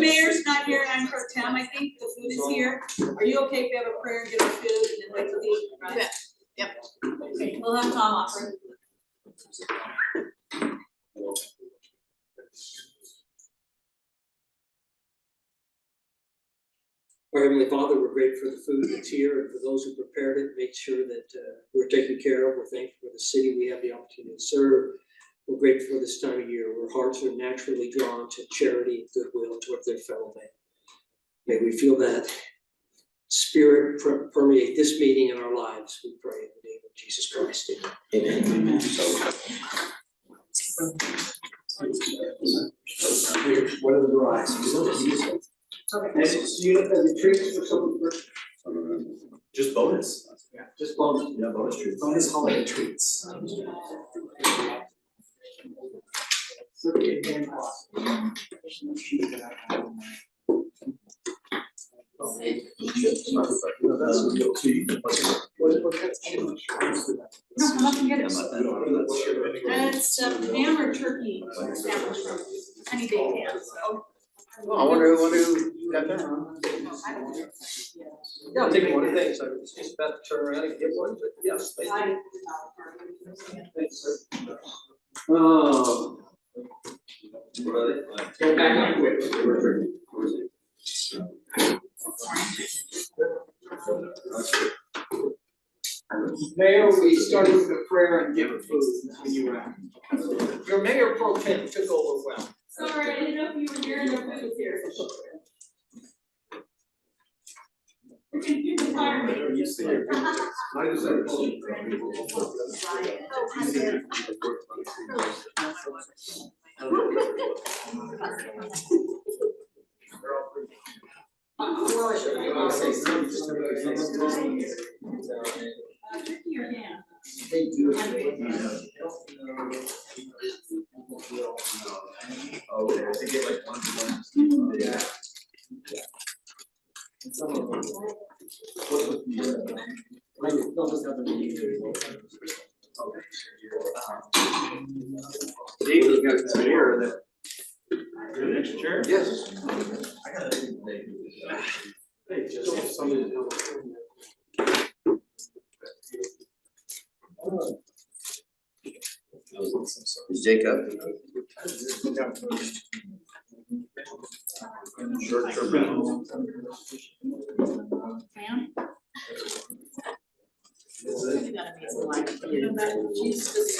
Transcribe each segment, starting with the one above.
mayor's not here, I'm pro tem, I think the food is here. Are you okay if we have a prayer and get our food and then wait till the, right? Yeah. Yep. Okay, we'll have Tom offer. Our Heavenly Father, we're grateful for the food that's here and for those who prepared it, made sure that we're taken care of. We're thankful for the city we have the opportunity to serve. We're grateful for this time of year where hearts are naturally drawn to charity and goodwill toward their fellow man. May we feel that spirit permeate this meeting and our lives, we pray in the name of Jesus Christ. Amen. Amen. What are the varieties? Okay. So you have the treats for someone? Just bonus. Yeah, just bonus. Yeah, bonus treats. Bonus holiday treats. It's ham or turkey sandwich from Honey Baked Ham. Oh, I wonder who got that. Yeah, I'll take one of things. I was just about to turn around and get one, but yes, thank you. Thanks, sir. Oh. Go back up quick. Mayor, we started with a prayer and give food when you were out. Your mayor pro tem took over well. Sorry, I didn't know if you were here and your food was here. You can fire me. You see it. I just said. Turkey or ham? They do. Oh, okay, I think it like 1 to 1. Yeah. Some of them. What was the, I don't just have the meeting. David got the mayor that. Sure. Yes. I gotta. Hey, just somebody to help. Is Jacob? Short-term rental. Ma'am? You got amazing life. You know that she's just.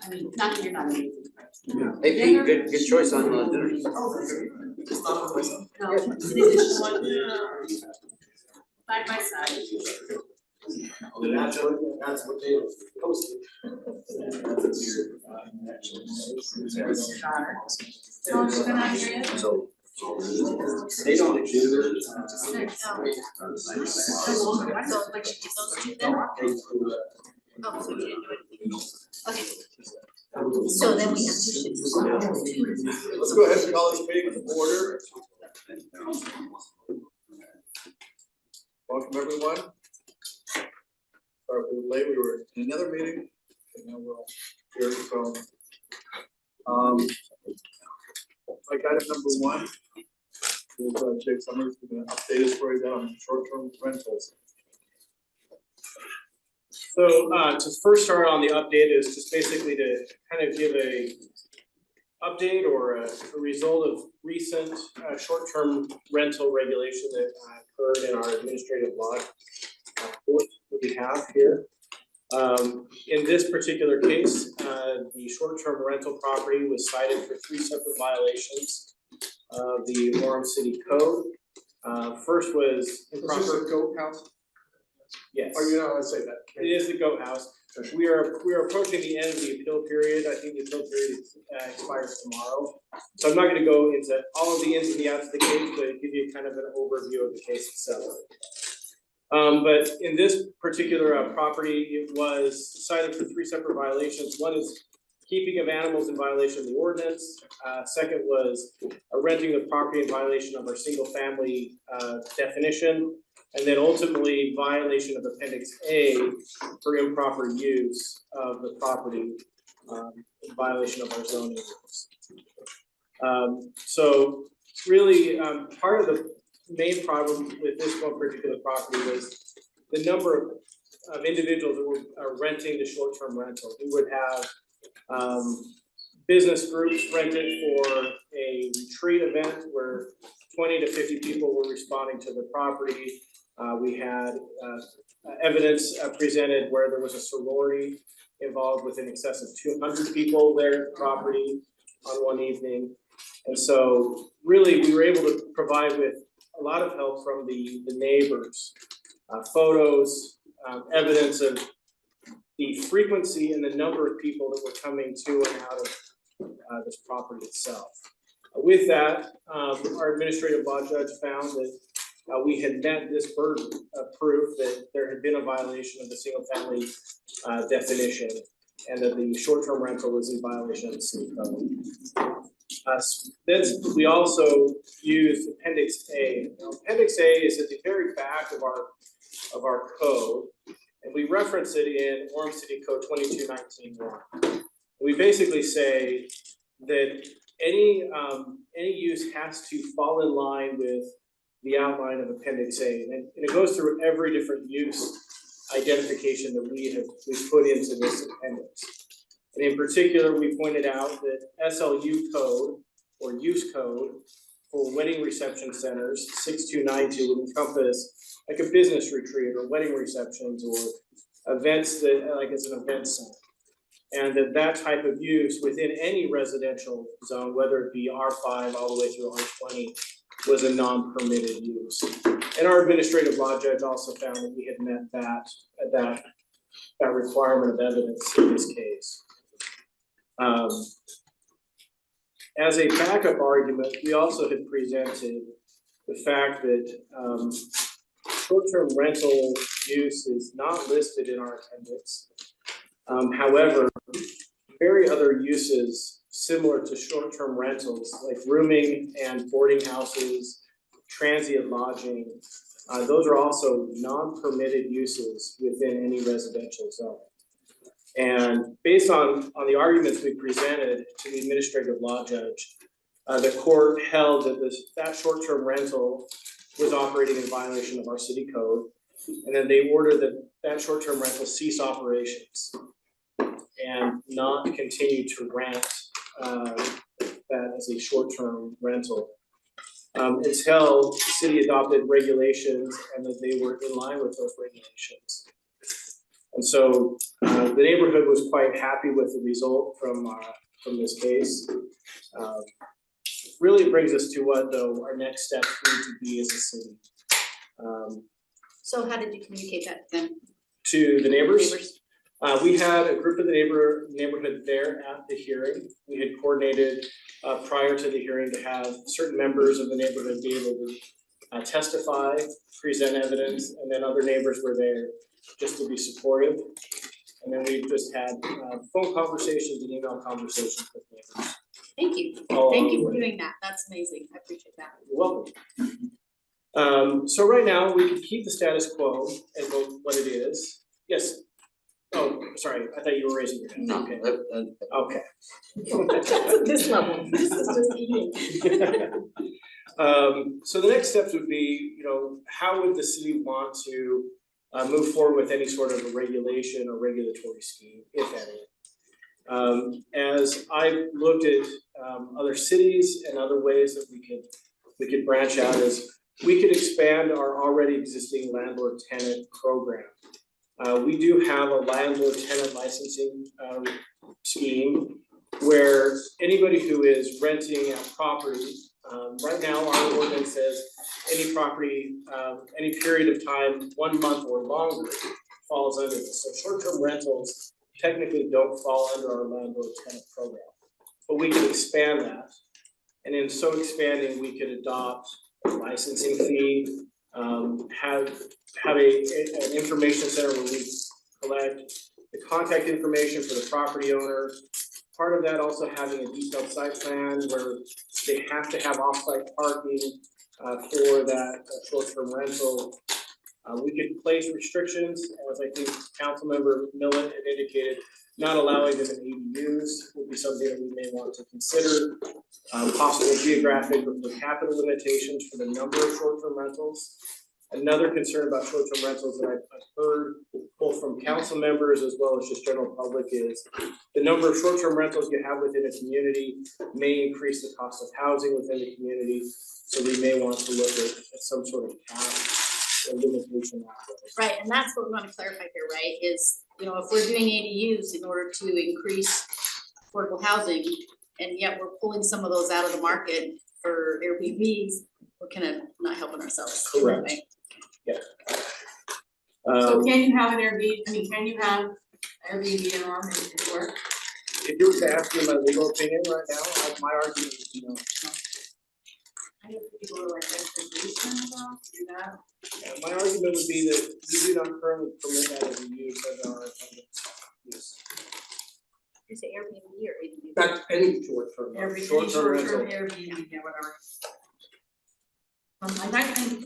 I mean, not that you're not amazing. Hey Pete, good choice on dinner. Just thought of myself. No, it's an additional one. Side by side. That's what they posted. No, she's been out here yet? So. They don't do it. So like she did those two then? Oh, so you didn't do anything. Okay. So then we have two shifts. Let's go ahead and call this meeting to order. Welcome, everyone. Sorry we were late, we were in another meeting, and now we're here, so. Like item number 1 is Jake Summers, who's gonna update us where he's at on short-term rentals. So to first start on the update is just basically to kind of give a update or a result of recent short-term rental regulation that occurred in our administrative law court that we have here. In this particular case, the short-term rental property was cited for 3 separate violations of the Orem City Code. First was improper. Is this a goat house? Yes. Oh, you know, I say that. It is the goat house. We are approaching the end of the appeal period. I think the appeal period expires tomorrow. So I'm not going to go into all of the ins and the outs of the case, but give you kind of an overview of the case itself. But in this particular property, it was cited for 3 separate violations. One is keeping of animals in violation of the ordinance. Second was renting the property in violation of our single family definition. And then ultimately violation of Appendix A for improper use of the property, in violation of our zoning rules. So really, part of the main problem with this one particular property was the number of individuals that were renting the short-term rental. We would have business groups rented for a retreat event where 20 to 50 people were responding to the property. We had evidence presented where there was a sorority involved with in excess of 200 people there at the property on one evening. And so really we were able to provide with a lot of help from the neighbors, photos, evidence of the frequency and the number of people that were coming to and out of this property itself. With that, our administrative law judge found that we had met this burden of proof that there had been a violation of the single family definition and that the short-term rental was in violation of the city code. Then we also used Appendix A. Now, Appendix A is at the very back of our code, and we reference it in Orem City Code 2219-1. We basically say that any use has to fall in line with the outline of Appendix A, and it goes through every different use identification that we've put into this appendix. And in particular, we pointed out that SLU code or use code for wedding reception centers 6292 would encompass like a business retreat or wedding receptions or events that like as an event center. And that type of use within any residential zone, whether it be R5 all the way through R20, was a non-permitted use. And our administrative law judge also found that we had met that requirement of evidence in this case. As a backup argument, we also had presented the fact that short-term rental use is not listed in our appendix. However, very other uses similar to short-term rentals, like rooming and boarding houses, transient lodging, those are also non-permitted uses within any residential zone. And based on the arguments we presented to the administrative law judge, the court held that that short-term rental was operating in violation of our city code, and then they ordered that short-term rental cease operations and not continue to rent that as a short-term rental until the city adopted regulations and that they were in line with those regulations. And so the neighborhood was quite happy with the result from this case. Really brings us to what though our next steps need to be as a city. So how did you communicate that then? To the neighbors? We had a group of the neighborhood there at the hearing. We had coordinated prior to the hearing to have certain members of the neighborhood be able to testify, present evidence, and then other neighbors were there just to be supportive. And then we just had phone conversations and email conversations with neighbors. Thank you. Thank you for doing that. That's amazing. I appreciate that. You're welcome. So right now we can keep the status quo and vote what it is. Yes. Oh, sorry. I thought you were raising your hand. No, Okay. Okay. This level. This is just eating. So the next steps would be, how would the city want to move forward with any sort of a regulation or regulatory scheme, if any? As I looked at other cities and other ways that we could branch out, is we could expand our already existing landlord-tenant program. We do have a landlord-tenant licensing scheme where anybody who is renting a property, right now our ordinance says any property, any period of time, 1 month or longer falls under this. So short-term rentals technically don't fall under our landlord-tenant program, but we can expand that. And in so expanding, we could adopt a licensing fee, have an information center where we collect the contact information for the property owner. Part of that also having a detailed site plan where they have to have off-site parking for that short-term rental. We could place restrictions, as I think Councilmember Millen had indicated. Not allowing them in ADUs would be something that we may want to consider. Possible geographic or per capita limitations for the number of short-term rentals. Another concern about short-term rentals that I've heard both from council members as well as just general public is the number of short-term rentals you have within a community may increase the cost of housing within the community. So we may want to look at some sort of cap or limitation. Right, and that's what we want to clarify here, right, is, you know, if we're doing ADUs in order to increase affordable housing, and yet we're pulling some of those out of the market for Airbnbs, we're kind of not helping ourselves. Correct. Right? So can you have an Airbnb, can you have Airbnb in Orem and it work? If you were to ask me my legal opinion right now, my argument is no. I know people are like, reservation about, do that. And my argument would be that we do not currently permit that as a use as our use. You say Airbnb or ADU? Not any short-term. Airbnb, Short-term short-term rental. Airbnb, yeah, whatever. I think,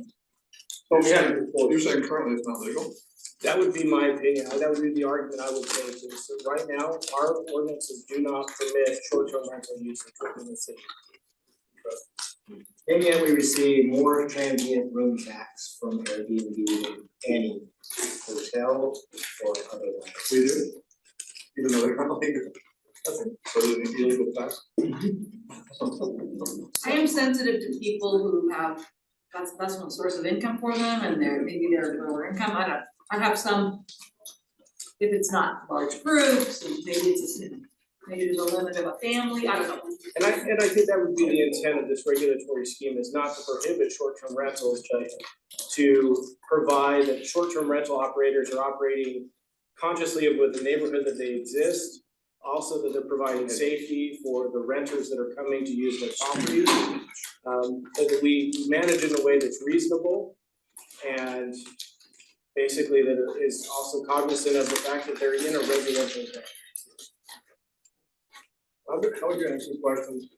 But we have, You're saying currently it's not legal? that would be my opinion, that would be the argument I would take, is that right now, our ordinances do not permit short-term rental use within the city. And yet we receive more transient room tax from Airbnb than any hotel or otherwise. We do, even though they're not legal. So they're illegal tax. I am sensitive to people who have, that's one source of income for them and maybe they're lower income, I have some, if it's not large groups, and maybe there's a limit of a family, I don't know. And I think that would be the intent of this regulatory scheme, is not to prohibit short-term rentals, but to provide that short-term rental operators are operating consciously with the neighborhood that they exist. Also that they're providing safety for the renters that are coming to use their properties. So that we manage in a way that's reasonable and basically that it is also cognizant of the fact that they're in a residential zone. How would you answer the question,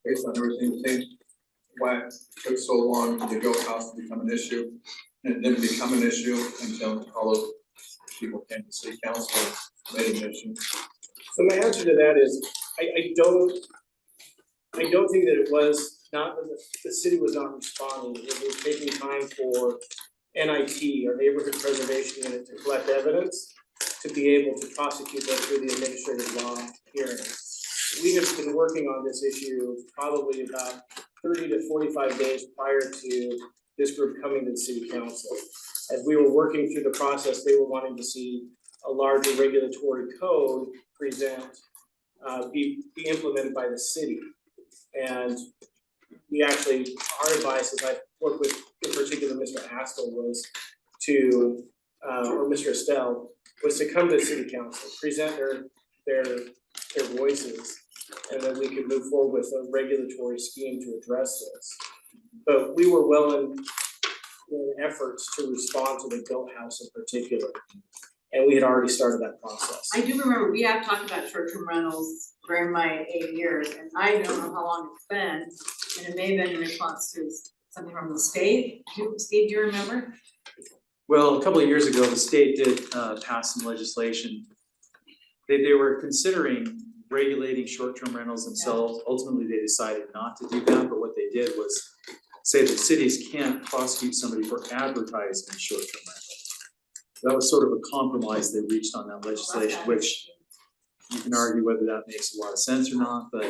based on everything you think, why it took so long for the goat house to become an issue? And it didn't become an issue until all of people came to city council and made an issue. So my answer to that is, I don't think that it was not, the city was not responding, it was taking time for NIT, or Neighborhood Preservation Unit, to collect evidence to be able to prosecute that through the administrative law hearing. We have been working on this issue probably about 30 to 45 days prior to this group coming to the city council. As we were working through the process, they were wanting to see a larger regulatory code be implemented by the city. And we actually, our advice, as I worked with, in particular, Mr. Haskell, was to, or Mr. Estelle, was to come to city council, present their voices, and then we could move forward with a regulatory scheme to address this. But we were well in efforts to respond to the goat house in particular, and we had already started that process. I do remember, we have talked about short-term rentals during my 8 years, and I don't know how long it's been, and it may have been in response to something from the state. Steve, do you remember? Well, a couple of years ago, the state did pass some legislation. They were considering regulating short-term rentals themselves. Ultimately, they decided not to do that, but what they did was say that cities can't prosecute somebody for advertising a short-term rental. That was sort of a compromise they reached on that legislation, which you can argue whether that makes a lot of sense or not, but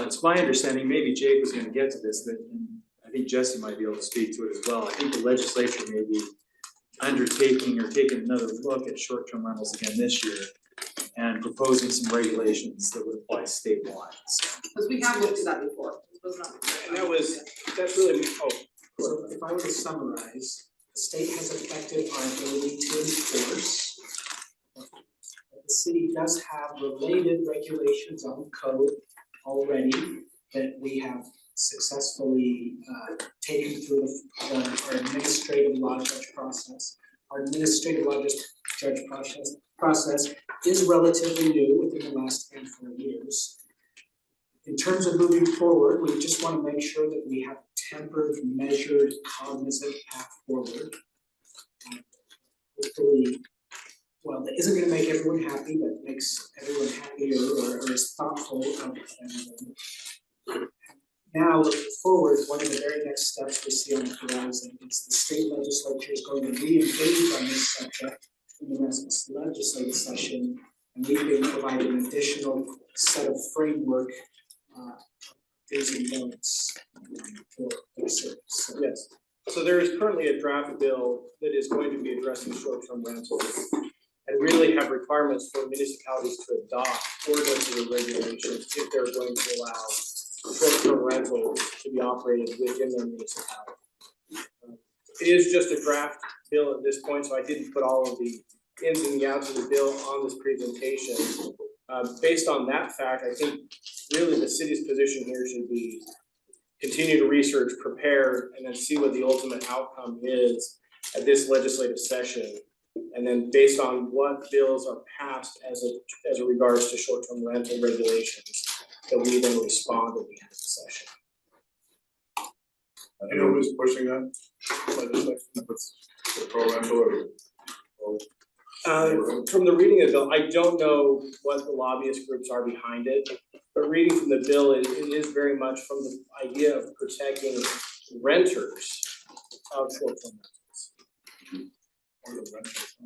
it's my understanding, maybe Jake was gonna get to this, that, and I think Jesse might be able to speak to it as well. I think the legislature may be undertaking or taking another look at short-term rentals again this year and proposing some regulations that would apply statewide, so. Because we have looked at that before. It was not- And that's really, So if I were to summarize, the state has affected our ability to enforce. The city does have related regulations on code already that we have successfully taken through our administrative law judge process. Our administrative law judge process is relatively new within the last handful of years. In terms of moving forward, we just want to make sure that we have tempered, measured, cognizant path forward. Hopefully, well, that isn't gonna make everyone happy, but makes everyone happier or is thoughtful of now looking forward, one of the very next steps we see on the horizon is the state legislature is going to re-engage on this subject in the next legislative session. And we've been providing an additional set of framework, do's and don'ts for this service. So Yes, so there is currently a draft bill that is going to be addressing short-term rentals and really have requirements for municipalities to adopt ordinances or regulations if they're going to allow short-term rentals to be operated within their municipality. It is just a draft bill at this point, so I didn't put all of the ins and the outs of the bill on this presentation. Based on that fact, I think really the city's position here should be continue to research, prepare, and then see what the ultimate outcome is at this legislative session. And then based on what bills are passed as it regards to short-term rental regulations, that we then respond at the end of the session. You know who's pushing that legislation, if it's the pro rental or From the reading of the bill, I don't know what the lobbyist groups are behind it, but reading from the bill, it is very much from the idea of protecting renters of short-term rentals. or the renters.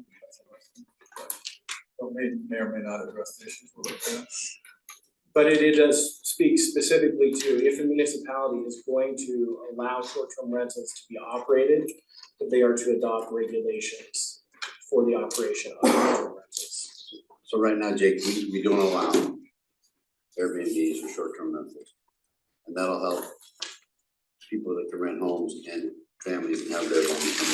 So may or may not address the issues we're looking at. But it does speak specifically to if a municipality is going to allow short-term rentals to be operated, that they are to adopt regulations for the operation of short-term rentals. So right now, Jake, we don't allow Airbnbs or short-term rentals. And that'll help people that can rent homes and families and have their homes come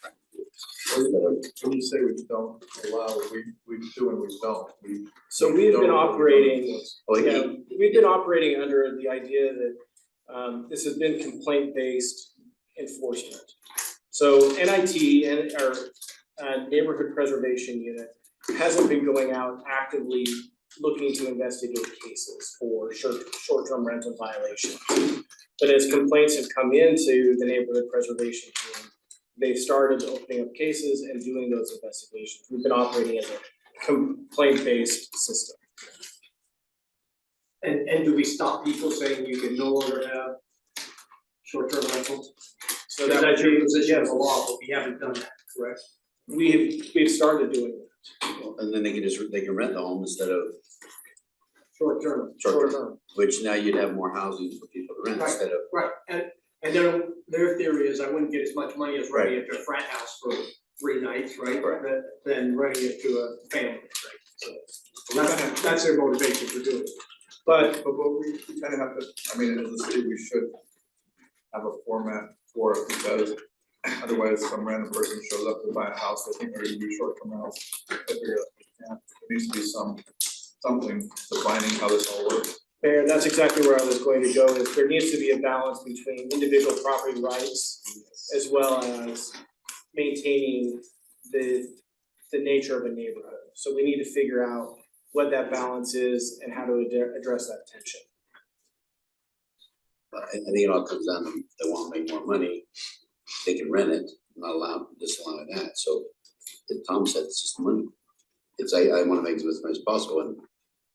rented. When you say we don't allow, we do and we don't, So we've been operating, Well, yeah, we've been operating under the idea that this has been complaint-based enforcement. So NIT and our neighborhood preservation unit hasn't been going out actively looking to investigate cases for short-term rental violations. But as complaints have come into the neighborhood preservation team, they've started opening up cases and doing those investigations. We've been operating as a complaint-based system. And do we stop people saying you can no longer have short-term rentals? So That's your position yes, of the law, but we haven't done that, correct? we've started doing that. And then they can rent the home instead of Short-term. short-term, which now you'd have more housing for people to rent Right. instead of. Right, and their theory is I wouldn't get as much money as renting it to a frat house for 3 nights, right? Correct. Than renting it to a family, right? So that's their motivation for doing it. But But we kind of have to, I mean, as a city, we should have a format for it, because otherwise some random person shows up to buy a house, they think they're gonna do short-term rentals. There needs to be something defining how this all works. and that's exactly where I was going to go, is there needs to be a balance between individual property rights as well as maintaining the nature of a neighborhood. So we need to figure out what that balance is and how to address that tension. But I think it all comes down to they want to make more money, they can rent it, not disallowing that, so as Tom said, it's just money. It's I wanna make as much as possible, and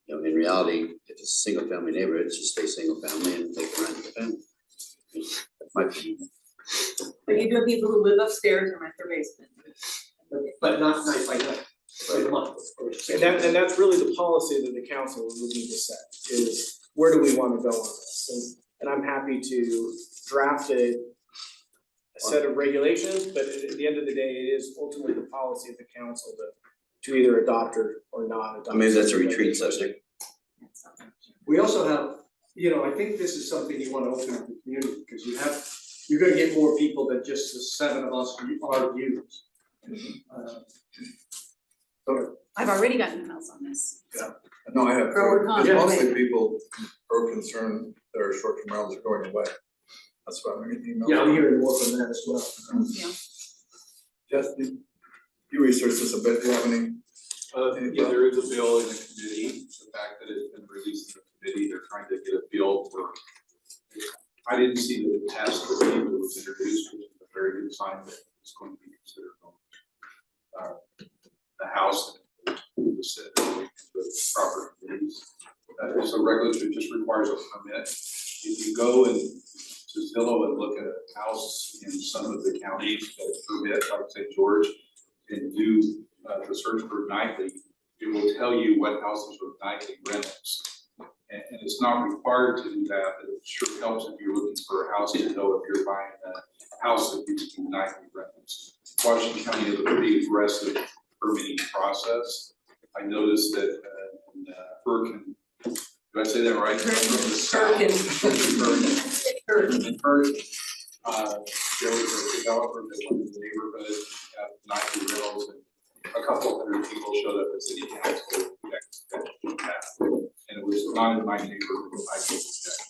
you know, in reality, if it's a single family neighborhood, it's just stay single family and they can rent the family. That might be, But you do have people who live upstairs and rent their basement. But not night by night, for the month, of course. And that's really the policy that the council would need to set, is where do we wanna go on this? And I'm happy to draft a set of regulations, but at the end of the day, it is ultimately the policy of the council to either adopt or not adopt. I mean, that's a retreat subject. We also have, I think this is something you wanna open up the community, because you're gonna get more people than just the 7 of us are used. I've already gotten emails on this. No, I have, Pro or con? it's mostly people are concerned their short-term rentals are going away. That's what I'm getting emails. Yeah, I'm hearing more from that as well. Yeah. Jess, you researched this a bit, do you have any? Yeah, there is a bill in the committee, the fact that it's been released in the committee, they're trying to get a feel for. I didn't see the test that it was introduced, which is a very good sign that it's going to be considered. a house and the set the proper committees. So regulatory just requires a permit. If you go and to Zillow and look at a house in some of the counties that permit, like St. George, and do the search for nightly, it will tell you what houses with nightly rentals. And it's not required to do that, but it sure helps if you're looking for a house to know if you're buying a house that you do nightly rentals. Washington County has a pretty aggressive permitting process. I noticed that in Hurricane, did I say that right? Hurricane. There was a developer that went in the neighborhood, had nightly rentals, and a couple hundred people showed up at city council to check that. And it was not in my neighborhood, I people check.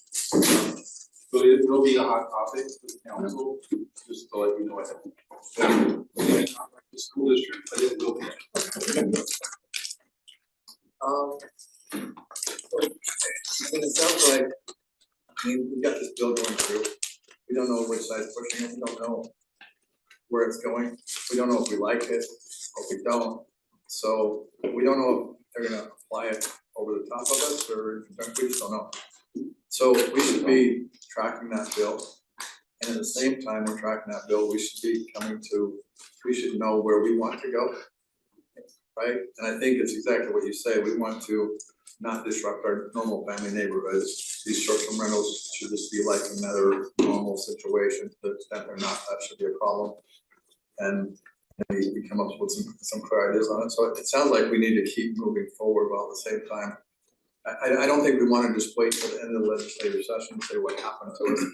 So it will be a hot topic for the council, just to let you know ahead. It's not like the school district, but it will be. It sounds like, we've got this bill going through, we don't know which side's pushing it, we don't know where it's going, we don't know if we like it, or we don't. So, we don't know if they're gonna apply it over the top of us, or we just don't know. So, we should be tracking that bill, and at the same time we're tracking that bill, we should know where we want to go. Right, and I think it's exactly what you say, we want to not disrupt our normal family neighborhoods. These short-term rentals should just be like another normal situation, to the extent they're not, that should be a problem. And maybe we come up with some clear ideas on it, so it sounds like we need to keep moving forward while at the same time. I don't think we wanna just wait till the end of the legislative session to say what happened to us.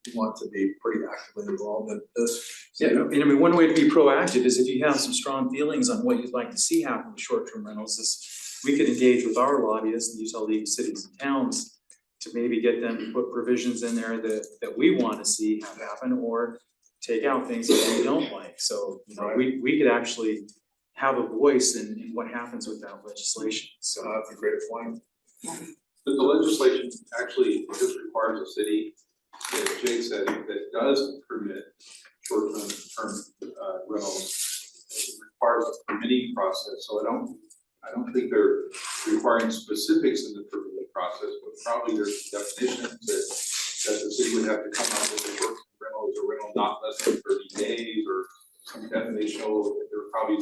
We want to be pretty actively involved in this. Yeah, and I mean, one way to be proactive is if you have some strong feelings on what you'd like to see happen with short-term rentals, is we could engage with our lobbyists and Utah League of Cities and Towns to maybe get them to put provisions in there that we want to see have happen, or take out things that we don't like. So, you know, we could actually have a voice in what happens with that legislation. So that's a great point. But the legislation actually just requires a city, as Jake said, that does permit short-term rentals. It requires a permitting process, so I don't think they're requiring specifics in the permitting process, but probably there's definitions that the city would have to come up with. A short-term rental is a rental not less than 30 days, or some definitional. There probably,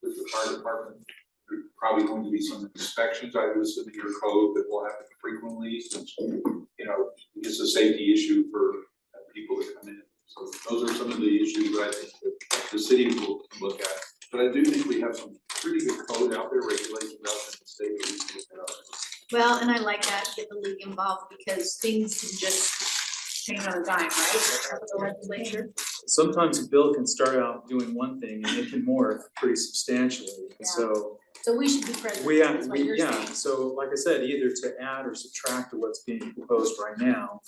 with the fire department, there's probably going to be some inspections, I would assume, in your code that will happen frequently, since, you know, it's a safety issue for people that come in. So those are some of the issues that I think that the city will look at. But I do think we have some pretty good code out there, regulations out there in the state that we can look at. Well, and I like that, get the league involved, because things can just change on a dime, right? That's the legislature. Sometimes a bill can start out doing one thing and it can morph pretty substantially. Yeah. So we should be present, we have, is what you're saying. so like I said, either to add or subtract to what's being proposed right now.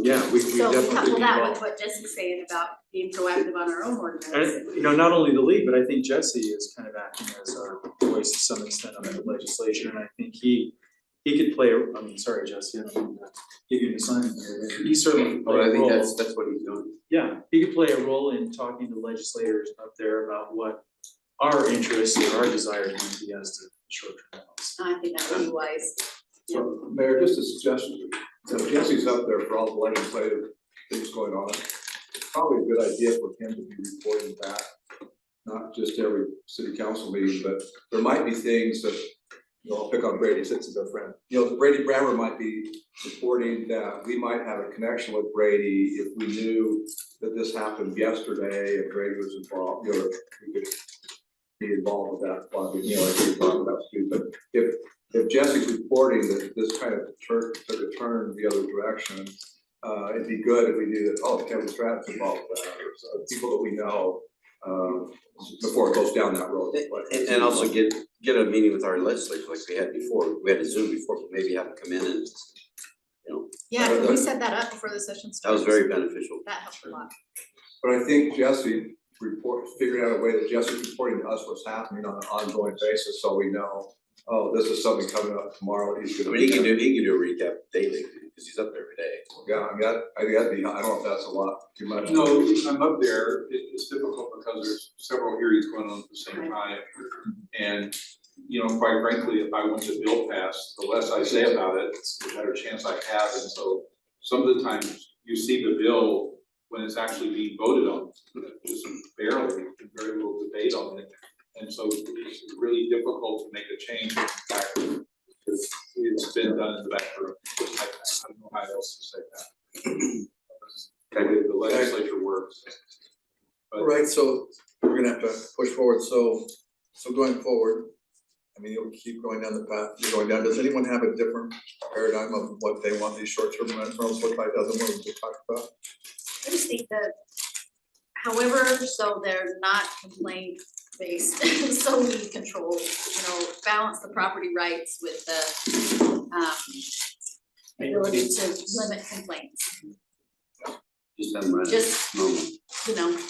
Yeah, we So definitely couple could be that with involved. what Jesse's saying about being proactive on our own ordinance. And, you know, not only the league, but I think Jesse is kind of acting as our voice to some extent on the legislation, and I think he could play, I mean, sorry, Jesse, I didn't give you an assignment here, he certainly could play a But I think role. that's what he's doing. Yeah, he could play a role in talking to legislators up there about what our interests or our desires might be as to short-term rentals. I think that would be wise. So, Mayor, just a suggestion, if Jesse's up there for all the legislative things going on, it's probably a good idea for him to be reporting back, not just every city council meeting, but there might be things that, you know, I'll pick on Brady since he's our friend. You know, Brady Brammer might be reporting that we might have a connection with Brady if we knew that this happened yesterday and Brady was involved, you know, we could be involved with that, you know, like we talked about too, but if Jesse's reporting that this kind of took a turn the other direction, it'd be good if we knew that, oh, Kevin Stratton's involved with that, or so, people that we know, before it goes down that road. And also get a meeting with our legislators like we had before. We had a Zoom before, but maybe have them come in and, you know. Yeah, we set that up before the session That started. was very beneficial. That helped a lot. But I think Jesse figured out a way that Jesse's reporting to us what's happening on an ongoing basis, so we know, oh, this is something coming up tomorrow, he's I gonna. mean, he can do a recap daily. Cause he's up there every day. Yeah, I gotta be, I don't know if that's a lot, too much. No, I'm up there, it's difficult because there's several hearings going on at the same time. And, you know, quite frankly, if I want the bill passed, the less I say about it, the better chance I have. And so some of the times you see the bill when it's actually being voted on, just barely, very little debate on it. And so it's really difficult to make a change in the back room, because it's been done in the back room. I don't know how else to say that. The way the legislature works. But All right, so we're gonna have to push forward, so going forward, I mean, you'll keep going down the path you're going down. Does anyone have a different paradigm of what they want these short-term rentals, what type doesn't want to talk about? I just think that, however, so they're not complaint based, solely controlled, balance the property rights with the ability to limit complaints. Just have them rent. Just, Normal.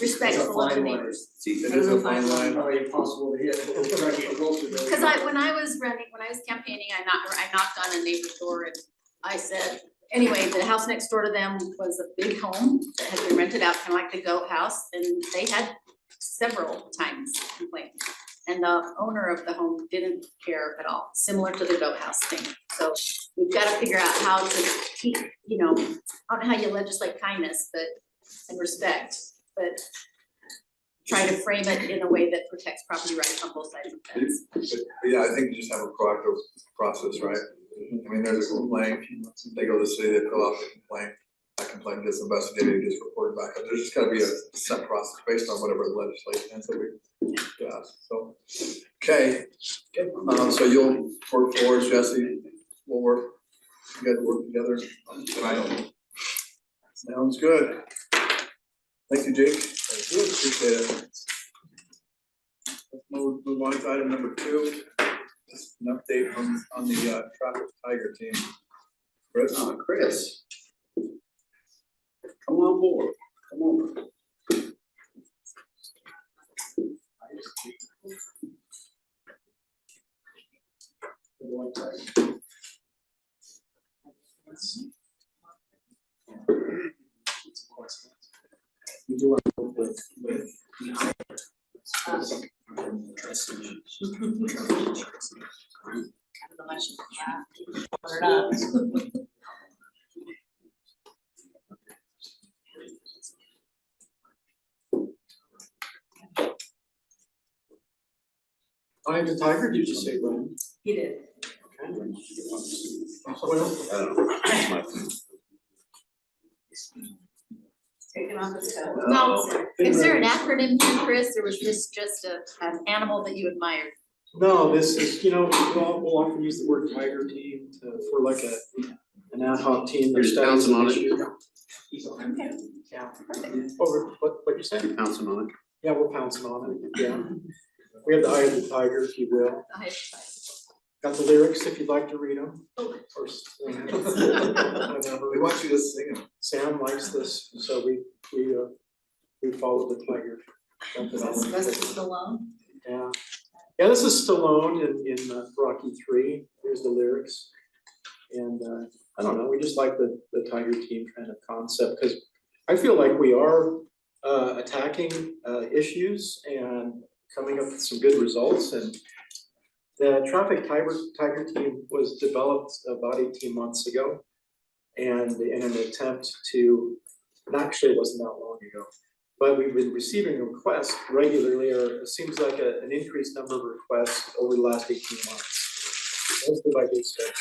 Respectful of the neighbors. It is a fine line. Probably impossible to hit, but we'll try to get closer to it. Cause when I was campaigning, I knocked on a neighbor's door and I said, anyway, the house next door to them was a big home that had been rented out, kind of like the goat house, and they had several times complained. And the owner of the home didn't care at all, similar to the goat house thing. So we've gotta figure out how to keep, I don't know how you legislate kindness, but, and respect, but try to frame it in a way that protects property rights on both sides of the fence. Yeah, I think you just have a proactive process, right? I mean, there's a complaint, they go to the city, they fill out the complaint, that complaint gets investigated, gets reported back up. There's just gotta be a set process based on whatever the legislation is that we pass, so. Okay, so you'll work forward, Jesse, we'll work, you guys work together tonight. Sounds good. Thank you, Jake. Thank you. Appreciate it. Let's move on to item number 2. Just an update on the traffic tiger team. Chris? Chris. Come on board, come on. We do want to work with the higher. Eye of the tiger, did you say, Brian? He did. Okay. I don't know. Taking off his coat. No, is there an acronym here, Chris, or was this just an animal that you admired? No, this is, we'll often use the word tiger team for like an ad hoc team. You're just pouncing on it. Okay. Yeah. What you say? You're pouncing on it. Yeah, we're pouncing on it, yeah. We have the eye of the tiger, if you will. Got the lyrics if you'd like to read them. Or sing it. Whatever. We want you to sing them. Sam likes this, so we follow the tiger. Sylvester Stallone. Yeah. Yeah, this is Stallone in Rocky 3. Here's the lyrics. And I don't know, we just like the tiger team kind of concept, because I feel like we are attacking issues and coming up with some good results. And the traffic tiger team was developed about 18 months ago, and in an attempt to, and actually it wasn't that long ago, but we've been receiving requests regularly, or it seems like an increased number of requests over the last 18 months. Mostly by big stuff.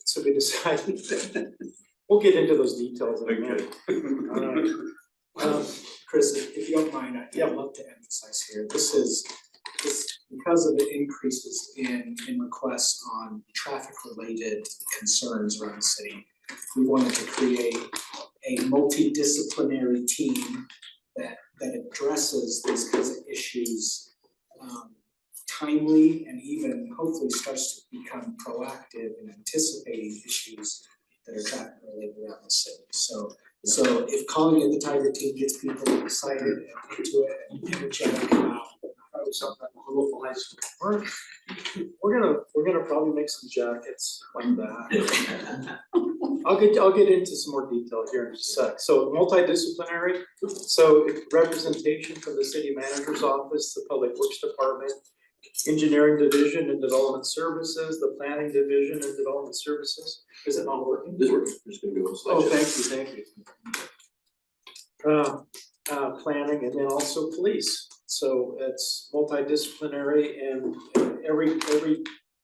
So we decided, we'll get into those details in a minute. Chris, if you don't mind, I'd love to emphasize here, this because of the increases in requests on traffic related concerns around the city, we wanted to create a multidisciplinary team that addresses these kinds of issues timely, and even hopefully starts to become proactive in anticipating issues that are traffic related around the city. So if calling it the tiger team gets people excited and into it and energetic about something at the local high school. We're gonna probably make some jackets like that. I'll get into some more detail here in just a sec. So multidisciplinary, so representation from the city manager's office, the public works department, engineering division and development services, the planning division and development services. Is it not working? This works, there's gonna be a Oh, thank you. Planning and then also police. So it's multidisciplinary and every,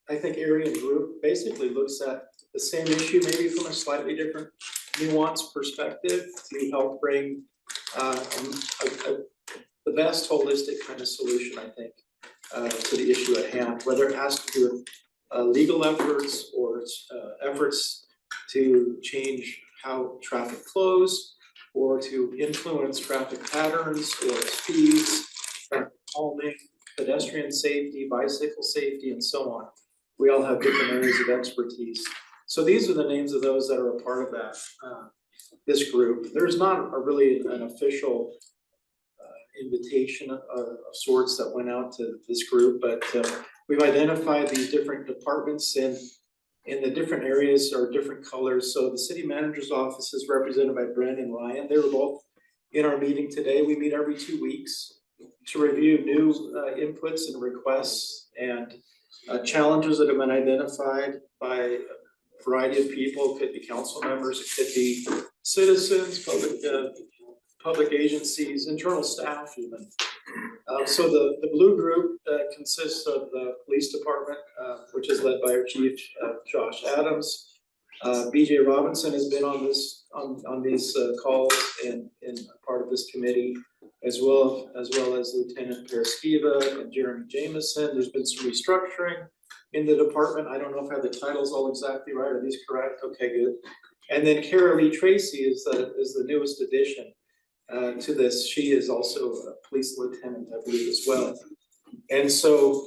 I think area and group basically looks at the same issue, maybe from a slightly different nuanced perspective to help bring the best holistic kind of solution, I think, to the issue at hand, whether it has to do with legal efforts or efforts to change how traffic flows or to influence traffic patterns or speeds, traffic calming, pedestrian safety, bicycle safety, and so on. We all have different areas of expertise. So these are the names of those that are a part of that, this group. There's not really an official invitation of sorts that went out to this group, but we've identified these different departments and the different areas are different colors. So the city manager's office is represented by Brent and Ryan. They were both in our meeting today. We meet every 2 weeks to review new inputs and requests and challenges that have been identified by a variety of people. It could be council members, it could be citizens, public agencies, internal staff even. So the blue group consists of the police department, which is led by our chief, Josh Adams. BJ Robinson has been on these calls and part of this committee, as well as Lieutenant Pereskiva and Jeremy Jameson. There's been some restructuring in the department. I don't know if I have the titles all exactly right. Are these correct? Okay, good. And then Kara Lee Tracy is the newest addition to this. She is also a police lieutenant, I believe, as well. And so,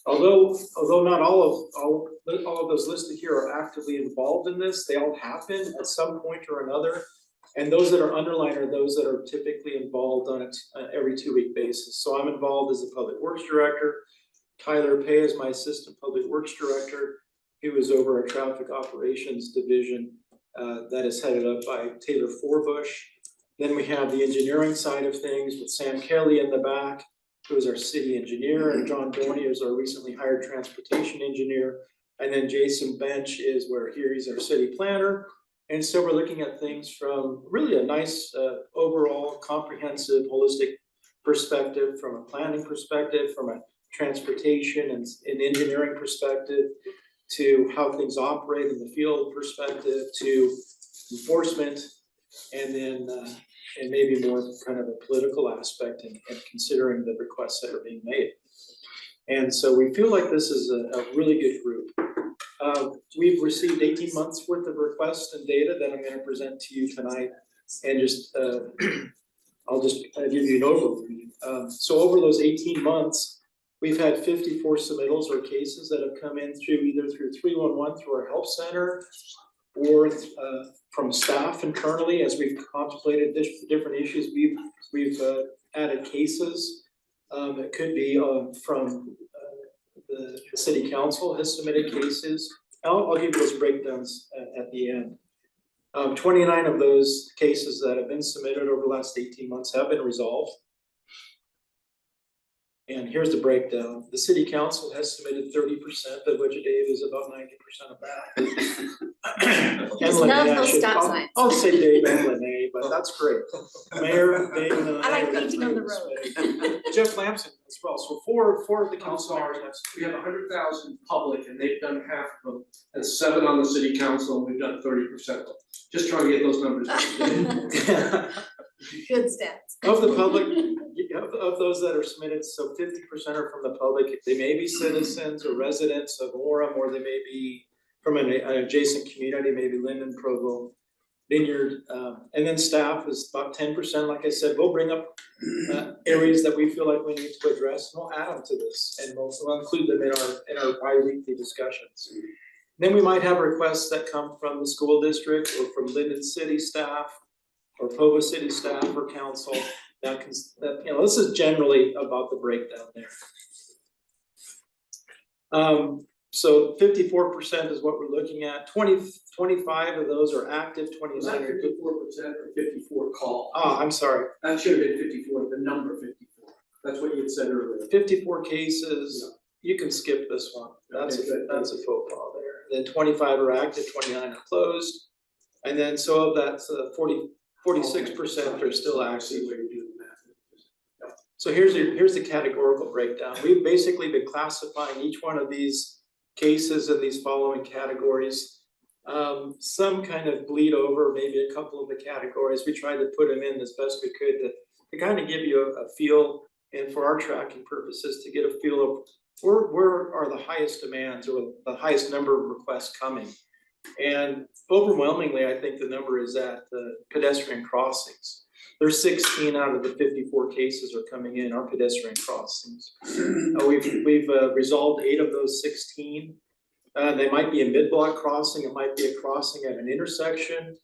although not all of those listed here are actively involved in this, they all happen at some point or another. And those that are underlined are those that are typically involved on an every 2 week basis. So I'm involved as the public works director. Tyler Pay is my assistant public works director, who is over our traffic operations division that is headed up by Taylor Forbush. Then we have the engineering side of things with Sam Kelly in the back, who is our city engineer, and John Dorney is our recently hired transportation engineer. And then Jason Bench is he's our city planner. And so we're looking at things from really a nice overall comprehensive holistic perspective, from a planning perspective, from a transportation and engineering perspective, to how things operate in the field perspective, to enforcement, and then and maybe more kind of a political aspect and considering the requests that are being made. And so we feel like this is a really good group. We've received 18 months worth of requests and data that I'm going to present to you tonight, and just I'll just give you an overview. So over those 18 months, we've had 54 submittals or cases that have come in either through 311 through our help center, or from staff internally as we've contemplated different issues. We've added cases. It could be from the city council has submitted cases. I'll give you those breakdowns at the end. 29 of those cases that have been submitted over the last 18 months have been resolved. And here's the breakdown. The city council has submitted 30%, of which Dave is about 90% of that. Just love those stop signs. I'll say Dave and Lene, but that's great. Mayor, Dave and I like painting on the road. Jeff Lamson as well. So four of the council members. We have 100,000 public and they've done half of them, and 7 on the city council, and we've done 30% of them. Just trying to get those numbers. Good stats. Of the public, of those that are submitted, so 50% are from the public. They may be citizens or residents of Orem, or they may be from an adjacent community, maybe Linden, Provo, Vineyard, and then staff is about 10%. Like I said, we'll bring up areas that we feel like we need to address, and we'll add them to this, and we'll include them in our bi-weekly discussions. Then we might have requests that come from the school district or from Linden City staff, or Provo City staff or council. This is generally about the breakdown there. So 54% is what we're looking at. 25 of those are active, Was that 29 are. 54% or 54 call? Oh, I'm sorry, That should have been 54, the number 54. That's what you had said earlier. 54 cases. You can skip this one. That's Okay, good. that's a faux pas there. Then 25 are active, 29 are closed. And then so of that 46% are still I active. see where you're doing the math. So here's the categorical breakdown. We've basically been classifying each one of these cases in these following categories. Some kind of bleed over, maybe a couple of the categories. We tried to put them in as best we could to kind of give you a feel, and for our tracking purposes, to get a feel of where are the highest demands or the highest number of requests coming. And overwhelmingly, I think the number is at the pedestrian crossings. There's 16 out of the 54 cases are coming in, our pedestrian crossings. We've resolved 8 of those 16. They might be a mid-block crossing, it might be a crossing at an intersection.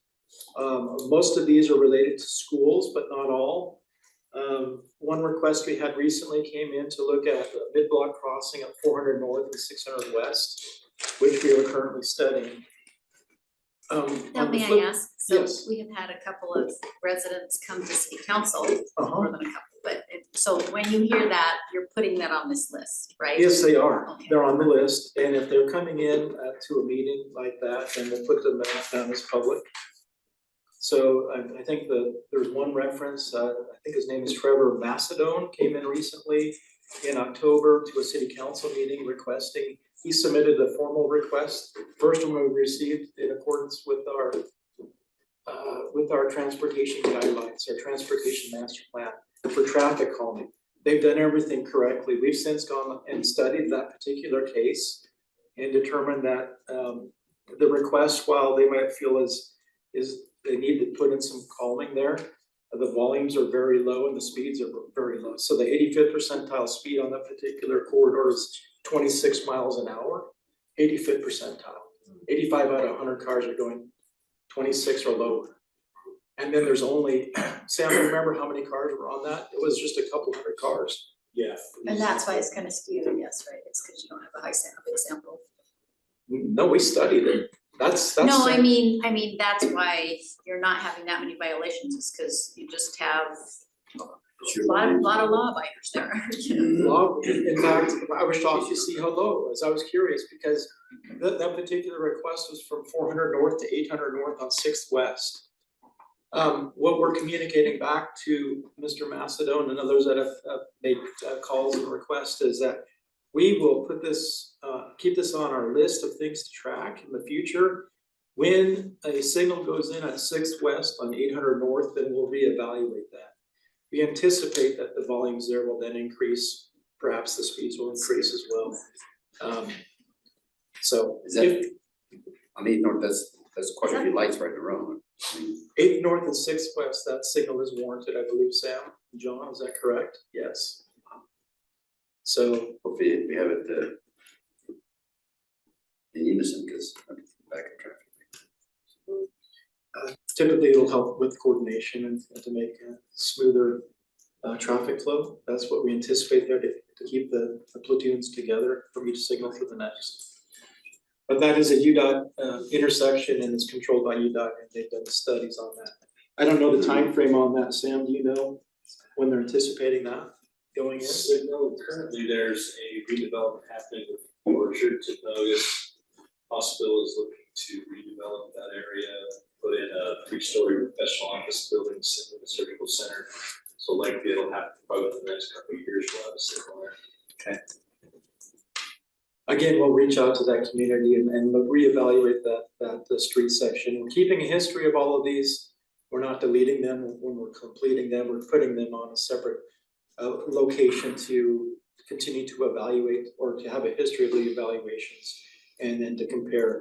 Most of these are related to schools, but not all. One request we had recently came in to look at a mid-block crossing at 400 North and 600 West, which we are currently studying. Now, may I ask, so yes. we have had a couple of residents come to city council, Uh-huh. more than a couple, but so when you hear that, you're putting that on this list, right? Yes, they are. Okay. They're on the list, and if they're coming in to a meeting like that, then we'll put them down as public. So I think there's one reference, I think his name is Trevor Macedone, came in recently in October to a city council meeting requesting, he submitted a formal request, first one we received in accordance with our transportation guidelines, our transportation master plan for traffic calming. They've done everything correctly. We've since gone and studied that particular case and determined that the request, while they might feel is they need to put in some calming there, the volumes are very low and the speeds are very low. So the 85th percentile speed on that particular corridor is 26 miles an hour, 85th percentile. 85 out of 100 cars are going 26 or lower. And then there's only, Sam, remember how many cars were on that? It was just a couple hundred cars. Yeah. And that's why it's kind of skewed, I guess, right? It's because you don't have a big sample. No, we studied it. That's. No, I mean, that's why you're not having that many violations, is because you just have a lot of law abiders there, you know? Well, in fact, I was shocked to see how low it was. I was curious because that particular request was from 400 North to 800 North on 6th West. What we're communicating back to Mr. Macedone and others that have made calls and requests is that we will put this, keep this on our list of things to track in the future. When a signal goes in at 6th West on 800 North, then we'll reevaluate that. We anticipate that the volumes there will then increase, perhaps the speeds will increase as well. So. Is that, on 8 North, that's quite a few lights right in a row. I mean, 8th North and 6th West, that signal is warranted, I believe, Sam. John, is that correct? Yes. So. hopefully we have it in unison, because I'm back in traffic. Typically, it'll help with coordination and to make a smoother traffic flow. That's what we anticipate there to keep the platoons together from each signal to the next. But that is a UDOT intersection and it's controlled by UDOT, and they've done studies on that. I don't know the time frame on that. Sam, do you know when they're anticipating that going in? No, currently there's a redevelopment happening with Orchard to Nogus. Hospital is looking to redevelop that area, put in a 3-story professional office building, in the surgical center. So likely it'll happen probably within the next couple of years, we'll have a signal there. Okay. Again, we'll reach out to that community and reevaluate the street section. We're keeping a history of all of these. We're not deleting them when we're completing them. We're putting them on a separate location to continue to evaluate or to have a history of the evaluations and then to compare.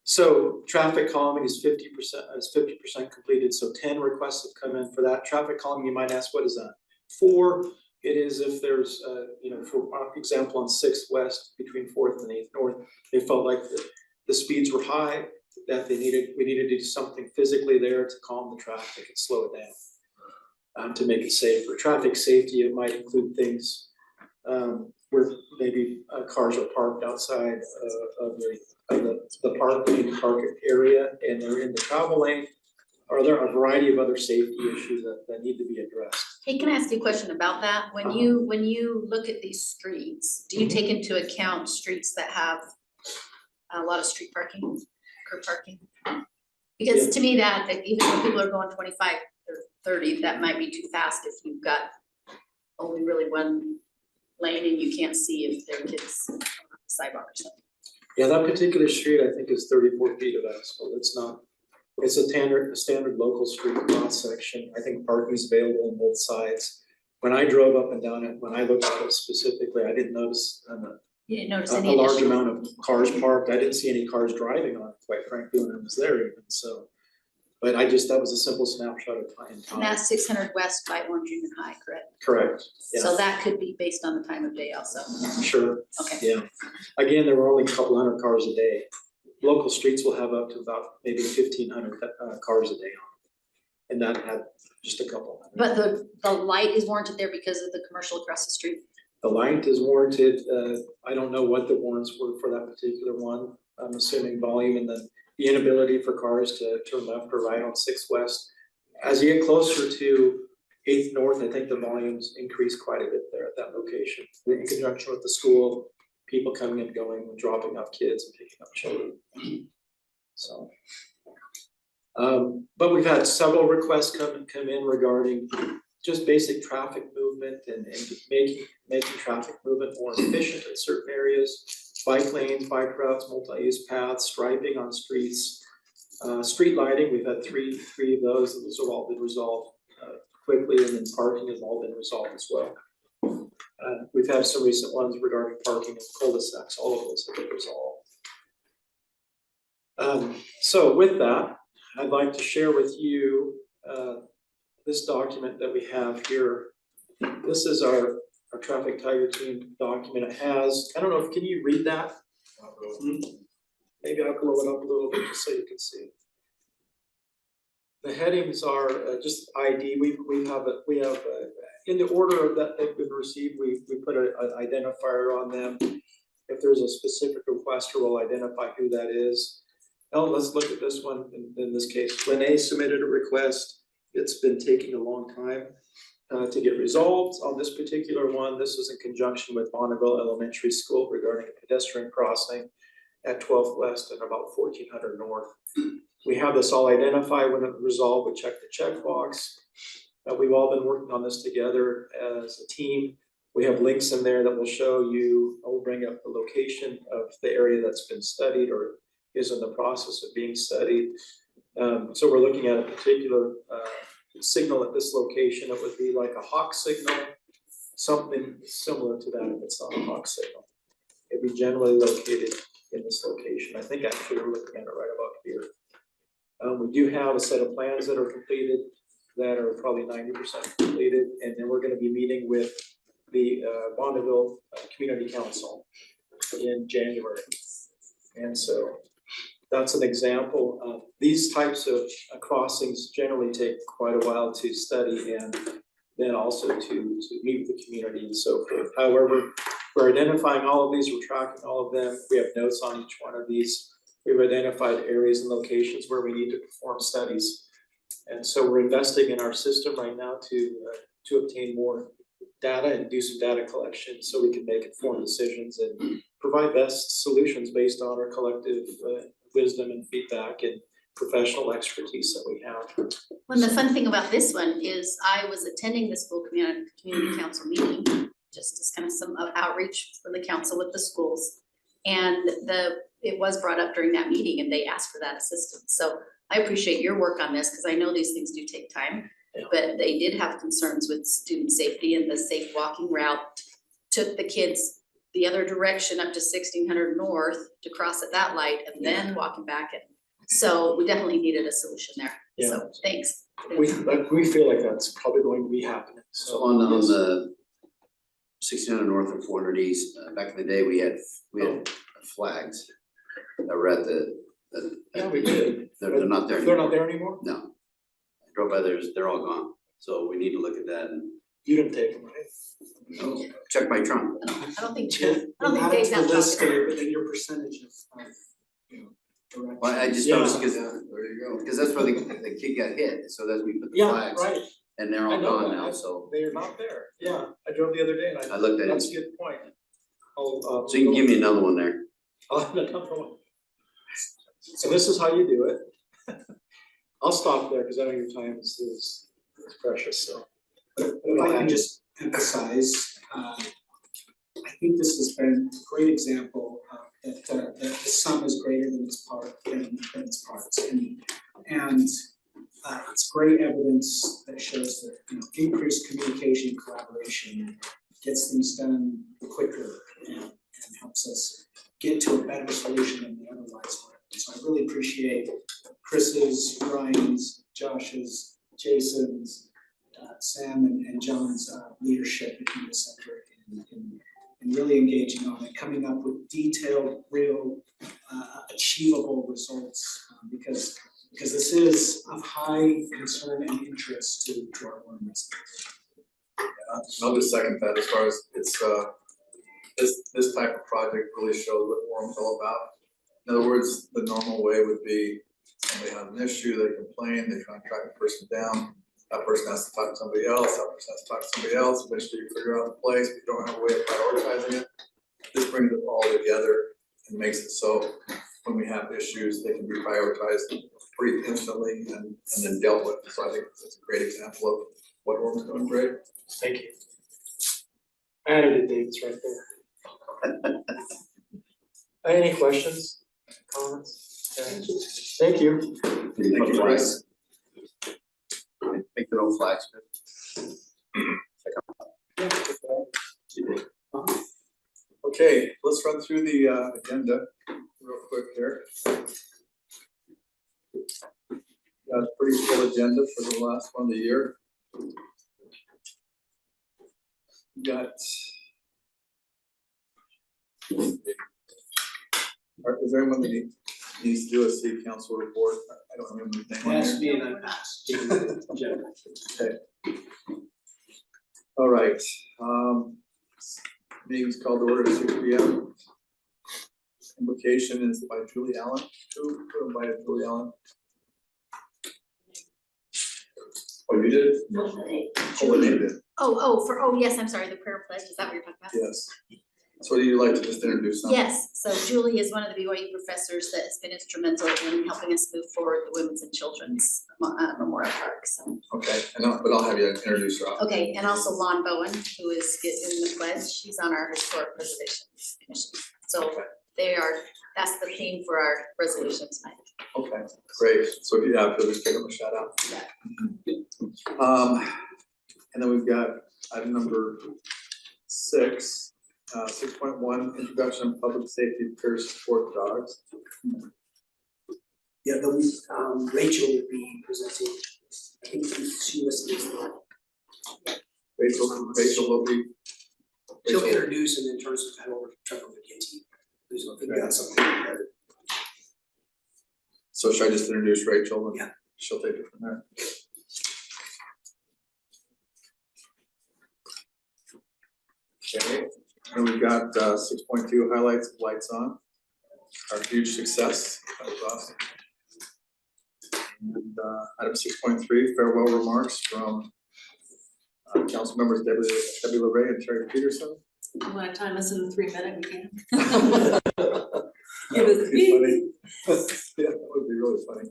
So traffic calming is 50% completed. So 10 requests have come in for that. Traffic calming, you might ask, what is that? 4, it is if there's, for example, on 6th West between 4th and 8th North, they felt like the speeds were high, that we needed to do something physically there to calm the traffic and slow it down, to make it safer. Traffic safety, it might include things where maybe cars are parked outside of the park area and they're in the travel lane. Are there a variety of other safety issues that need to be addressed? Hey, can I ask you a question about that? When you look at these streets, do you take into account streets that have a lot of street parking, curb parking? Because to me that even when people are going 25 or 30, that might be too fast if you've got only really one lane and you can't see if their kids on the sidewalk or something. Yeah, that particular street, I think, is 34 feet of asphalt. It's a standard local street cross section. I think parking is available on both sides. When I drove up and down it, when I looked at it specifically, I didn't notice You didn't notice a any large additional, amount of cars parked. I didn't see any cars driving on it, quite frankly, when I was there even, so. But that was a simple snapshot of time. and that's 600 West by Orange Junior High, correct? Correct, yeah. So that could be based on the time of day also. Sure, Okay. yeah. Again, there were only a couple hundred cars a day. Local streets will have up to about maybe 1,500 cars a day on. And that had just a couple. But the light is warranted there because of the commercial across the street? The light is warranted. I don't know what the warrants were for that particular one. I'm assuming volume and then the inability for cars to turn left or right on 6 West. As you get closer to 8th North, I think the volumes increase quite a bit there at that location. In conjunction with the school, people coming and going, dropping off kids and picking up children. So, but we've had several requests come in regarding just basic traffic movement and making traffic movement more efficient in certain areas. Bike lanes, bike routes, multi-use paths, striping on streets, street lighting. We've had three of those. Those have all been resolved quickly, and then parking has all been resolved as well. We've had some recent ones regarding parking and cul-de-sacs. All of those have been resolved. So with that, I'd like to share with you this document that we have here. This is our traffic tiger team document. It has, I don't know if, can you read that? Maybe I'll blow it up a little bit just so you can see. The headings are just ID. We have in the order that they've been received, we put an identifier on them. If there's a specific requester, we'll identify who that is. Now let's look at this one. In this case, Lene submitted a request. It's been taking a long time to get resolved on this particular one. This was in conjunction with Bonneville Elementary School regarding a pedestrian crossing at 12th West and about 1400 North. We have this all identified. When it resolved, we check the checkbox. We've all been working on this together as a team. We have links in there that will show you, I'll bring up the location of the area that's been studied or is in the process of being studied. So we're looking at a particular signal at this location. It would be like a hawk signal, something similar to that if it's not a hawk signal. It'd be generally located in this location. I think actually we're looking at it right about here. We do have a set of plans that are completed that are probably 90% completed, and then we're going to be meeting with the Bonneville Community Council in January. And so that's an example. These types of crossings generally take quite a while to study and then also to meet with the community and so forth. However, we're identifying all of these, we're tracking all of them. We have notes on each one of these. We've identified areas and locations where we need to perform studies. And so we're investing in our system right now to obtain more data and do some data collection so we can make informed decisions and provide best solutions based on our collective wisdom and feedback and professional expertise that we have. Well, the fun thing about this one is I was attending the school community council meeting, just as kind of some outreach for the council with the schools. And it was brought up during that meeting and they asked for that assistance. So I appreciate your work on this because I know these things do take time, but they did have concerns with student safety and the safe walking route. Took the kids the other direction up to 1600 North to cross at that light and then walking back. And so we definitely needed a solution there. Yeah. So thanks. We feel like that's probably going to be happening. So on the 1600 North and 400 East, back in the day, we had flags that were at the. Yeah, we did. They're not there anymore. They're not there anymore? No. I drove by theirs, they're all gone. So we need to look at that and You didn't take them, right? No, check my trunk. I don't think, Yeah, I don't think add it Dave's to not the list, talking. Dave, but then your percentage of, direction. Well, I just noticed, because, there you go, because that's where the kid got hit, so that's we put the Yeah, flags, right. and they're I all know gone that. now, so. They're not there. Yeah, I drove the other day and I looked at it. that's a good point. I'll, So you can give me another one there. I'll have another one. So this is how you do it. I'll stop there because I know your time is precious, so. If I can just emphasize, I think this has been a great example that the sum is greater than its part, than its parts. And it's great evidence that shows that, increased communication and collaboration gets things done quicker and helps us get to a better solution than we otherwise would. So I really appreciate Chris's, Ryan's, Josh's, Jason's, Sam and John's leadership in the center in really engaging on it, coming up with detailed, real, achievable results, because this is of high concern and interest to our residents. I'll just second that as far as it's, this type of project really shows what Orem's all about. In other words, the normal way would be somebody has an issue, they complain, they try and track the person down. That person has to talk to somebody else, that person has to talk to somebody else, eventually you figure out the place, but you don't have a way of prioritizing it. This brings it all together and makes it so when we have issues, they can be prioritized pretty instantly and then dealt with. So I think it's a great example of what Orem's doing great. Thank you. I added it, Dave, it's right there. Any questions, comments? Thank you. Can you put flags? Make their own flags. Okay, let's run through the agenda real quick here. Got a pretty full agenda for the last one of the year. Got. Is there anyone that needs to do a city council report? I don't remember the name. That's me and I passed. Okay. All right, meeting's called to order at 6 p.m. Invocation is by Julie Allen. Who invited Julie Allen? Oh, you did? Oh, Renee did. Yes, I'm sorry, the prayer pledge, is that what you're talking about? Yes. So would you like to just introduce something? Yes, so Julie is one of the BYU professors that has been instrumental in helping us move forward the Women's and Children's Memorial Park, so. Okay, but I'll have you introduce her. Okay, and also Lon Bowen, who is getting the pledge, she's on our Historic Preservation Commission. So that's the theme for our resolution tonight. Okay, great. So if you have to just give them a shout out. And then we've got item number 6. 6.1, introduction of public safety peer support dogs. Yeah, those, Rachel would be presenting. I think she was. Rachel will be. She'll introduce and then turn some time over to Trevor McKenzie, who's got something prepared. So should I just introduce Rachel and Yeah. she'll take it from there? Okay, and we've got 6.2 highlights of Lights On, our huge success. That was awesome. And item 6.3, farewell remarks from council members Debby Lauret and Terry Peterson. You wanna time us in the 3-minute, we can. That would be funny. Yeah, that would be really funny.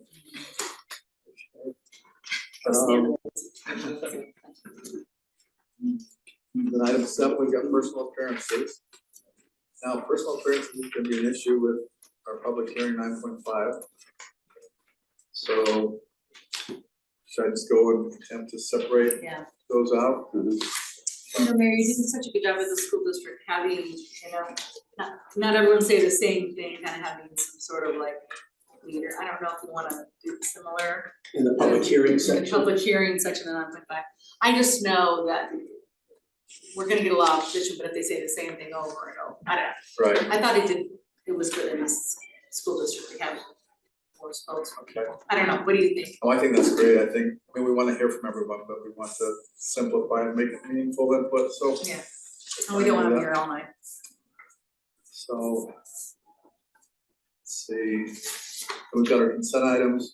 Then item 7, we've got personal appearances. Now, personal appearances is gonna be an issue with our public hearing 9.5. So should I just go and attempt to separate Yeah. those out? Mayor, you did such a good job with the school district having, not everyone say the same thing, kind of having some sort of like leader. I don't know if you wanna do similar. In the public hearing In the section. public hearing section of 9.5. I just know that we're gonna get a lot of opposition, but if they say the same thing over and over, I don't know. Right. I thought it was good in this school district to have more force folks. Okay. I don't know, what do you think? Oh, I think that's great. I think, I mean, we wanna hear from everyone, but we want to simplify and make it meaningful input, so. Yeah. And we don't wanna be here all night. So. Let's see, we've got our consent items,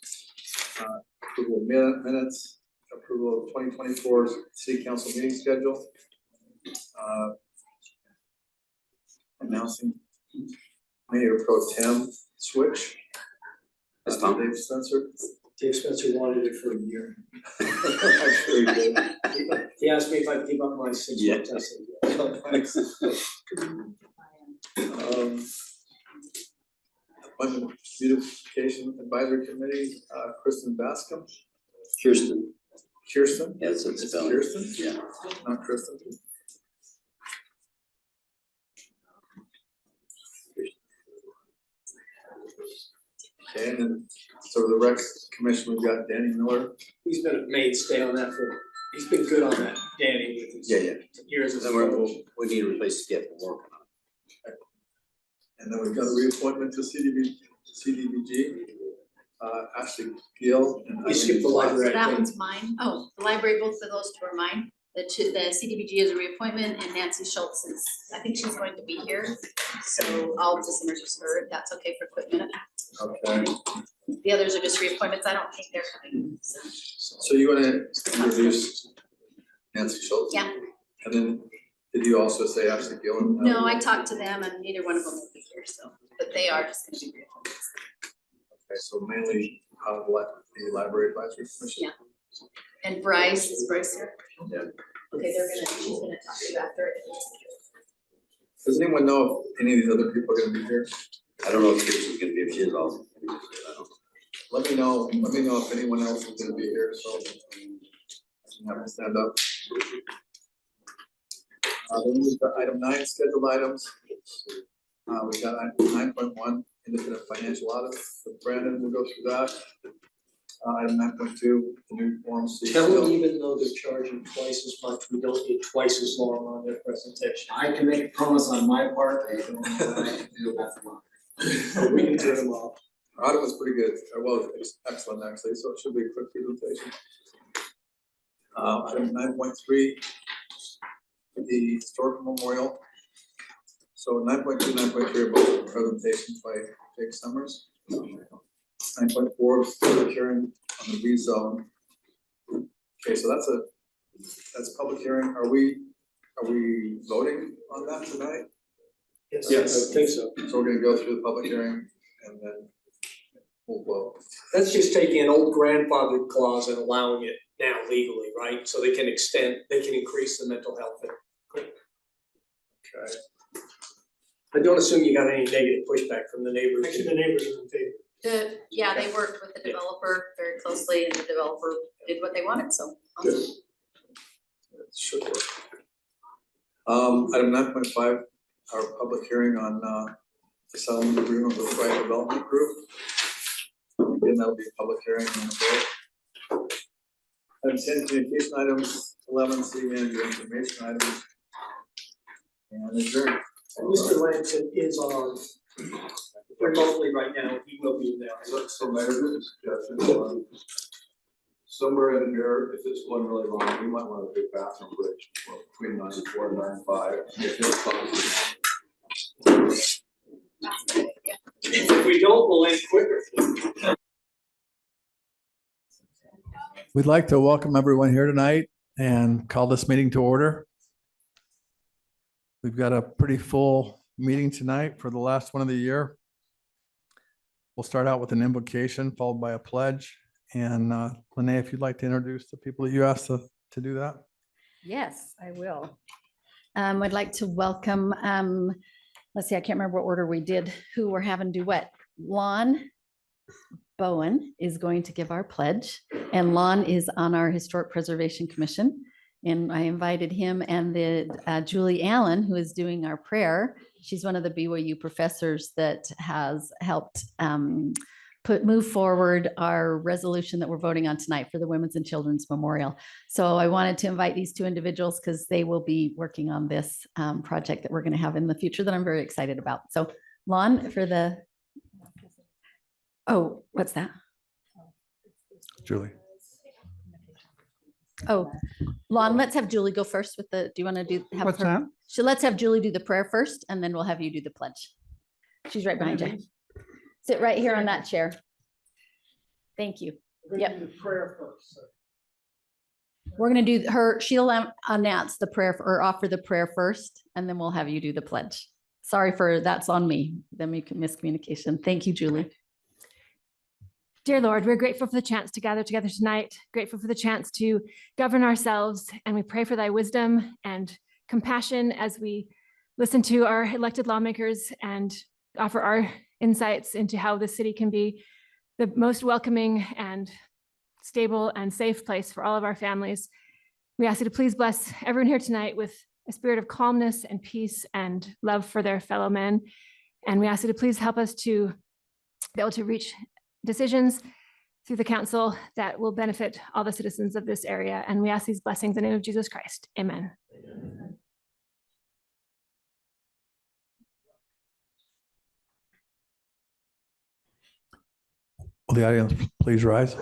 approval of minutes, approval of 2024 city council meeting schedule. Announcing Mayor Pro Tem switch. That's Tom. Dave Spencer. Dave Spencer wanted it for a year. I'm sure he did. He asked me if I'd give up my 6 Yeah. months, I said, yeah. Thanks. Appointment Beautification Advisory Committee, Kristen Bascom. Kirsten, Kirsten? yes, it's It's spelled, Kirsten, yeah. not Kristen. Okay, and then, so the Recs Commission, we've got Danny Miller. He's been a mainstay on that he's been good on that, Danny, with his Yeah, yeah. years as a Then coach. we need to replace Skip, we're working on it. And then we've got a reappointment to CDBG, Ashley Gill and We skipped the Eileen library. So that thing. one's mine. Oh, the library, both of those two are mine. The CDBG is a reappointment and Nancy Schultz is, I think she's going to be here. So I'll just introduce her if that's okay for a quick minute. Okay, The others are just reappointments. I don't think they're coming. so you wanna introduce Nancy Schultz? Yeah. And then, did you also say Ashley Gill? and No, I talked to them and neither one of them will be here, so, but they are just gonna be reappointments. Okay, so mainly, the library advisory commission? Yeah. And Bryce, is Bryce here? Yeah. Okay, she's gonna talk to you after. Does anyone know if any of these other people are gonna be here? I don't know if Kirsten's gonna be, if she is, I'll, I don't. Let me know if anyone else is gonna be here, so. I can have them stand up. Then we've got item 9, scheduled items. We got 9.1, independent financial audit, with Brandon, we'll go through that. Item 9.2, the new Form C. Tell them even though they're charging twice as much, we don't need twice as long on their presentation. I can make a promise on my part, I don't know what I can do about the law. We can turn them off. Our audit was pretty good, well, it's excellent actually, so it should be a quick presentation. Item 9.3, the historical memorial. So 9.2, 9.3 are both presentations by Jake Summers. 9.4 is public hearing on the rezone. Okay, so that's public hearing. Are we voting on that tonight? Yes, I think so. So we're gonna go through the public hearing and then we'll vote. That's just taking an old grandfathered clause and allowing it now legally, right? So they can increase the mental health. Okay. I don't assume you got any negative pushback from the neighbors. Actually, the neighbors are in favor. They worked with the developer very closely and the developer did what they wanted, so. Good. It should work. Item 9.5, our public hearing on the settlement agreement with Wright Development Group. Again, that'll be a public hearing on the vote. Item 10, communication items, 11, city manager information items. And adjourn. Mr. Lampson is on remotely right now, he will be there. So Mayor, just a suggestion, somewhere in here, if it's going really wrong, we might want to do bathroom bridge between 94 and 95. If it's possible. If we don't, we'll end quicker. We'd like to welcome everyone here tonight and call this meeting to order. We've got a pretty full meeting tonight for the last one of the year. We'll start out with an invocation followed by a pledge. And Lene, if you'd like to introduce the people that you asked to do that. Yes, I will. I'd like to welcome, let's see, I can't remember what order we did, who we're having do what. Lon Bowen is going to give our pledge, and Lon is on our Historic Preservation Commission. And I invited him and the Julie Allen, who is doing our prayer. She's one of the BYU professors that has helped move forward our resolution that we're voting on tonight for the Women's and Children's Memorial. So I wanted to invite these two individuals because they will be working on this project that we're going to have in the future that I'm very excited about. So Lon, for the Oh, what's that? Julie. Oh, Lon, let's have Julie go first with the, do you want to do? have What's her- that? So let's have Julie do the prayer first, and then we'll have you do the pledge. She's right behind you. Sit right here on that chair. Thank you. We're Yep. gonna do the prayer first. We're gonna do her, she'll announce the prayer or offer the prayer first, and then we'll have you do the pledge. Sorry for, that's on me, the miscommunication. Thank you, Julie. Dear Lord, we're grateful for the chance to gather together tonight, grateful for the chance to govern ourselves, and we pray for thy wisdom and compassion as we listen to our elected lawmakers and offer our insights into how the city can be the most welcoming and stable and safe place for all of our families. We ask you to please bless everyone here tonight with a spirit of calmness and peace and love for their fellow men. And we ask you to please help us to be able to reach decisions through the council that will benefit all the citizens of this area. And we ask these blessings in the name of Jesus Christ. Amen. Will the audience please rise?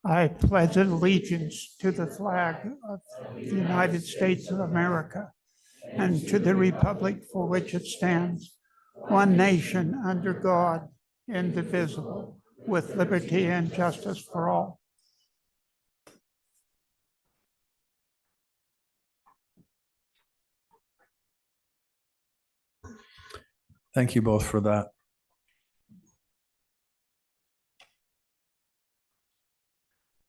I pledge allegiance to the flag of the United States of America and to the republic for which it stands, one nation under God, indivisible, with liberty and justice for all. Thank you both for that.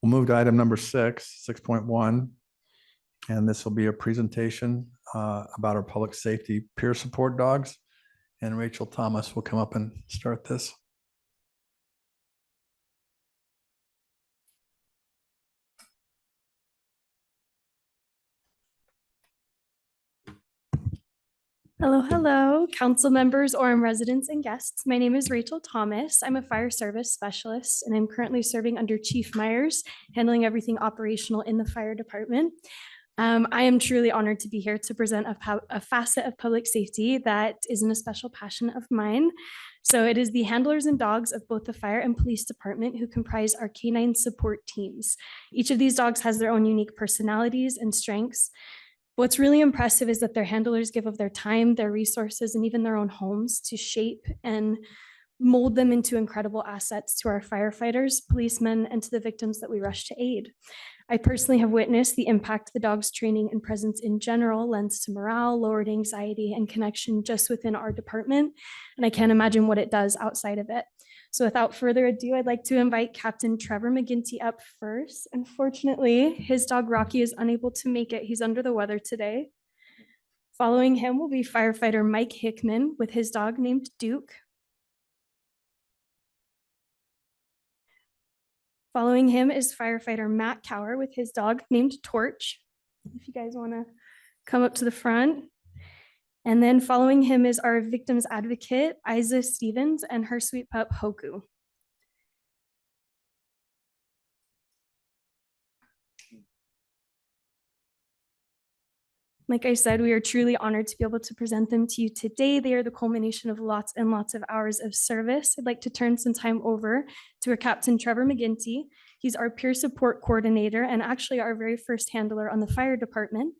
We'll move to item number 6.1. And this will be a presentation about our public safety peer support dogs. And Rachel Thomas will come up and start this. Hello, hello, council members, Orem residents and guests. My name is Rachel Thomas. I'm a fire service specialist and I'm currently serving under Chief Myers, handling everything operational in the fire department. I am truly honored to be here to present a facet of public safety that isn't a special passion of mine. So it is the handlers and dogs of both the fire and police department who comprise our canine support teams. Each of these dogs has their own unique personalities and strengths. What's really impressive is that their handlers give of their time, their resources, and even their own homes to shape and mold them into incredible assets to our firefighters, policemen, and to the victims that we rush to aid. I personally have witnessed the impact the dog's training and presence in general lends to morale, lowered anxiety, and connection just within our department. And I can't imagine what it does outside of it. So without further ado, I'd like to invite Captain Trevor McGinty up first. Unfortunately, his dog Rocky is unable to make it. He's under the weather today. Following him will be firefighter Mike Hickman with his dog named Duke. Following him is firefighter Matt Cower with his dog named Torch. If you guys want to come up to the front. And then following him is our victims advocate, Isa Stevens, and her sweet pup, Hoku. Like I said, we are truly honored to be able to present them to you today. They are the culmination of lots and lots of hours of service. I'd like to turn some time over to our Captain Trevor McGinty. He's our peer support coordinator and actually our very first handler on the fire department.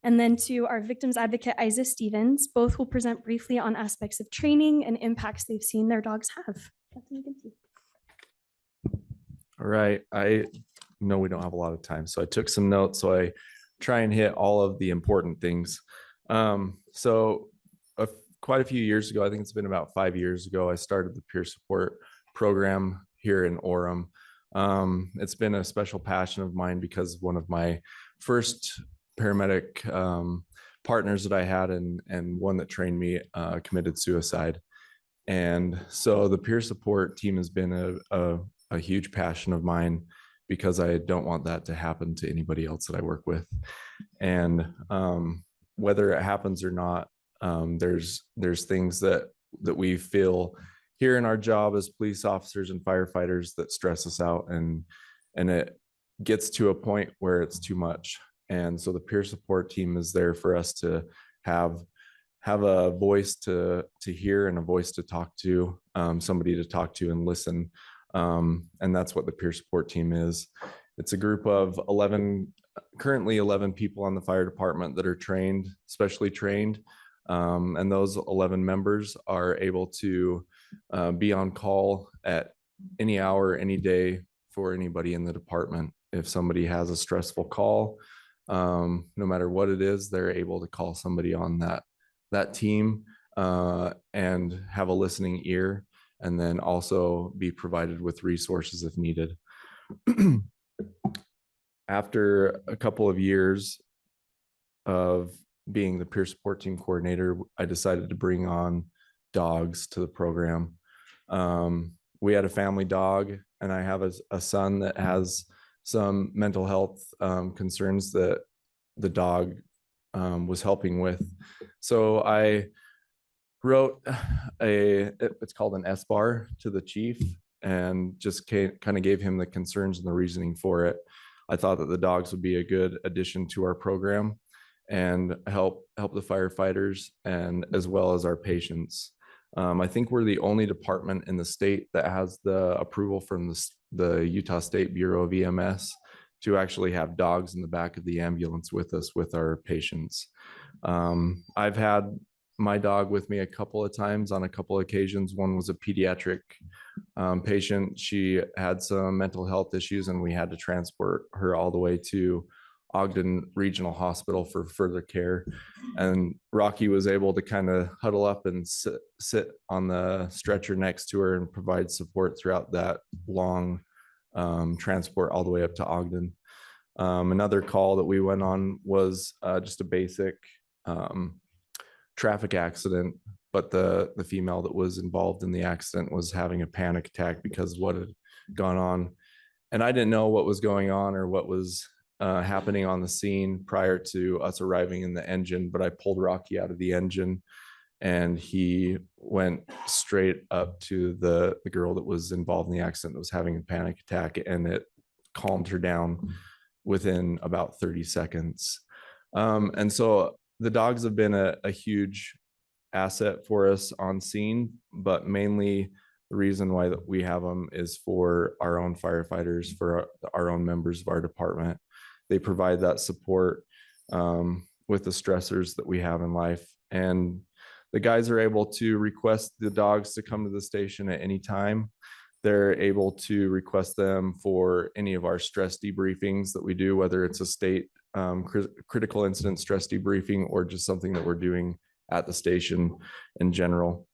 And then to our victims advocate, Isa Stevens. Both will present briefly on aspects of training and impacts they've seen their dogs have. Captain McGinty. All right, I know we don't have a lot of time, so I took some notes so I try and hit all of the important things. Quite a few years ago, I think it's been about 5 years ago, I started the peer support program here in Orem. It's been a special passion of mine because one of my first paramedic partners that I had and one that trained me committed suicide. And so the peer support team has been a huge passion of mine because I don't want that to happen to anybody else that I work with. And whether it happens or not, there's things that we feel here in our job as police officers and firefighters that stress us out, and it gets to a point where it's too much. And so the peer support team is there for us to have a voice to hear and a voice to talk to, somebody to talk to and listen. And that's what the peer support team is. It's a group of currently 11 people on the fire department that are trained, specially trained. And those 11 members are able to be on call at any hour, any day for anybody in the department. If somebody has a stressful call, no matter what it is, they're able to call somebody on that team and have a listening ear, and then also be provided with resources if needed. After a couple of years of being the peer support team coordinator, I decided to bring on dogs to the program. We had a family dog, and I have a son that has some mental health concerns that the dog was helping with. So I wrote it's called an SBAR to the chief, and just kind of gave him the concerns and the reasoning for it. I thought that the dogs would be a good addition to our program and help the firefighters and as well as our patients. I think we're the only department in the state that has the approval from the Utah State Bureau of EMS to actually have dogs in the back of the ambulance with us with our patients. I've had my dog with me a couple of times on a couple of occasions. One was a pediatric patient. She had some mental health issues, and we had to transport her all the way to Ogden Regional Hospital for further care. And Rocky was able to kind of huddle up and sit on the stretcher next to her and provide support throughout that long transport all the way up to Ogden. Another call that we went on was just a basic traffic accident, but the female that was involved in the accident was having a panic attack because of what had gone on. And I didn't know what was going on or what was happening on the scene prior to us arriving in the engine, but I pulled Rocky out of the engine, and he went straight up to the girl that was involved in the accident that was having a panic attack, and it calmed her down within about 30 seconds. And so the dogs have been a huge asset for us on scene, but mainly the reason why that we have them is for our own firefighters, for our own members of our department. They provide that support with the stressors that we have in life. And the guys are able to request the dogs to come to the station at any time. They're able to request them for any of our stress debriefings that we do, whether it's a state critical incident stress debriefing or just something that we're doing at the station in general.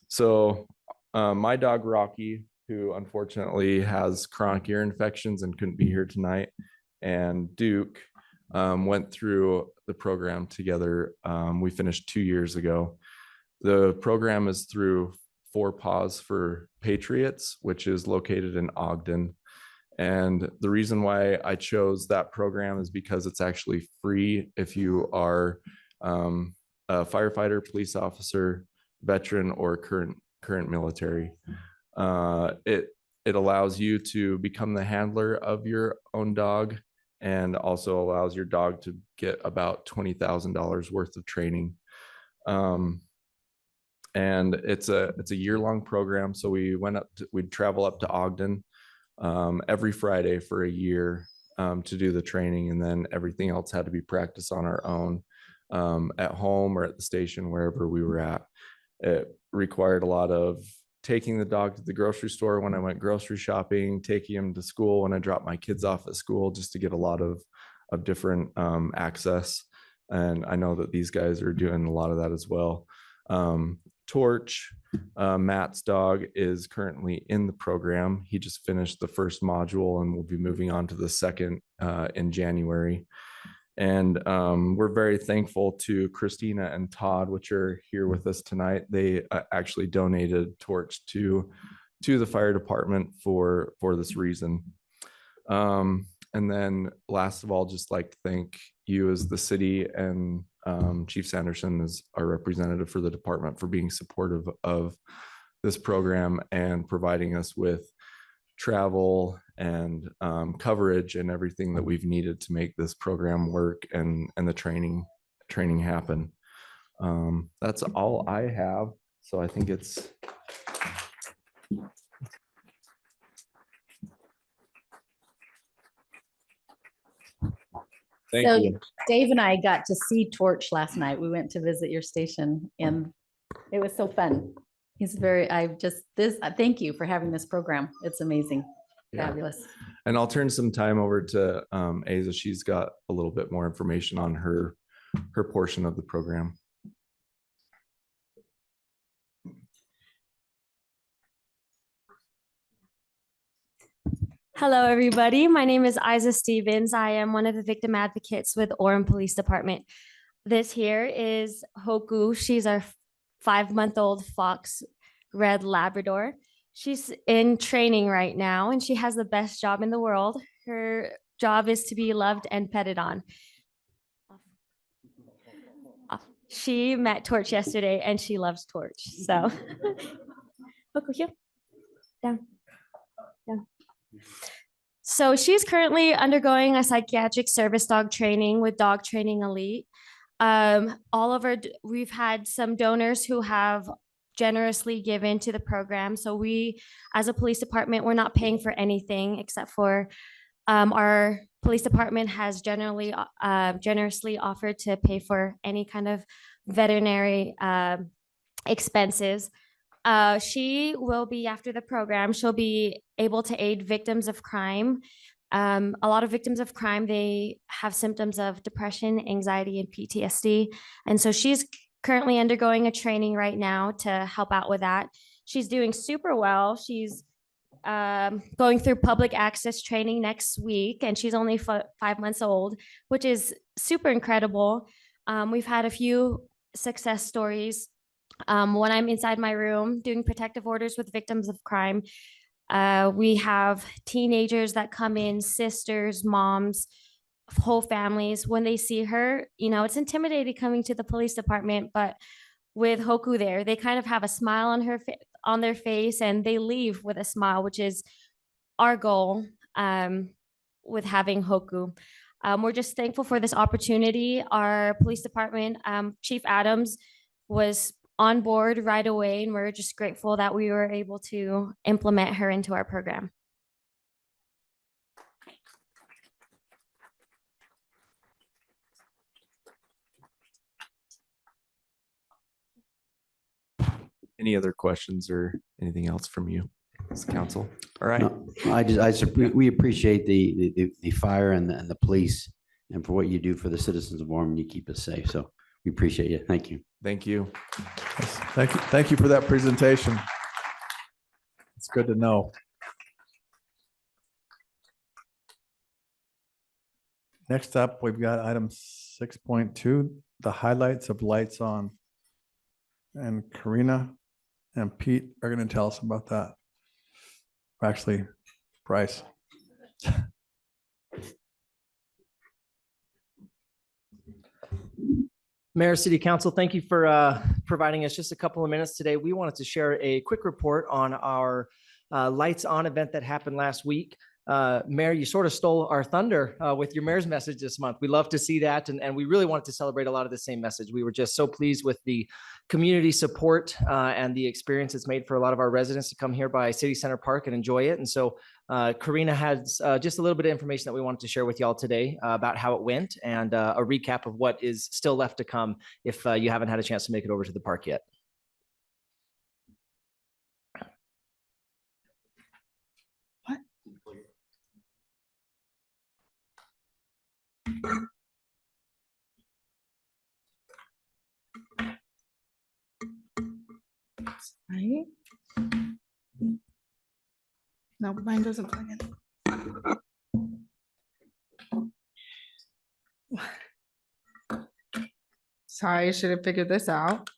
So my dog Rocky, who unfortunately has chronic ear infections and couldn't be here tonight, and Duke went through the program together. We finished 2 years ago. The program is through 4 Paws for Patriots, which is located in Ogden. And the reason why I chose that program is because it's actually free if you are a firefighter, police officer, veteran, or current military. It allows you to become the handler of your own dog, and also allows your dog to get about $20,000 worth of training. And it's a year-long program. So we'd travel up to Ogden every Friday for a year to do the training, and then everything else had to be practiced on our own at home or at the station, wherever we were at. It required a lot of taking the dog to the grocery store when I went grocery shopping, taking him to school when I dropped my kids off at school, just to get a lot of different access. And I know that these guys are doing a lot of that as well. Torch, Matt's dog, is currently in the program. He just finished the first module and will be moving on to the second in January. And we're very thankful to Christina and Todd, which are here with us tonight. They actually donated Torch to the fire department for this reason. And then last of all, just like to thank you as the city and Chief Sanderson as our representative for the department for being supportive of this program and providing us with travel and coverage and everything that we've needed to make this program work and the training happen. That's all I have. So I think it's. Thank So you. Dave and I got to see Torch last night. We went to visit your station and it was so fun. He's very, thank you for having this program. It's amazing. Yeah. Fabulous. And I'll turn some time over to Aza. She's got a little bit more information on her portion of the program. Hello, everybody. My name is Isa Stevens. I am one of the victim advocates with Orem Police Department. This here is Hoku. She's our 5-month-old fox red Labrador. She's in training right now, and she has the best job in the world. Her job is to be loved and petted on. She met Torch yesterday, and she loves Torch. So, Hoku here, down, down. So she's currently undergoing a psychiatric service dog training with Dog Training Elite. We've had some donors who have generously given to the program. So we, as a police department, we're not paying for anything except for our police department has generously offered to pay for any kind of veterinary expenses. She will be, after the program, she'll be able to aid victims of crime. A lot of victims of crime, they have symptoms of depression, anxiety, and PTSD. And so she's currently undergoing a training right now to help out with that. She's doing super well. She's going through public access training next week, and she's only 5 months old, which is super incredible. We've had a few success stories. When I'm inside my room doing protective orders with victims of crime, we have teenagers that come in, sisters, moms, whole families. When they see her, it's intimidating coming to the police department, but with Hoku there, they kind of have a smile on their face, and they leave with a smile, which is our goal with having Hoku. We're just thankful for this opportunity. Our police department, Chief Adams, was on board right away, and we're just grateful that we were able to implement her into our program. Any other questions or anything else from you, council? All right. No, we appreciate the fire and the police and for what you do for the citizens of Orem. You keep us safe. So we appreciate you. Thank you. Thank you. Yes, thank you. Thank you for that presentation. It's good to know. Next up, we've got item 6.2, the highlights of lights on. And Karina and Pete are going to tell us about that. Actually, Bryce. Mayor, City Council, thank you for providing us just a couple of minutes today. We wanted to share a quick report on our Lights On event that happened last week. Mayor, you sort of stole our thunder with your mayor's message this month. We love to see that, and we really wanted to celebrate a lot of the same message. We were just so pleased with the community support and the experience it's made for a lot of our residents to come here by City Center Park and enjoy it. And so Karina has just a little bit of information that we wanted to share with y'all today about how it went and a recap of what is still left to come if you haven't had a chance to make it over to the park yet. Right? No, mine doesn't plug in. Sorry, I should have figured this out.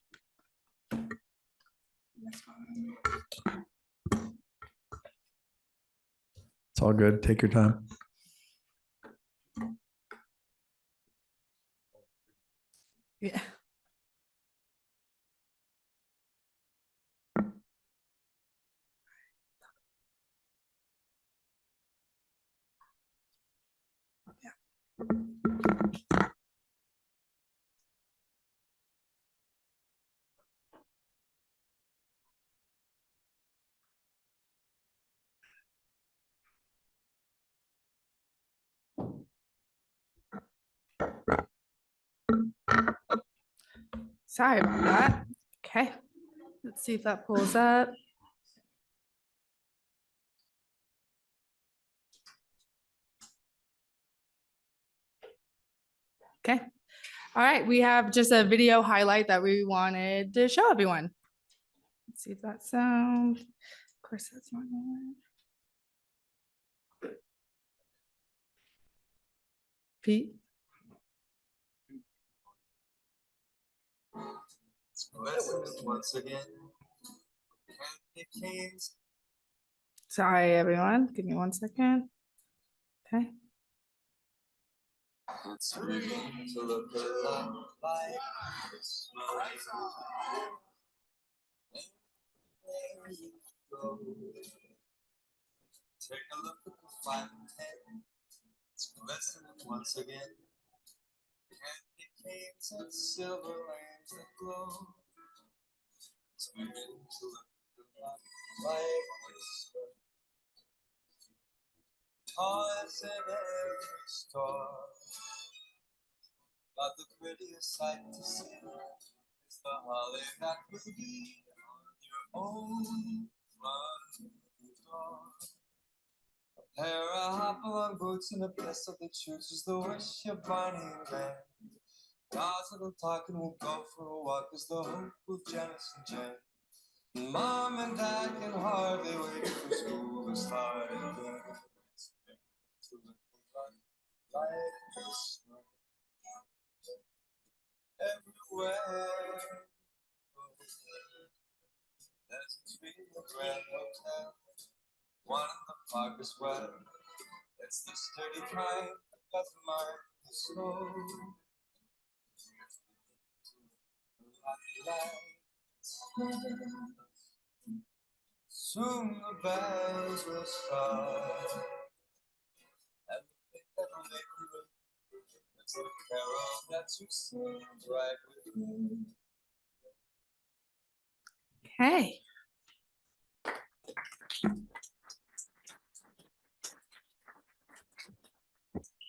It's all good. Take your time. Yeah. Sorry about that. Okay, let's see if that pulls up. Okay, all right, we have just a video highlight that we wanted to show everyone. Let's see if that sounds, of course, that's not gonna work. Pete? Once again. Sorry, everyone, give me 1 second. Okay. It's beginning to look a lot like this. There you go. Take a look at the 5 and 10. It's glistening once again. Candy canes and silver lamps that glow. It's beginning to look a lot like this. Toys in every store. But the prettiest sight to see is the holly that will be on your own front door. A pair of hop-along boots and a pistol that shoots the wish of Barney and Ben. Dolls that'll talk and we'll go for a walk is the hope of Janice and Jen. Mom and Dad can hardly wait for school to start again. It's to look like this everywhere. There's a tree in the Grand Hotel, one in the park as well. It's the sturdy kind that doesn't mind the snow. Soon the bells will start, and that'll make you look. It's the carol that you sing right with me. Okay.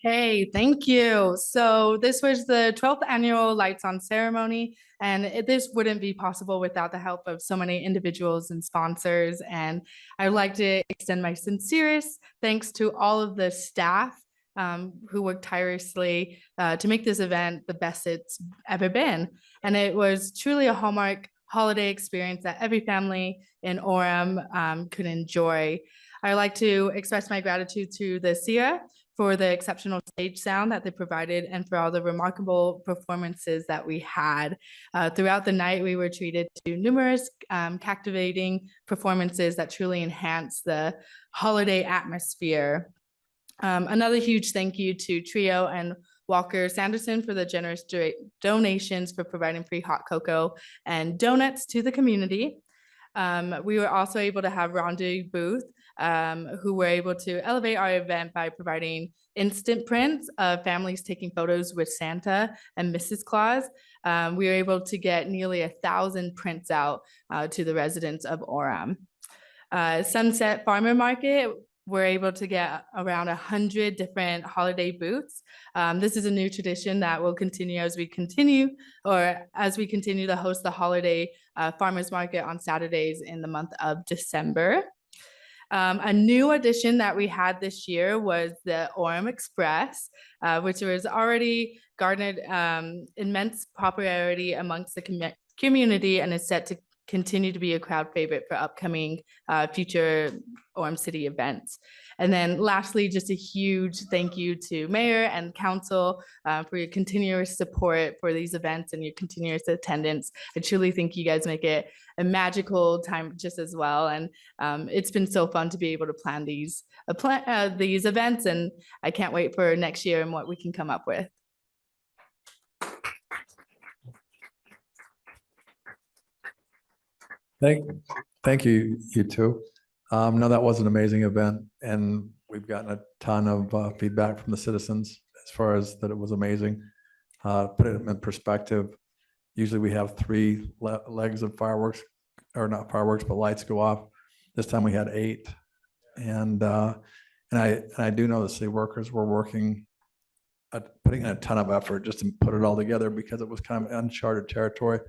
Okay, thank you. So this was the 12th annual Lights On ceremony, and this wouldn't be possible without the help of so many individuals and sponsors. And I'd like to extend my sincerest thanks to all of the staff who worked tirelessly to make this event the best it's ever been. And it was truly a hallmark holiday experience that every family in Orem could enjoy. I'd like to express my gratitude to the SIA for the exceptional stage sound that they provided and for all the remarkable performances that we had. Throughout the night, we were treated to numerous captivating performances that truly enhanced the holiday atmosphere. Another huge thank you to Trio and Walker Sanderson for the generous donations for providing free hot cocoa and donuts to the community. We were also able to have Rendezvous Booth, who were able to elevate our event by providing instant prints of families taking photos with Santa and Mrs. Claus. We were able to get nearly 1,000 prints out to the residents of Orem. Sunset Farmer Market, we're able to get around 100 different holiday booths. This is a new tradition that will continue as we continue to host the holiday farmers market on Saturdays in the month of December. A new addition that we had this year was the Orem Express, which was already garnered immense popularity amongst the community and is set to continue to be a crowd favorite for upcoming future Orem City events. And then lastly, just a huge thank you to Mayor and Council for your continuous support for these events and your continuous attendance. I truly think you guys make it a magical time just as well. And it's been so fun to be able to plan these events, and I can't wait for next year and what we can come up with. Thank you, you two. No, that was an amazing event, and we've gotten a ton of feedback from the citizens as far as that it was amazing. Put it in perspective, usually we have 3 legs of fireworks, or not fireworks, but lights go off. This time we had 8, and I do know the city workers were working putting in a ton of effort just to put it all together because it was kind of uncharted territory.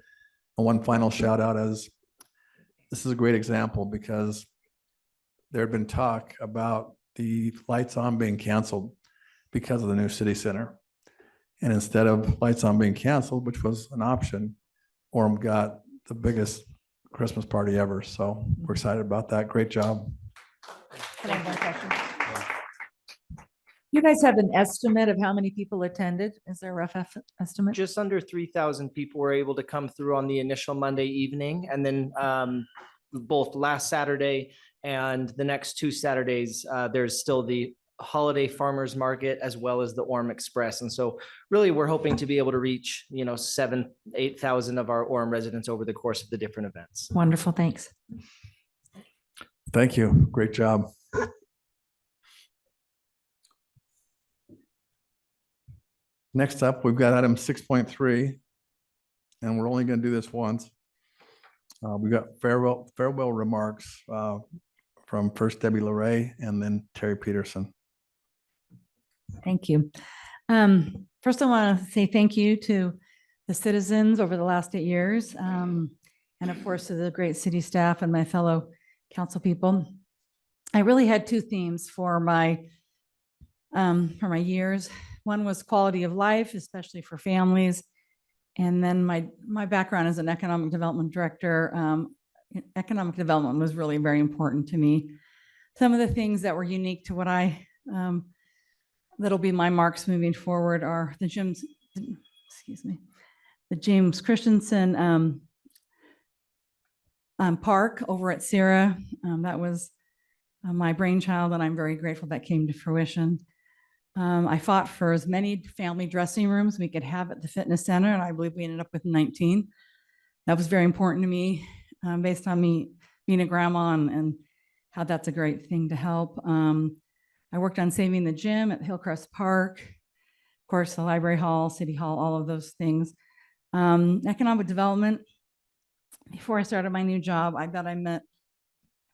And one final shout out is, this is a great example because there had been talk about the lights on being canceled because of the new city center. And instead of lights on being canceled, which was an option, Orem got the biggest Christmas party ever. So we're excited about that. Great job. Can I have one question? You guys have an estimate of how many people attended? Is there a rough estimate? Just under 3,000 people were able to come through on the initial Monday evening, and then both last Saturday and the next 2 Saturdays, there's still the holiday farmers market as well as the Orem Express. And so really we're hoping to be able to reach, 7,000-8,000 of our Orem residents over the course of the different events. Wonderful, thanks. Thank you. Great job. Next up, we've got item 6.3, and we're only going to do this once. We got farewell remarks from first Debbie Lauret and then Terry Peterson. Thank you. First, I want to say thank you to the citizens over the last 8 years, and of course to the great city staff and my fellow council people. I really had 2 themes for my years. One was quality of life, especially for families. And then my background as an economic development director, economic development was really very important to me. Some of the things that were unique to what that'll be my marks moving forward are the James Christensen Park over at Sierra. That was my brainchild, and I'm very grateful that came to fruition. I fought for as many family dressing rooms we could have at the fitness center, and I believe we ended up with 19. That was very important to me, based on me being a grandma and how that's a great thing to help. I worked on saving the gym at Hillcrest Park, of course, the library hall, city hall, all of those things. Economic development. Before I started my new job, I bet I met,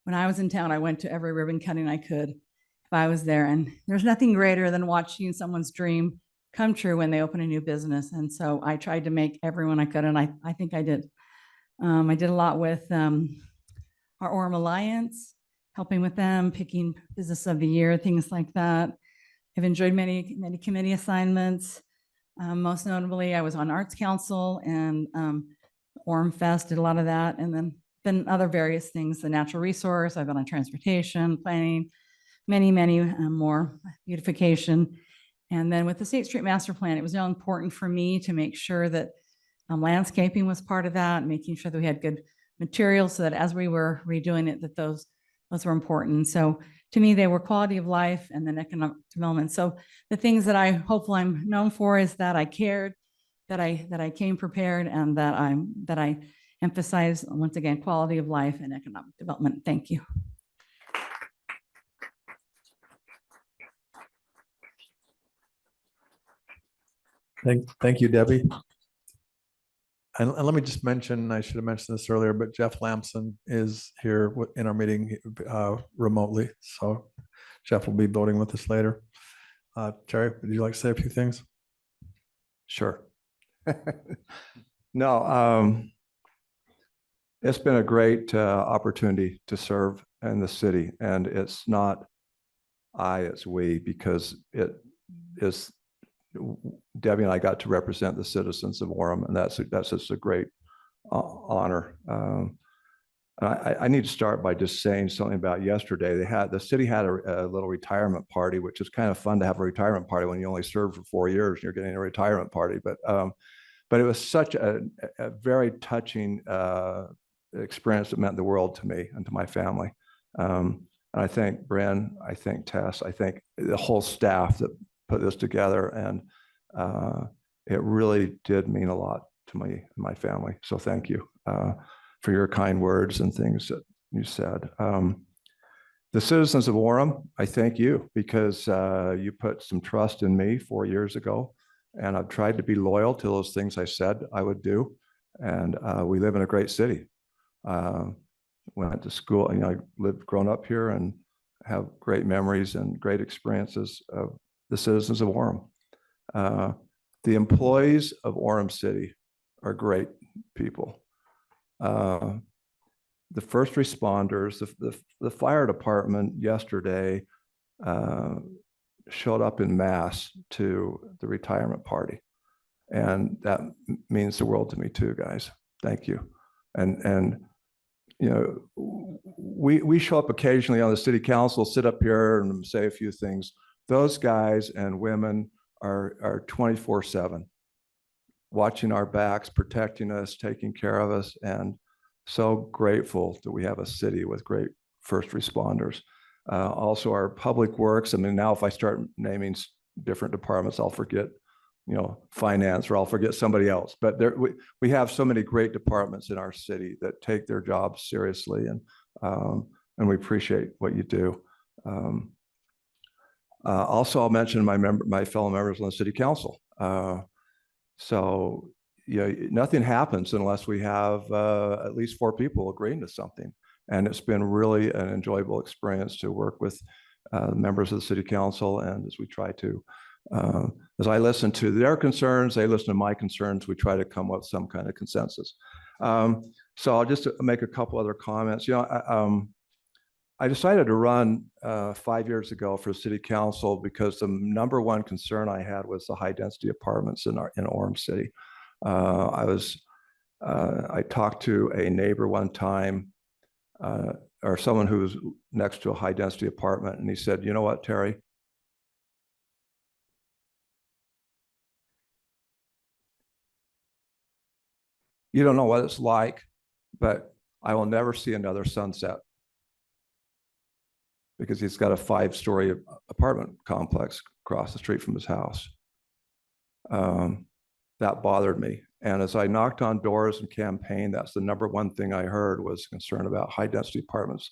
when I was in town, I went to every ribbon cutting I could if I was there. And there's nothing greater than watching someone's dream come true when they open a new business. And so I tried to make everyone I could, and I think I did. I did a lot with our Orem Alliance, helping with them, picking Business of the Year, things like that. I've enjoyed many committee assignments. Most notably, I was on Arts Council and Orem Fest, did a lot of that. And then other various things, the natural resource, I've been on transportation, planning, many more, beautification. And then with the State Street Master Plan, it was now important for me to make sure that landscaping was part of that, making sure that we had good materials so that as we were redoing it, that those were important. So to me, they were quality of life and then economic development. So the things that hopefully I'm known for is that I cared, that I came prepared, and that I emphasize, once again, quality of life and economic development. Thank you. Thank you, Debbie. And let me just mention, I should have mentioned this earlier, but Jeff Lamson is here in our meeting remotely. So Jeff will be voting with us later. Terry, would you like to say a few things? Sure. No, it's been a great opportunity to serve in the city, and it's not it's we, because it is Debbie and I got to represent the citizens of Orem, and that's just a great honor. I need to start by just saying something about yesterday. The city had a little retirement party, which is kind of fun to have a retirement party when you only served for 4 years and you're getting a retirement party. But it was such a very touching experience that meant the world to me and to my family. And I thank Bryn, I thank Tess, I thank the whole staff that put this together, and it really did mean a lot to me and my family. So thank you for your kind words and things that you said. The citizens of Orem, I thank you, because you put some trust in me 4 years ago, and I've tried to be loyal to those things I said I would do. And we live in a great city. Went to school, I grown up here and have great memories and great experiences of the citizens of Orem. The employees of Orem City are great people. The first responders, the fire department yesterday showed up in mass to the retirement party. And that means the world to me too, guys. Thank you. And you know, we show up occasionally on the city council, sit up here and say a few things. Those guys and women are 24/7, watching our backs, protecting us, taking care of us, and so grateful that we have a city with great first responders. Also our public works. I mean, now if I start naming different departments, I'll forget, you know, finance, or I'll forget somebody else. But we have so many great departments in our city that take their jobs seriously, and we appreciate what you do. Also, I'll mention my fellow members on the city council. So, you know, nothing happens unless we have at least 4 people agreeing to something. And it's been really an enjoyable experience to work with members of the city council. And as we try to, as I listen to their concerns, they listen to my concerns, we try to come up with some kind of consensus. So I'll just make a couple other comments. You know, I decided to run 5 years ago for city council because the number one concern I had was the high density apartments in Orem City. I talked to a neighbor one time, or someone who was next to a high density apartment, and he said, "You know what, Terry? You don't know what it's like, but I will never see another sunset." Because he's got a 5-story apartment complex across the street from his house. That bothered me. And as I knocked on doors and campaigned, that's the number one thing I heard was concern about high density apartments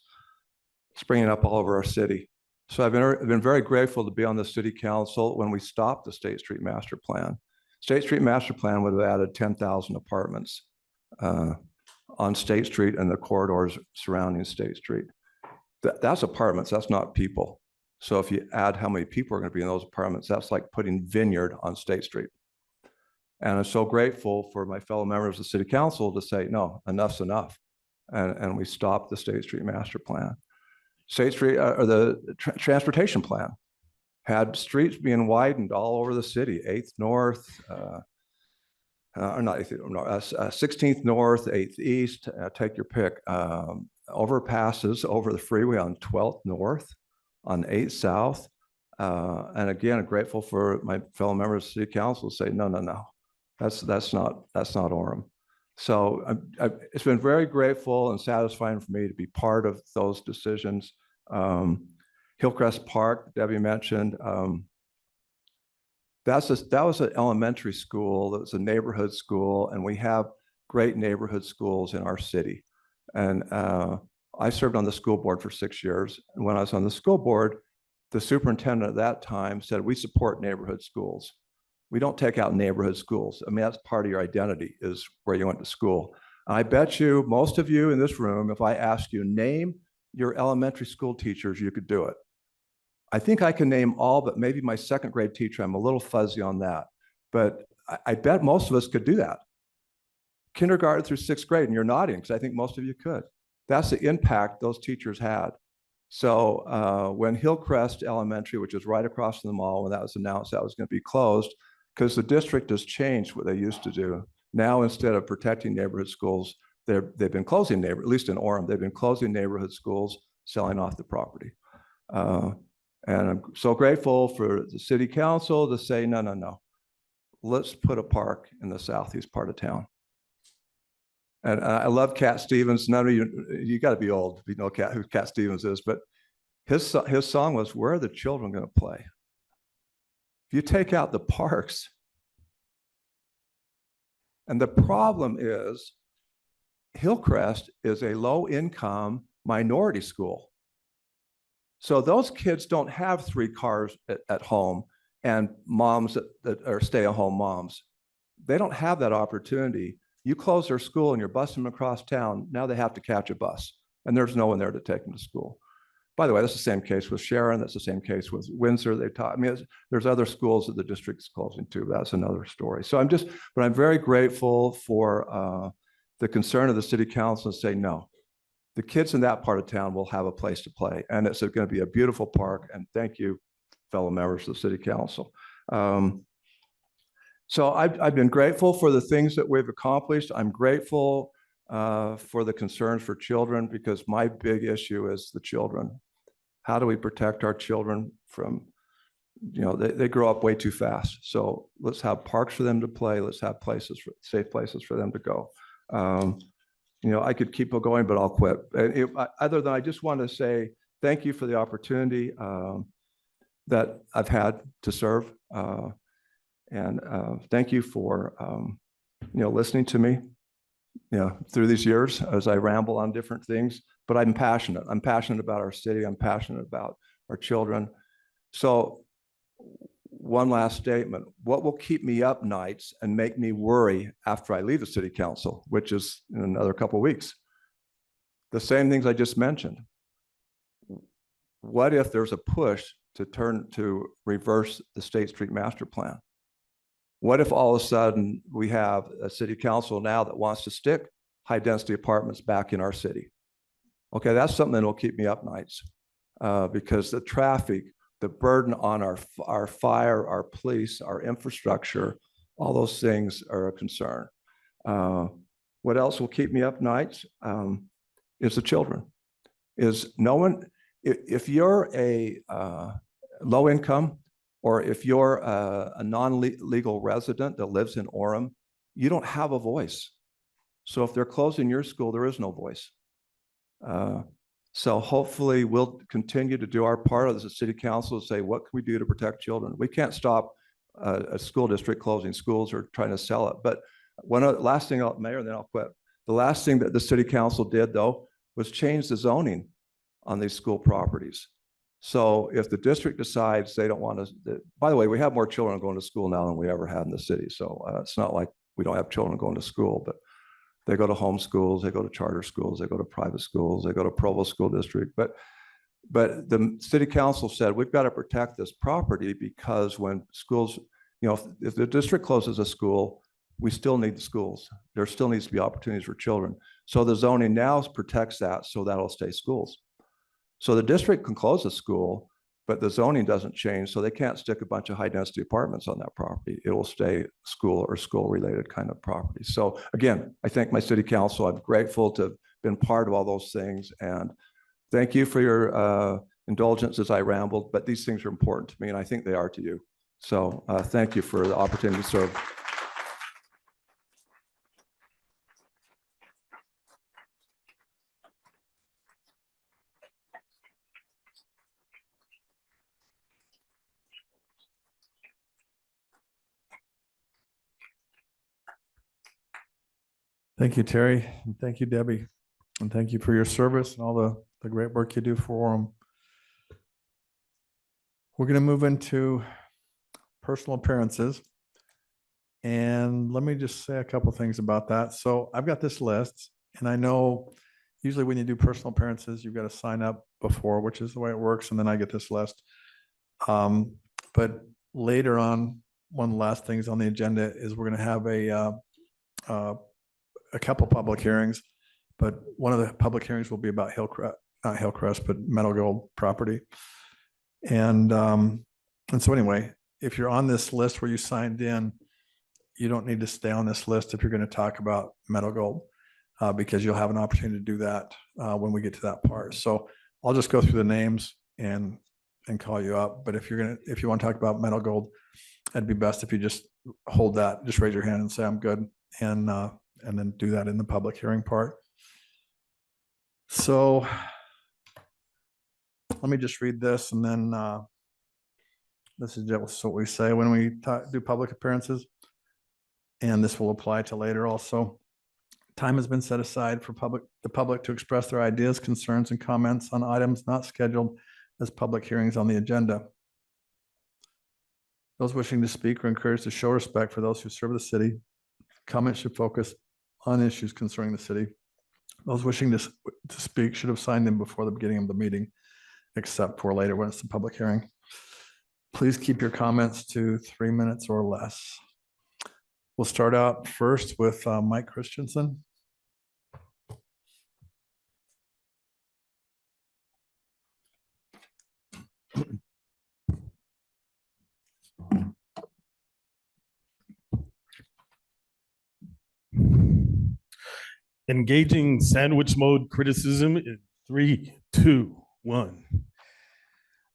springing up all over our city. So I've been very grateful to be on the city council when we stopped the State Street Master Plan. State Street Master Plan would have added 10,000 apartments on State Street and the corridors surrounding State Street. That's apartments, that's not people. So if you add how many people are going to be in those apartments, that's like putting Vineyard on State Street. And I'm so grateful for my fellow members of the city council to say, no, enough's enough. And we stopped the State Street Master Plan. State Street, or the transportation plan, had streets being widened all over the city, 8th North, or not 8th North, 16th North, 8th East, take your pick. Overpasses over the freeway on 12th North, on 8th South. And again, I'm grateful for my fellow members of the city council to say, no, that's not Orem. So it's been very grateful and satisfying for me to be part of those decisions. Hillcrest Park, Debbie mentioned, that was an elementary school, that was a neighborhood school, and we have great neighborhood schools in our city. And I served on the school board for 6 years. And when I was on the school board, the superintendent at that time said, we support neighborhood schools. We don't take out neighborhood schools. I mean, that's part of your identity, is where you went to school. And I bet you, most of you in this room, if I ask you, name your elementary school teachers, you could do it. I think I can name all, but maybe my 2nd grade teacher, I'm a little fuzzy on that. But I bet most of us could do that. Kindergarten through 6th grade, and you're nodding because I think most of you could. That's the impact those teachers had. So when Hillcrest Elementary, which is right across from the mall, when that was announced that was going to be closed, because the district has changed what they used to do. Now, instead of protecting neighborhood schools, they've been closing at least in Orem, they've been closing neighborhood schools, selling off the property. And I'm so grateful for the city council to say, no, let's put a park in the southeast part of town. And I love Cat Stevens. None of you got to be old if you know who Cat Stevens is, but his song was, "Where are the children going to play?" If you take out the parks, and the problem is, Hillcrest is a low-income minority school. So those kids don't have 3 cars at home and moms that are stay-at-home moms. They don't have that opportunity. You close their school and you're busing them across town. Now they have to catch a bus, and there's no one there to take them to school. By the way, that's the same case with Sharon. That's the same case with Windsor. They taught, I mean, there's other schools that the district's closing too. That's another story. So but I'm very grateful for the concern of the city council to say, no, the kids in that part of town will have a place to play. And it's going to be a beautiful park. And thank you, fellow members of the city council. So I've been grateful for the things that we've accomplished. I'm grateful for the concerns for children, because my big issue is the children. How do we protect our children from, they grow up way too fast. So let's have parks for them to play. Let's have safe places for them to go. I could keep going, but I'll quit. Other than I just want to say thank you for the opportunity that I've had to serve. And thank you for, listening to me, through these years as I ramble on different things. But I'm passionate. I'm passionate about our city. I'm passionate about our children. So one last statement. What will keep me up nights and make me worry after I leave the city council, which is in another couple of weeks? The same things I just mentioned. What if there's a push to reverse the State Street Master Plan? What if all of a sudden we have a city council now that wants to stick high density apartments back in our city? Okay, that's something that will keep me up nights because the traffic, the burden on our fire, our police, our infrastructure, all those things are a concern. What else will keep me up nights is the children. Is no one, if you're a low income, or if you're a non-legal resident that lives in Orem, you don't have a voice. So if they're closing your school, there is no voice. So hopefully we'll continue to do our part as a city council to say, what can we do to protect children? We can't stop a school district closing schools or trying to sell it. But last thing, Mayor, and then I'll quit. The last thing that the city council did, though, was change the zoning on these school properties. So if the district decides they don't want to, by the way, we have more children going to school now than we ever had in the city. So it's not like we don't have children going to school, but they go to home schools, they go to charter schools, they go to private schools, they go to Provo School District. But the city council said, we've got to protect this property because when schools, if the district closes a school, we still need the schools. There still needs to be opportunities for children. So the zoning now protects that, so that'll stay schools. So the district can close a school, but the zoning doesn't change. So they can't stick a bunch of high density apartments on that property. It will stay school or school related kind of property. So again, I thank my city council. I'm grateful to have been part of all those things. And thank you for your indulgence as I rambled, but these things are important to me and I think they are to you. So thank you for the opportunity to serve. Thank you, Terry. And thank you, Debbie. And thank you for your service and all the great work you do for Orem. We're going to move into personal appearances. And let me just say a couple things about that. So I've got this list, and I know usually when you do personal appearances, you've got to sign up before, which is the way it works. And then I get this list. But later on, one of the last things on the agenda is we're going to have a couple public hearings, but one of the public hearings will be about not Hillcrest, but Meadow Gold property. And so anyway, if you're on this list where you signed in, you don't need to stay on this list if you're going to talk about Meadow Gold, because you'll have an opportunity to do that when we get to that part. So I'll just go through the names and call you up. But if you want to talk about Meadow Gold, it'd be best if you just hold that, just raise your hand and say, I'm good. And then do that in the public hearing part. So let me just read this, and then this is just what we say when we do public appearances. And this will apply to later also. Time has been set aside for the public to express their ideas, concerns, and comments on items not scheduled as public hearings on the agenda. Those wishing to speak are encouraged to show respect for those who serve the city. Comments should focus on issues concerning the city. Those wishing to speak should have signed in before the beginning of the meeting. except for later when it's a public hearing. Please keep your comments to 3 minutes or less. We'll start out first with Mike Christensen. Engaging sandwich mode criticism in 3, 2, 1.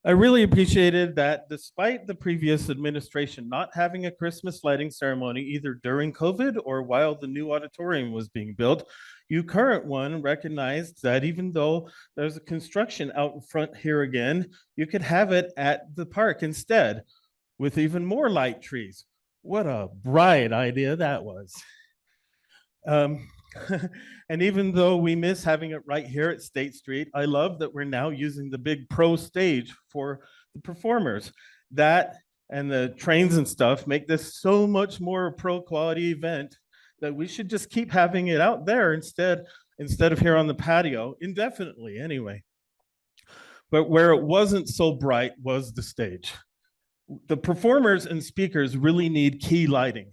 I really appreciated that despite the previous administration not having a Christmas lighting ceremony either during COVID or while the new auditorium was being built, you current one recognized that even though there's a construction out in front here again, you could have it at the park instead with even more light trees. What a bright idea that was. And even though we miss having it right here at State Street, I love that we're now using the big pro stage for the performers. That and the trains and stuff make this so much more pro quality event that we should just keep having it out there instead of here on the patio indefinitely anyway. But where it wasn't so bright was the stage. The performers and speakers really need key lighting.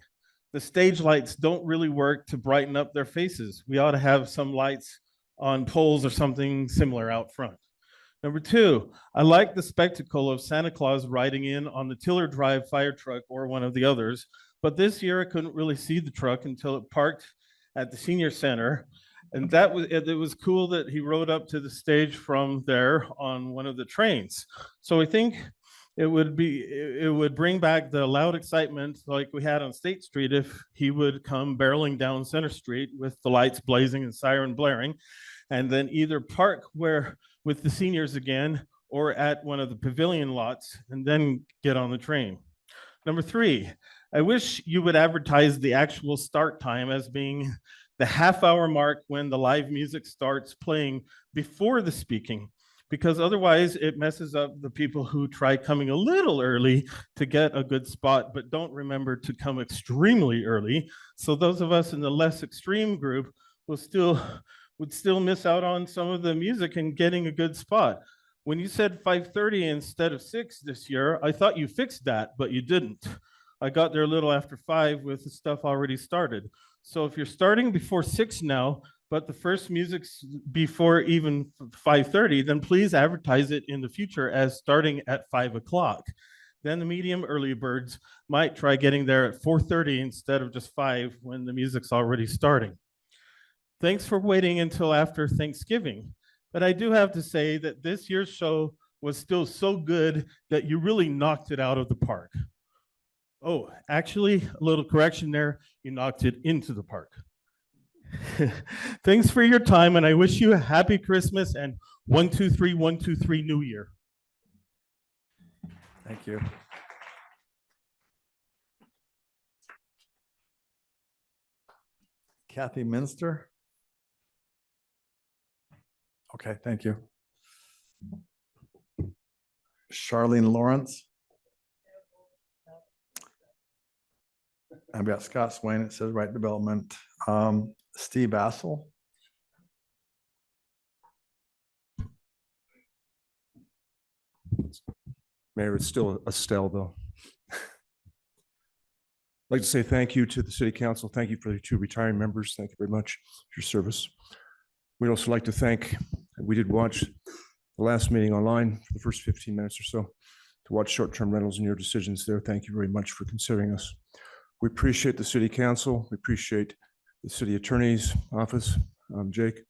The stage lights don't really work to brighten up their faces. We ought to have some lights on poles or something similar out front. Number 2, I like the spectacle of Santa Claus riding in on the Tiller Drive fire truck or one of the others, but this year I couldn't really see the truck until it parked at the senior center. And it was cool that he rode up to the stage from there on one of the trains. So I think it would bring back the loud excitement like we had on State Street if he would come barreling down Center Street with the lights blazing and siren blaring, and then either park with the seniors again or at one of the pavilion lots and then get on the train. Number 3, I wish you would advertise the actual start time as being the half-hour mark when the live music starts playing before the speaking, because otherwise it messes up the people who try coming a little early to get a good spot, but don't remember to come extremely early. So those of us in the less extreme group would still miss out on some of the music and getting a good spot. When you said 5:30 instead of 6 this year, I thought you fixed that, but you didn't. I got there a little after 5 with the stuff already started. So if you're starting before 6 now, but the first music's before even 5:30, then please advertise it in the future as starting at 5 o'clock. Then the medium early birds might try getting there at 4:30 instead of just 5 when the music's already starting. Thanks for waiting until after Thanksgiving. But I do have to say that this year's show was still so good that you really knocked it out of the park. Oh, actually, a little correction there. You knocked it into the park. Thanks for your time, and I wish you a happy Christmas and 1-2-3, 1-2-3 New Year. Thank you. Kathy Minster. Okay, thank you. Charlene Lawrence. I've got Scott Swain, it says Wright Development. Steve Assel. Mayor, it's still Estelle, though. I'd like to say thank you to the city council. Thank you for the 2 retiring members. Thank you very much for your service. We'd also like to thank, we did watch the last meeting online for the first 15 minutes or so to watch short-term rentals and your decisions there. Thank you very much for considering us. We appreciate the city council. We appreciate the city attorney's office, Jake.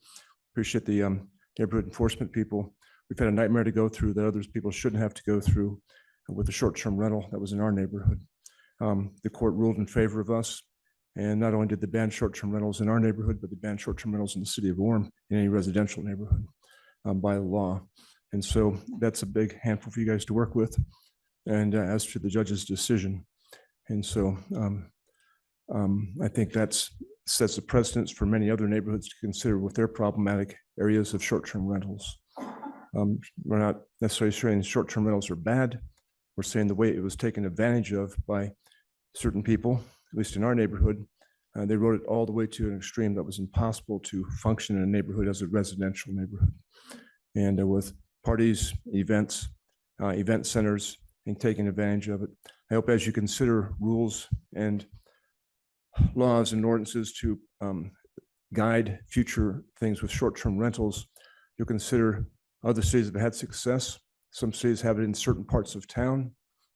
Appreciate the neighborhood enforcement people. We've had a nightmare to go through that others people shouldn't have to go through with the short-term rental that was in our neighborhood. The court ruled in favor of us, and not only did they ban short-term rentals in our neighborhood, but they banned short-term rentals in the city of Orem in any residential neighborhood by law. And so that's a big handful for you guys to work with. And as to the judge's decision, and so I think that sets a precedence for many other neighborhoods to consider with their problematic areas of short-term rentals. We're not necessarily saying short-term rentals are bad. We're saying the way it was taken advantage of by certain people, at least in our neighborhood, they wrote it all the way to an extreme that was impossible to function in a neighborhood as a residential neighborhood. And with parties, events, event centers, and taking advantage of it. I hope as you consider rules and laws and ordinances to guide future things with short-term rentals, you'll consider other cities that have had success. Some cities have it in certain parts of town.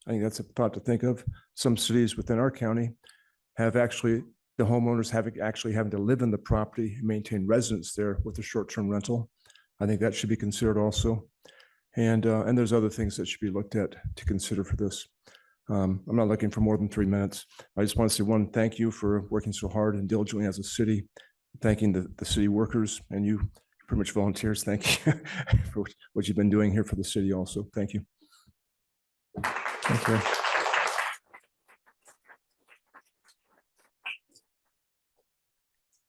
I think that's a thought to think of. Some cities within our county have actually, the homeowners having to live in the property and maintain residence there with a short-term rental. I think that should be considered also. And there's other things that should be looked at to consider for this. I'm not looking for more than 3 minutes. I just want to say one, thank you for working so hard and diligently as a city, thanking the city workers and you pretty much volunteers. Thank you for what you've been doing here for the city also. Thank you. Thank you.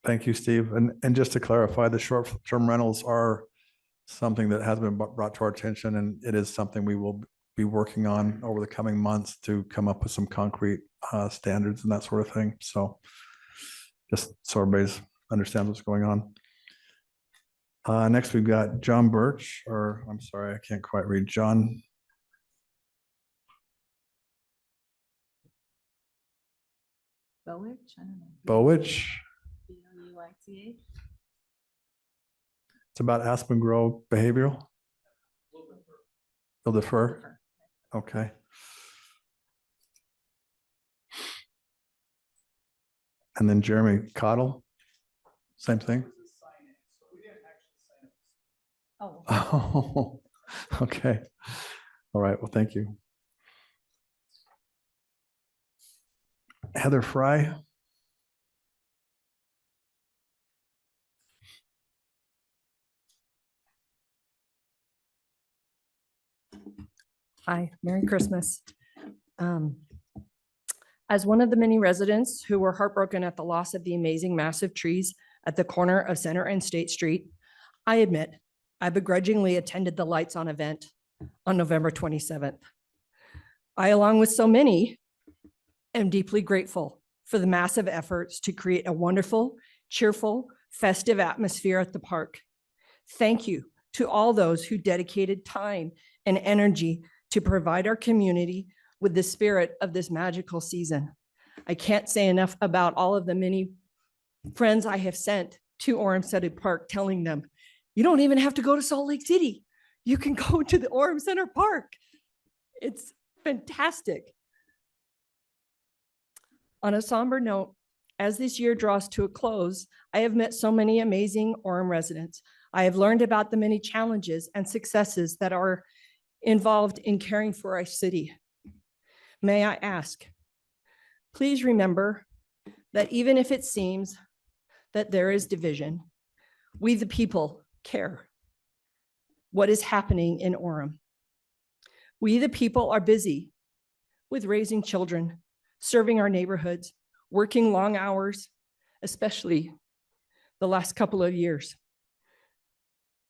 Thank you, Steve. And just to clarify, the short-term rentals are something that has been brought to our attention, and it is something we will be working on over the coming months to come up with some concrete standards and that sort of thing. So just so everybody understands what's going on. Next, we've got John Birch, or I'm sorry, I can't quite read. John. Bowich? I don't know. Bowich. B-O-U-I-T-H. It's about Aspen Grove behavioral. You'll defer. Okay. And then Jeremy Cottle, same thing. Oh. Oh, okay. All right. Well, thank you. Heather Fry. Hi, Merry Christmas. As one of the many residents who were heartbroken at the loss of the amazing massive trees at the corner of Center and State Street, I admit I begrudgingly attended the Lights On event on November 27th. I, along with so many, am deeply grateful for the massive efforts to create a wonderful, cheerful, festive atmosphere at the park. Thank you to all those who dedicated time and energy to provide our community with the spirit of this magical season. I can't say enough about all of the many friends I have sent to Orem City Park telling them, you don't even have to go to Salt Lake City. You can go to the Orem Center Park. It's fantastic. On a somber note, as this year draws to a close, I have met so many amazing Orem residents. I have learned about the many challenges and successes that are involved in caring for our city. May I ask, please remember that even if it seems that there is division, we the people care what is happening in Orem. We the people are busy with raising children, serving our neighborhoods, working long hours, especially the last couple of years.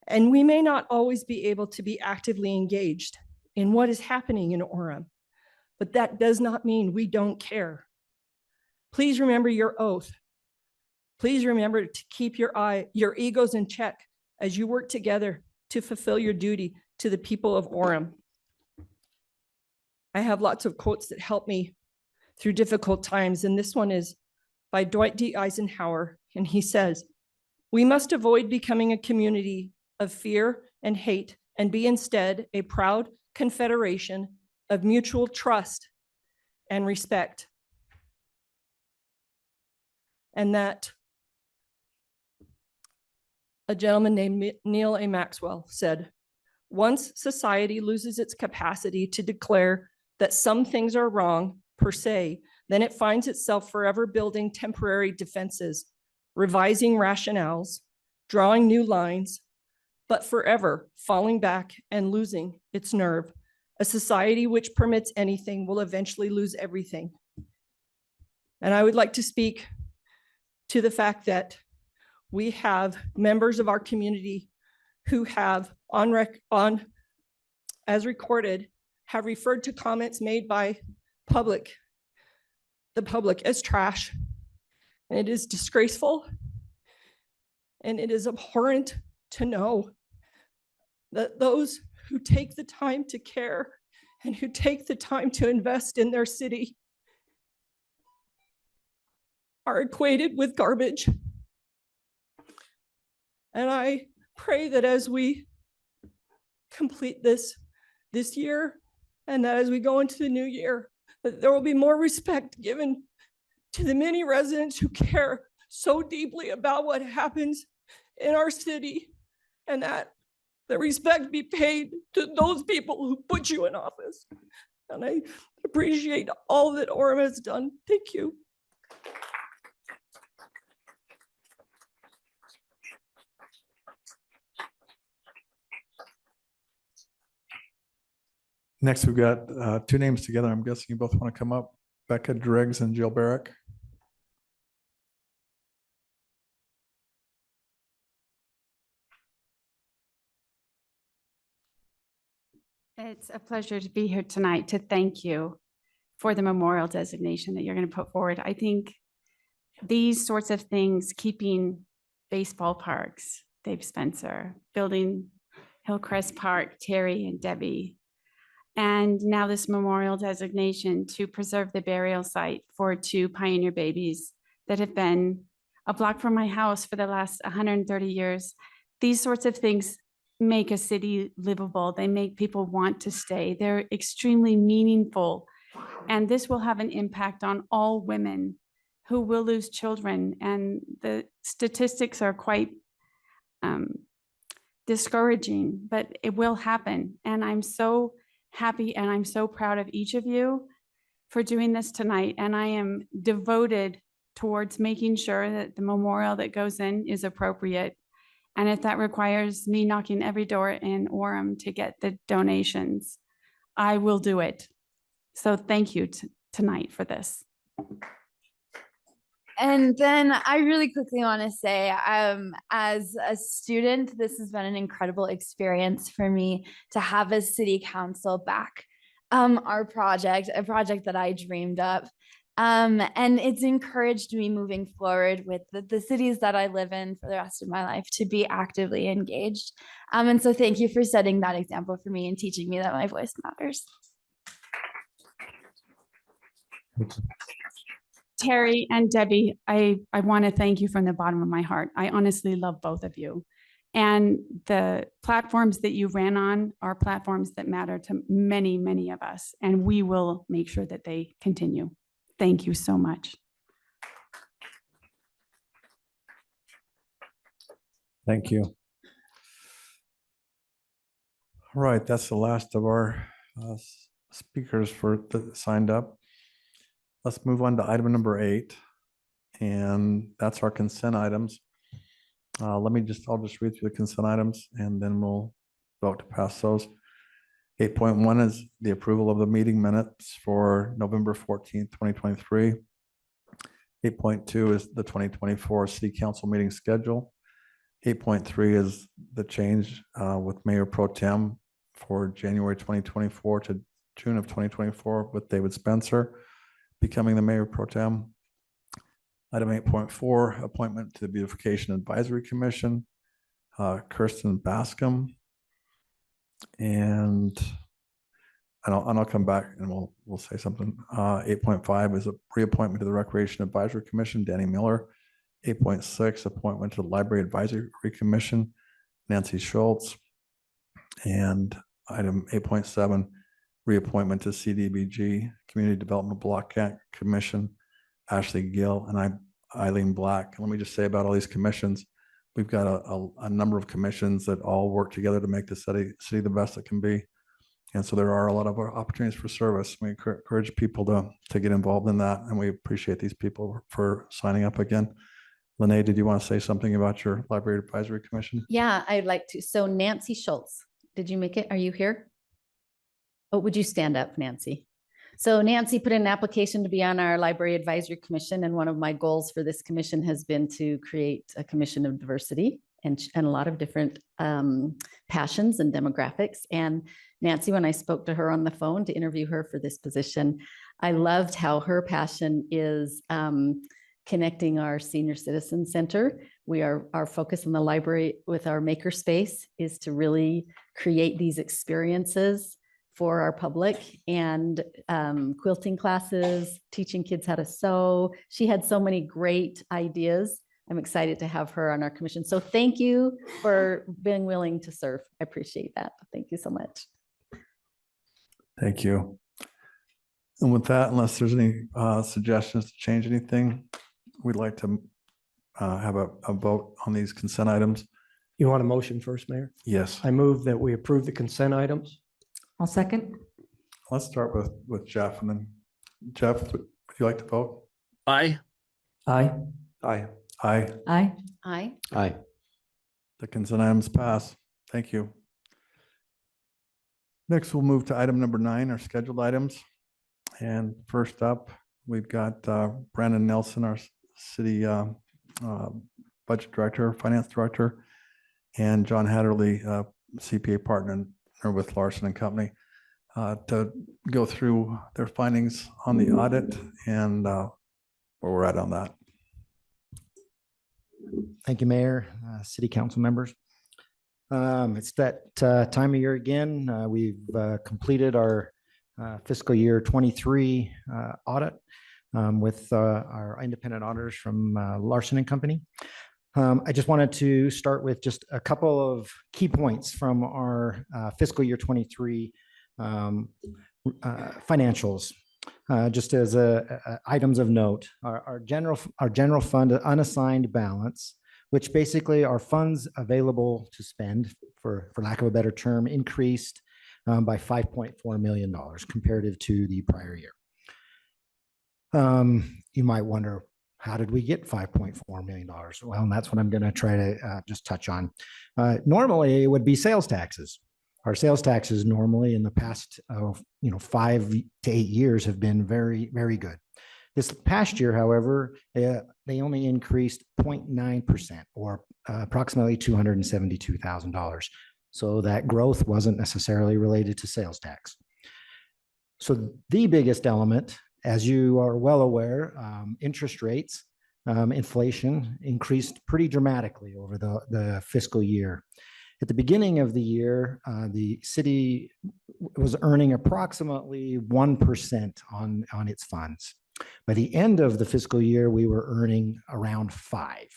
And we may not always be able to be actively engaged in what is happening in Orem, but that does not mean we don't care. Please remember your oath. Please remember to keep your egos in check as you work together to fulfill your duty to the people of Orem. I have lots of quotes that help me through difficult times, and this one is by Dwight D. Eisenhower, and he says, "We must avoid becoming a community of fear and hate and be instead a proud confederation of mutual trust and respect." And that a gentleman named Neil A. Maxwell said, "Once society loses its capacity to declare that some things are wrong per se, then it finds itself forever building temporary defenses, revising rationales, drawing new lines, but forever falling back and losing its nerve. A society which permits anything will eventually lose everything." And I would like to speak to the fact that we have members of our community who have as recorded, have referred to comments made by the public as trash. And it is disgraceful. And it is abhorrent to know that those who take the time to care and who take the time to invest in their city are equated with garbage. And I pray that as we complete this year, and that as we go into the new year, that there will be more respect given to the many residents who care so deeply about what happens in our city, and that the respect be paid to those people who put you in office. And I appreciate all that Orem has done. Thank you. Next, we've got two names together. I'm guessing you both want to come up. Becca Driggs and Jill Barrick. It's a pleasure to be here tonight to thank you for the memorial designation that you're going to put forward. I think these sorts of things, keeping baseball parks, Dave Spencer, building Hillcrest Park, Terry and Debby, and now this memorial designation to preserve the burial site for two pioneer babies that have been a block from my house for the last 130 years. These sorts of things make a city livable. They make people want to stay. They're extremely meaningful. And this will have an impact on all women who will lose children. And the statistics are quite discouraging, but it will happen. And I'm so happy and I'm so proud of each of you for doing this tonight. And I am devoted towards making sure that the memorial that goes in is appropriate. And if that requires me knocking every door in Orem to get the donations, I will do it. So thank you tonight for this. And then I really quickly want to say, as a student, this has been an incredible experience for me to have a city council back our project, a project that I dreamed up. And it's encouraged me moving forward with the cities that I live in for the rest of my life to be actively engaged. And so thank you for setting that example for me and teaching me that my voice matters. Terry and Debbie, I want to thank you from the bottom of my heart. I honestly love both of you. And the platforms that you ran on are platforms that matter to many, many of us. And we will make sure that they continue. Thank you so much. Thank you. All right, that's the last of our speakers signed up. Let's move on to item number 8, and that's our consent items. I'll just read through the consent items and then we'll vote to pass those. 8.1 is the approval of the meeting minutes for November 14th, 2023. 8.2 is the 2024 City Council meeting schedule. 8.3 is the change with Mayor Pro Tem for January 2024 to June of 2024 with David Spencer becoming the Mayor Pro Tem. Item 8.4, appointment to the Beautification Advisory Commission, Kirsten Bascom. And I'll come back and we'll say something. 8.5 is a reappointment to the Recreation Advisory Commission, Danny Miller. 8.6, appointment to the Library Advisory Commission, Nancy Schultz. And item 8.7, reappointment to CDBG, Community Development Block Grant Commission, Ashley Gill and Eileen Black. Let me just say about all these commissions, we've got a number of commissions that all work together to make the city the best it can be. And so there are a lot of opportunities for service. We encourage people to get involved in that. And we appreciate these people for signing up again. Lene, did you want to say something about your Library Advisory Commission? Yeah, I'd like to. So Nancy Schultz, did you make it? Are you here? Oh, would you stand up, Nancy? So Nancy put in an application to be on our Library Advisory Commission. And one of my goals for this commission has been to create a commission of diversity and a lot of different passions and demographics. And Nancy, when I spoke to her on the phone to interview her for this position, I loved how her passion is connecting our Senior Citizen Center our focus in the library with our makerspace is to really create these experiences for our public, and quilting classes, teaching kids how to sew. She had so many great ideas. I'm excited to have her on our commission. So thank you for being willing to serve. I appreciate that. Thank you so much. Thank you. And with that, unless there's any suggestions to change anything, we'd like to have a vote on these consent items. You want a motion first, Mayor? Yes. I move that we approve the consent items. I'll second. Let's start with Jeff, and then Jeff, would you like to vote? Aye. Aye. Aye. Aye. Aye. Aye. Aye. The consent items pass. Thank you. Next, we'll move to item number 9, our scheduled items. And first up, we've got Brandon Nelson, our city budget director, finance director, and John Hatterley, CPA partner with Larson and Company, to go through their findings on the audit and where we're at on that. Thank you, Mayor, City Council members. It's that time of year again. We've completed our fiscal year 23 audit with our independent auditors from Larson and Company. I just wanted to start with just a couple of key points from our fiscal year 23 financials. Just as items of note, our general fund unassigned balance, which basically are funds available to spend, for lack of a better term, increased by $5.4 million comparative to the prior year. You might wonder, how did we get $5.4 million? Well, and that's what I'm going to try to just touch on. Normally, it would be sales taxes. Our sales taxes normally in the past 5 to 8 years have been very, very good. This past year, however, they only increased 0.9%, or approximately $272,000. So that growth wasn't necessarily related to sales tax. So the biggest element, as you are well aware, interest rates, inflation increased pretty dramatically over the fiscal year. At the beginning of the year, the city was earning approximately 1% on its funds. By the end of the fiscal year, we were earning around 5%.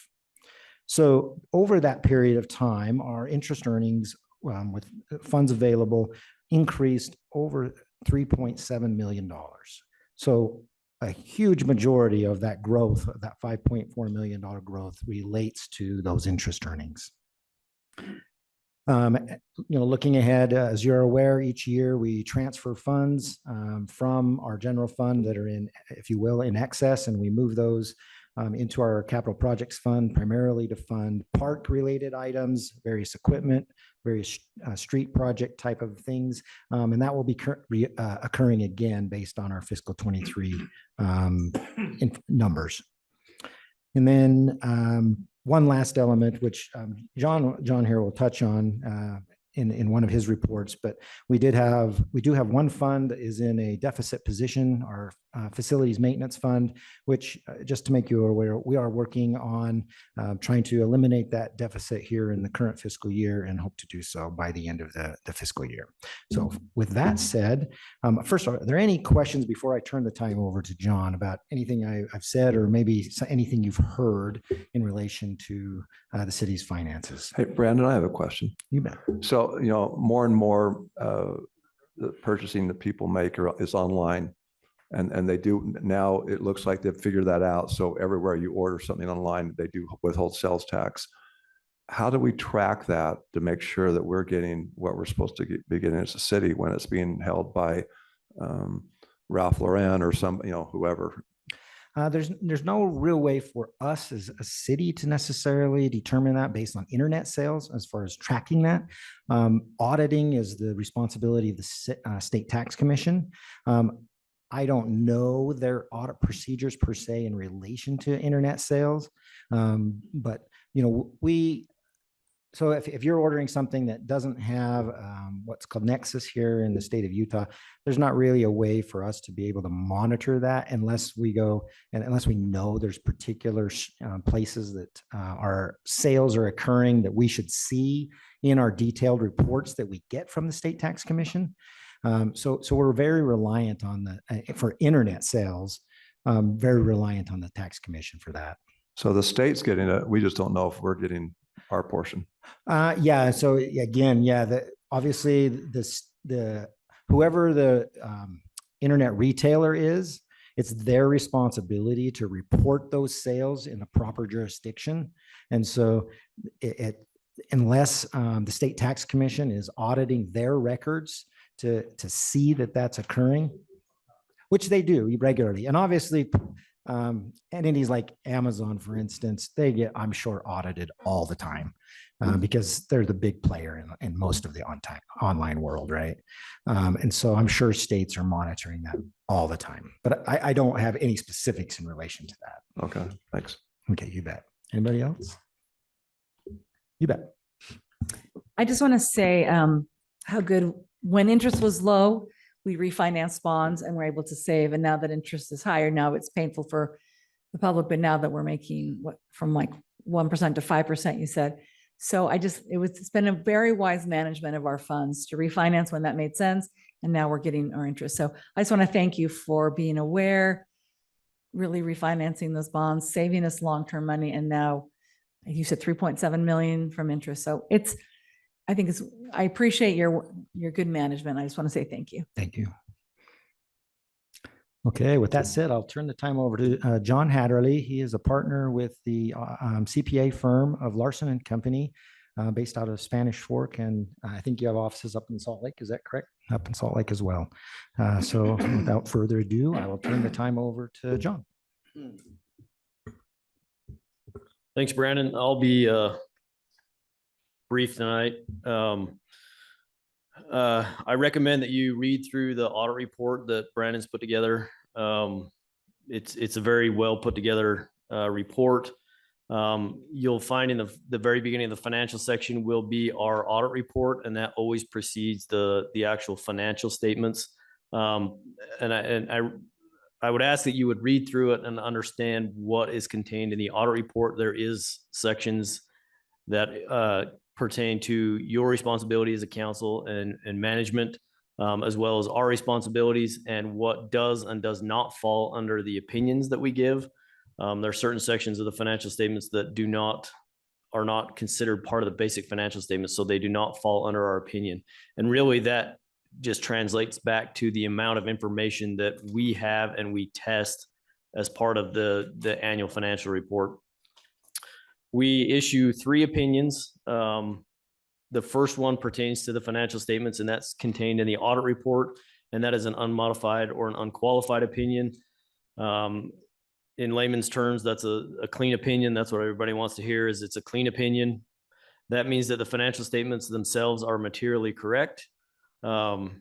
So over that period of time, our interest earnings with funds available increased over $3.7 million. So a huge majority of that growth, of that $5.4 million growth, relates to those interest earnings. Looking ahead, as you're aware, each year we transfer funds from our general fund that are in, if you will, in excess, and we move those into our capital projects fund, primarily to fund park-related items, various equipment, various street project type of things, and that will be occurring again based on our fiscal 23 numbers. And then one last element, which John here will touch on in one of his reports, but we do have one fund that is in a deficit position, our facilities maintenance fund, which just to make you aware, we are working on trying to eliminate that deficit here in the current fiscal year and hope to do so by the end of the fiscal year. So with that said, first, are there any questions before I turn the time over to John about anything I've said, or maybe anything you've heard in relation to the city's finances? Hey, Brandon, I have a question. You bet. So, more and more the purchasing that people make is online. And they do now, it looks like they've figured that out. So everywhere you order something online, they do withhold sales tax. How do we track that to make sure that we're getting what we're supposed to be getting as a city when it's being held by Ralph Lauren or some, whoever? There's no real way for us as a city to necessarily determine that based on internet sales as far as tracking that. Auditing is the responsibility of the State Tax Commission. I don't know their audit procedures per se in relation to internet sales, but we so if you're ordering something that doesn't have what's called Nexus here in the state of Utah, there's not really a way for us to be able to monitor that unless we go and unless we know there's particular places that our sales are occurring that we should see in our detailed reports that we get from the State Tax Commission. So we're very reliant on for internet sales, very reliant on the tax commission for that. So the state's getting it. We just don't know if we're getting our portion. Yeah. So again, obviously whoever the internet retailer is, it's their responsibility to report those sales in the proper jurisdiction. And so unless the State Tax Commission is auditing their records to see that that's occurring, which they do regularly. And obviously entities like Amazon, for instance, they get, I'm sure, audited all the time because they're the big player in most of the online world, right? And so I'm sure states are monitoring that all the time, but I don't have any specifics in relation to that. Okay, thanks. Okay, you bet. Anybody else? You bet. I just want to say how good, when interest was low, we refinanced bonds and we're able to save. And now that interest is higher, now it's painful for the public. But now that we're making from like 1% to 5%, you said. So it's been a very wise management of our funds to refinance when that made sense. And now we're getting our interest. So I just want to thank you for being aware, really refinancing those bonds, saving us long-term money. And now you said 3.7 million from interest. So I appreciate your good management. I just want to say thank you. Thank you. Okay, with that said, I'll turn the time over to John Hatterley. He is a partner with the CPA firm of Larson and Company, based out of Spanish Fork. And I think you have offices up in Salt Lake. Is that correct? Up in Salt Lake as well. So without further ado, I will turn the time over to John. Thanks, Brandon. I'll be brief tonight. I recommend that you read through the audit report that Brandon's put together. It's a very well put together report. You'll find in the very beginning of the financial section will be our audit report, and that always precedes the actual financial statements. And I would ask that you would read through it and understand what is contained in the audit report. There is sections that pertain to your responsibility as a council and management, as well as our responsibilities and what does and does not fall under the opinions that we give. There are certain sections of the financial statements that are not considered part of the basic financial statements, so they do not fall under our opinion. And really that just translates back to the amount of information that we have and we test as part of the annual financial report. We issue 3 opinions. The first one pertains to the financial statements, and that's contained in the audit report, and that is an unmodified or an unqualified opinion. In layman's terms, that's a clean opinion. That's what everybody wants to hear, is it's a clean opinion. That means that the financial statements themselves are materially correct. The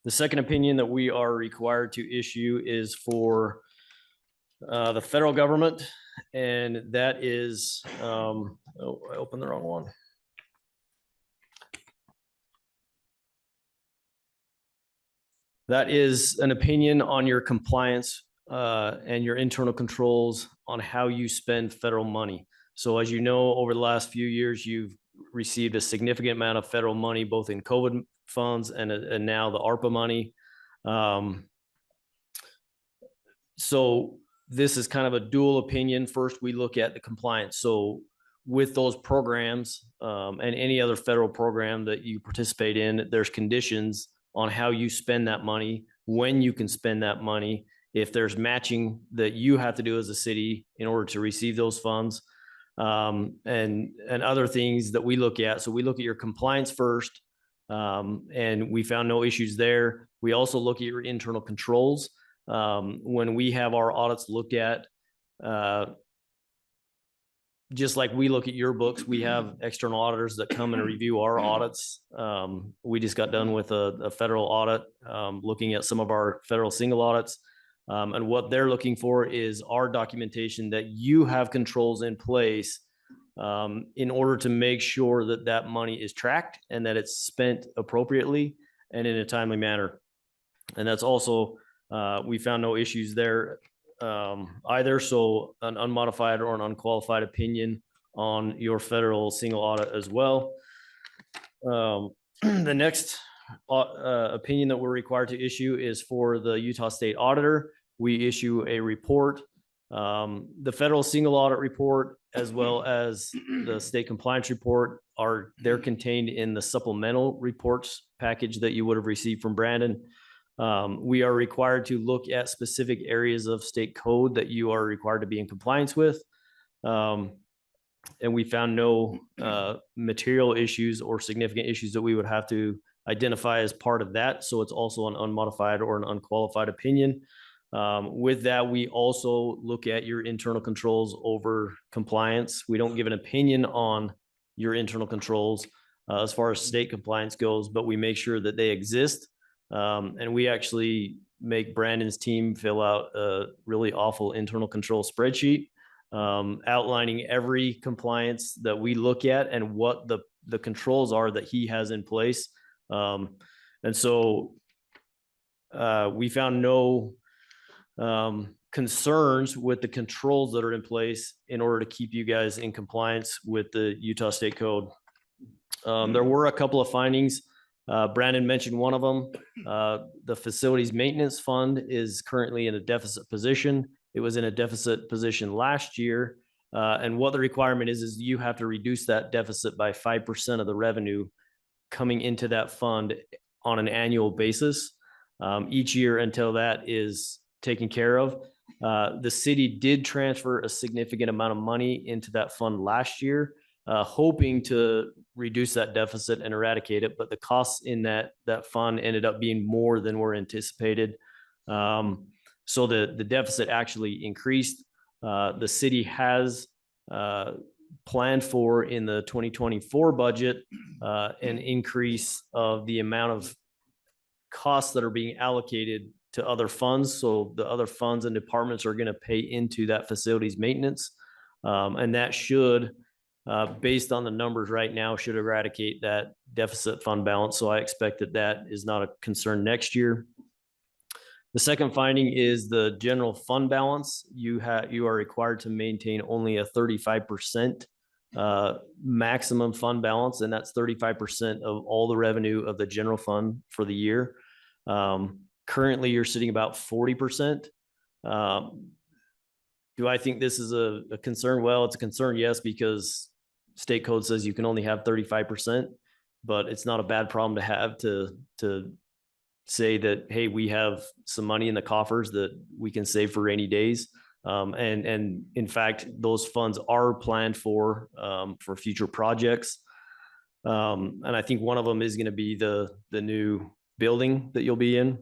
second opinion that we are required to issue is for the federal government, and that is, oh, I opened the wrong one. That is an opinion on your compliance and your internal controls on how you spend federal money. So as you know, over the last few years, you've received a significant amount of federal money, both in COVID funds and now the ARPA money. So this is kind of a dual opinion. First, we look at the compliance. So with those programs and any other federal program that you participate in, there's conditions on how you spend that money, when you can spend that money, if there's matching that you have to do as a city in order to receive those funds, and other things that we look at. So we look at your compliance first, and we found no issues there. We also look at your internal controls. When we have our audits looked at, just like we look at your books, we have external auditors that come and review our audits. We just got done with a federal audit, looking at some of our federal single audits. And what they're looking for is our documentation that you have controls in place in order to make sure that that money is tracked and that it's spent appropriately and in a timely manner. And that's also, we found no issues there either. So an unmodified or an unqualified opinion on your federal single audit as well. The next opinion that we're required to issue is for the Utah State Auditor. We issue a report. The federal single audit report, as well as the state compliance report, they're contained in the supplemental reports package that you would have received from Brandon. We are required to look at specific areas of state code that you are required to be in compliance with. And we found no material issues or significant issues that we would have to identify as part of that. So it's also an unmodified or an unqualified opinion. With that, we also look at your internal controls over compliance. We don't give an opinion on your internal controls as far as state compliance goes, but we make sure that they exist. And we actually make Brandon's team fill out a really awful internal control spreadsheet outlining every compliance that we look at and what the controls are that he has in place. And so we found no concerns with the controls that are in place in order to keep you guys in compliance with the Utah State Code. There were a couple of findings. Brandon mentioned one of them. The facilities maintenance fund is currently in a deficit position. It was in a deficit position last year. And what the requirement is you have to reduce that deficit by 5% of the revenue coming into that fund on an annual basis each year until that is taken care of. The city did transfer a significant amount of money into that fund last year, hoping to reduce that deficit and eradicate it, but the costs in that fund ended up being more than were anticipated. So the deficit actually increased. The city has planned for in the 2024 budget an increase of the amount of costs that are being allocated to other funds. So the other funds and departments are going to pay into that facilities maintenance. And that should, based on the numbers right now, should eradicate that deficit fund balance. So I expect that is not a concern next year. The second finding is the general fund balance. You are required to maintain only a 35% maximum fund balance, and that's 35% of all the revenue of the general fund for the year. Currently, you're sitting about 40%. Do I think this is a concern? Well, it's a concern, yes, because state code says you can only have 35%, but it's not a bad problem to have to say that, hey, we have some money in the coffers that we can save for rainy days. And in fact, those funds are planned for future projects. And I think one of them is going to be the new building that you'll be in.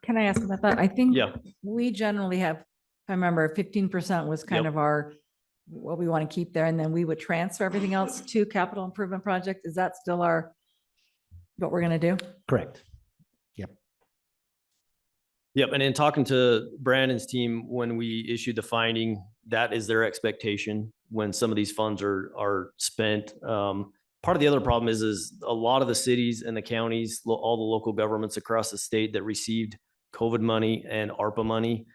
Can I ask about that? I think Yeah. we generally have, if I remember, 15% was kind of what we want to keep there. And then we would transfer everything else to capital improvement project. Is that still what we're going to do? Correct. Yep. And in talking to Brandon's team, when we issued the finding, that is their expectation when some of these funds are spent. Part of the other problem is a lot of the cities and the counties, all the local governments across the state that received COVID money and ARPA money.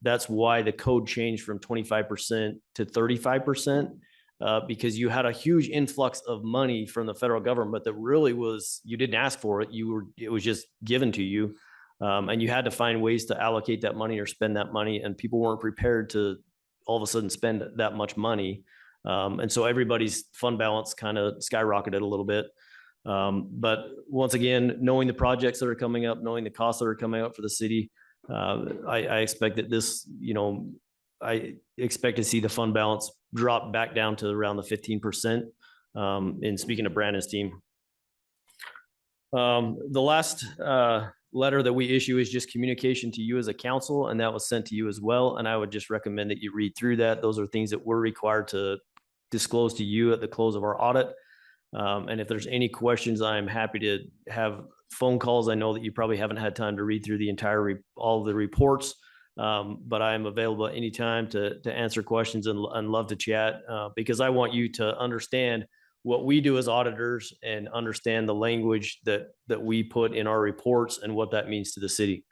That's why the code changed from 25% to 35%, because you had a huge influx of money from the federal government that really you didn't ask for it. It was just given to you. And you had to find ways to allocate that money or spend that money, and people weren't prepared to all of a sudden spend that much money. And so everybody's fund balance kind of skyrocketed a little bit. But once again, knowing the projects that are coming up, knowing the costs that are coming up for the city, I expect that I expect to see the fund balance drop back down to around the 15%. In speaking of Brandon's team. The last letter that we issue is just communication to you as a council, and that was sent to you as well. And I would just recommend that you read through that. Those are things that we're required to disclose to you at the close of our audit. And if there's any questions, I'm happy to have phone calls. I know that you probably haven't had time to read through all of the reports, But I am available anytime to answer questions and love to chat because I want you to understand what we do as auditors and understand the language that we put in our reports and what that means to the city.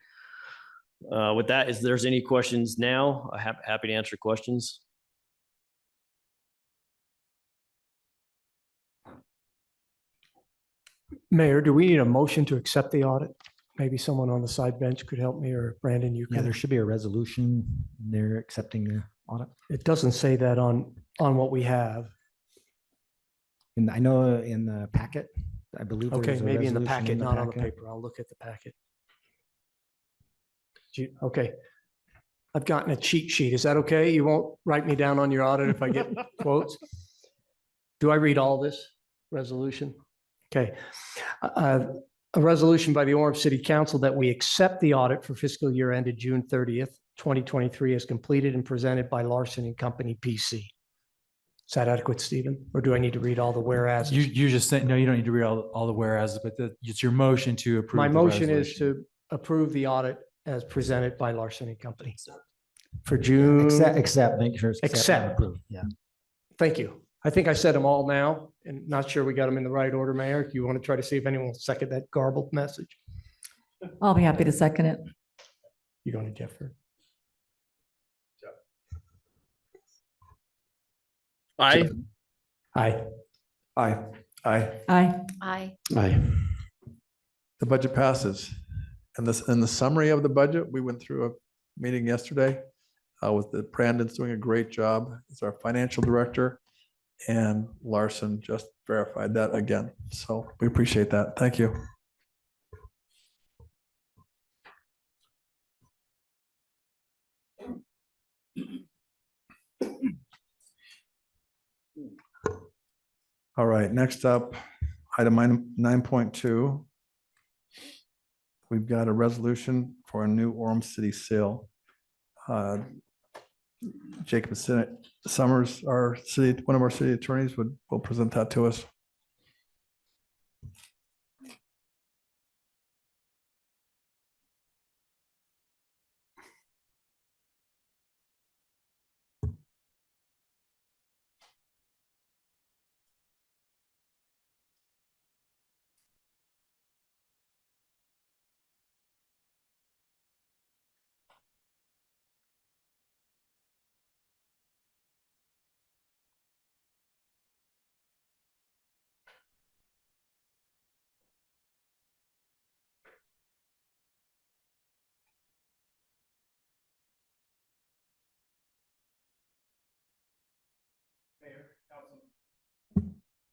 With that, if there's any questions now, I'm happy to answer questions. Mayor, do we need a motion to accept the audit? Maybe someone on the side bench could help me, or Brandon, you Yeah, could. there should be a resolution. They're accepting the audit. It doesn't say that on what we have. And I know in the packet, I believe. Okay, there's a maybe in the resolution packet, not on the packet. paper. I'll look at the packet. Okay. I've gotten a cheat sheet. Is that okay? You won't write me down on your audit if I get quotes? Do I read all this resolution? Okay. A resolution by the Orem City Council that we accept the audit for fiscal year ended June 30th, 2023 as completed and presented by Larson and Company PC. Is that adequate, Stephen? Or do I need to read all the whereas? You just said, no, you don't need to read all the whereas, but it's your motion to approve. My the motion is resolution. to approve the audit as presented by Larson and Company for June. Accept, make sure it's accepted and Accept. approved. Yeah. Thank you. I think I said them all now and not sure we got them in the right order, Mayor. You want to try to see if anyone will second that garbled message? I'll be happy to second it. You don't need Jeffrey. Aye. Aye. Aye. Aye. Aye. Aye. Aye. The budget passes. And this, in the summary of the budget, we went through a meeting yesterday with Brandon's doing a great job as our financial director. And Larson just verified that again. So we appreciate that. Thank you. All right, next up, item 9.2. We've got a resolution for a new Orem City seal. Jacob Summers, one of our city attorneys, will present that to us.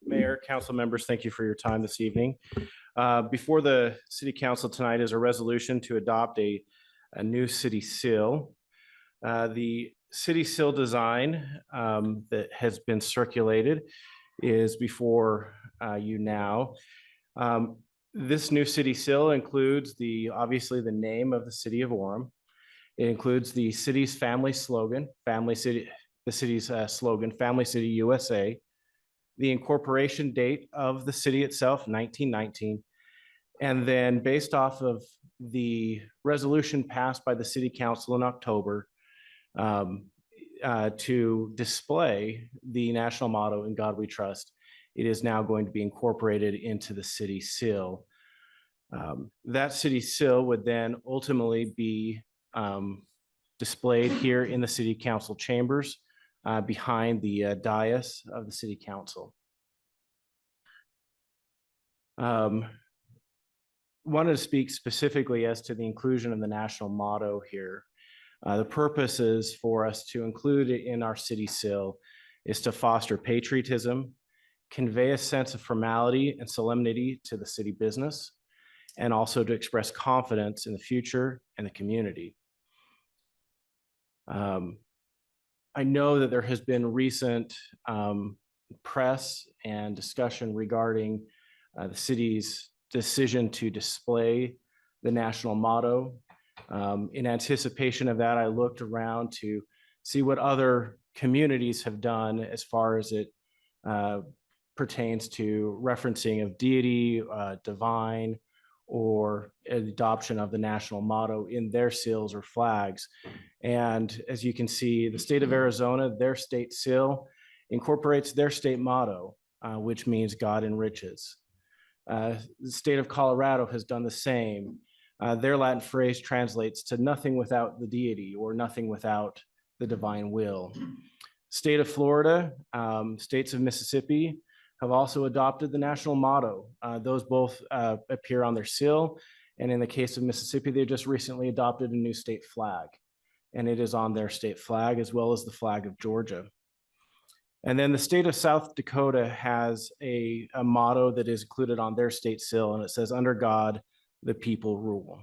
Mayor, council members, thank you for your time this evening. Before the city council tonight is a resolution to adopt a new city seal. The city seal design that has been circulated is before you now. This new city seal includes obviously the name of the city of Orem. It includes the city's family slogan, the city's slogan, Family City USA, the incorporation date of the city itself, 1919. And then based off of the resolution passed by the city council in October to display the national motto, "In God We Trust," it is now going to be incorporated into the city seal. That city seal would then ultimately be displayed here in the city council chambers behind the dais of the city council. Wanted to speak specifically as to the inclusion of the national motto here. The purpose is for us to include it in our city seal is to foster patriotism, convey a sense of formality and solemnity to the city business, and also to express confidence in the future and the community. I know that there has been recent press and discussion regarding the city's decision to display the national motto. In anticipation of that, I looked around to see what other communities have done as far as it pertains to referencing of deity, divine, or adoption of the national motto in their seals or flags. And as you can see, the state of Arizona, their state seal incorporates their state motto, which means God enriches. The state of Colorado has done the same. Their Latin phrase translates to nothing without the deity or nothing without the divine will. State of Florida, states of Mississippi have also adopted the national motto. Those both appear on their seal. And in the case of Mississippi, they just recently adopted a new state flag. And it is on their state flag as well as the flag of Georgia. And then the state of South Dakota has a motto that is included on their state seal, and it says, under God, the people rule.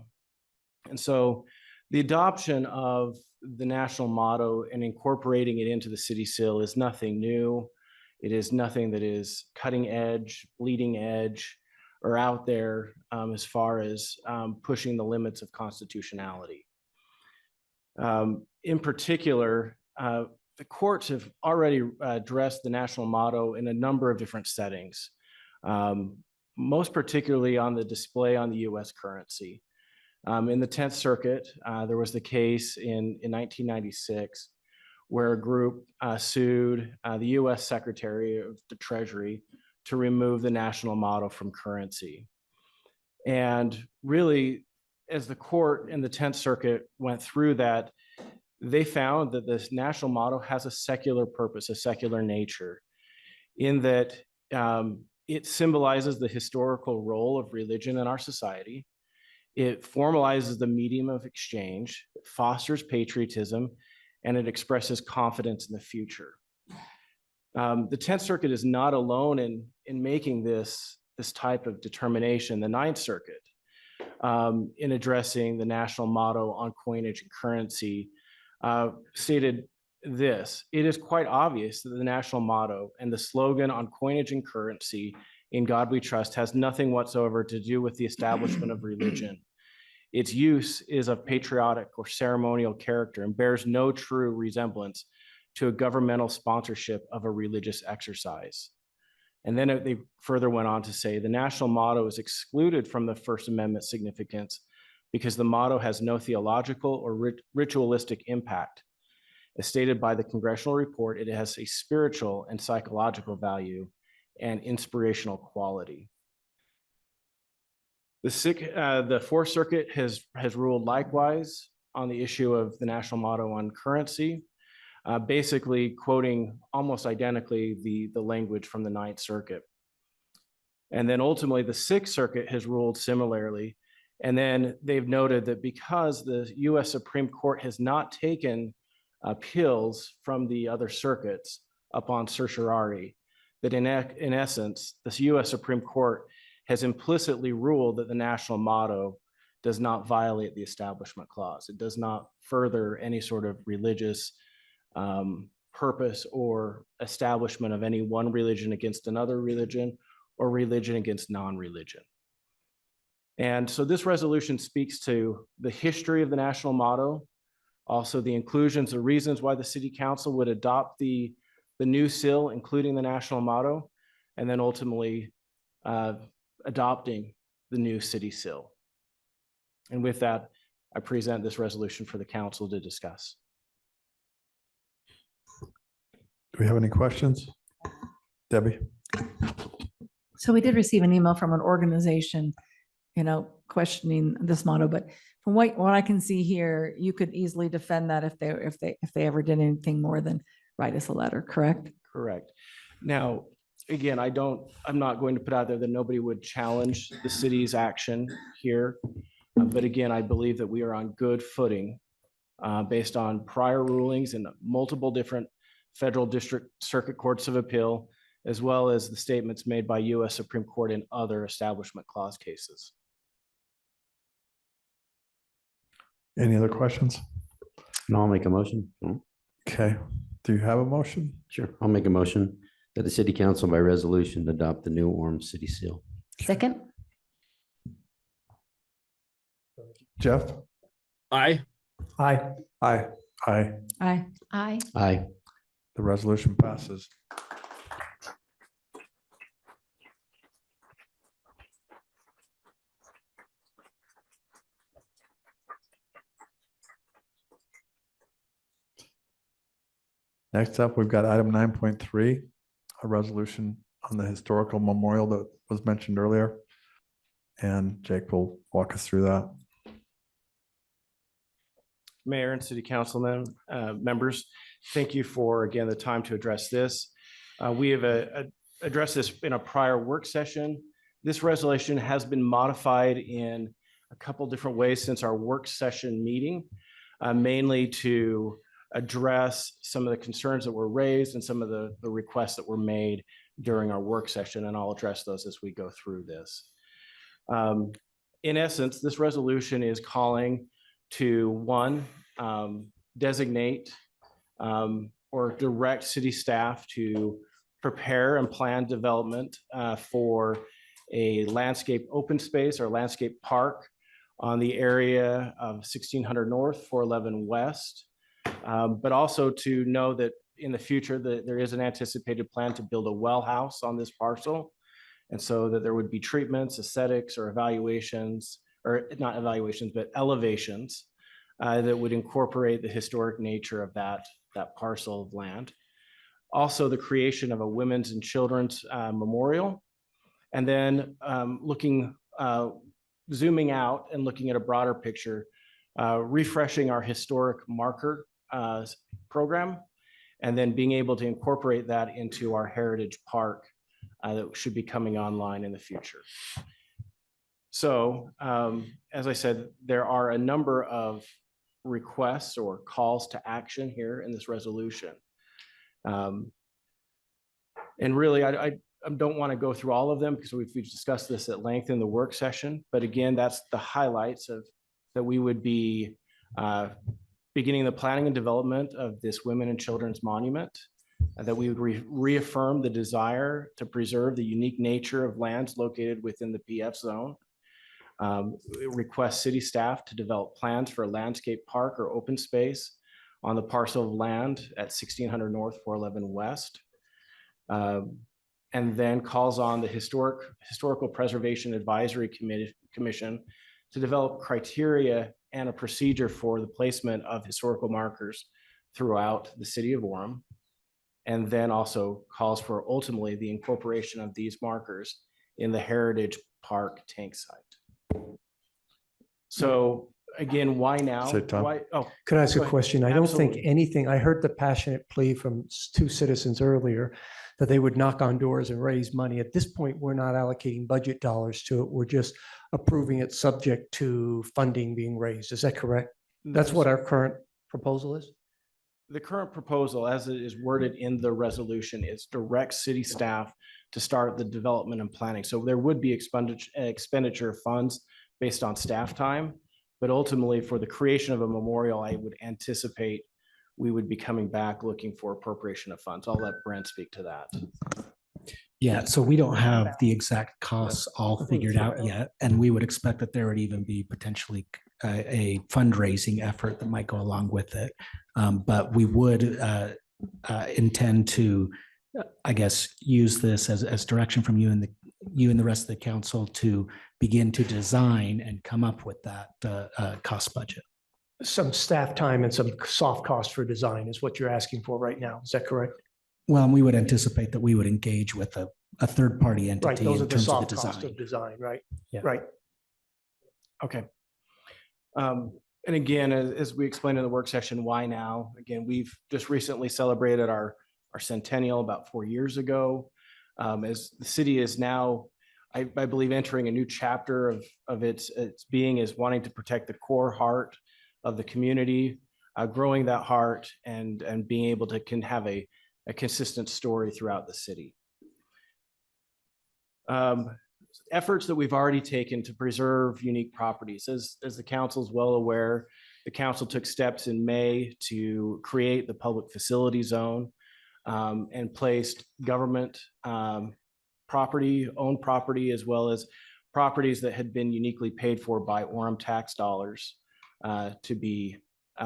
And so the adoption of the national motto and incorporating it into the city seal is nothing new. It is nothing that is cutting edge, bleeding edge, or out there as far as pushing the limits of constitutionality. In particular, the courts have already addressed the national motto in a number of different settings, most particularly on the display on the US currency. In the 10th Circuit, there was the case in 1996 where a group sued the US Secretary of the Treasury to remove the national motto from currency. And really, as the court in the 10th Circuit went through that, they found that this national motto has a secular purpose, a secular nature, in that it symbolizes the historical role of religion in our society. It formalizes the medium of exchange, it fosters patriotism, and it expresses confidence in the future. The 10th Circuit is not alone in making this type of determination. The 9th Circuit, in addressing the national motto on coinage and currency, stated this: it is quite obvious that the national motto and the slogan on coinage and currency, "In God We Trust," has nothing whatsoever to do with the establishment of religion. Its use is of patriotic or ceremonial character and bears no true resemblance to a governmental sponsorship of a religious exercise. And then they further went on to say the national motto is excluded from the First Amendment significance because the motto has no theological or ritualistic impact. As stated by the congressional report, it has a spiritual and psychological value and inspirational quality. The Fourth Circuit has ruled likewise on the issue of the national motto on currency, basically quoting almost identically the language from the Ninth Circuit. And then ultimately the Sixth Circuit has ruled similarly. And then they've noted that because the US Supreme Court has not taken appeals from the other circuits upon certiorari, that in essence, the US Supreme Court has implicitly ruled that the national motto does not violate the Establishment Clause. It does not further any sort of religious purpose or establishment of any one religion against another religion or religion against non-religion. And so this resolution speaks to the history of the national motto, also the inclusions, the reasons why the City Council would adopt the new seal, including the national motto, and then ultimately adopting the new city seal. And with that, I present this resolution for the council to discuss. Do we have any questions? Debbie? So we did receive an email from an organization, questioning this motto, but from what I can see here, you could easily defend that if they ever did anything more than write us a letter, correct? Correct. Now, again, I'm not going to put out there that nobody would challenge the city's action here. But again, I believe that we are on good footing based on prior rulings in multiple different federal district circuit courts of appeal, as well as the statements made by US Supreme Court in other Establishment Clause cases. Any other questions? No, I'll make a motion. Okay. Do you have a motion? Sure. I'll make a motion that the city council by resolution adopt the new Orem city seal. Second? Jeff? Aye. Aye. Aye. Aye. Aye. Aye. Aye. The resolution passes. Next up, we've got item 9.3, a resolution on the historical memorial that was mentioned earlier. And Jake will walk us through that. Mayor and city councilmen, members, thank you for, again, the time to address this. We have addressed this in a prior work session. This resolution has been modified in a couple different ways since our work session meeting, mainly to address some of the concerns that were raised and some of the requests that were made during our work session, and I'll address those as we go through this. In essence, this resolution is calling to one, designate or direct city staff to prepare and plan development for a landscape open space or landscape park on the area of 1600 North, 411 West, but also to know that in the future that there is an anticipated plan to build a well house on this parcel. And so that there would be treatments, aesthetics, or evaluations, or not evaluations, but elevations that would incorporate the historic nature of that parcel of land. Also, the creation of a women's and children's memorial. And then zooming out and looking at a broader picture, refreshing our historic marker program, and then being able to incorporate that into our heritage park that should be coming online in the future. So, as I said, there are a number of requests or calls to action here in this resolution. And really, I don't want to go through all of them because we've discussed this at length in the work session. But again, that's the highlights of that we would be beginning the planning and development of this Women and Children's Monument, that we would reaffirm the desire to preserve the unique nature of lands located within the PF zone. Request city staff to develop plans for a landscape park or open space on the parcel of land at 1600 North, 411 West. And then calls on the Historical Preservation Advisory Commission to develop criteria and a procedure for the placement of historical markers throughout the city of Orem. And then also calls for ultimately the incorporation of these markers in the Heritage Park tank site. So again, why now? So, Tom, Why? Oh, could I ask go a ahead. question? I don't think Absolutely. anything, I heard the passionate plea from two citizens earlier that they would knock on doors and raise money. At this point, we're not allocating budget dollars to it. We're just approving it subject to funding being raised. Is that correct? That's what our current proposal is? The current proposal, as it is worded in the resolution, is direct city staff to start the development and planning. So there would be expenditure of funds based on staff time, but ultimately for the creation of a memorial, I would anticipate we would be coming back looking for appropriation of funds. I'll let Brent speak to that. Yeah, so we don't have the exact costs all figured out yet, and we would expect that there would even be potentially a fundraising effort that might go along with it. But we would intend to, I guess, use this as direction from you and the rest of the council to begin to design and come up with that cost budget. Some staff time and some soft cost for design is what you're asking for right now. Is that correct? Well, and we would anticipate that we would engage with a third-party Right, entity those are in the terms of the soft cost design. of design, right? Yeah. Right. Okay. And again, as we explained in the work session, why now? Again, we've just recently celebrated our centennial about 4 years ago. As the city is now, I believe, entering a new chapter of its being, is wanting to protect the core heart of the community, growing that heart and being able to have a consistent story throughout the city. Efforts that we've already taken to preserve unique properties. As the council is well aware, the council took steps in May to create the public facility zone and placed government property, owned property, as well as properties that had been uniquely paid for by Orem tax dollars to be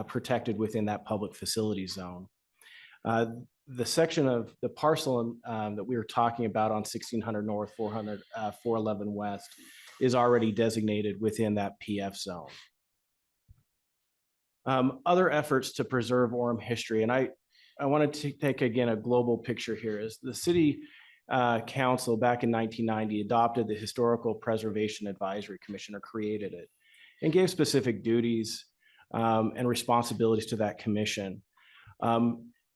protected within that public facility zone. The section of the parcel that we were talking about on 1600 North, 411 West is already designated within that PF zone. Other efforts to preserve Orem history, and I wanted to take again a global picture here. Is the city council back in 1990 adopted the Historical Preservation Advisory Commission, or created it, and gave specific duties and responsibilities to that commission.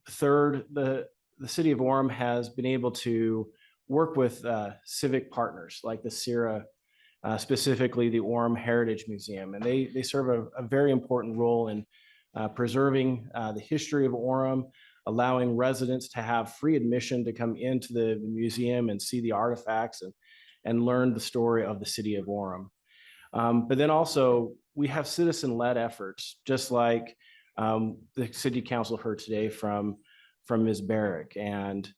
Third, the city of Orem has been able to work with civic partners like the CIRA, specifically the Orem Heritage Museum, and they serve a very important role in preserving the history of Orem, allowing residents to have free admission to come into the museum and see the artifacts and learn the story of the city of Orem. But then also we have citizen-led efforts, just like the city council heard today from Ms. Barrick. And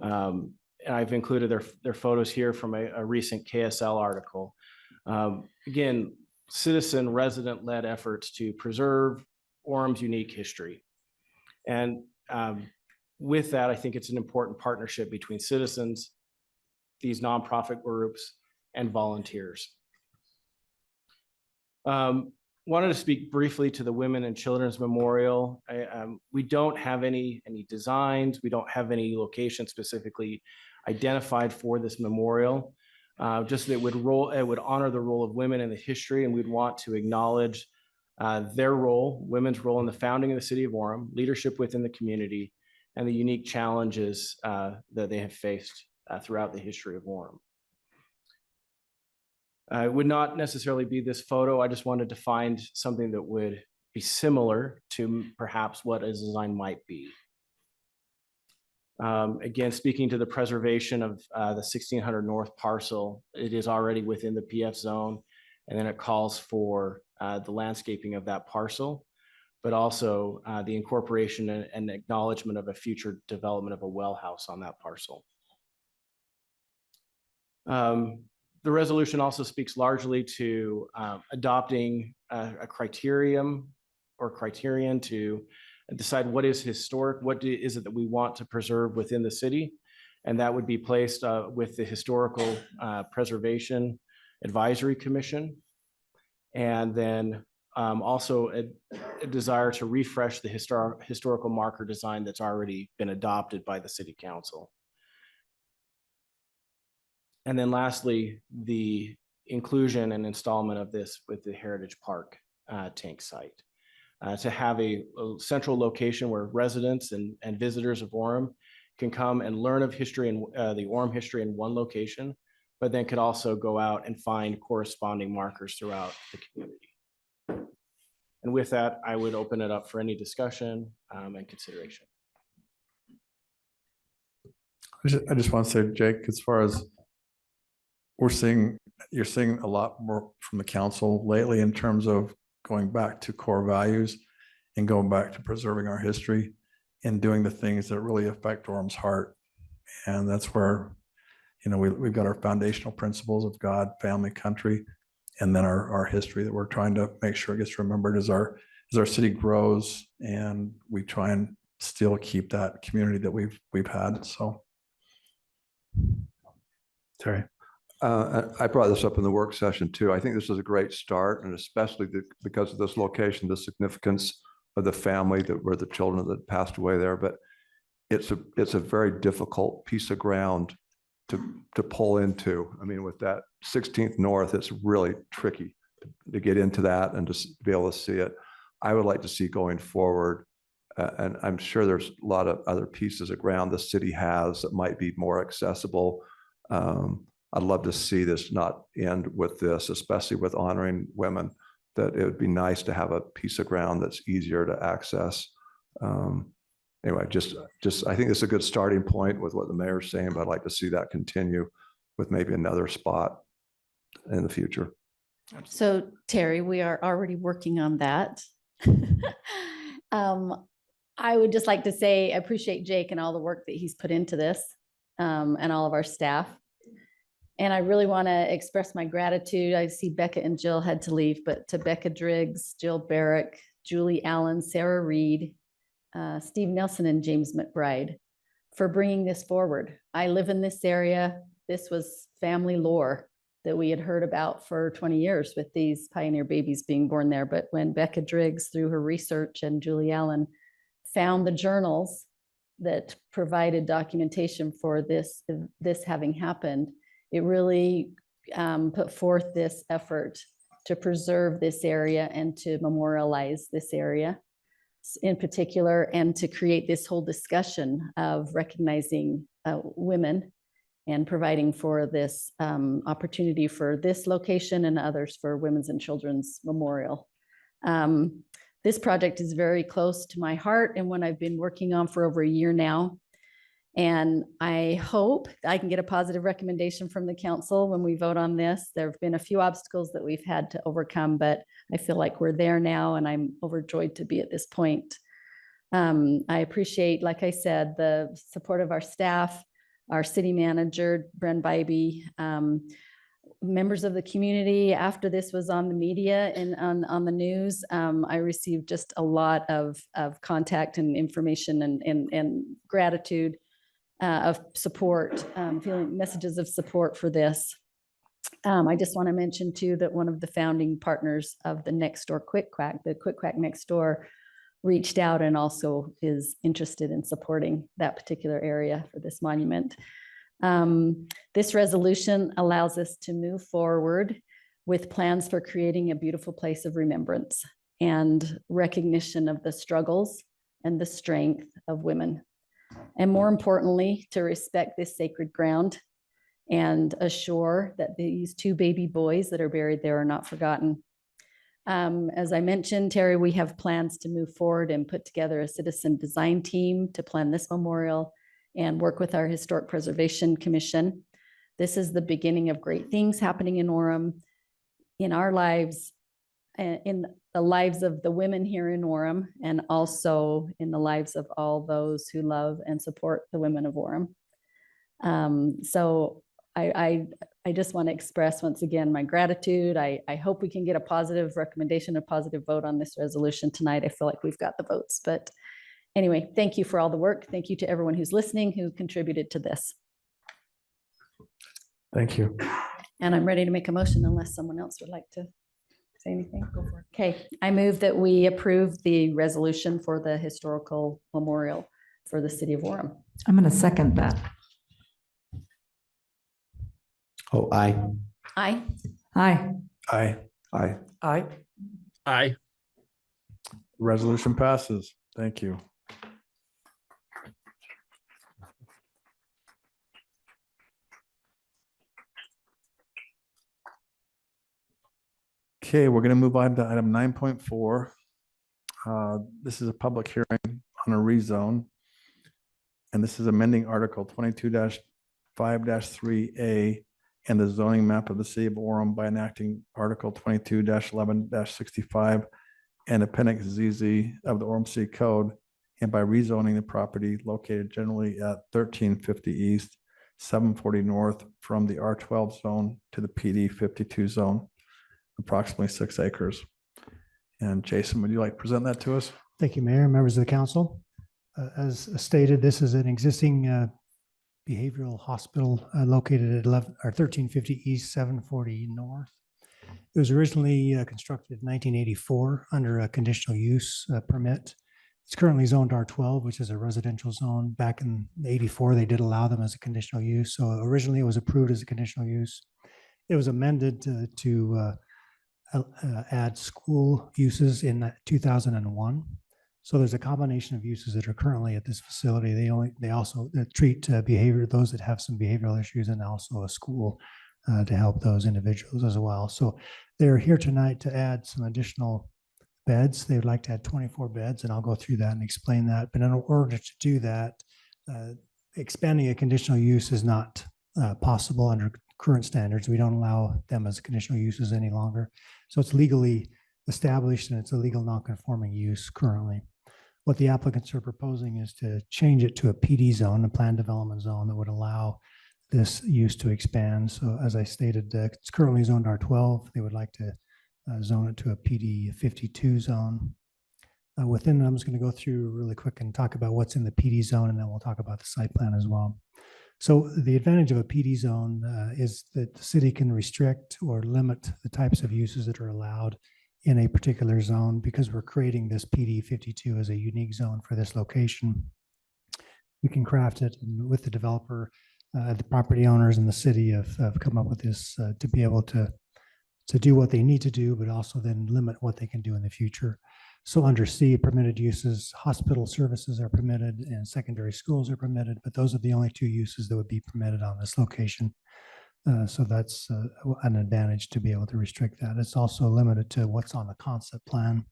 I've included their photos here from a recent KSL article. Again, citizen resident-led efforts to preserve Orem's unique history. And with that, I think it's an important partnership between citizens, these nonprofit groups, and volunteers. Wanted to speak briefly to the Women and Children's Memorial. We don't have any designs. We don't have any location specifically identified for this memorial. Just that it would honor the role of women in the history, and we'd want to acknowledge their role, women's role in the founding of the city of Orem, leadership within the community, and the unique challenges that they have faced throughout the history of Orem. It would not necessarily be this photo. I just wanted to find something that would be similar to perhaps what a design might be. Again, speaking to the preservation of the 1600 North parcel, it is already within the PF zone, and then it calls for the landscaping of that parcel, but also the incorporation and acknowledgement of a future development of a well house on that parcel. The resolution also speaks largely to adopting a criterion to decide what is historic, what is it that we want to preserve within the city, and that would be placed with the Historical Preservation Advisory Commission, and then also a desire to refresh the historical marker design that's already been adopted by the City Council. And then lastly, the inclusion and installment of this with the Heritage Park tank site. To have a central location where residents and visitors of Orem can come and learn of history and the Orem history in one location, but then could also go out and find corresponding markers throughout the community. And with that, I would open it up for any discussion and consideration. I just want to say, Jake, as far as you're seeing a lot more from the council lately in terms of going back to core values and going back to preserving our history and doing the things that really affect Orem's heart. And that's where, you know, we've got our foundational principles of God, family, country, and then our history that we're trying to make sure it gets remembered as our city grows, and we try and still keep that community that we've had. So, Terry. I brought this up in the work session too. I think this is a great start, and especially because of this location, the significance of the family where the children that passed away there. But it's a very difficult piece of ground to pull into. I mean, with that 16th North, it's really tricky to get into that and to be able to see it. I would like to see going forward, and I'm sure there's a lot of other pieces of ground the city has that might be more accessible. I'd love to see this not end with this, especially with honoring women, that it would be nice to have a piece of ground that's easier to access. Anyway, just I think it's a good starting point with what the mayor's saying, but I'd like to see that continue with maybe another spot in the future. So Terry, we are already working on that. I would just like to say, I appreciate Jake and all the work that he's put into this, and all of our staff. And I really want to express my gratitude. I see Becca and Jill had to leave, but to Becca Driggs, Jill Barrick, Julie Allen, Sarah Reed, Steve Nelson, and James McBride for bringing this forward. I live in this area. This was family lore that we had heard about for 20 years with these pioneer babies being born there. But when Becca Driggs, through her research, and Julie Allen found the journals that provided documentation for this having happened. It really put forth this effort to preserve this area and to memorialize this area in particular, and to create this whole discussion of recognizing women and providing for this opportunity for this location and others for Women's and Children's Memorial. This project is very close to my heart and one I've been working on for over a year now. And I hope I can get a positive recommendation from the council when we vote on this. There have been a few obstacles that we've had to overcome, but I feel like we're there now and I'm overjoyed to be at this point. I appreciate, like I said, the support of our staff, our city manager, Bren Bybee, members of the community. After this was on the media and on the news, I received just a lot of contact and information and gratitude of support, feeling messages of support for this. I just want to mention too that one of the founding partners of the Next Door Quick Quack, the Quick Quack Next Door, reached out and also is interested in supporting that particular area for this monument. This resolution allows us to move forward with plans for creating a beautiful place of remembrance and recognition of the struggles and the strength of women. And more importantly, to respect this sacred ground and assure that these two baby boys that are buried there are not forgotten. As I mentioned, Terry, we have plans to move forward and put together a citizen design team to plan this memorial and work with our Historic Preservation Commission. This is the beginning of great things happening in Orem, in our lives, in the lives of the women here in Orem, and also in the lives of all those who love and support the women of Orem. So I just want to express once again my gratitude. I hope we can get a positive recommendation, a positive vote on this resolution tonight. I feel like we've got the votes, but anyway, thank you for all the work. Thank you to everyone who's listening, who contributed to this. Thank you. And I'm ready to make a motion unless someone else would like to say anything. Go for it. Okay, I move that we approve the resolution for the historical memorial for the city of Orem. I'm going to second that. Oh, aye. Aye. Aye. Aye. Aye. Aye. Aye. Resolution passes. Thank you. Okay, we're going to move on to item 9.4. This is a public hearing on a rezone. And this is amending Article 22-5-3A and the zoning map of the city of Orem by enacting Article 22-11-65 and Appendix ZZ of the Orem City Code, and by rezoning the property located generally at 1350 East, 740 North from the R12 zone to the PD 52 zone, approximately 6 acres. And Jason, would you like to present that to us? Thank you, Mayor, members of the council. As stated, this is an existing behavioral hospital located at 1350 East, 740 North. It was originally constructed in 1984 under a conditional use permit. It's currently zoned R12, which is a residential zone. Back in '84, they did allow them as a conditional use. So originally it was approved as a conditional use. It was amended to add school uses in 2001. So there's a combination of uses that are currently at this facility. They also treat those that have some behavioral issues, and also a school to help those individuals as well. So they're here tonight to add some additional beds. They would like to add 24 beds, and I'll go through that and explain that. But in order to do that, expanding a conditional use is not possible under current standards. We don't allow them as conditional uses any longer. So it's legally established, and it's a legal non-conforming use currently. What the applicants are proposing is to change it to a PD zone, a planned development zone, that would allow this use to expand. So as I stated, it's currently zoned R12. They would like to zone it to a PD 52 zone. Within that, I'm just going to go through really quick and talk about what's in the PD zone, and then we'll talk about the site plan as well. So the advantage of a PD zone is that the city can restrict or limit the types of uses that are allowed in a particular zone, because we're creating this PD 52 as a unique zone for this location. we can craft it, and with the developer, the property owners and the city have come up with this to be able to do what they need to do, but also then limit what they can do in the future. So under C, permitted uses, hospital services are permitted and secondary schools are permitted, but those are the only two uses that would be permitted on this location. So that's an advantage to be able to restrict that. It's also limited to what's on the concept plan.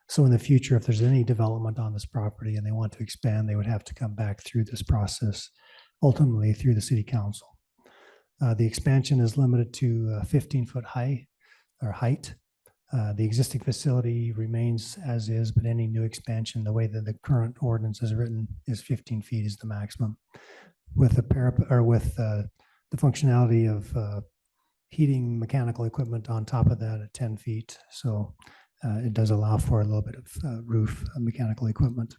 So in the future, if there's any development on this property and they want to expand, they would have to come back through this process, ultimately through the city council. The expansion is limited to 15-foot height. The existing facility remains as is, but any new expansion, the way that the current ordinance is written, is 15 feet is the maximum. With the parapet or with the functionality of heating mechanical equipment on top of that at 10 feet. So it does allow for a little bit of roof mechanical equipment.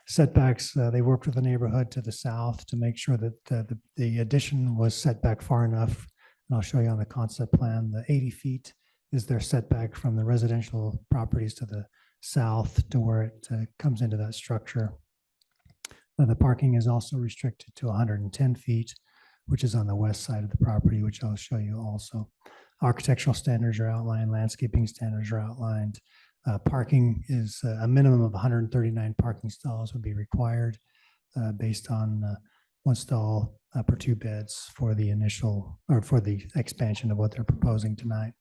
Setbacks, they worked with the neighborhood to the south to make sure that the addition was set back far enough. And I'll show you on the concept plan, the 80 feet is their setback from the residential properties to the south to where it comes into that structure. The parking is also restricted to 110 feet, which is on the west side of the property, which I'll show you also. Architectural standards are outlined, landscaping standards are outlined. Parking is a minimum of 139 parking stalls would be required based on one stall per 2 beds for the initial or for the expansion of what they're proposing tonight.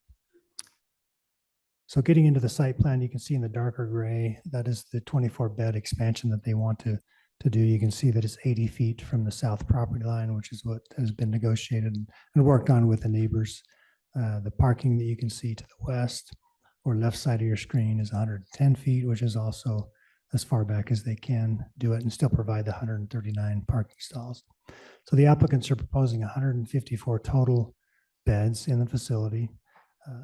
So getting into the site plan, you can see in the darker gray, that is the 24-bed expansion that they want to do. You can see that it's 80 feet from the south property line, which is what has been negotiated and worked on with the neighbors. The parking that you can see to the west or left side of your screen is 110 feet, which is also as far back as they can do it and still provide the 139 parking stalls. So the applicants are proposing 154 total beds in the facility.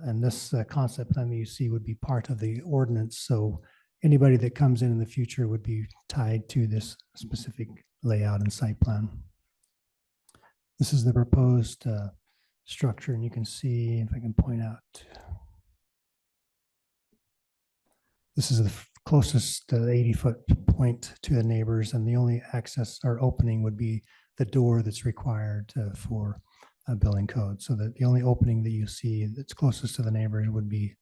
And this concept plan that you see would be part of the ordinance. So anybody that comes in the future would be tied to this specific layout and site plan. This is the proposed structure, and you can see, if I can point out, this is the closest 80-foot point to the neighbors, and the only access or opening would be the door that's required for building code. So that the only opening that you see that's closest to the neighbors would be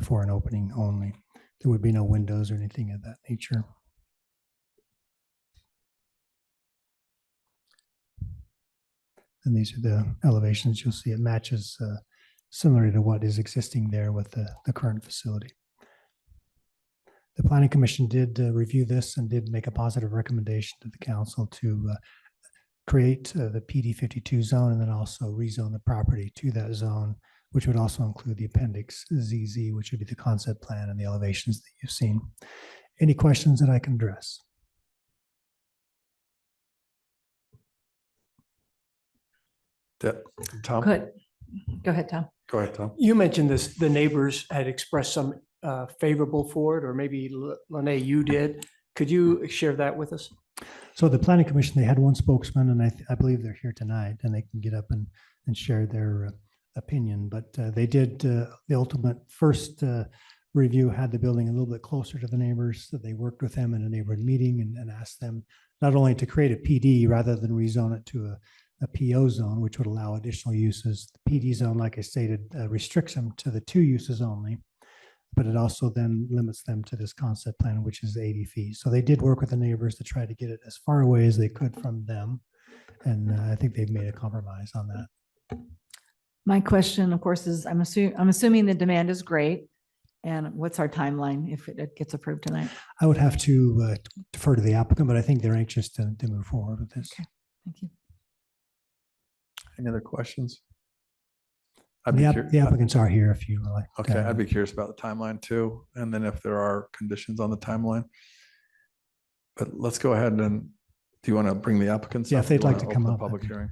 for an opening only. There would be no windows or anything of that nature. And these are the elevations. You'll see it matches similar to what is existing there with the current facility. The Planning Commission did review this and did make a positive recommendation to the council to create the PD 52 zone and then also rezone the property to that zone, which would also include the appendix ZZ, which would be the concept plan and the elevations that you've seen. Any questions that I can address? Tom? Good. Go ahead, Tom. Go ahead, Tom. You mentioned this, the neighbors had expressed some favorable for it, or maybe Lene, you did. Could you share that with us? So the Planning Commission, they had one spokesman, and I believe they're here tonight, and they can get up and share their opinion. But they did the ultimate first review had the building a little bit closer to the neighbors. So they worked with them in a neighborhood meeting and asked them not only to create a PD rather than rezone it to a PO zone, which would allow additional uses. The PD zone, like I stated, restricts them to the 2 uses only, but it also then limits them to this concept plan, which is 80 feet. So they did work with the neighbors to try to get it as far away as they could from them. And I think they've made a compromise on that. My question, of course, is I'm assuming the demand is great. And what's our timeline if it gets approved tonight? I would have to defer to the applicant, but I think they're anxious to move forward with this. Okay, thank you. Any other questions? The applicants are here if you would like. Okay, I'd be curious about the timeline too, and then if there are conditions on the timeline. But let's go ahead and, do you want to bring the applicants? Yeah, up? if they'd You like wanna to come open the up, Public hearing.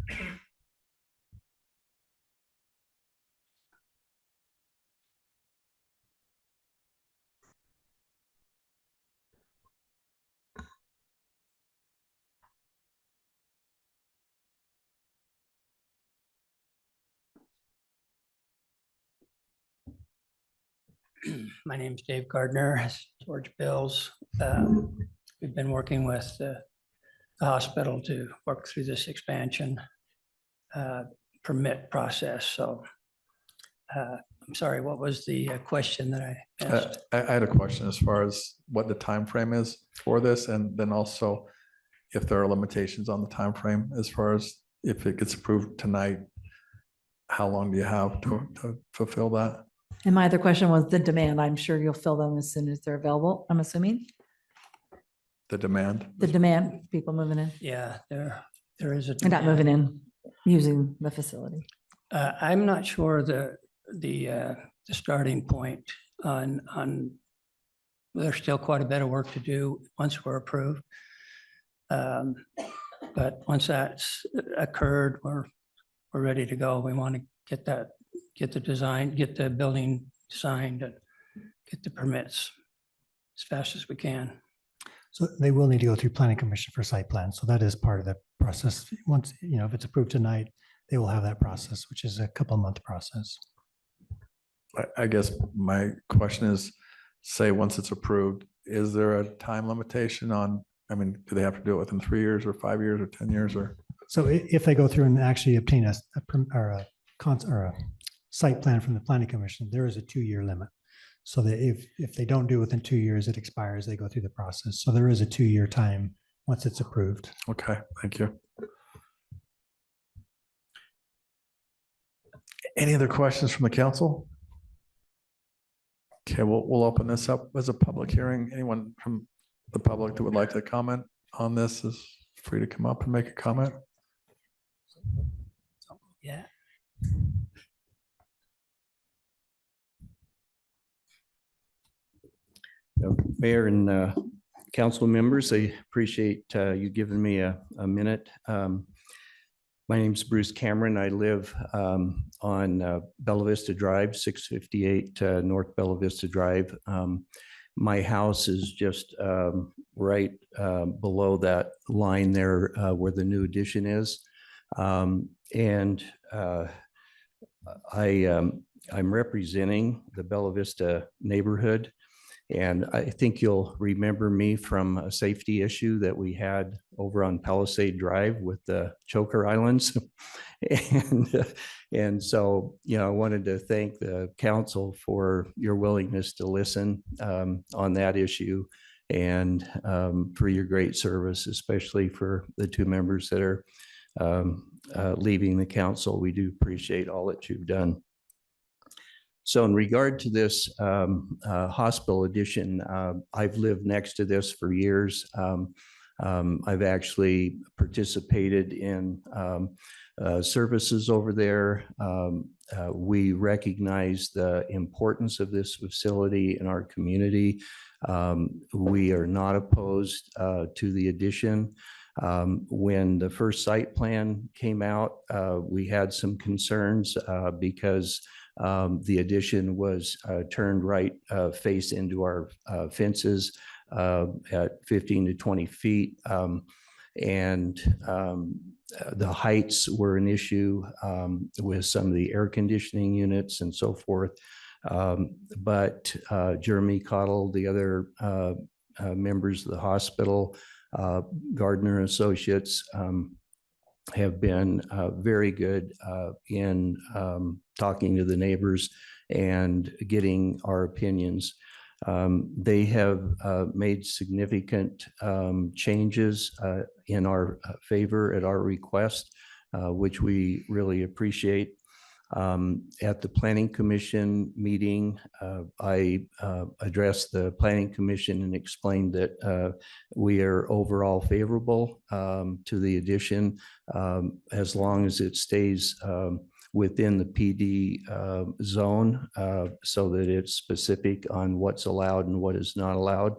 My name's Dave Gardner, George Bills. We've been working with the hospital to work through this expansion permit process. So I'm sorry, what was the question that I asked? I had a question as far as what the time frame is for this, and then also if there are limitations on the time frame as far as if it gets approved tonight, how long do you have to fulfill that? And my other question was the demand. I'm sure you'll fill them as soon as they're available, I'm assuming. The demand? The demand, people moving in. Yeah, there is a. And not moving in, using the facility. I'm not sure the starting point on, there's still quite a bit of work to do once we're approved. But once that's occurred, we're ready to go. We want to get the design, get the building designed and get the permits as fast as we can. So they will need to go through planning commission for site plan. So that is part of the process. Once, if it's approved tonight, they will have that process, which is a couple month process. I guess my question is, say, once it's approved, is there a time limitation on, do they have to do it within 3 years or 5 years or 10 years or? So if they go through and actually obtain a site plan from the planning commission, there is a 2-year limit. So that if they don't do it within 2 years, it expires, they go through the process. So there is a 2-year time once it's approved. Okay, thank you. Any other questions from the council? Okay, we'll open this up as a public hearing. Anyone from the public that would like to comment on this is free to come up and make a comment. Yeah. Mayor and council members, I appreciate you giving me a minute. My name's Bruce Cameron. I live on Bella Vista Drive, 658 North Bella Vista Drive. My house is just right below that line there where the new addition is. And I'm representing the Bella Vista neighborhood. And I think you'll remember me from a safety issue that we had over on Palisade Drive with the choker islands. And so, I wanted to thank the council for your willingness to listen on that issue and for your great service, especially for the 2 members that are leaving the council. We do appreciate all that you've done. So in regard to this hospital addition, I've lived next to this for years. I've actually participated in services over there. We recognize the importance of this facility in our community. We are not opposed to the addition. When the first site plan came out, we had some concerns because the addition was turned right face into our fences at 15 to 20 feet. And the heights were an issue with some of the air conditioning units and so forth. But Jeremy Cottle, the other members of the hospital, Gardner Associates, have been very good in talking to the neighbors and getting our opinions. They have made significant changes in our favor at our request, which we really appreciate. At the Planning Commission meeting, I addressed the Planning Commission and explained that we are overall favorable to the addition as long as it stays within the PD zone so that it's specific on what's allowed and what is not allowed.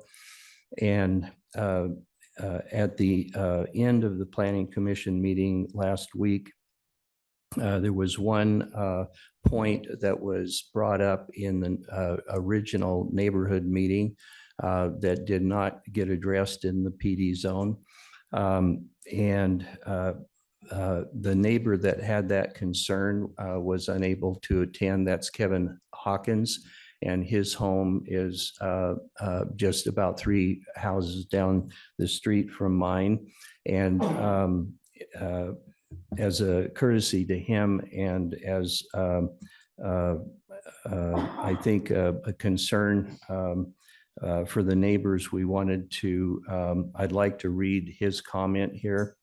And at the end of the Planning Commission meeting last week, there was one point that was brought up in the original neighborhood meeting that did not get addressed in the PD zone. And the neighbor that had that concern was unable to attend. That's Kevin Hawkins, and his home is just about 3 houses down the street from mine. And as a courtesy to him and as I think a concern for the neighbors, we wanted to, I'd like to read his comment here.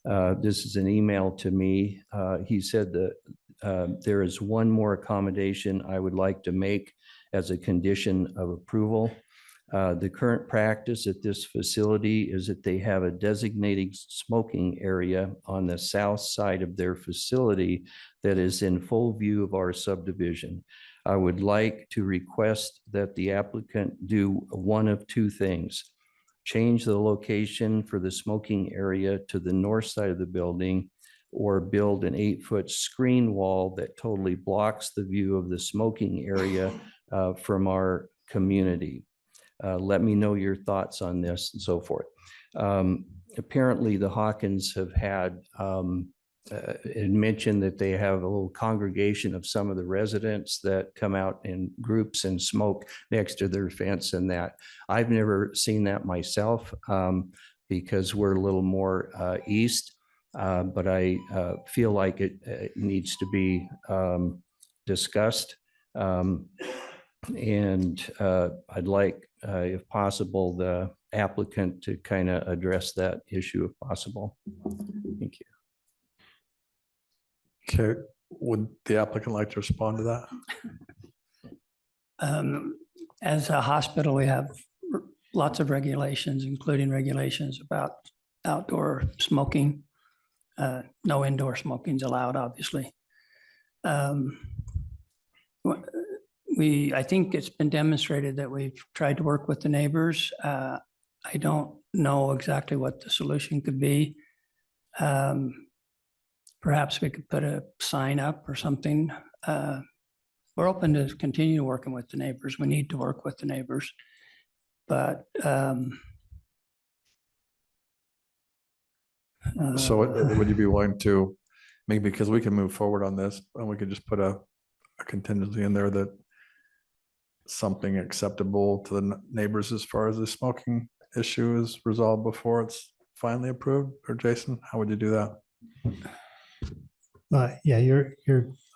This is an email to me. He said that there is one more accommodation I would like to make as a condition of approval. The current practice at this facility is that they have a designated smoking area on the south side of their facility that is in full view of our subdivision. I would like to request that the applicant do one of two things. Change the location for the smoking area to the north side of the building, or build an 8-foot screen wall that totally blocks the view of the smoking area from our community. Let me know your thoughts on this and so forth. Apparently the Hawkins have had it mentioned that they have a little congregation of some of the residents that come out in groups and smoke next to their fence and that. I've never seen that myself because we're a little more east, but I feel like it needs to be discussed. And I'd like, if possible, the applicant to kind of address that issue if possible. Thank you. Okay, would the applicant like to respond to that? As a hospital, we have lots of regulations, including regulations about outdoor smoking. No indoor smoking is allowed, obviously. I think it's been demonstrated that we've tried to work with the neighbors. I don't know exactly what the solution could be. Perhaps we could put a sign up or something. We're open to continue working with the neighbors. We need to work with the neighbors. But so would you be willing to, maybe because we can move forward on this and we could just put a contingency in there that something acceptable to the neighbors as far as the smoking issue is resolved before it's finally approved? Or Jason, how would you do that? Yeah, you're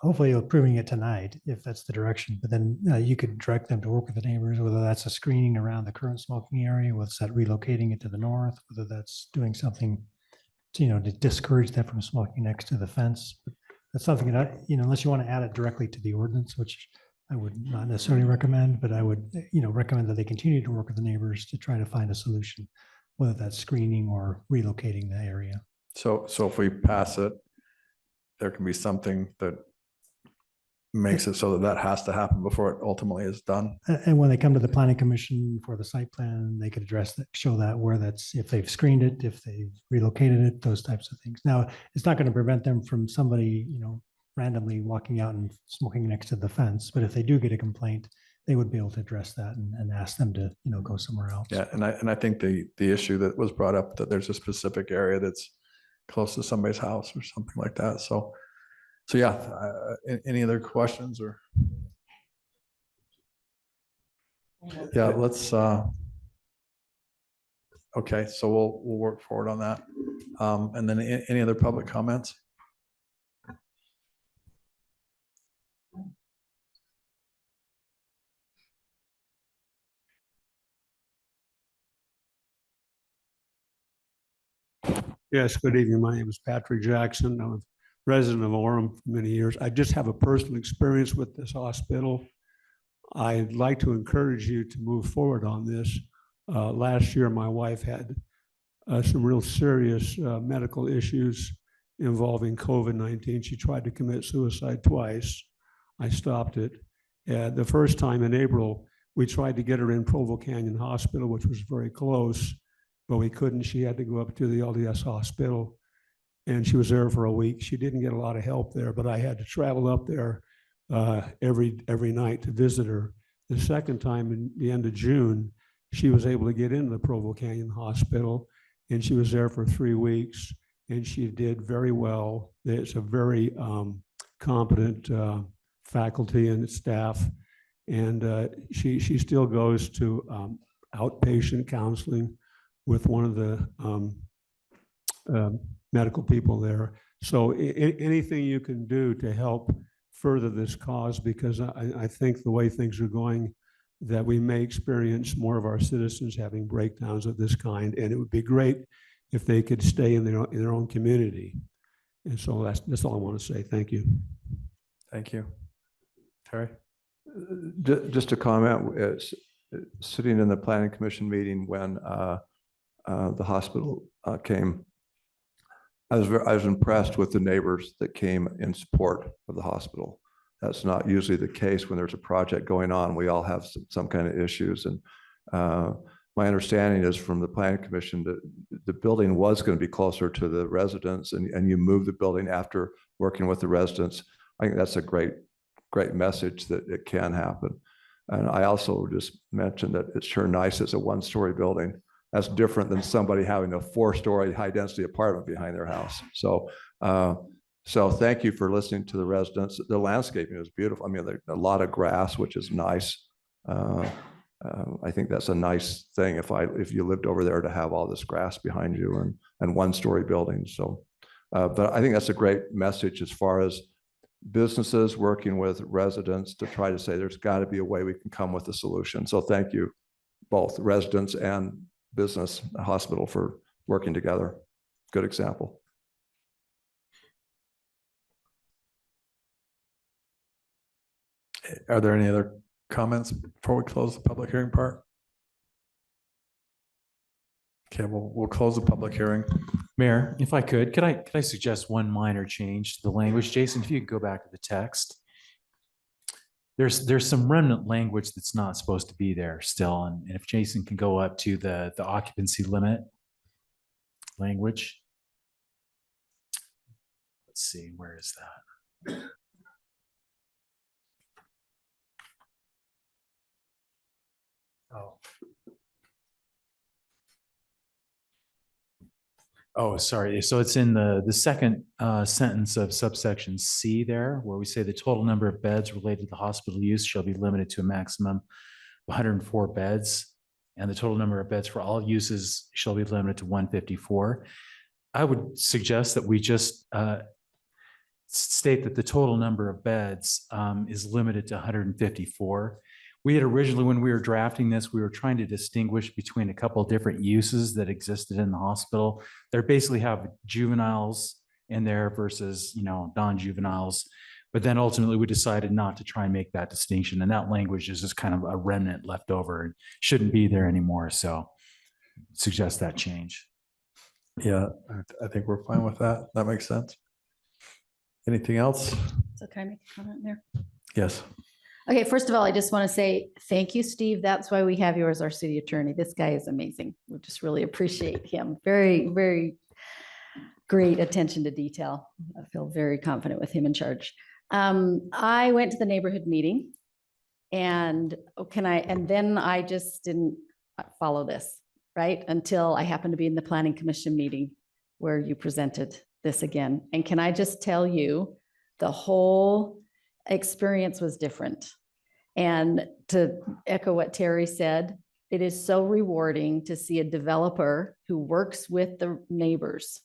hopefully approving it tonight if that's the direction, but then you could direct them to work with the neighbors, whether that's a screening around the current smoking area, whether that's relocating it to the north, whether that's doing something to, to discourage them from smoking next to the fence. But that's something that, unless you want to add it directly to the ordinance, which I would not necessarily recommend, but I would, recommend that they continue to work with the neighbors to try to find a solution, whether that's screening or relocating the area. So if we pass it, there can be something that makes it so that has to happen before it ultimately is done. And when they come to the planning commission for the site plan, they could address that, show that where that's, if they've screened it, if they've relocated it, those types of things. Now, it's not going to prevent them from somebody, randomly walking out and smoking next to the fence. But if they do get a complaint, they would be able to address that and ask them to, go somewhere else. Yeah, and I think the issue that was brought up, that there's a specific area that's close to somebody's house or something like that. So yeah, any other questions or? Yeah, let's, okay, so we'll work forward on that. And then any other public comments? Yes, good evening. My name is Patrick Jackson. I'm a resident of Orem for many years. I just have a personal experience with this hospital. I'd like to encourage you to move forward on this. Last year, my wife had some real serious medical issues involving COVID-19. She tried to commit suicide twice. I stopped it. The first time in April, we tried to get her in Provo Canyon Hospital, which was very close, but we couldn't. She had to go up to the LDS hospital, and she was there for a week. She didn't get a lot of help there, but I had to travel up there every night to visit her. The second time in the end of June, she was able to get into the Provo Canyon Hospital, and she was there for 3 weeks, and she did very well. It's a very competent faculty and staff, and she still goes to outpatient counseling with one of the medical people there. So anything you can do to help further this cause, because I think the way things are going, that we may experience more of our citizens having breakdowns of this kind, and it would be great if they could stay in their own community. And so that's all I want to say. Thank you. Thank you. Terry? Just a comment, sitting in the planning commission meeting when the hospital came, I was impressed with the neighbors that came in support of the hospital. That's not usually the case when there's a project going on. We all have some kind of issues. And my understanding is from the planning commission that the building was going to be closer to the residents, and you move the building after working with the residents. I think that's a great message that it can happen. And I also just mentioned that it's sure nice it's a one-story building. That's different than somebody having a 4-story high-density apartment behind their house. So, so thank you for listening to the residents. The landscaping is beautiful. I mean, there's a lot of grass, which is nice. I think that's a nice thing if you lived over there to have all this grass behind you and one-story buildings. So, but I think that's a great message as far as businesses working with residents to try to say there's got to be a way we can come with a solution. So thank you, both residents and business hospital, for working together. Good example. Are there any other comments before we close the public hearing part? Okay, we'll close the public hearing. Mayor, if I could I suggest one minor change to the language? Jason, if you could go back to the text. There's some remnant language that's not supposed to be there still. And if Jason can go up to the occupancy limit language. Let's see, where is that? Oh, sorry. So it's in the second sentence of subsection C there, where we say the total number of beds related to hospital use shall be limited to a maximum of 104 beds, and the total number of beds for all uses shall be limited to 154. I would suggest that we just state that the total number of beds is limited to 154. We had originally, when we were drafting this, we were trying to distinguish between a couple of different uses that existed in the hospital. They basically have juveniles in there versus, non-juveniles. But then ultimately we decided not to try and make that distinction. And that language is just kind of a remnant left over and shouldn't be there anymore. So suggest that change. Yeah, I think we're fine with that. That makes sense. Anything else? So can I make a comment there? Yes. Okay, first of all, I just want to say thank you, Steve. That's why we have you as our city attorney. This guy is amazing. We just really appreciate him. Very, very great attention to detail. I feel very confident with him in charge. I went to the neighborhood meeting and then I just didn't follow this, right? Until I happened to be in the planning commission meeting where you presented this again. And can I just tell you, the whole experience was different. And to echo what Terry said, it is so rewarding to see a developer who works with the neighbors,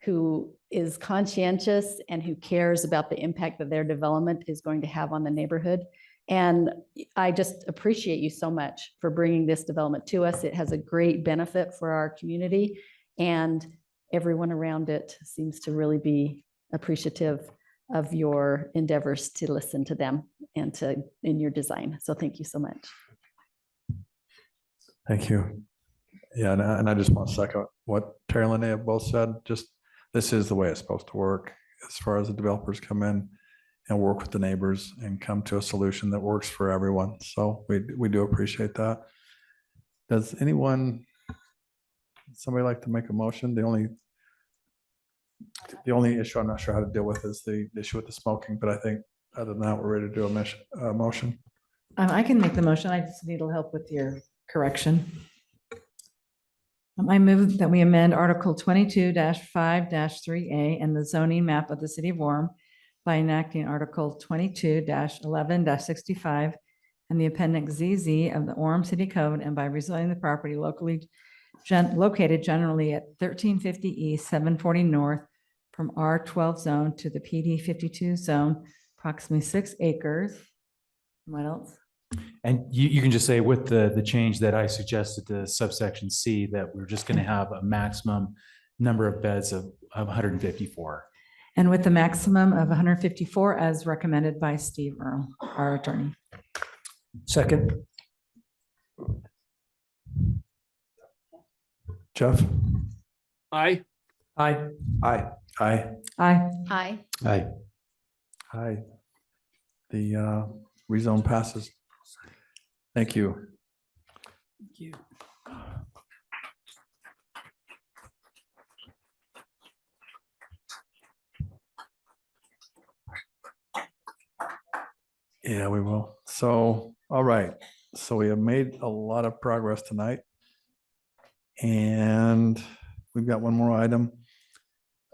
who is conscientious and who cares about the impact that their development is going to have on the neighborhood. And I just appreciate you so much for bringing this development to us. It has a great benefit for our community, and everyone around it seems to really be appreciative of your endeavors to listen to them and in your design. So thank you so much. Thank you. Yeah, and I just want to second what Terry and Linnea have both said. Just this is the way it's supposed to work as far as the developers come in and work with the neighbors and come to a solution that works for everyone. So we do appreciate that. Does somebody like to make a motion? The only issue I'm not sure how to deal with is the issue with the smoking, but I think other than that, we're ready to do a motion. I can make the motion. I just need a little help with your correction. I move that we amend Article 22-5-3A and the zoning map of the city of Orem by enacting Article 22-11-65 and the Appendix ZZ of the Orem City Code, and by rezoning the property locally located generally at 1350 East, 740 North, from R12 zone to the PD 52 zone, approximately 6 acres. What else? And you can just say with the change that I suggested to subsection C, that we're just going to have a maximum number of beds of 154. And with the maximum of 154 as recommended by Steve Earle, our attorney. Second. Jeff? Aye. Aye. Aye. Aye. Aye. Aye. Aye. Aye. The rezone passes. Thank you. Thank you. Yeah, we will. So, all right. So we have made a lot of progress tonight. And we've got one more item.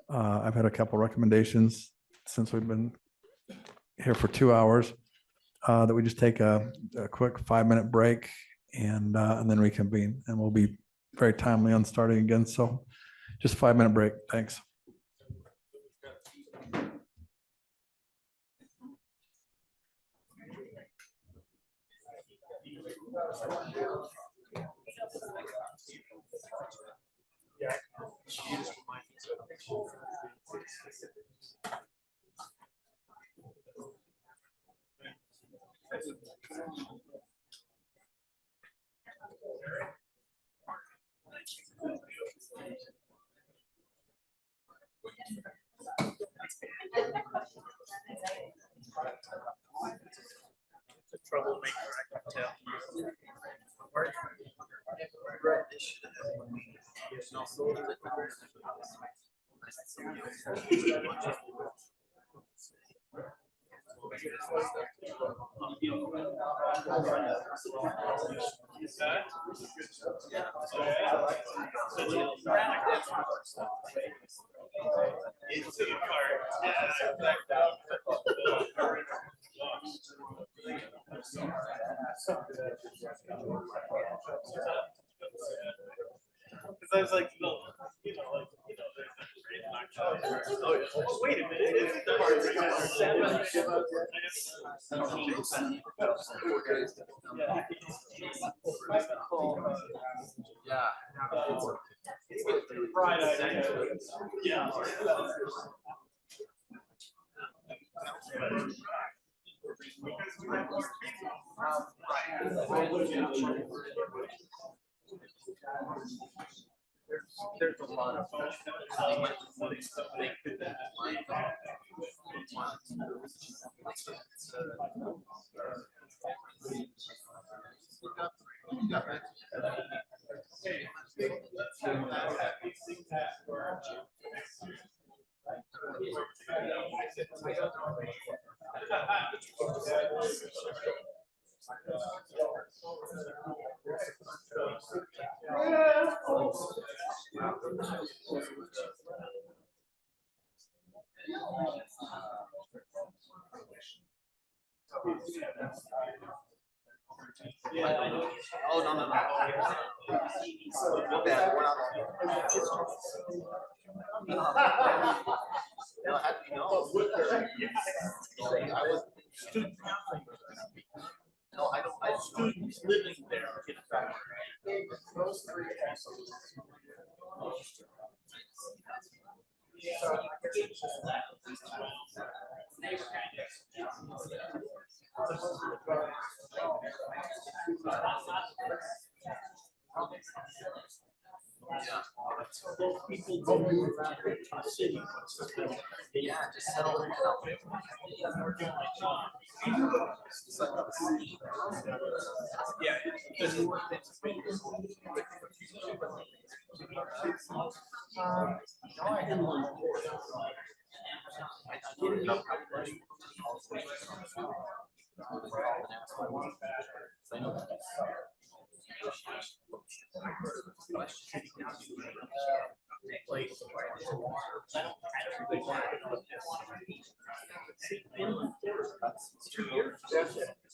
I've had a couple recommendations since we've been here for 2 hours, that we just take a quick 5-minute break and then reconvene, and we'll be very timely on starting again. So just a 5-minute break. Thanks. Troublemaker, I can tell. Because I was like, no, wait a minute, isn't the part there's a lot of Oh, no, no, no. I was student counseling. No, I don't, I students living there. Those three. Those people go move around the city. Yeah, just settle it out. Yeah.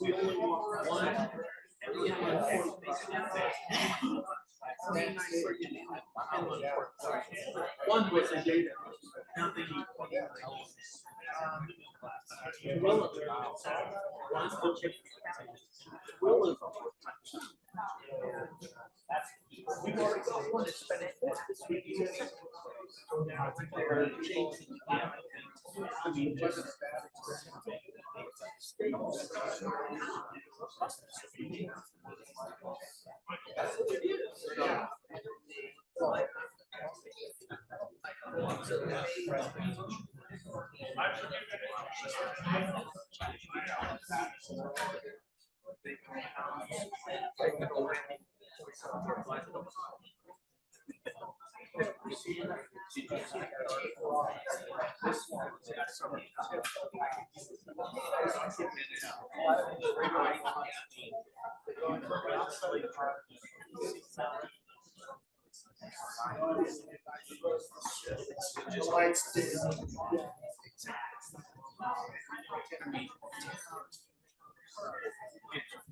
We only want one.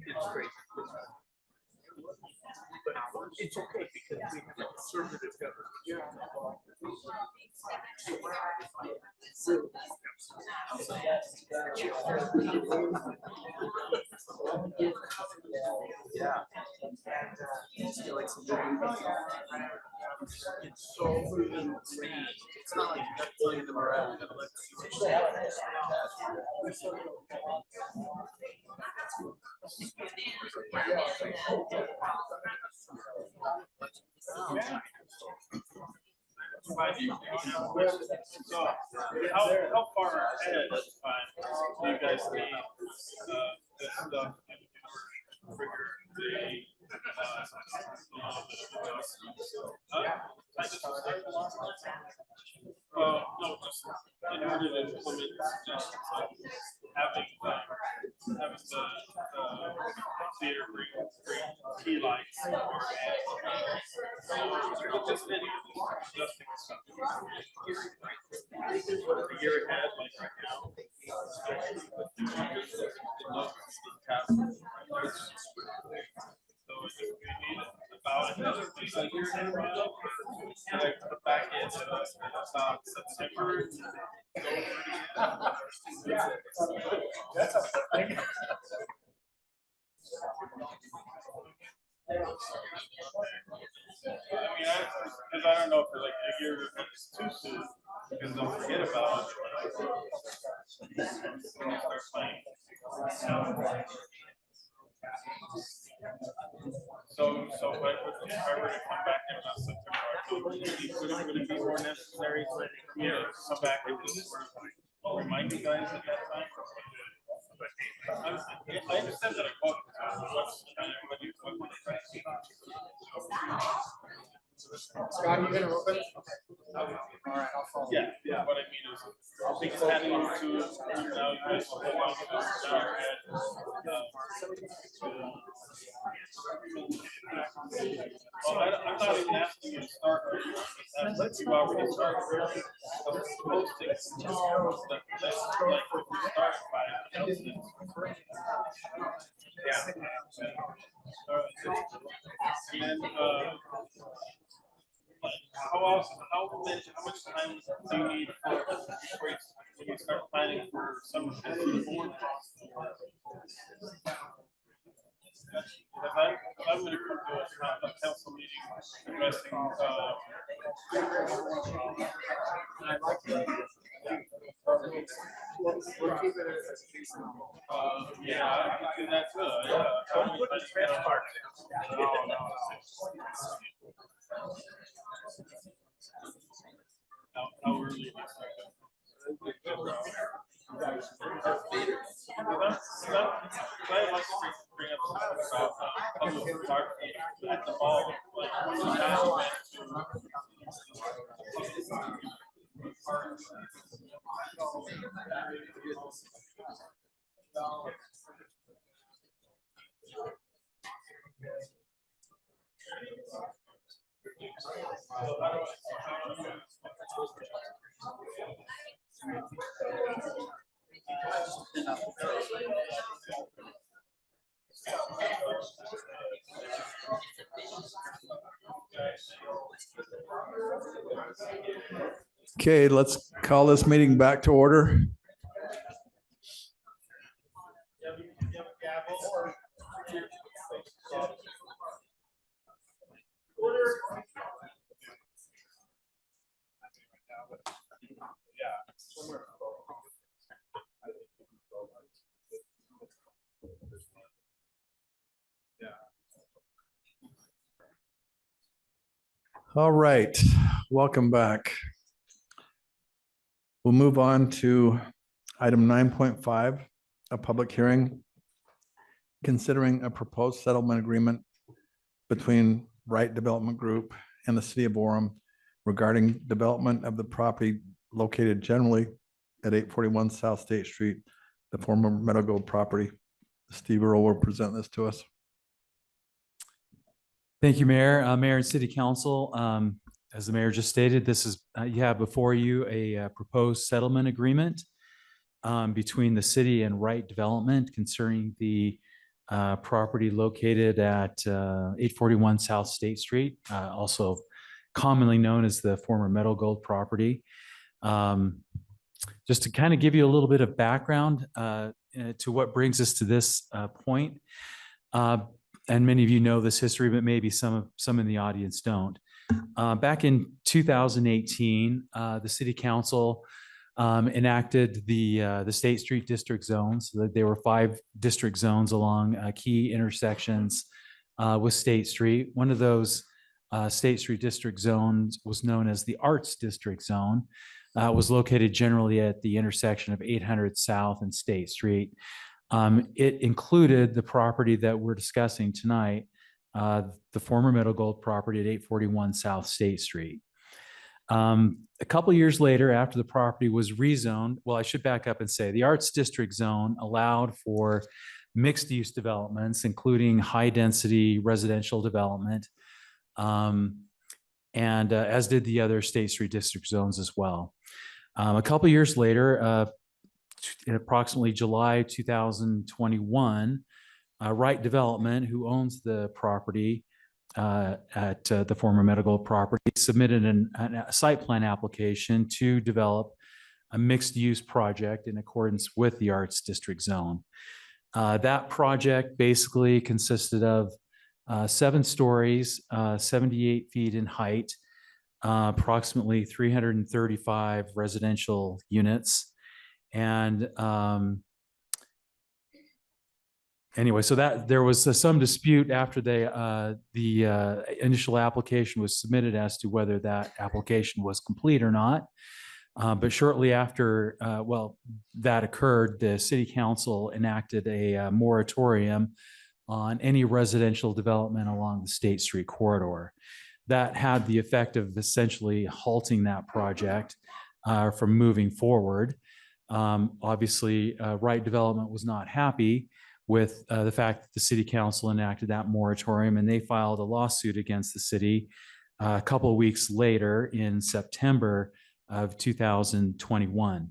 It's great. But it's okay because we have a conservative government. Yeah. It's so insane. It's not like you got to play them around. So how far ahead of time do you guys need this stuff in order to trigger the no, just in order to implement having the theater bring key lights or just any adjusting stuff. A year ahead, like right now. So if we need about another year in a row, can I put back in September? That's a thing. Because I don't know if like a year is too soon, because don't forget about it when you start playing. So if I were to come back in about September, would it be more necessary to come back and just sort of remind you guys at that time? I understand that I called Scott, you gonna open? All right, I'll follow. Yeah, what I mean is, I think it's heading into now you guys will hold on to this down your head. Well, I'm not even asking you to start. You've already started. Posting that like start by yeah. And how much time do you need before you start planning for some of this board? I'm going to come to a council meeting addressing yeah, I can do that too. Don't put the trash part in. No. How early do you start? I like to bring up something about public photography at the mall, Okay, let's Call this meeting back to order. All right, welcome back. We'll move on to item 9.5, a public hearing considering a proposed settlement agreement between Wright Development Group and the city of Orem regarding development of the property located generally at 841 South State Street, the former Meadow Gold property. Steve Earle will present this to us. Thank you, Mayor. Mayor and City Council. As the mayor just stated, this is you have before you a proposed settlement agreement between the city and Wright Development concerning the property located at 841 South State Street, also commonly known as the former Meadow Gold property. Just to kind of give you a little bit of background to what brings us to this point. And many of you know this history, but maybe some in the audience don't. Back in 2018, the City Council enacted the State Street District zones. So that there were 5 district zones along key intersections with State Street. One of those State Street District zones was known as the Arts District Zone. It was located generally at the intersection of 800 South and State Street. It included the property that we're discussing tonight, the former Meadow Gold property at 841 South State Street. A couple of years later, after the property was rezoned, well, I should back up and say the Arts District Zone allowed for mixed use developments, including high density residential development, and as did the other State Street District zones as well. A couple of years later, in approximately July 2021, Wright Development, who owns the property at the former Meadow Gold property, submitted a site plan application to develop a mixed-use project in accordance with the Arts District Zone. That project basically consisted of 7 stories, 78 feet in height, approximately 335 residential units. And anyway, so that there was some dispute after the initial application was submitted as to whether that application was complete or not. But shortly after, that occurred, the City Council enacted a moratorium on any residential development along the State Street corridor. That had the effect of essentially halting that project from moving forward. Obviously, Wright Development was not happy with the fact that the City Council enacted that moratorium, and they filed a lawsuit against the city a couple of weeks later in September of 2021.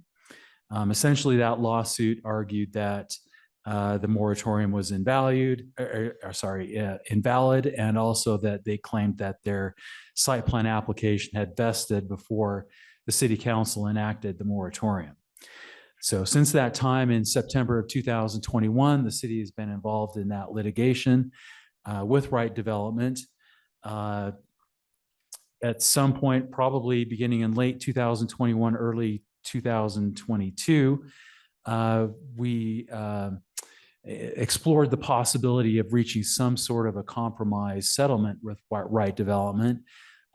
Essentially, that lawsuit argued that the moratorium was invalid, and also that they claimed that their site plan application had vested before the City Council enacted the moratorium. So since that time in September of 2021, the city has been involved in that litigation with Wright Development. At some point, probably beginning in late 2021, early 2022, we explored the possibility of reaching some sort of a compromise settlement with Wright Development,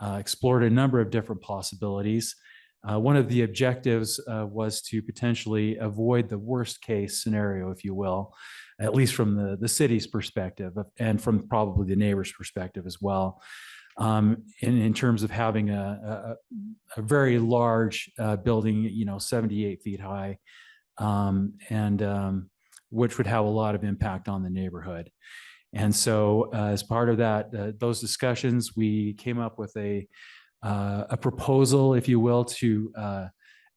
explored a number of different possibilities. One of the objectives was to potentially avoid the worst case scenario, if you will, at least from the city's perspective and from probably the neighbor's perspective as well, in terms of having a very large building, 78 feet high, and which would have a lot of impact on the neighborhood. And so as part of that, those discussions, we came up with a proposal, if you will, to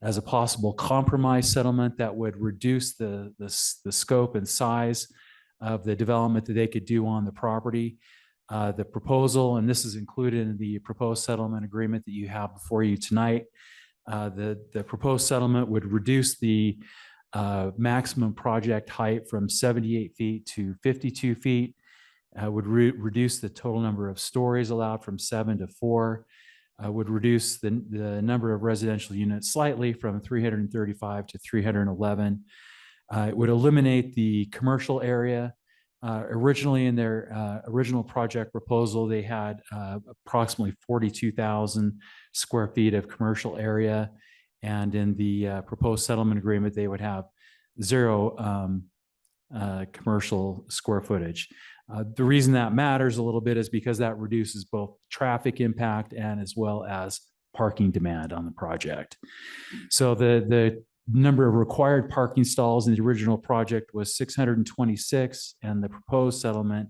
as a possible compromise settlement that would reduce the scope and size of the development that they could do on the property. The proposal, and this is included in the proposed settlement agreement that you have before you tonight, The proposed settlement would reduce the maximum project height from 78 feet to 52 feet, would reduce the total number of stories allowed from 7 to 4, would reduce the number of residential units slightly from 335 to 311. It would eliminate the commercial area. Originally in their original project proposal, they had approximately 42,000 square feet of commercial area. And in the proposed settlement agreement, they would have 0 commercial square footage. The reason that matters a little bit is because that reduces both traffic impact and as well as parking demand on the project. So the number of required parking stalls in the original project was 626, and the proposed settlement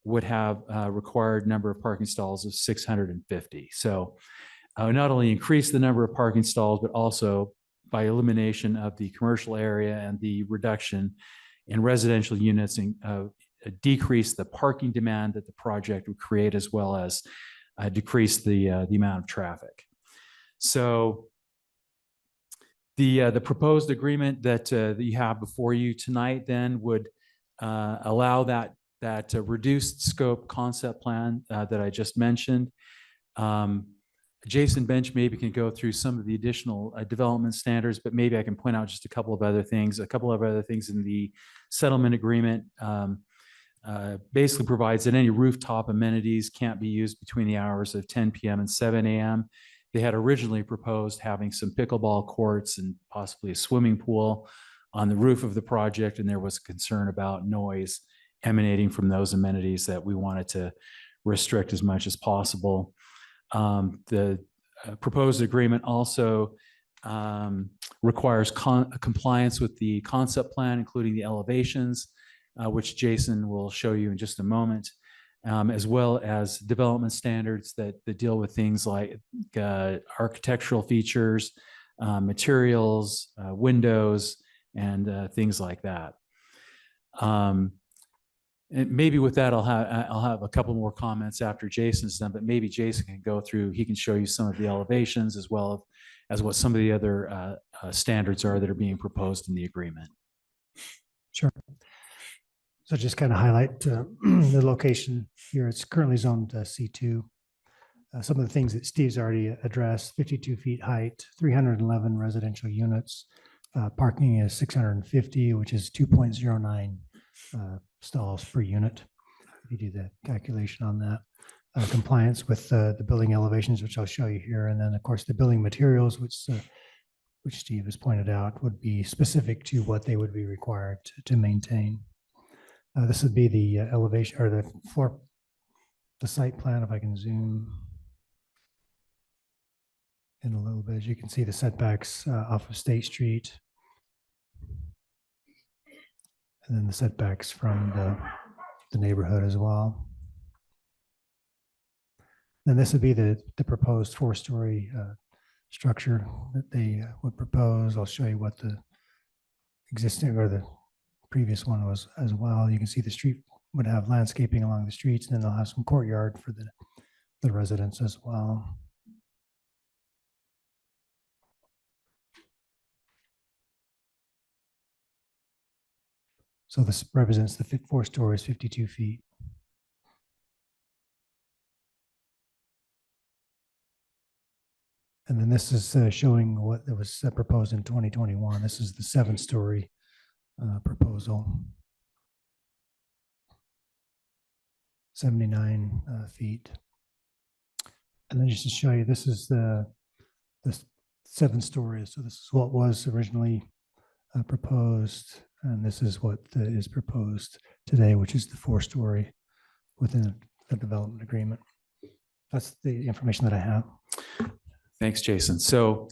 would have a required number of parking stalls of 650. So not only increase the number of parking stalls, but also by elimination of the commercial area and the reduction in residential units and decrease the parking demand that the project would create, as well as decrease the amount of traffic. So the proposed agreement that you have before you tonight then would allow that reduced scope concept plan that I just mentioned. Jason Bench maybe can go through some of the additional development standards, but maybe I can point out just a couple of other things. A couple of other things in the settlement agreement basically provides that any rooftop amenities can't be used between the hours of 10 p.m. and 7 a.m. They had originally proposed having some pickleball courts and possibly a swimming pool on the roof of the project, and there was concern about noise emanating from those amenities that we wanted to restrict as much as possible. The proposed agreement also requires compliance with the concept plan, including the elevations, which Jason will show you in just a moment, as well as development standards that deal with things like architectural features, materials, windows, and things like that. And maybe with that, I'll have a couple more comments after Jason's done, but maybe Jason can go through, he can show you some of the elevations as well as what some of the other standards are that are being proposed in the agreement. Sure. So just kind of highlight the location here. It's currently zoned C2. Some of the things that Steve's already addressed: 52 feet height, 311 residential units. Parking is 650, which is 2.09 stalls per unit, if you do the calculation on that. Compliance with the building elevations, which I'll show you here. And then, of course, the building materials, which Steve has pointed out, would be specific to what they would be required to maintain. This would be the elevation or the floor, the site plan, if I can zoom in a little bit. As you can see, the setbacks off of State Street. And then the setbacks from the neighborhood as well. Then this would be the proposed 4-story structure that they would propose. I'll show you what the existing or the previous one was as well. You can see the street would have landscaping along the streets, and then they'll have some courtyard for the residents as well. So this represents the 4 stories, 52 feet. And then this is showing what was proposed in 2021. This is the 7-story proposal. 79 feet. And then just to show you, this is the 7 stories. So this is what was originally proposed. And this is what is proposed today, which is the 4-story within the development agreement. That's the information that I have. Thanks, Jason. So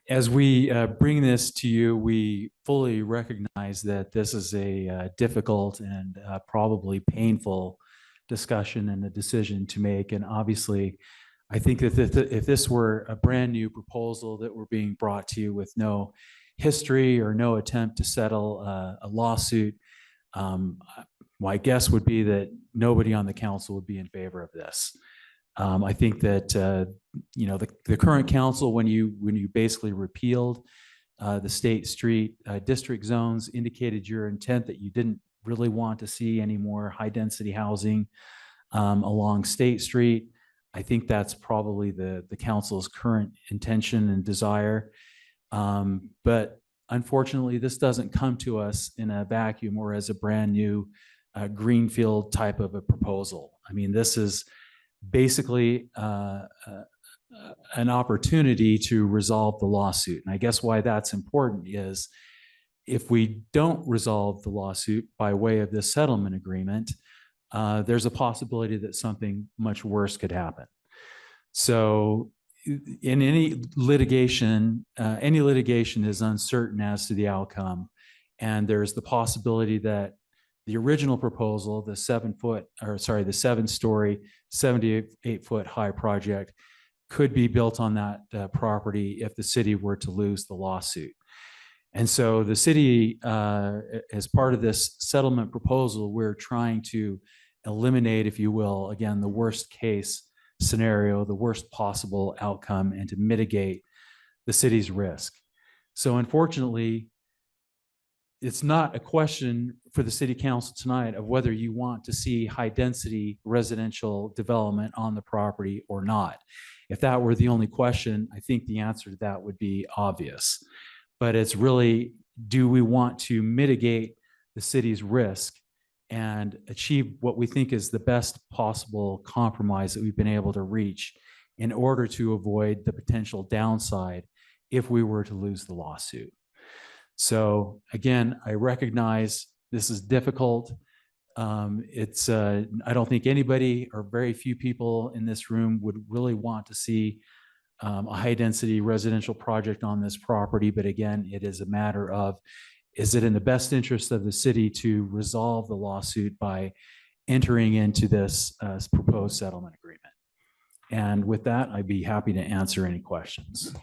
as we bring this to you, we fully recognize that this is a difficult and probably painful discussion and a decision to make. And obviously, I think that if this were a brand new proposal that were being brought to you with no history or no attempt to settle a lawsuit, my guess would be that nobody on the council would be in favor of this. I think that, the current council, when you basically repealed the state street district zones, indicated your intent that you didn't really want to see any more high density housing along State Street. I think that's probably the council's current intention and desire. But unfortunately, this doesn't come to us in a vacuum or as a brand new greenfield type of a proposal. I mean, this is basically an opportunity to resolve the lawsuit. And I guess why that's important is if we don't resolve the lawsuit by way of this settlement agreement, there's a possibility that something much worse could happen. So in any litigation is uncertain as to the outcome. And there's the possibility that the original proposal, the 7-story, 78-foot high project could be built on that property if the city were to lose the lawsuit. And so the city, as part of this settlement proposal, we're trying to eliminate, if you will, again, the worst case scenario, the worst possible outcome, and to mitigate the city's risk. So unfortunately, it's not a question for the city council tonight of whether you want to see high density residential development on the property or not. If that were the only question, I think the answer to that would be obvious. But it's really, do we want to mitigate the city's risk and achieve what we think is the best possible compromise that we've been able to reach in order to avoid the potential downside if we were to lose the lawsuit? So again, I recognize this is difficult. I don't think anybody or very few people in this room would really want to see a high density residential project on this property. But again, it is a matter of, is it in the best interest of the city to resolve the lawsuit by entering into this proposed settlement agreement? And with that, I'd be happy to answer any questions.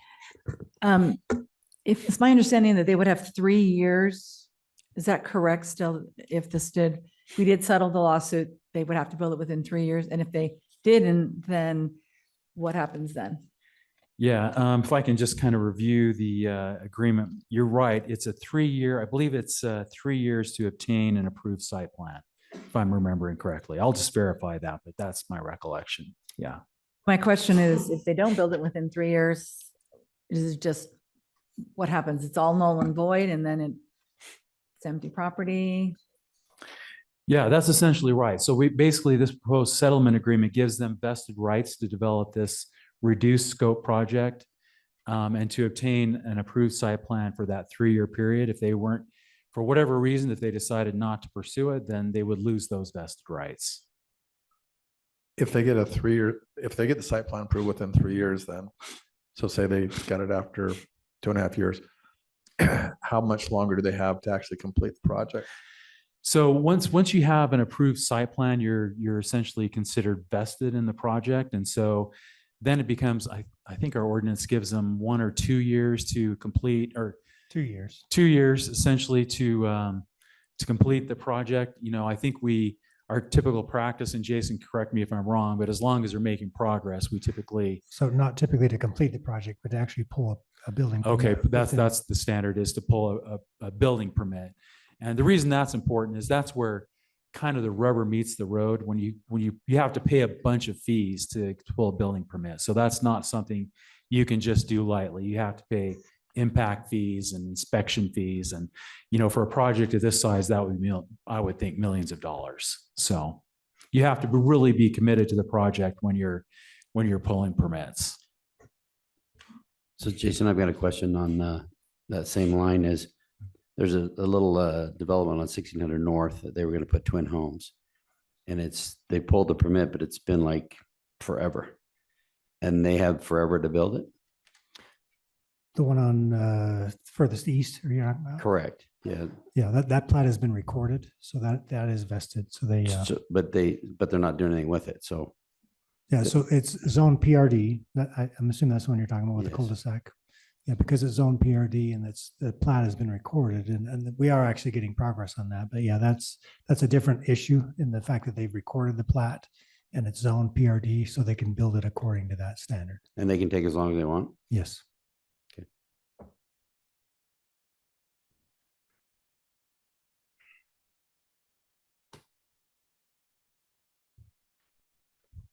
If it's my understanding that they would have 3 years, is that correct still? If we did settle the lawsuit, they would have to build it within 3 years. And if they didn't, then what happens then? Yeah, if I can just kind of review the agreement, you're right. It's a 3-year, I believe it's 3 years to obtain an approved site plan, if I'm remembering correctly. I'll just verify that, but that's my recollection. Yeah. My question is, if they don't build it within 3 years, is it just what happens? It's all null and void, and then it's empty property? Yeah, that's essentially right. So this proposed settlement agreement gives them vested rights to develop this reduced scope project and to obtain an approved site plan for that 3-year period. If they weren't, for whatever reason, if they decided not to pursue it, then they would lose those vested rights. If they get if they get the site plan approved within 3 years, then, so say they got it after 2.5 years, how much longer do they have to actually complete the project? So once you have an approved site plan, you're essentially considered vested in the project. And so then it becomes, I think our ordinance gives them 1 or 2 years to complete, or 2 years. 2 years essentially to complete the project. I think our typical practice, and Jason, correct me if I'm wrong, but as long as they're making progress, we typically. So not typically to complete the project, but to actually pull a building permit. Okay, that's the standard, is to pull a building permit. And the reason that's important is that's where kind of the rubber meets the road when you have to pay a bunch of fees to pull a building permit. So that's not something you can just do lightly. You have to pay impact fees and inspection fees. And, for a project of this size, that would be, I would think, millions of dollars. So you have to really be committed to the project when you're pulling permits. So Jason, I've got a question on that same line. There's a little development on 1600 North that they were going to put twin homes, and they pulled the permit, but it's been like forever, and they have forever to build it. The one on furthest east, are you talking about? Correct. Yeah. Yeah, that plat has been recorded, so that is vested. So they. But they're not doing anything with it. So. Yeah, so it's zone PRD. I'm assuming that's the one you're talking about with the Yes. cul-de-sac. Yeah, because it's zone PRD and the plat has been recorded, and we are actually getting progress on that. But yeah, that's a different issue in the fact that they've recorded the plat and it's zoned PRD, so they can build it according to that standard. And they can take as long as they want? Yes.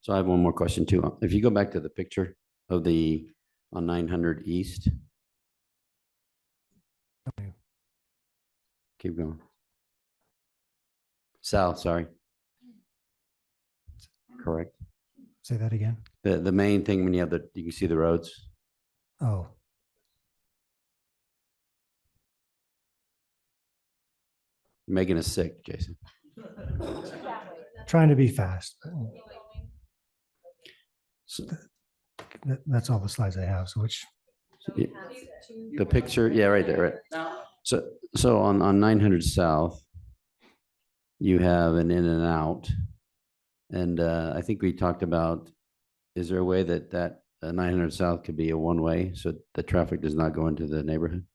So I have one more question too. If you go back to the picture of the, on 900 East. Keep going. South, sorry. Correct. Say that again. The main thing when you have you can see the roads. Oh, You're making us sick, Jason. trying to be fast. So, That's all the slides I have. So which, the picture, yeah, right there, right. So on 900 South, you have an in and out. And I think we talked about, is there a way that 900 South could be a one-way so the traffic does not go into the neighborhood?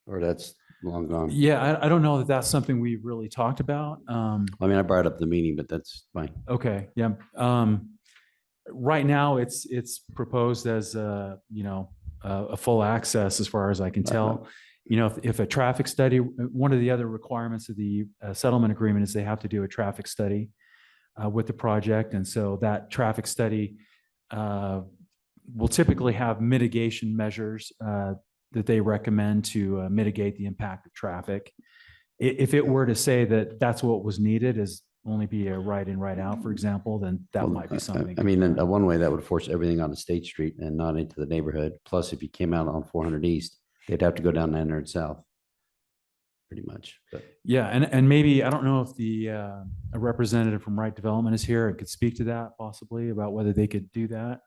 Or that's long gone? Yeah, I don't know that that's something we really talked about. I mean, I brought up the meeting, but that's fine. Okay, yeah. Right now, it's proposed as a full access, as far as I can tell. If a traffic study, one of the other requirements of the settlement agreement is they have to do a traffic study with the project, and so that traffic study will typically have mitigation measures that they recommend to mitigate the impact of traffic. If it were to say that that's what was needed, is only be a right in, right out, for example, then that might be something. I mean, a one-way that would force everything onto State Street and not into the neighborhood. Plus, if you came out on 400 East, they'd have to go down 900 South, pretty much. But Yeah, and maybe, I don't know if a representative from Wright Development is here and could speak to that possibly about whether they could do that,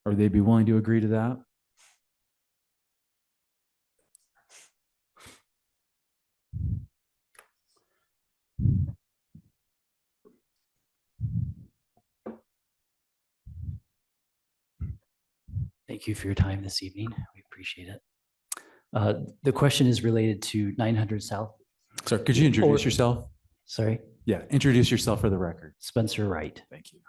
or they'd be willing to agree to that. Thank you for your time this evening. We appreciate it. The question is related to 900 South. Sir, could you introduce yourself? Sorry? Yeah, introduce yourself for the record. Spencer Wright. Thank you.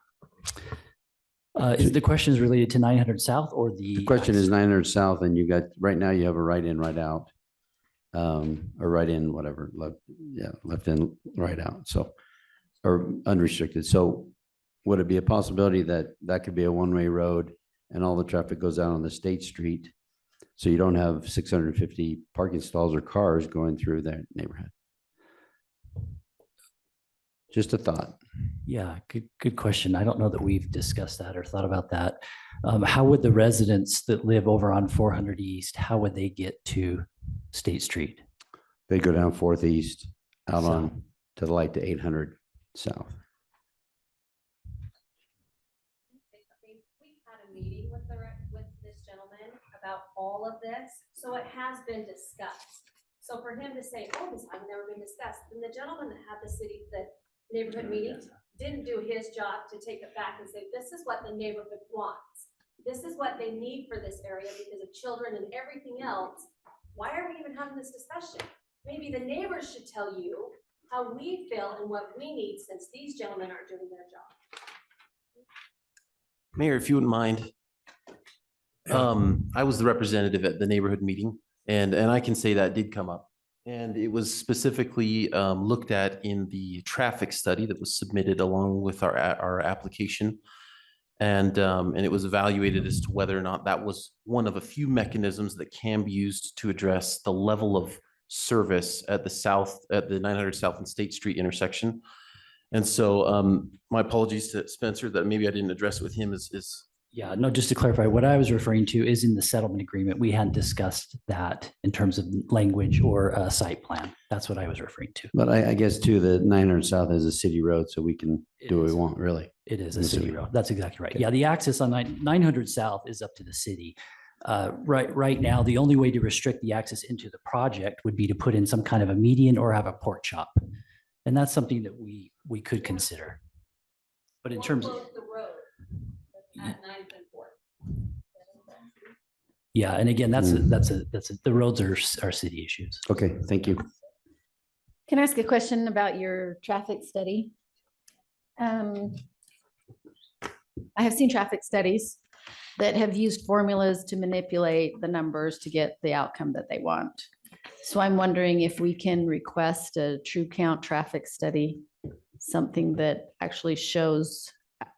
Is the question is related to 900 South or the? the question is 900 South, and you got, right now you have a right in, right out. Or right in, whatever, left in, right out. So, or unrestricted. So would it be a possibility that could be a one-way road and all the traffic goes out on the State Street? So you don't have 650 parking stalls or cars going through that neighborhood? Just a thought. Yeah, good question. I don't know that we've discussed that or thought about that. How would the residents that live over on 400 East, how would they get to State Street? They go down 4th East, out South. on to the light to 800 South. We've had a meeting with this gentleman about all of this, so it has been discussed. So for him to say, oh, this has never been discussed, then the gentleman that had the neighborhood meeting didn't do his job to take it back and say, this is what the neighborhood wants. This is what they need for this area because of children and everything else. Why are we even having this discussion? Maybe the neighbors should tell you how we feel and what we need, since these gentlemen aren't doing their job. Mayor, if you wouldn't mind. I was the representative at the neighborhood meeting, and I can say that did come up. And it was specifically looked at in the traffic study that was submitted along with our application. And it was evaluated as to whether or not that was one of a few mechanisms that can be used to address the level of service at the 900 South and State Street intersection. And so my apologies to Spencer that maybe I didn't address with him is. Yeah, no, just to clarify, what I was referring to is in the settlement agreement. We hadn't discussed that in terms of language or a site plan. That's what I was referring to. But I guess too, the 900 South is a city road, so we can do what we want, really. It is a city road. That's exactly right. Yeah, the access on 900 South is up to the city. Right now, the only way to restrict the access into the project would be to put in some kind of a median or have a pork chop. And that's something that we could consider. But in terms of the road at 9th and 4th. yeah, and again, that's the roads are city issues. Okay, thank you. Can I ask a question about your traffic study? I have seen traffic studies that have used formulas to manipulate the numbers to get the outcome that they want. So I'm wondering if we can request a true count traffic study, something that actually shows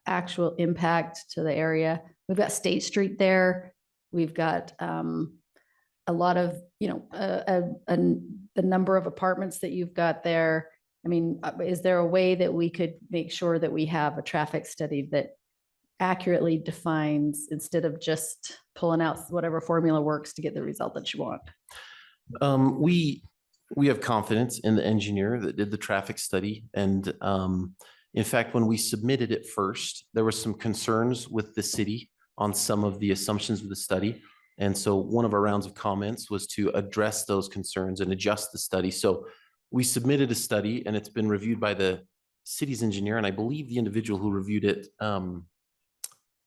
actual impact to the area. We've got State Street there. We've got a lot of, the number of apartments that you've got there. I mean, is there a way that we could make sure that we have a traffic study that accurately defines, instead of just pulling out whatever formula works to get the result that you want? We have confidence in the engineer that did the traffic study. And in fact, when we submitted it first, there were some concerns with the city on some of the assumptions of the study. And so one of our rounds of comments was to address those concerns and adjust the study. So we submitted a study and it's been reviewed by the city's engineer. And I believe the individual who reviewed it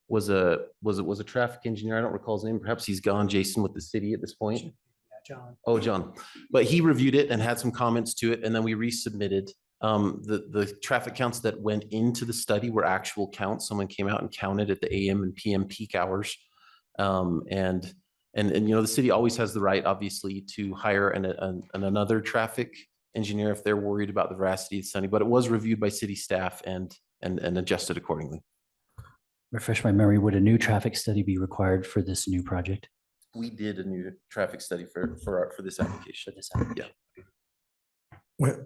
was a traffic engineer. I don't recall his name. Perhaps he's gone, Jason, with the city at this point. John. Oh, John. But he reviewed it and had some comments to it. And then we resubmitted. The traffic counts that went into the study were actual counts. Someone came out and counted at the AM and PM peak hours. And the city always has the right, obviously, to hire another traffic engineer if they're worried about the veracity of the study. But it was reviewed by city staff and adjusted accordingly. Refresh my memory, would a new traffic study be required for this new project? We did a new traffic study for this application. Yeah. Well,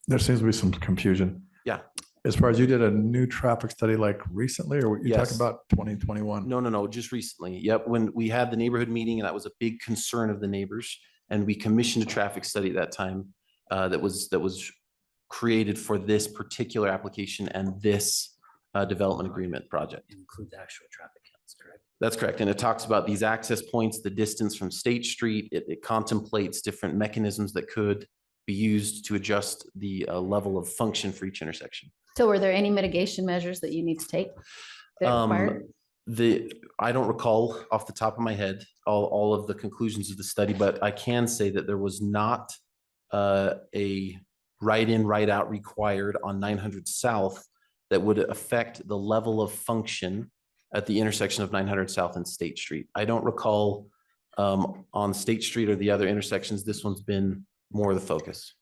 there seems to be some confusion. Yeah. As far as you did a new traffic study like recently, or were you Yes. talking about 2021? No, just recently. Yep. When we had the neighborhood meeting, and that was a big concern of the neighbors, and we commissioned a traffic study at that time that was created for this particular application and this development agreement project. Include the actual traffic counts, correct? That's correct. And it talks about these access points, the distance from State Street. It contemplates different mechanisms that could be used to adjust the level of function for each intersection. So were there any mitigation measures that you need to take? that are required? I don't recall off the top of my head all of the conclusions of the study, but I can say that there was not a right in, right out required on 900 South that would affect the level of function at the intersection of 900 South and State Street. I don't recall on State Street or the other intersections, this one's been more of the focus.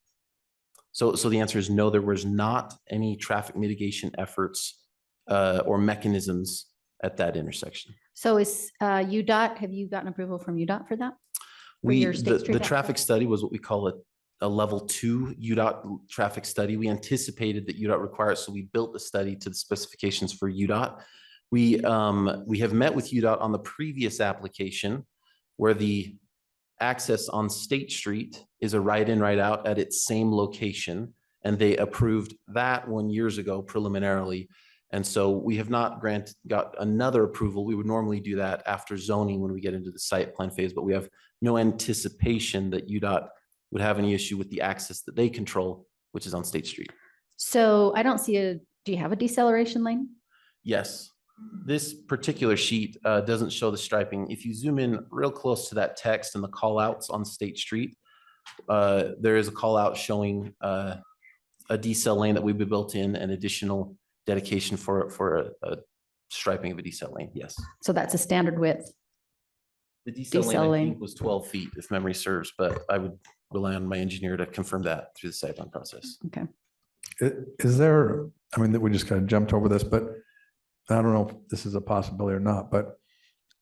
So the answer is no, there was not any traffic mitigation efforts or mechanisms at that intersection. So is UDOT, have you gotten approval from UDOT for that? For your State The Street traffic access? study was what we call a level 2 UDOT traffic study. We anticipated that UDOT required, so we built the study to the specifications for UDOT. We have met with UDOT on the previous application where the access on State Street is a right in, right out at its same location. And they approved that 1 year ago preliminarily. And so we have not got another approval. We would normally do that after zoning when we get into the site plan phase, but we have no anticipation that UDOT would have any issue with the access that they control, which is on State Street. So I don't see do you have a deceleration lane? Yes. This particular sheet doesn't show the striping. If you zoom in real close to that text and the call outs on State Street, there is a call out showing a decel lane that we be built in and additional dedication for a striping of a decel lane. Yes. So that's a standard width. The decel lane, Decel I lane. think, was 12 feet, if memory serves, but I would rely on my engineer to confirm that through the site plan process. Okay. Is there, I mean, that we just kind of jumped over this, but I don't know if this is a possibility or not, but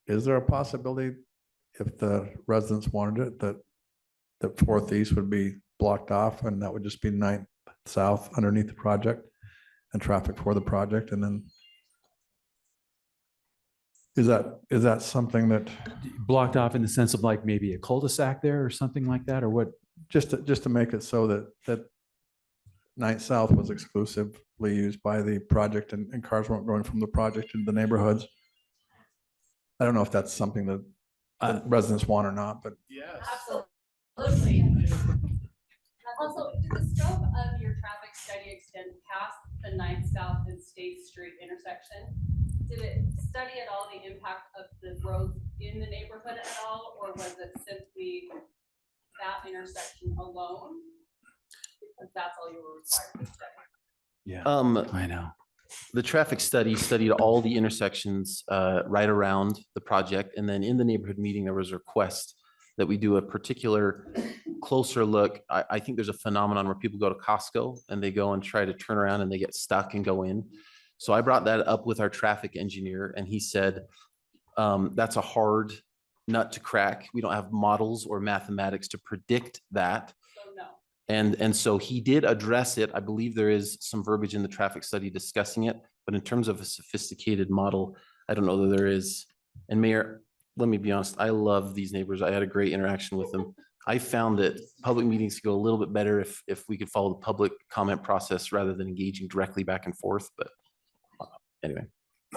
is there a possibility if the residents wanted it, that 4th East would be blocked off and that would just be 9th South underneath the project and traffic for the project? And then is that something that blocked off in the sense of like maybe a cul-de-sac there or something like that, or what? just to make it so that 9th South was exclusively used by the project and cars weren't going from the project into the neighborhoods? I don't know if that's something that residents want or not, but Yes. Absolutely. Also, did the scope of your traffic study extend past the 9th South and State Street intersection? Did it study at all the impact of the roads in the neighborhood at all, or was it simply that intersection alone? Because that's all you were required to study? Yeah, I know. The traffic study studied all the intersections right around the project. And then in the neighborhood meeting, there was a request that we do a particular closer look. I think there's a phenomenon where people go to Costco and they go and try to turn around and they get stuck and go in. So I brought that up with our traffic engineer and he said, that's a hard nut to crack. We don't have models or mathematics to predict that. So no. And so he did address it. I believe there is some verbiage in the traffic study discussing it, but in terms of a sophisticated model, I don't know that there is. And Mayor, let me be honest, I love these neighbors. I had a great interaction with them. I found that public meetings go a little bit better if we could follow the public comment process rather than engaging directly back and forth. But anyway.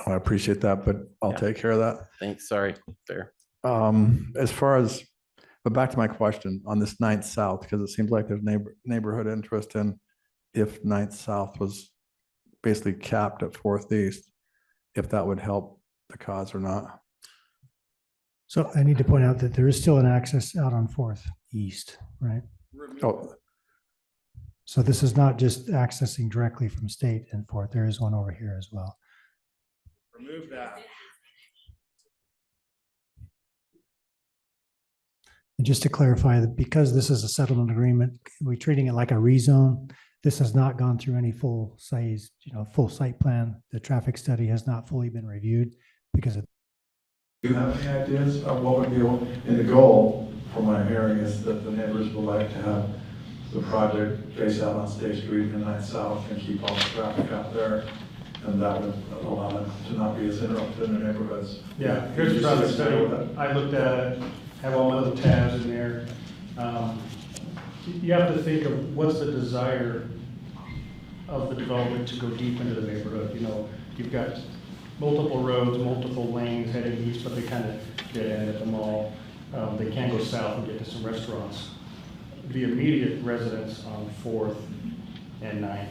I appreciate that, but I'll take care of that. Thanks. Sorry. Fair. As far as, but back to my question on this 9th South, because it seems like there's neighborhood interest in if 9th South was basically capped at 4th East, if that would help the cause or not. So I need to point out that there is still an access out on 4th East, right? Oh, So this is not just accessing directly from State and 4th. There is one over here as well. Remove that. And just to clarify that because this is a settlement agreement, we're treating it like a rezone. This has not gone through any full size, full site plan. The traffic study has not fully been reviewed because of. Do you have any ideas of what would be, and the goal from my hearing is that the neighbors would like to have the project face out on State Street and 9th South and keep all the traffic out there. And that would allow them to not be as interrupted in their neighborhoods. Yeah, here's the traffic study. I looked at it, have all my little tabs in there. You have to think of what's the desire of the development to go deep into the neighborhood. You've got multiple roads, multiple lanes heading east, but they kind of dead end at the mall. They can go south and get to some restaurants. The immediate residents on 4th and 9th,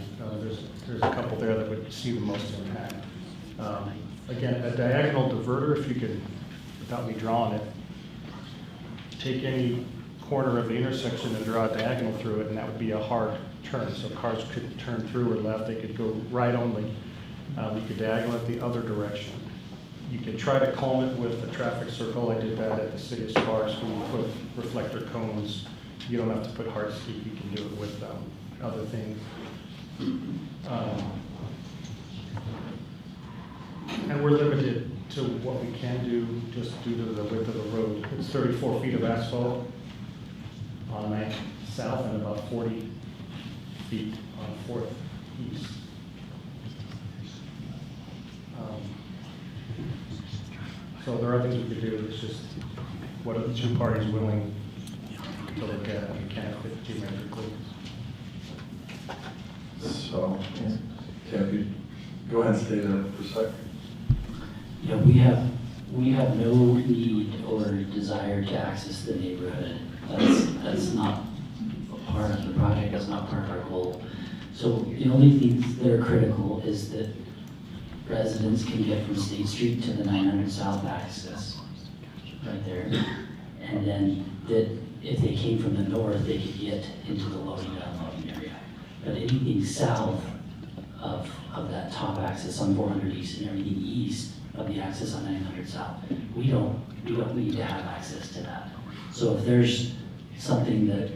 there's a couple there that would see the most impact. Again, a diagonal diverter, if you could, without me drawing it, take any corner of the intersection and draw a diagonal through it, and that would be a hard turn. So cars could turn through or left, they could go right only. You could diagonal it the other direction. You could try to calm it with a traffic circle. I did that at the city of Sparks when you put reflector cones. You don't have to put hardscape, you can do it with other things. And we're limited to what we can do just due to the width of the road. It's 34 feet of asphalt on 9th South and about 40 feet on 4th East. So there are things we could do. It's just what are the two parties willing to look at mechanically, geometrically. So, can you go ahead and stay there for a second? Yeah, we have no need or desire to access the neighborhood. That's not a part of the project, that's not part of our goal. So the only things that are critical is that residents can get from State Street to the 900 South access, right there. And then that if they came from the north, they could get into the loading and unloading area. But anything south of that top access on 400 East and everything east of the access on 900 South, we don't need to have access to that. So if there's something that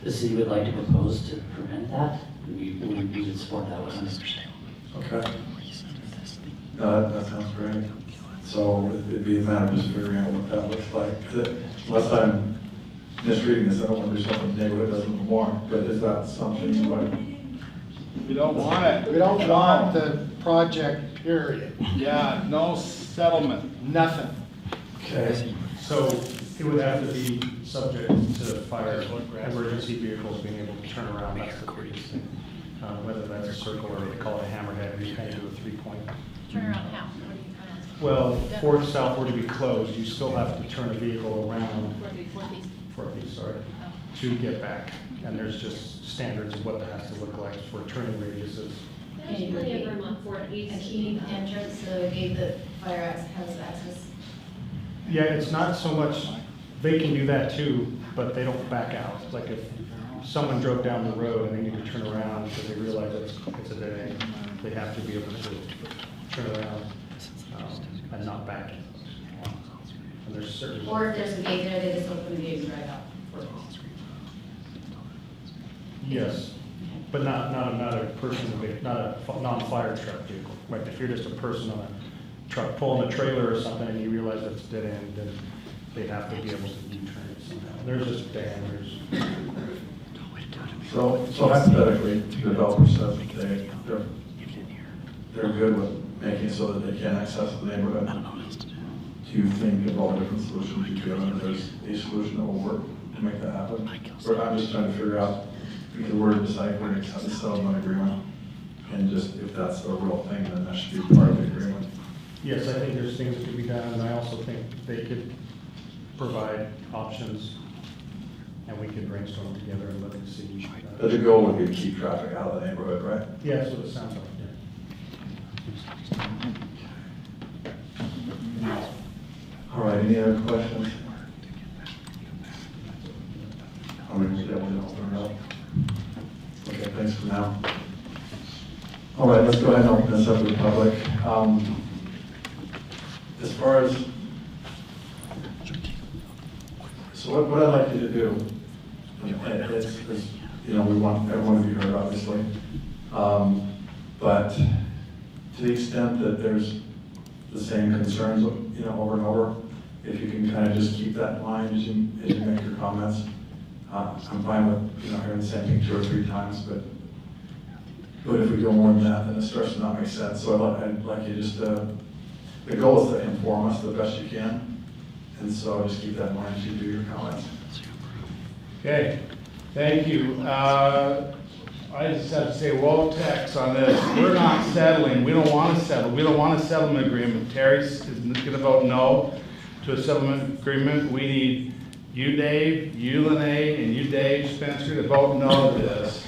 the city would like to propose to prevent that, we would support that 100%. Okay. That sounds great. So it'd be a matter of just figuring out what that looks like. Unless I'm misreading this, I don't want to do something the neighborhood doesn't want, but is that something you like? We don't want it. We don't want the project, period. Yeah, no settlement, nothing. Okay. So it would have to be subject to fire emergency vehicles being able to turn around. That's the biggest thing. Whether that's a circle or they call it a hammerhead, you kind of do a 3-point. Turn around how? Well, 4th South were to be closed, you still have to turn a vehicle around. 4th East, sorry, to get back. And there's just standards of what that has to look like for turning radiuses. There's plenty of room on 4th East. A key entrance, the gate that fire has access. Yeah, it's not so much they can do that too, but they don't back out. Like if someone drove down the road and they need to turn around because they realize it's a dead end, they have to be able to turn around and not back in. And there's certain. Or if there's a gate there, they just open the gate and drive out. Yes, but not a person, not a non-fire truck vehicle, right? If you're just a person on a truck pulling a trailer or something and you realize it's dead end, then they have to be able to U-turn it somehow. There's just banners. So hypothetically, the developer says that they're good with making it so that they can access the neighborhood. Do you think of all the different solutions you've given, there's a solution that will work to make that happen? Or I'm just trying to figure out, because we're deciphering a settlement agreement, and just if that's a real thing, then that should be part of the agreement. Yes, I think there's things that could be done, and I also think they could provide options, and we could brainstorm together and look and see. But the goal would be to keep traffic out of the neighborhood, right? Yeah, that's what it sounds like, yeah. All right, any other questions? I'm going to open it up. Okay, thanks for now. All right, let's go ahead and open this up to the public. As far as, so what I'd like you to do, is, you know, we want everyone to be heard, obviously. But to the extent that there's the same concerns, you know, over and over, if you can kind of just keep that in mind as you make your comments. I'm fine with, you know, hearing the same thing 2 or 3 times, but if we go more than that, then it starts to not make sense. So I'd like you just, the goal is to inform us the best you can. And so just keep that in mind as you do your comments. Okay, thank you. I just have to say, whoa, text on this. We're not settling. We don't want to settle. We don't want a settlement agreement. Terry's going to vote no to a settlement agreement. We need you, Dave, you, Lene, and you, Dave, Spencer, to vote no to this.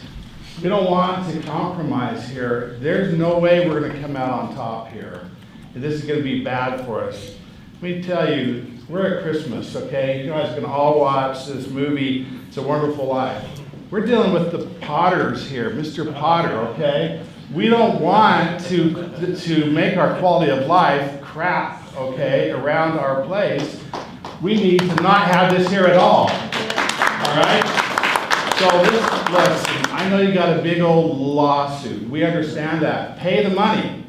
We don't want to compromise here. There's no way we're going to come out on top here. And this is going to be bad for us. Let me tell you, we're at Christmas, okay? You guys can all watch this movie, It's a Wonderful Life. We're dealing with the Potters here, Mr. Potter, okay? We don't want to make our quality of life crap, okay, around our place. We need to not have this here at all right? So listen, I know you got a big old lawsuit. We understand that. Pay the money.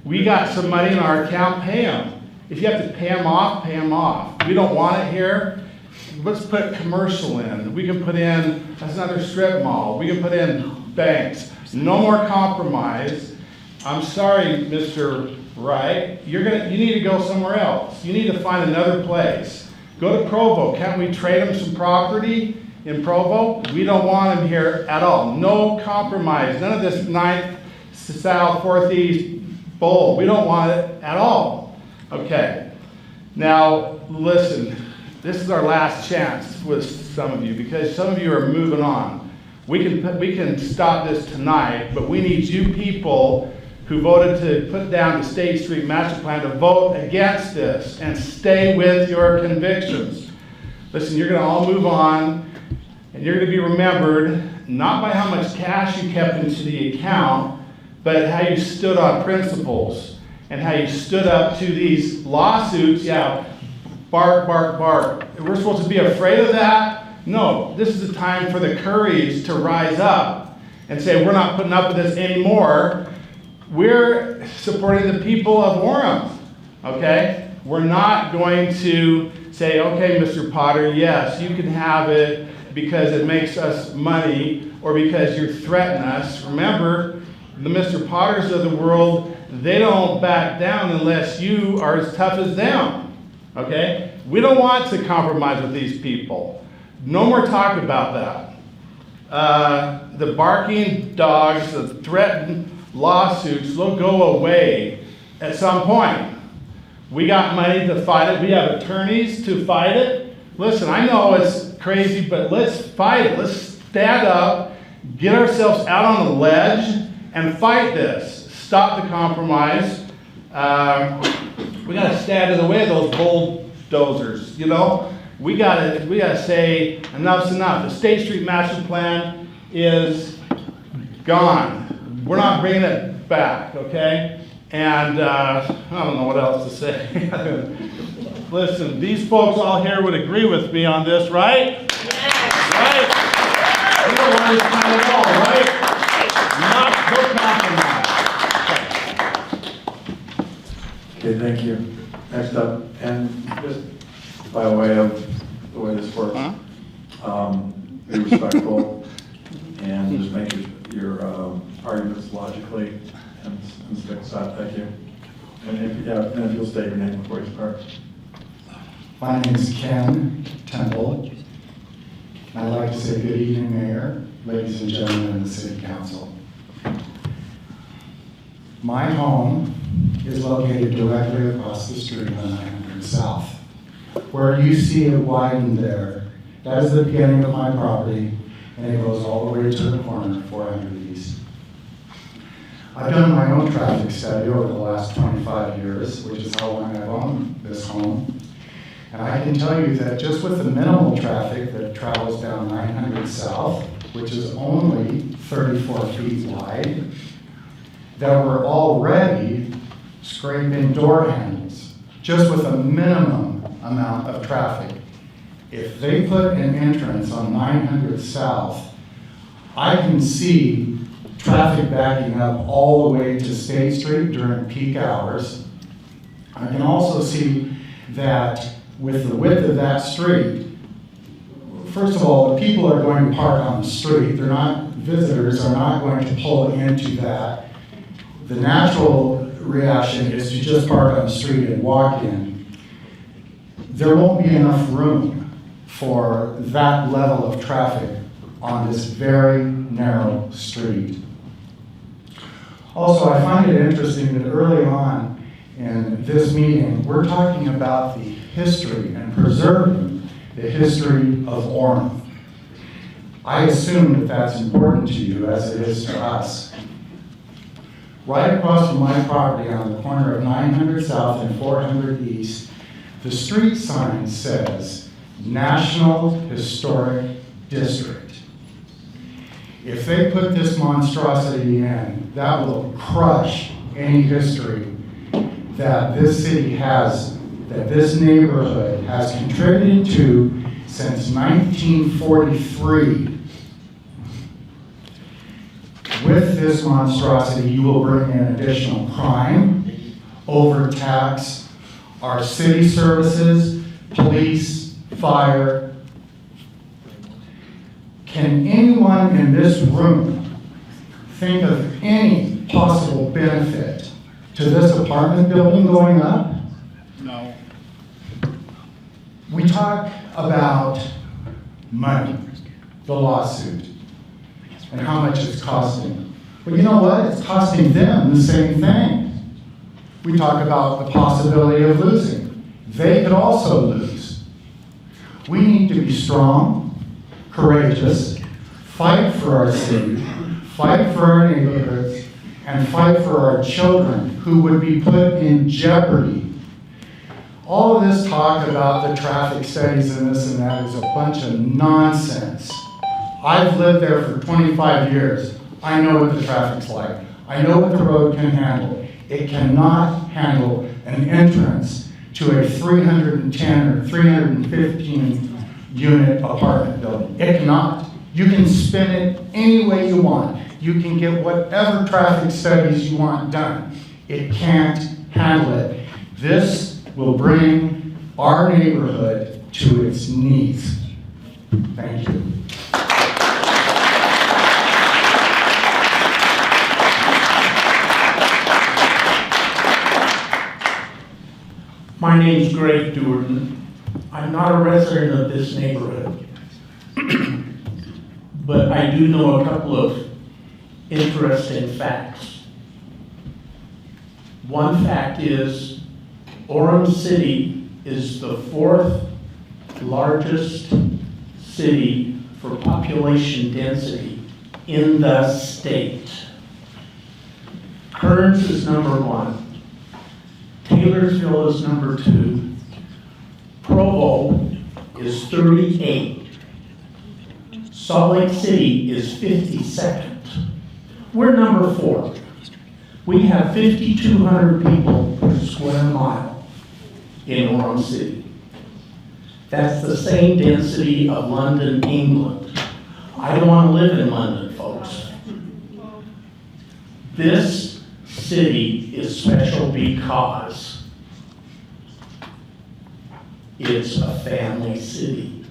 We got some money in our account, pay them. If you have to pay them off, pay them off. We don't want it here. Let's put commercial in. We can put in, that's another strip mall. We can put in banks. No more compromise. I'm sorry, Mr. Wright. You need to go somewhere else. You need to find another place. Go to Provo. Can't we trade them some property in Provo? We don't want them here at all. No compromise. None of this 9th South, 4th East bull. We don't want it at all. Okay. Now, listen. This is our last chance with some of you because some of you are moving on. We can stop this tonight, but we need you people who voted to put down the State Street Master Plan to vote against this and stay with your convictions. Listen, you're going to all move on, and you're going to be remembered not by how much cash you kept into the account, but how you stood on principles and how you stood up to these lawsuits. Yeah, bark, bark, bark. We're supposed to be afraid of that? No, this is the time for the courage to rise up and say, we're not putting up with this anymore. We're supporting the people of Orem, okay? We're not going to say, okay, Mr. Potter, yes, you can have it because it makes us money or because you're threatening us. Remember, the Mr. Potters of the world, they don't back down unless you are as tough as them, okay? We don't want to compromise with these people. No more talk about that. The barking dogs, the threatened lawsuits will go away at some point. We got money to fight it. We have attorneys to fight it. Listen, I know it's crazy, but let's fight it. Let's stand up, get ourselves out on the ledge, and fight this. Stop the compromise. We got to stand in the way of those bulldozers, you know? we gotta say enough's enough. The State Street Master Plan is gone. We're not bringing it back, okay? And I don't know what else to say. Listen, these folks all here would agree with me on this, right? Yes. Right? We don't want this kind at all, right? Not no compromise. Okay, thank you. Next up, and just by way of the way this works, be respectful and just make your arguments logically and stick aside. Thank you. And if you'll state your name before you start. My name is Ken Temple. I'd like to say good evening, Mayor, ladies and gentlemen of the City Council. My home is located directly across the street on 900 South. Where you see it widened there, that is the beginning of my property, and it goes all the way to the corner of 400 East. I've done my own traffic study over the last 25 years, which is how long I've owned this home. And I can tell you that just with the minimal traffic that travels down 900 South, which is only 34 feet wide, that we're already scraping door handles, just with a minimum amount of traffic. If they put an entrance on 900 South, I can see traffic backing up all the way to State Street during peak hours. I can also see that with the width of that street, first of all, the people are going to park on the street. They're not, visitors are not going to pull into that. The natural reaction is to just park on the street and walk in. There won't be enough room for that level of traffic on this very narrow street. Also, I find it interesting that early on in this meeting, we're talking about the history and preserving the history of Orem. I assume that that's important to you as it is to us. Right across from my property on the corner of 900 South and 400 East, the street sign says National Historic District. If they put this monstrosity in, that will crush any history that this city has, that this neighborhood has contributed to since 1943. With this monstrosity, you will bring in additional crime, overtax our city services, police, fire. Can anyone in this room think of any possible benefit to this apartment building going up? No. We talk about money, the lawsuit, and how much it's costing. But you know what? It's costing them the same thing. We talk about the possibility of losing. They could also lose. We need to be strong, courageous, fight for our city, fight for our neighborhoods, and fight for our children who would be put in jeopardy. All of this talk about the traffic studies and this and that is a bunch of nonsense. I've lived there for 25 years. I know what the traffic's like. I know what the road can handle. It cannot handle an entrance to a 310 or 315 unit apartment building. It cannot. You can spin it any way you want. You can get whatever traffic studies you want done. It can't handle it. This will bring our neighborhood to its knees. Thank you. My name's Greg Durden. I'm not a resident of this neighborhood, but I do know a couple of interesting facts. One fact is Orem City is the 4th largest city for population density in the state. Kearns is number 1. Taylorsville is number 2. Provo is 38. Salt Lake City is 52nd. We're number 4. We have 5,200 people per square mile in Orem City. That's the same density of London, England. I don't want to live in London, folks. This city is special because it's a family city.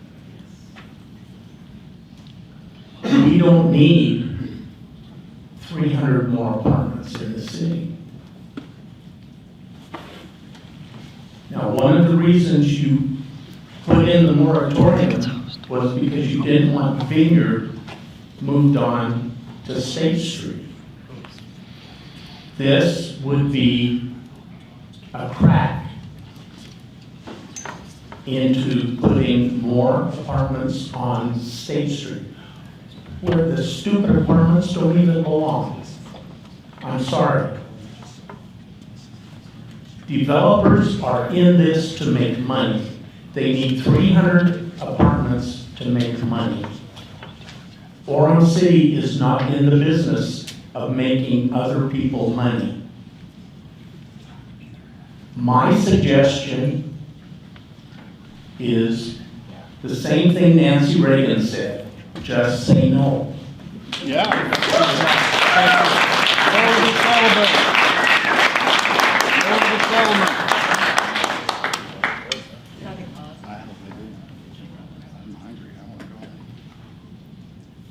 We don't need 300 more apartments in the city. Now, one of the reasons you put in the moratorium was because you didn't want Vineyard moved on to State Street. This would be a crack into putting more apartments on State Street, where the stupid apartments don't even belong. I'm sorry. Developers are in this to make money. They need 300 apartments to make money. Orem City is not in the business of making other people money. My suggestion is the same thing Nancy Reagan said, just say no. Yeah.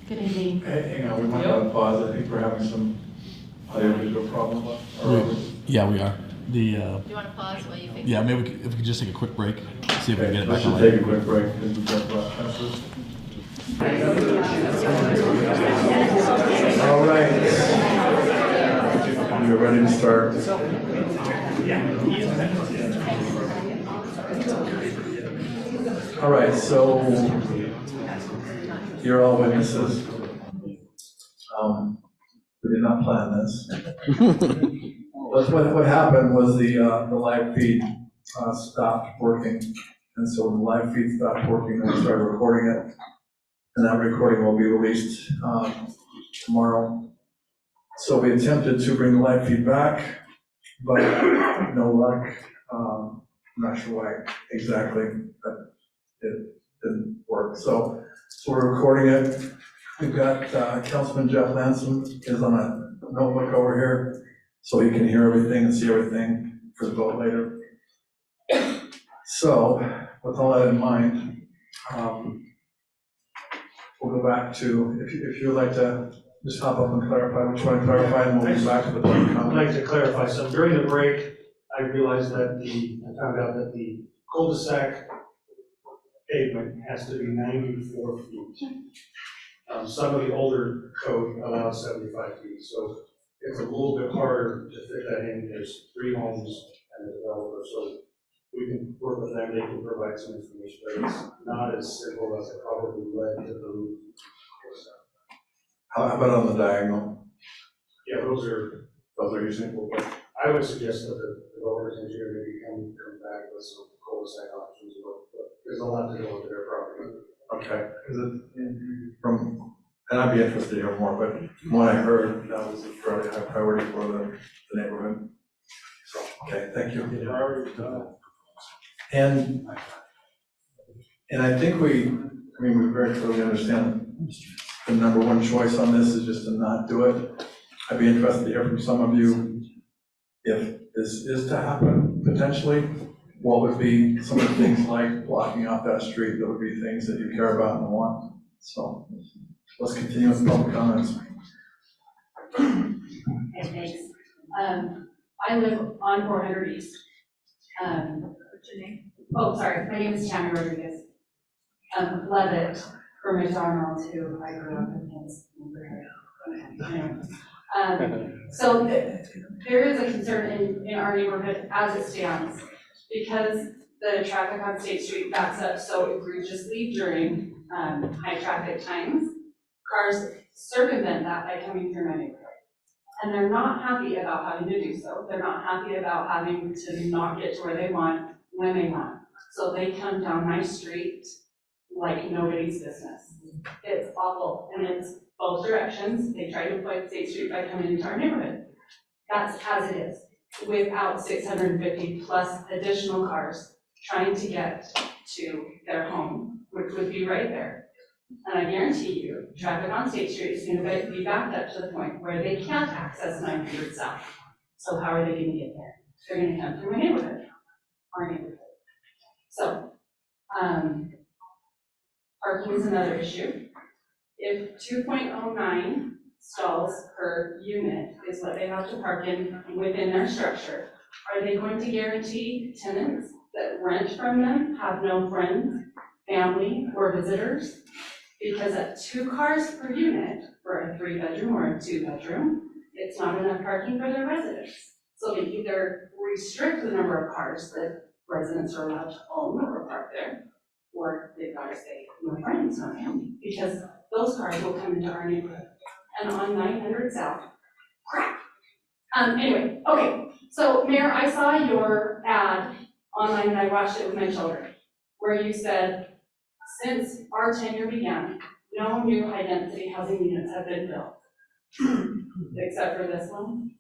Good evening. Hey, hang on, we might want to pause. I think we're having some audio-visual problems. Yeah, we are. Do you want to pause while you fix it? Yeah, maybe if we could just take a quick break, see if we can get it Let's back just on. take a quick break. Because we've got about passes. All right. We're ready to start. All right, so you're all witnesses. We did not plan this. What happened was the live feed stopped working. And so the live feed stopped working and we started recording it. And that recording will be released tomorrow. So we attempted to bring the live feed back, but no luck. I'm not sure why exactly, but it didn't work. So we're recording it. We've got Councilman Jeff Lansom is on a notebook over here, so he can hear everything and see everything for the vote later. So with all that in mind, we'll go back to, if you'd like to just hop up and clarify what you want to clarify, and we'll be back to the public I'd comment. like to clarify, so during the break, I realized that I found out that the cul-de-sac pavement has to be 94 feet. Some of the older code allows 75 feet, so it's a little bit harder to fit that in. There's 3 homes and a developer, so we can work with them, they can provide some information, but it's not as simple as it probably led to the roof. How about on the diagonal? Yeah, those are reasonable, but I would suggest that the developers engineer maybe come back with some cul-de-sac options, but there's a lot to go into their property. Okay, and I'd be interested to hear more, but from what I heard, that was a fairly high priority for the neighborhood. So, okay, thank you. And I think we very clearly understand the number one choice on this is just to not do it. I'd be interested to hear from some of you, if this is to happen, potentially, what would be some of the things like blocking off that street that would be things that you care about and want? So let's continue with public comments. Okay, thanks. I live on 400 East. What's your name? Oh, sorry, my name is Tammy Rodriguez. Levitt, for Ms. Arnold, who I grew up in his. So there is a concern in our neighborhood as it stands, because the traffic on State Street backs up so egregiously during high traffic times. Cars circumvent that by coming through my neighborhood. And they're not happy about having to do so. They're not happy about having to not get to where they want when they want. So they come down my street like nobody's business. It's awful, and it's both directions. They try to avoid State Street by coming into our neighborhood. That's as it is, without 650 plus additional cars trying to get to their home, which would be right there. And I guarantee you, traffic on State Street is gonna be backed up to the point where they can't access 900 South. So how are they gonna get there? They're gonna come through my neighborhood, our neighborhood. So, parking is another issue. If 2.09 stalls per unit is what they have to park in within their structure, are they going to guarantee tenants that rent from them have no friends, family, or visitors? Because at 2 cars per unit for a 3-bedroom or a 2-bedroom, it's not enough parking for their residents. So they either restrict the number of cars that residents are allowed to own or park there, or they've got to say, no friends, no family, because those cars will come into our neighborhood. And on 900 South, crap. Anyway, okay, so Mayor, I saw your ad online and I watched it with my children, where you said, since our tenure began, no new high-density housing units have been built, except for this one.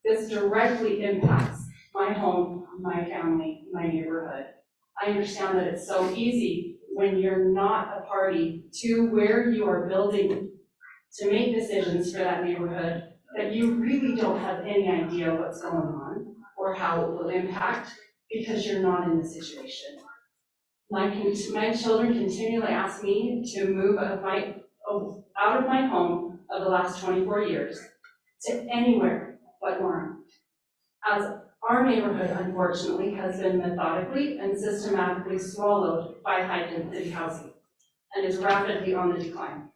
This directly impacts my home, my family, my neighborhood. I understand that it's so easy when you're not a party to where you are building to make decisions for that neighborhood, that you really don't have any idea what's going on or how it will impact because you're not in the situation. My children continually ask me to move out of my home of the last 24 years to anywhere but Orem. As our neighborhood, unfortunately, has been methodically and systematically swallowed by high-density housing and is rapidly on the decline.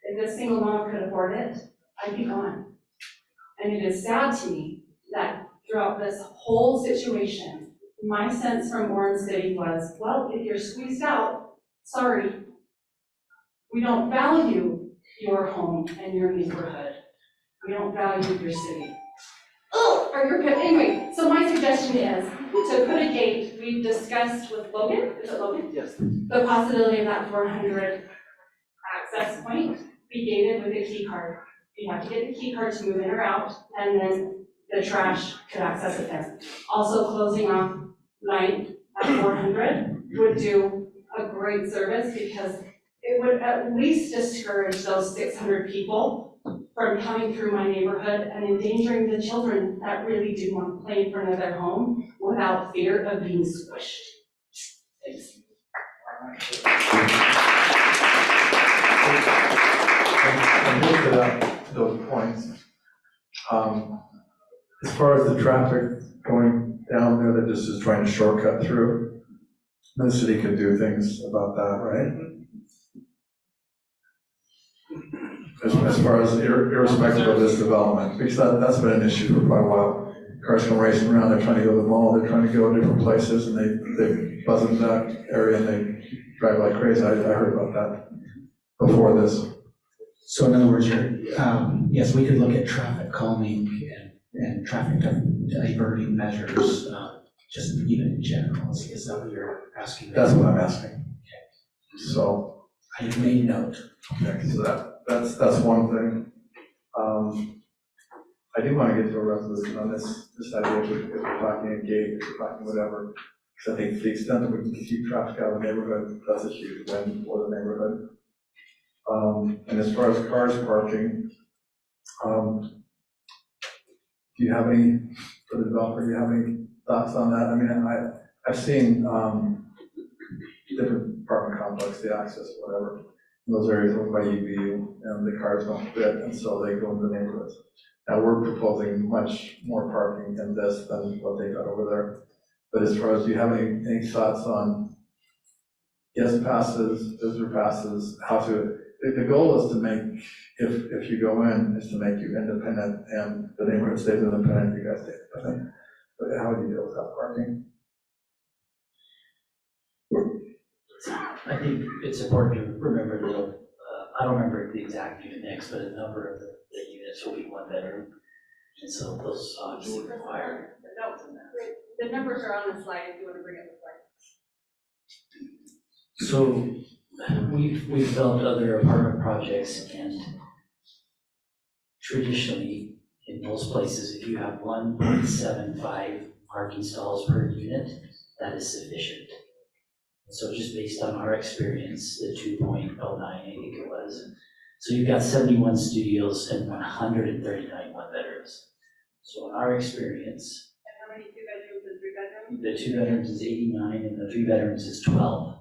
If a single mom could afford it, I'd be gone. And it is sad to me that throughout this whole situation, my sense from Orange City was, well, if you're squeezed out, sorry. We don't value your home and your neighborhood. We don't value your city. Oh, anyway, so my suggestion is to put a gate. We've discussed with Logan, is it Logan? Yes. The possibility of that 400 access point be gated with a key card. You have to get the key card to move in or out, and then the trash could access it there. Also closing off 9th at 400 would do a great service because it would at least discourage those 600 people from coming through my neighborhood and endangering the children that really do want to play in front of their home without fear of being squished. Thanks. And just to those points, as far as the traffic going down there that just is trying to shortcut through, the city could do things about that, right? As far as irrespective of this development, because that's been an issue for quite a while. Cars come racing around, they're trying to go to the mall, they're trying to go different places, and they buzz into that area and they drive like crazy. I heard about that before this. So in other words, yes, we could look at traffic calming and traffic diverting measures, just even in general. Is that what you're asking? That's what I'm asking. Okay. So I have made note. Okay, so that's one thing. I do want to get to a resolution on this idea if we're talking a gate, if we're talking whatever. Because I think to the extent that we can keep traffic out of the neighborhood, that's a huge win for the neighborhood. And as far as cars parking, do you have any, for the developer, do you have any thoughts on that? I mean, I've seen different apartment complex, the access, whatever, in those areas owned by UBU, and the cars don't fit, and so they go into the neighborhoods. Now, we're proposing much more parking in this than what they got over there. But as far as, do you have any thoughts on guest passes, visitor passes, how to, the goal is to make, if you go in, is to make you independent, and the neighborhood stays independent, you guys stay independent. But how do you deal with that parking? I think it's important to remember that, I don't remember the exact unit mix, but a number of the units will be 1 bedroom. And so those obviously require. The numbers are on the slide if you want to bring up the slide. So we've developed other apartment projects, and traditionally, in most places, if you have 1.75 parking stalls per unit, that is sufficient. So just based on our experience, the 2.09, I think it was. So you've got 71 studios and 139 one-bedrooms. So in our experience, And how many 2 bedrooms and 3 bedrooms? the 2 bedrooms is 89 and the 3 bedrooms is 12.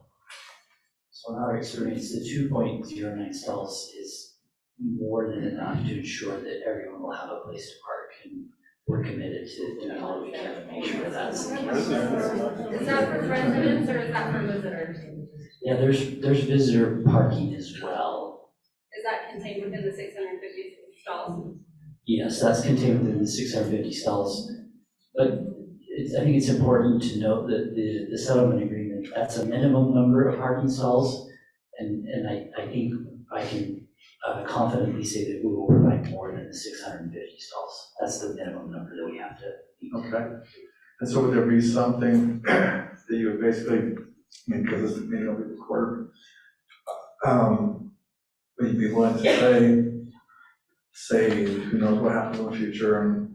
So in our experience, the 2.09 stalls is more than enough to ensure that everyone will have a place to park. And we're committed to doing all we can to make sure that's the case. Is that for residents or is that for visitors? Yeah, there's visitor parking as well. Is that contained within the 650 stalls? Yes, that's contained within the 650 stalls. But I think it's important to note that the settlement agreement, that's a minimum number of parking stalls. And I think I can confidently say that we will provide more than the 650 stalls. That's the minimum number that we have to meet. Okay. And so would there be something that you would basically, I mean, because this meeting will be recorded, would you be willing to say, who knows what happens in the future, and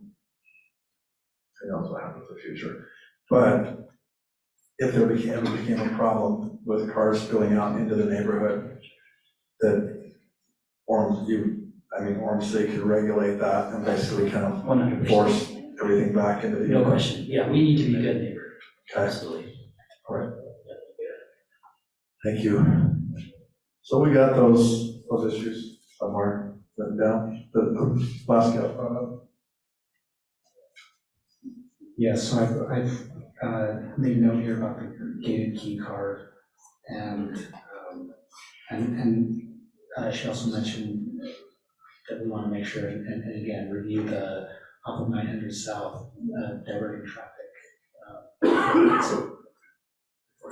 who knows what happens in the future, but if there became a problem with cars spilling out into the neighborhood, that Orem City could regulate that and basically kind of 100%. force everything back into the. No question. Yeah, we need to be good neighbor. Okay. Absolutely. All right. Thank you. So we got those issues somewhere written down, the last guy brought up. Yes, so I've made a note here about the gated key card, and she also mentioned that we want to make sure, and again, review the off of 900 South diverting traffic before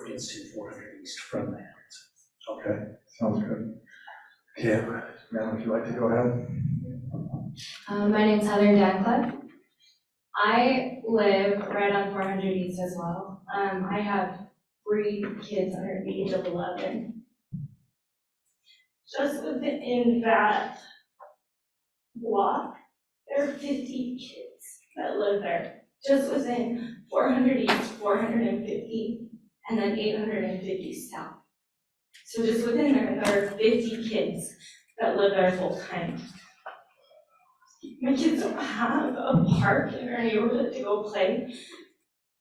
it gets to 400 East from that. Okay, sounds good. Okay, ma'am, if you'd like to go ahead. My name's Heather Dancliffe. I live right on 400 East as well. I have 3 kids under the age of 11. Just within that block, there are 50 kids that live there. Just within 400 East, 450, and then 850 South. So just within there are 50 kids that live there full time. My kids don't have a park in our neighborhood to go play,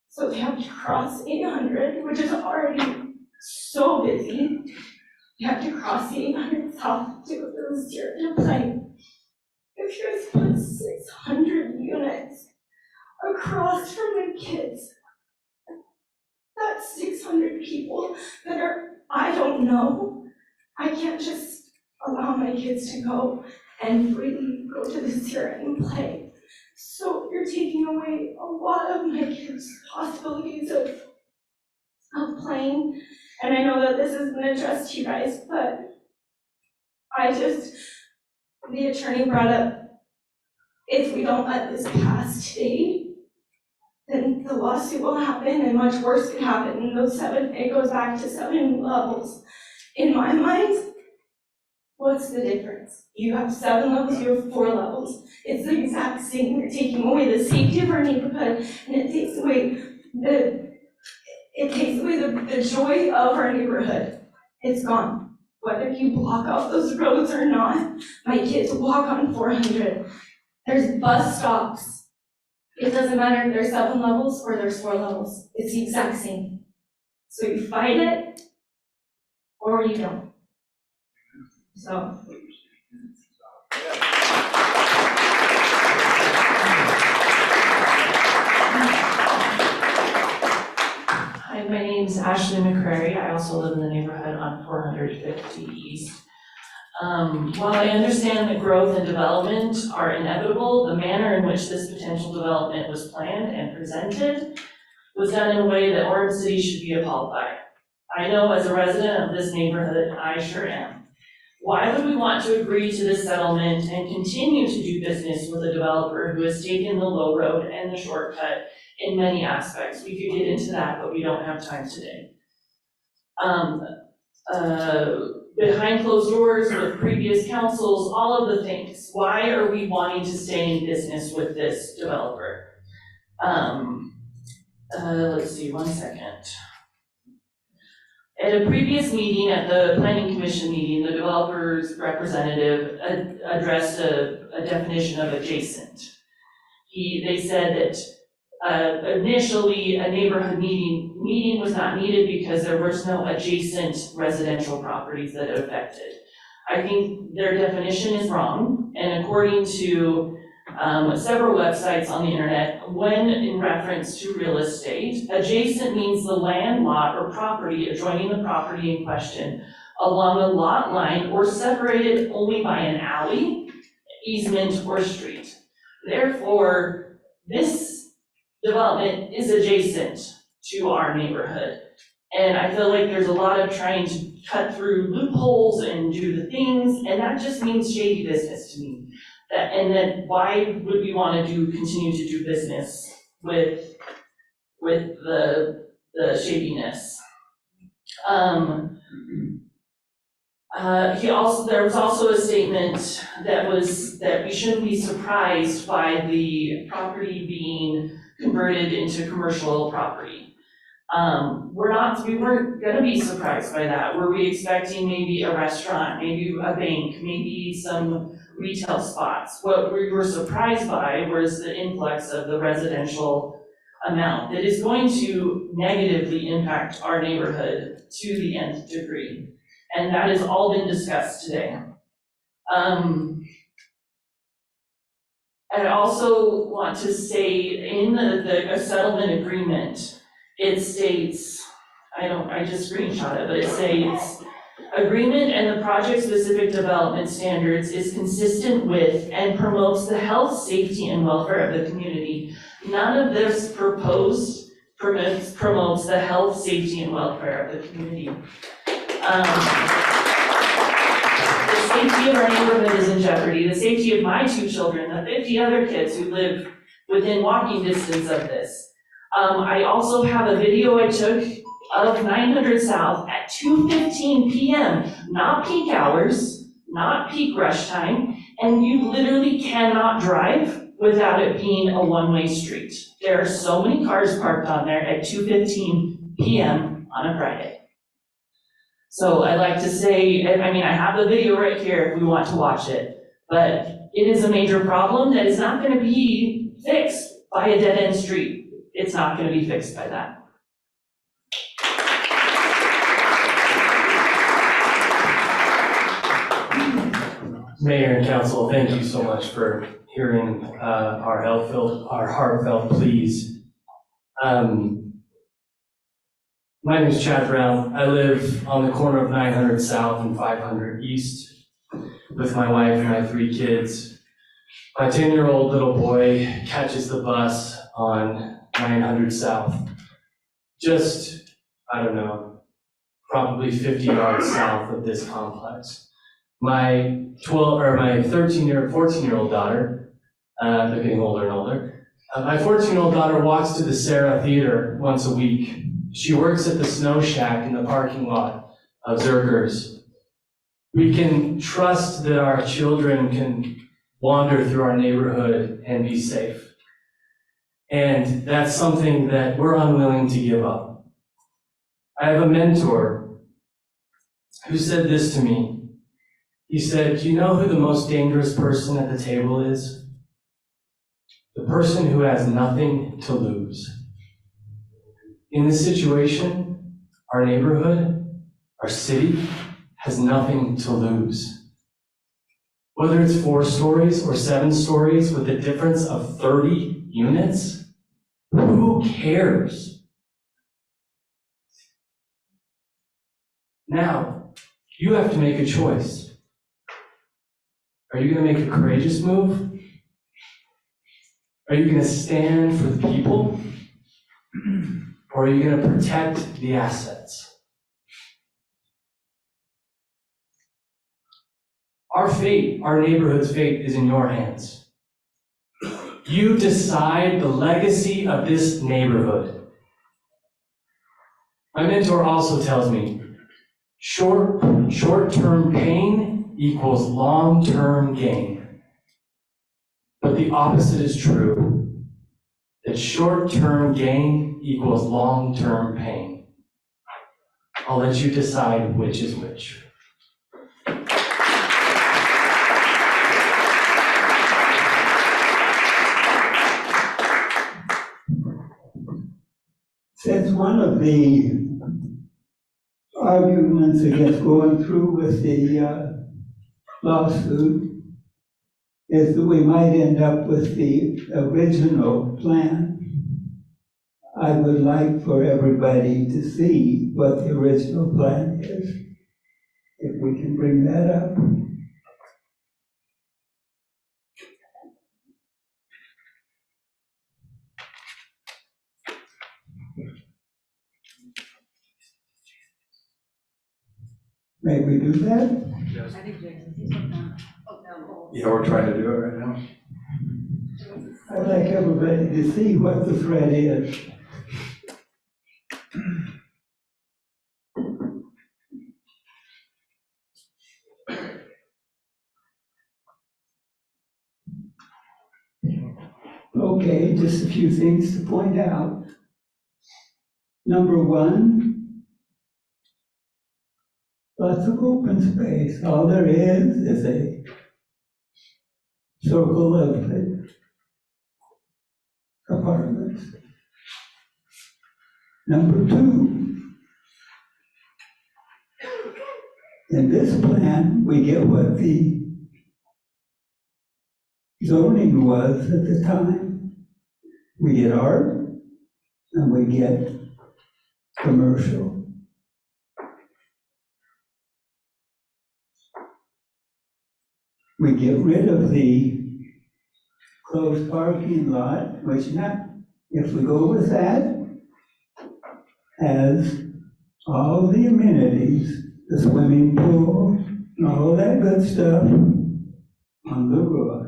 so they have to cross 800, which is already so busy. You have to cross the 800 South to go to the Sierra to play. If you guys put 600 units across from my kids, that's 600 people that I don't know. I can't just allow my kids to go and freely go to the Sierra and play. So you're taking away a lot of my kids' possibilities of playing. And I know that this isn't addressed to you guys, but the attorney brought up, if we don't let this pass today, then the lawsuit will happen and much worse could happen. And it goes back to 7 levels. In my mind, what's the difference? You have 7 levels, you have 4 levels. It's the exact same. You're taking away the safety of our neighborhood, and it takes away the joy of our neighborhood. It's gone. Whether you block off those roads or not, my kids walk on 400. There's bus stops. It doesn't matter if there's 7 levels or there's 4 levels. It's the exact same. So you fight it or you don't. So. Hi, my name's Ashley McCrary. I also live in the neighborhood on 450 East. While I understand that growth and development are inevitable, the manner in which this potential development was planned and presented was done in a way that Orem City should be appalled by. I know as a resident of this neighborhood, I sure am. Why would we want to agree to this settlement and continue to do business with a developer who has taken the low road and the shortcut in many aspects? We could get into that, but we don't have time today. behind closed doors with previous councils, all of the things. Why are we wanting to stay in business with this developer? Let's see, 1 second. At a previous meeting, at the planning commission meeting, the developer's representative addressed a definition of adjacent. They said that initially a neighborhood meeting was not needed because there was no adjacent residential properties that it affected. I think their definition is wrong, and according to several websites on the internet, when in reference to real estate, adjacent means the land, lot, or property adjoining the property in question along a lot line or separated only by an alley, easement, or street. Therefore, this development is adjacent to our neighborhood. And I feel like there's a lot of trying to cut through loopholes and do the things, and that just means shady business to me. And then why would we want to continue to do business with the shadiness? There was also a statement that we shouldn't be surprised by the property being converted into commercial property. We weren't gonna be surprised by that. Were we expecting maybe a restaurant, maybe a bank, maybe some retail spots? What we were surprised by was the influx of the residential amount that is going to negatively impact our neighborhood to the nth degree. And that has all been discussed today. I also want to say in the settlement agreement, it states, I just screenshot it, but it states, agreement and the project-specific development standards is consistent with and promotes the health, safety, and welfare of the community. None of this proposed promotes the health, safety, and welfare of the community. The safety of our neighborhood is in jeopardy. The safety of my 2 children, the 50 other kids who live within walking distance of this. I also have a video I took of 900 South at 2:15 p.m., not peak hours, not peak rush time, and you literally cannot drive without it being a one-way street. There are so many cars parked on there at 2:15 p.m. on a Friday. So I'd like to say, I have the video right here if we want to watch it, but it is a major problem that is not going to be fixed by a dead-end street. It's not going to be fixed by that. Mayor and council, thank you so much for hearing our heartfelt pleas. My name is Chad Brown. I live on the corner of 900 South and 500 East with my wife and my 3 kids. My 10-year-old little boy catches the bus on 900 South, just, probably 50 yards south of this complex. My 14-year-old daughter, they're getting older and older. My 14-year-old daughter walks to the Sarah Theater once a week. She works at the Snow Shack in the parking lot of Zerkers. We can trust that our children can wander through our neighborhood and be safe. And that's something that we're unwilling to give up. I have a mentor who said this to me. He said, "Do you know who the most dangerous person at the table is? The person who has nothing to lose." In this situation, our neighborhood, our city, has nothing to lose. Whether it's 4 stories or 7 stories with a difference of 30 units, who cares? Now, you have to make a choice. Are you going to make a courageous move? Are you going to stand for the people? Or are you going to protect the assets? Our fate, our neighborhood's fate, is in your hands. You decide the legacy of this neighborhood. My mentor also tells me, Short-term pain equals long-term gain. But the opposite is true, that short-term gain equals long-term pain. I'll let you decide which is which. Since one of the arguments against going through with the lawsuit is that we might end up with the original plan, I would like for everybody to see what the original plan is, if we can bring that up. May we do that? Yeah, we're trying to do it right now. I'd like everybody to see what the threat is. Okay, just a few things to point out. Number one, lots of open space. All there is a circle of apartments. Number two, in this plan, we get what the zoning was at the time. We get art and we get commercial. We get rid of the closed parking lot, which now, if we go with that, has all the amenities, the swimming pool, and all that good stuff on the roof.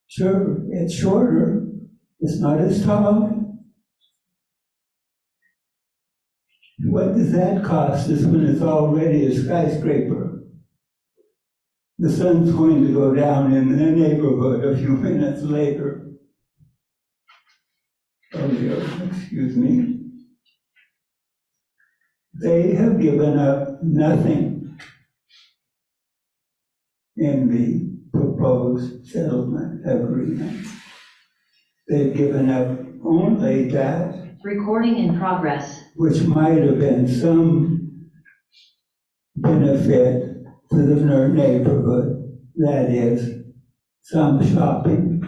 Sure, it's shorter, it's not as tall. What does that cost us when it's already a skyscraper? The sun's going to go down in the neighborhood a few minutes later. Earlier, excuse me. They have given up nothing in the proposed settlement agreement. They've given up only that. Recording in progress. Which might have been some benefit to the neighborhood, that is, some shopping.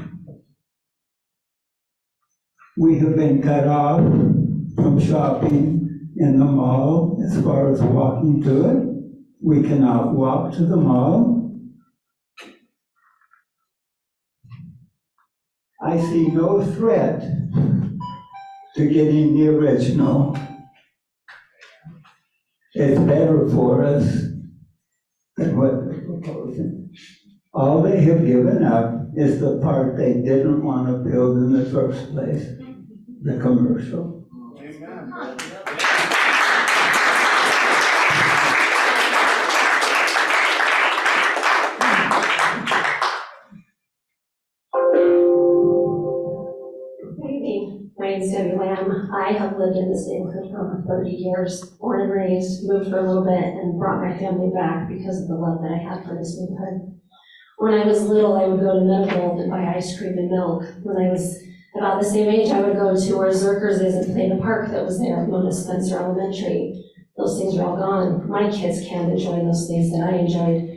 We have been cut off from shopping in the mall as far as walking to it. We cannot walk to the mall. I see no threat to getting the original. It's better for us than what they're proposing. All they have given up is the part they didn't want to build in the first place, the commercial. My name's Debby. I have lived in this neighborhood for over 30 years, born and raised, moved for a little bit, and brought my family back because of the love that I had for this neighborhood. When I was little, I would go to Meadowgold and buy ice cream and milk. When I was about the same age, I would go to where Zerkers is and play in the park that was there, known as Spencer Elementary. Those things are all gone. My kids can't enjoy those things that I enjoyed.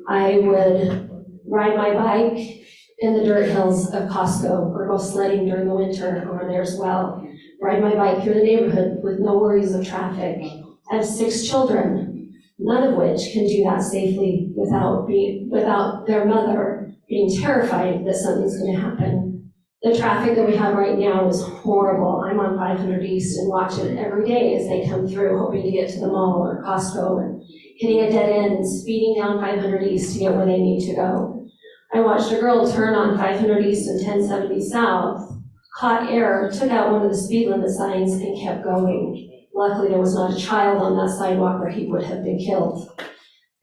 I would ride my bike in the dirt hills of Costco, or go sledding during the winter over there as well. Ride my bike through the neighborhood with no worries of traffic. I have 6 children, none of which can do that safely without their mother being terrified that something's going to happen. The traffic that we have right now is horrible. I'm on 500 East and watch it every day as they come through, hoping to get to the mall or Costco, and hitting a dead end and speeding down 500 East to get where they need to go. I watched a girl turn on 500 East and 1070 South, caught error, took out one of the speed limit signs and kept going. Luckily, there was not a child on that sidewalk or he would have been killed.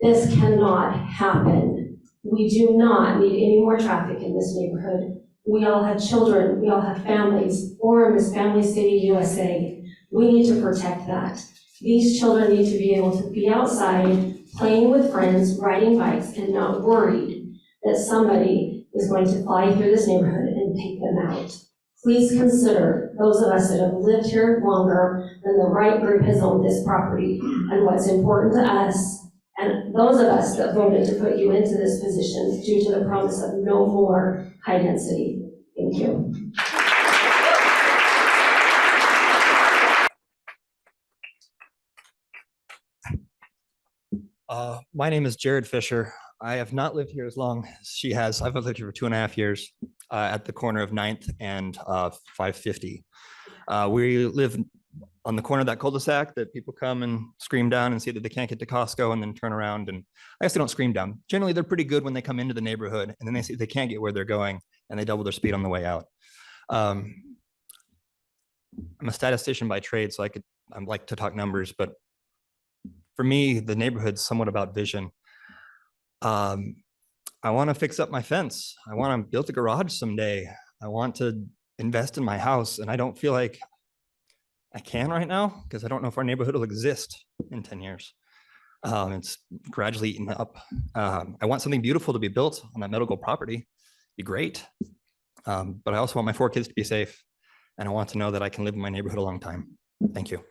This cannot happen. We do not need any more traffic in this neighborhood. We all have children, we all have families. Orem is Family City USA. We need to protect that. These children need to be able to be outside, playing with friends, riding bikes, and not worried that somebody is going to fly through this neighborhood and take them out. Please consider those of us that have lived here longer than the Wright group has owned this property and what's important to us, and those of us that voted to put you into this position due to the promise of no more high density. Thank you. My name is Jared Fisher. I have not lived here as long as she has. I've lived here for 2.5 years at the corner of 9th and 550. We live on the corner of that cul-de-sac that people come and scream down and see that they can't get to Costco and then turn around. And I guess they don't scream down. Generally, they're pretty good when they come into the neighborhood and then they see they can't get where they're going and they double their speed on the way out. I'm a statistician by trade, so I like to talk numbers, but for me, the neighborhood's somewhat about vision. I want to fix up my fence. I want to build a garage someday. I want to invest in my house, and I don't feel like I can right now because I don't know if our neighborhood will exist in 10 years. It's gradually eaten up. I want something beautiful to be built on that medical property. Be great. But I also want my 4 kids to be safe, and I want to know that I can live in my neighborhood a long time. Thank you.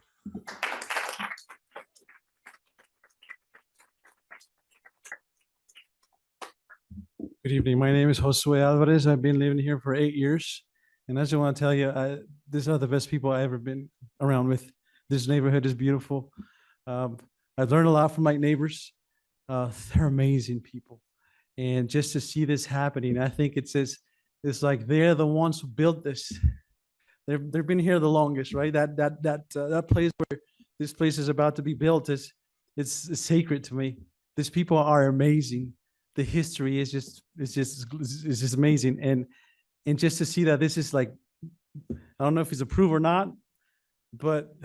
Good evening. My name is Josue Alvarez. I've been living here for 8 years. And I just want to tell you, these are the best people I've ever been around with. This neighborhood is beautiful. I've learned a lot from my neighbors. They're amazing people. And just to see this happening, I think it's like they're the ones who built this. They've been here the longest, right? That place where this place is about to be built it's sacred to me. These people are amazing. The history is just amazing, and just to see that this is like, I don't know if it's approved or not, but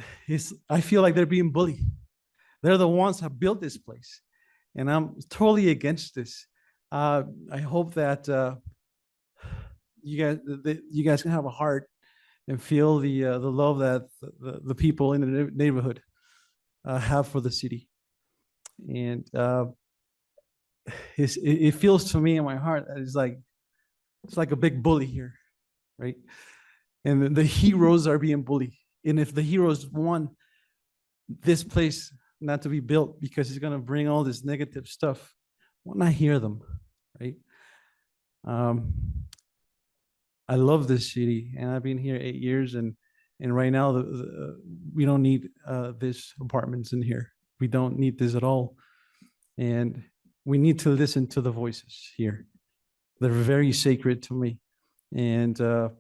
I feel like they're being bullied. They're the ones that built this place, and I'm totally against this. I hope that you guys can have a heart and feel the love that the people in the neighborhood have for the city, and it feels to me in my heart that it's like a big bully here, right? And the heroes are being bullied. And if the heroes want this place not to be built because it's going to bring all this negative stuff, why not hear them, right? I love this city, and I've been here 8 years, and right now we don't need this apartments in here. We don't need this at all, and we need to listen to the voices here. They're very sacred to me. And I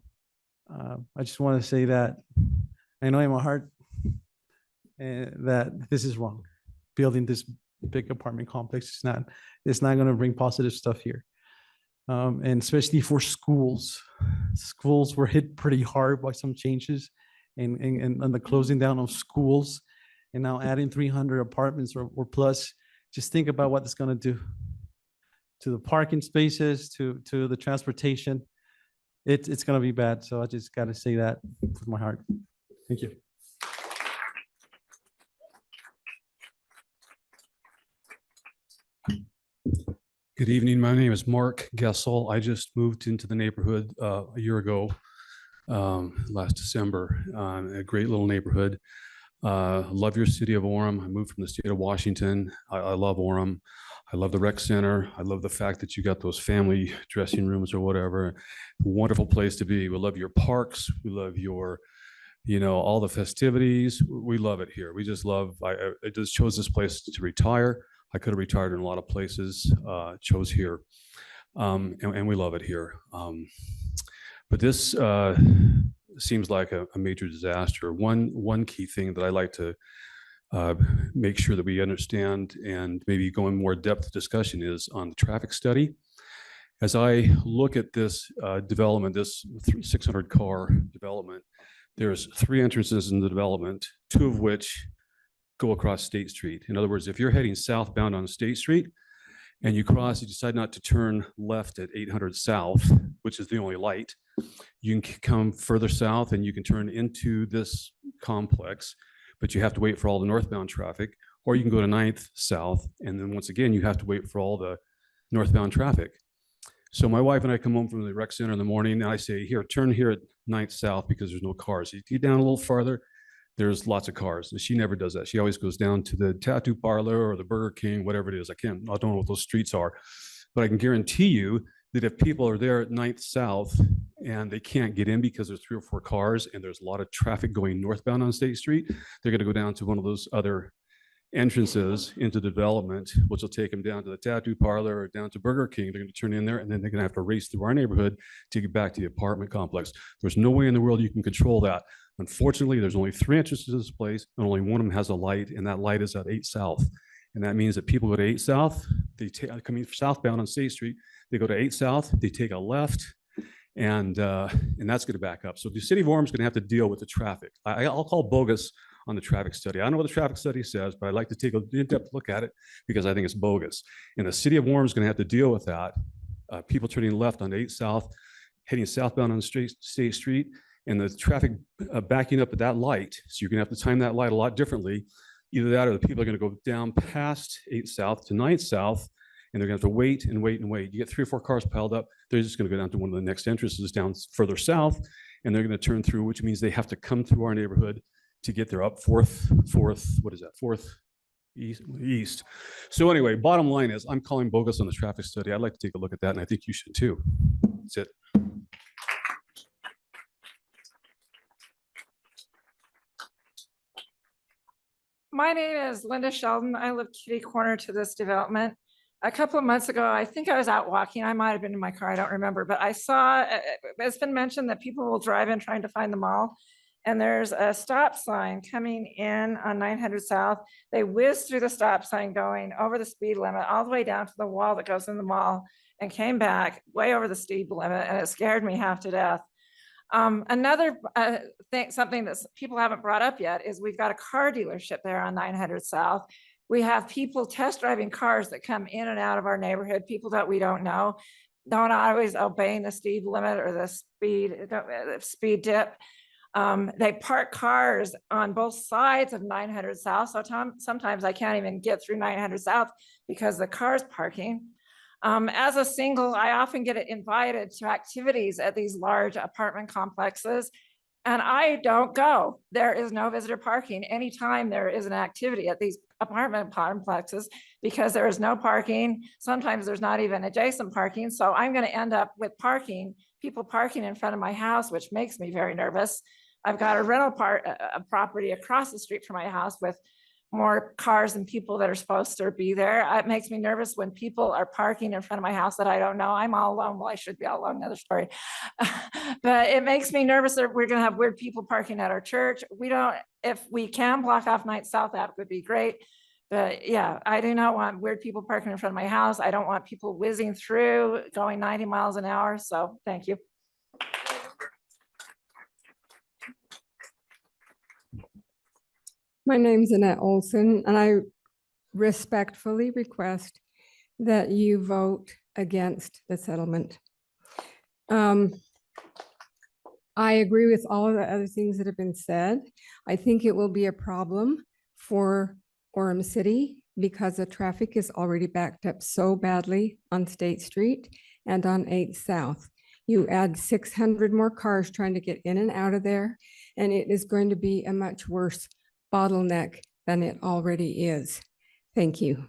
just want to say that I know in my heart that this is wrong. Building this big apartment complex it's not going to bring positive stuff here. And especially for schools. Schools were hit pretty hard by some changes and the closing down of schools, and now adding 300 apartments or plus. Just think about what it's going to do to the parking spaces, to the transportation. It's going to be bad. So I just got to say that with my heart. Thank you. Good evening. My name is Mark Gessel. I just moved into the neighborhood a year ago, last December. A great little neighborhood. Love your city of Orem. I moved from the state of Washington. I love Orem. I love the rec center. I love the fact that you got those family dressing rooms or whatever. Wonderful place to be. We love your parks. We love your, all the festivities. We love it here. We just love, I just chose this place to retire. I could have retired in a lot of places, chose here. And we love it here. But this, seems like a major disaster. One key thing that I like to make sure that we understand and maybe go in more depth discussion is on the traffic study. As I look at this development, this 600 car development, there's 3 entrances in the development, 2 of which go across State Street. In other words, if you're heading southbound on State Street and you decide not to turn left at 800 South, which is the only light, you can come further south and you can turn into this complex, but you have to wait for all the northbound traffic, or you can go to 9th South, and then once again, you have to wait for all the northbound traffic. So my wife and I come home from the rec center in the morning, and I say, here, turn here at 9th South because there's no cars. You get down a little farther, there's lots of cars. And she never does that. She always goes down to the tattoo parlor or the Burger King, whatever it is. I don't know what those streets are, but I can guarantee you that if people are there at 9th South and they can't get in because there's 3 or 4 cars and there's a lot of traffic going northbound on State Street, they're going to go down to one of those other entrances into development, which will take them down to the tattoo parlor or down to Burger King. They're going to turn in there, and then they're going to have to race through our neighborhood to get back to the apartment complex. There's no way in the world you can control that. Unfortunately, there's only 3 entrances to this place, and only one of them has a light, and that light is at 8 South. And that means that people go to 8 South, they coming southbound on State Street, they go to 8 South, they take a left, and that's going to back up. So the city of Orem is going to have to deal with the traffic. I'll call bogus on the traffic study. I don't know what the traffic study says, but I'd like to take an in-depth look at it because I think it's bogus. And the city of Orem is going to have to deal with that. People turning left on 8 South, heading southbound on State Street, and the traffic backing up at that light. So you're going to have to time that light a lot differently. Either that or the people are going to go down past 8 South to 9th South, and they're going to have to wait and wait and wait. You get 3 or 4 cars piled up, they're just going to go down to one of the next entrances down further south, and they're going to turn through, which means they have to come through our neighborhood to get there up fourth, what is that? 4th east. So anyway, bottom line is I'm calling bogus on the traffic study. I'd like to take a look at that, and I think you should too. That's it. My name is Linda Sheldon. I live kitty corner to this development. A couple of months ago, I think I was out walking. I might have been in my car. I don't remember, but I saw, it's been mentioned that people will drive in trying to find the mall. And there's a stop sign coming in on 900 South. They whizzed through the stop sign going over the speed limit all the way down to the wall that goes in the mall and came back way over the speed limit, and it scared me half to death. Another thing, something that people haven't brought up yet is we've got a car dealership there on 900 South. We have people test driving cars that come in and out of our neighborhood, people that we don't know, don't always obeying the speed limit or the speed dip. They park cars on both sides of 900 South. So sometimes I can't even get through 900 South because the car's parking. As a single, I often get invited to activities at these large apartment complexes, and I don't go. There is no visitor parking anytime there is an activity at these apartment complexes because there is no parking. Sometimes there's not even adjacent parking. So I'm going to end up with people parking in front of my house, which makes me very nervous. I've got a rental property across the street from my house with more cars and people that are supposed to be there. It makes me nervous when people are parking in front of my house that I don't know. I'm all alone. Well, I should be all alone, another story. But it makes me nervous that we're gonna have weird people parking at our church. If we can block off 9th South, that would be great. But yeah, I do not want weird people parking in front of my house. I don't want people whizzing through going 90 miles an hour. So thank you. My name's Annette Olson, and I respectfully request that you vote against the settlement. I agree with all of the other things that have been said. I think it will be a problem for Orem City because the traffic is already backed up so badly on State Street and on 8th South. You add 600 more cars trying to get in and out of there, and it is going to be a much worse bottleneck than it already is. Thank you.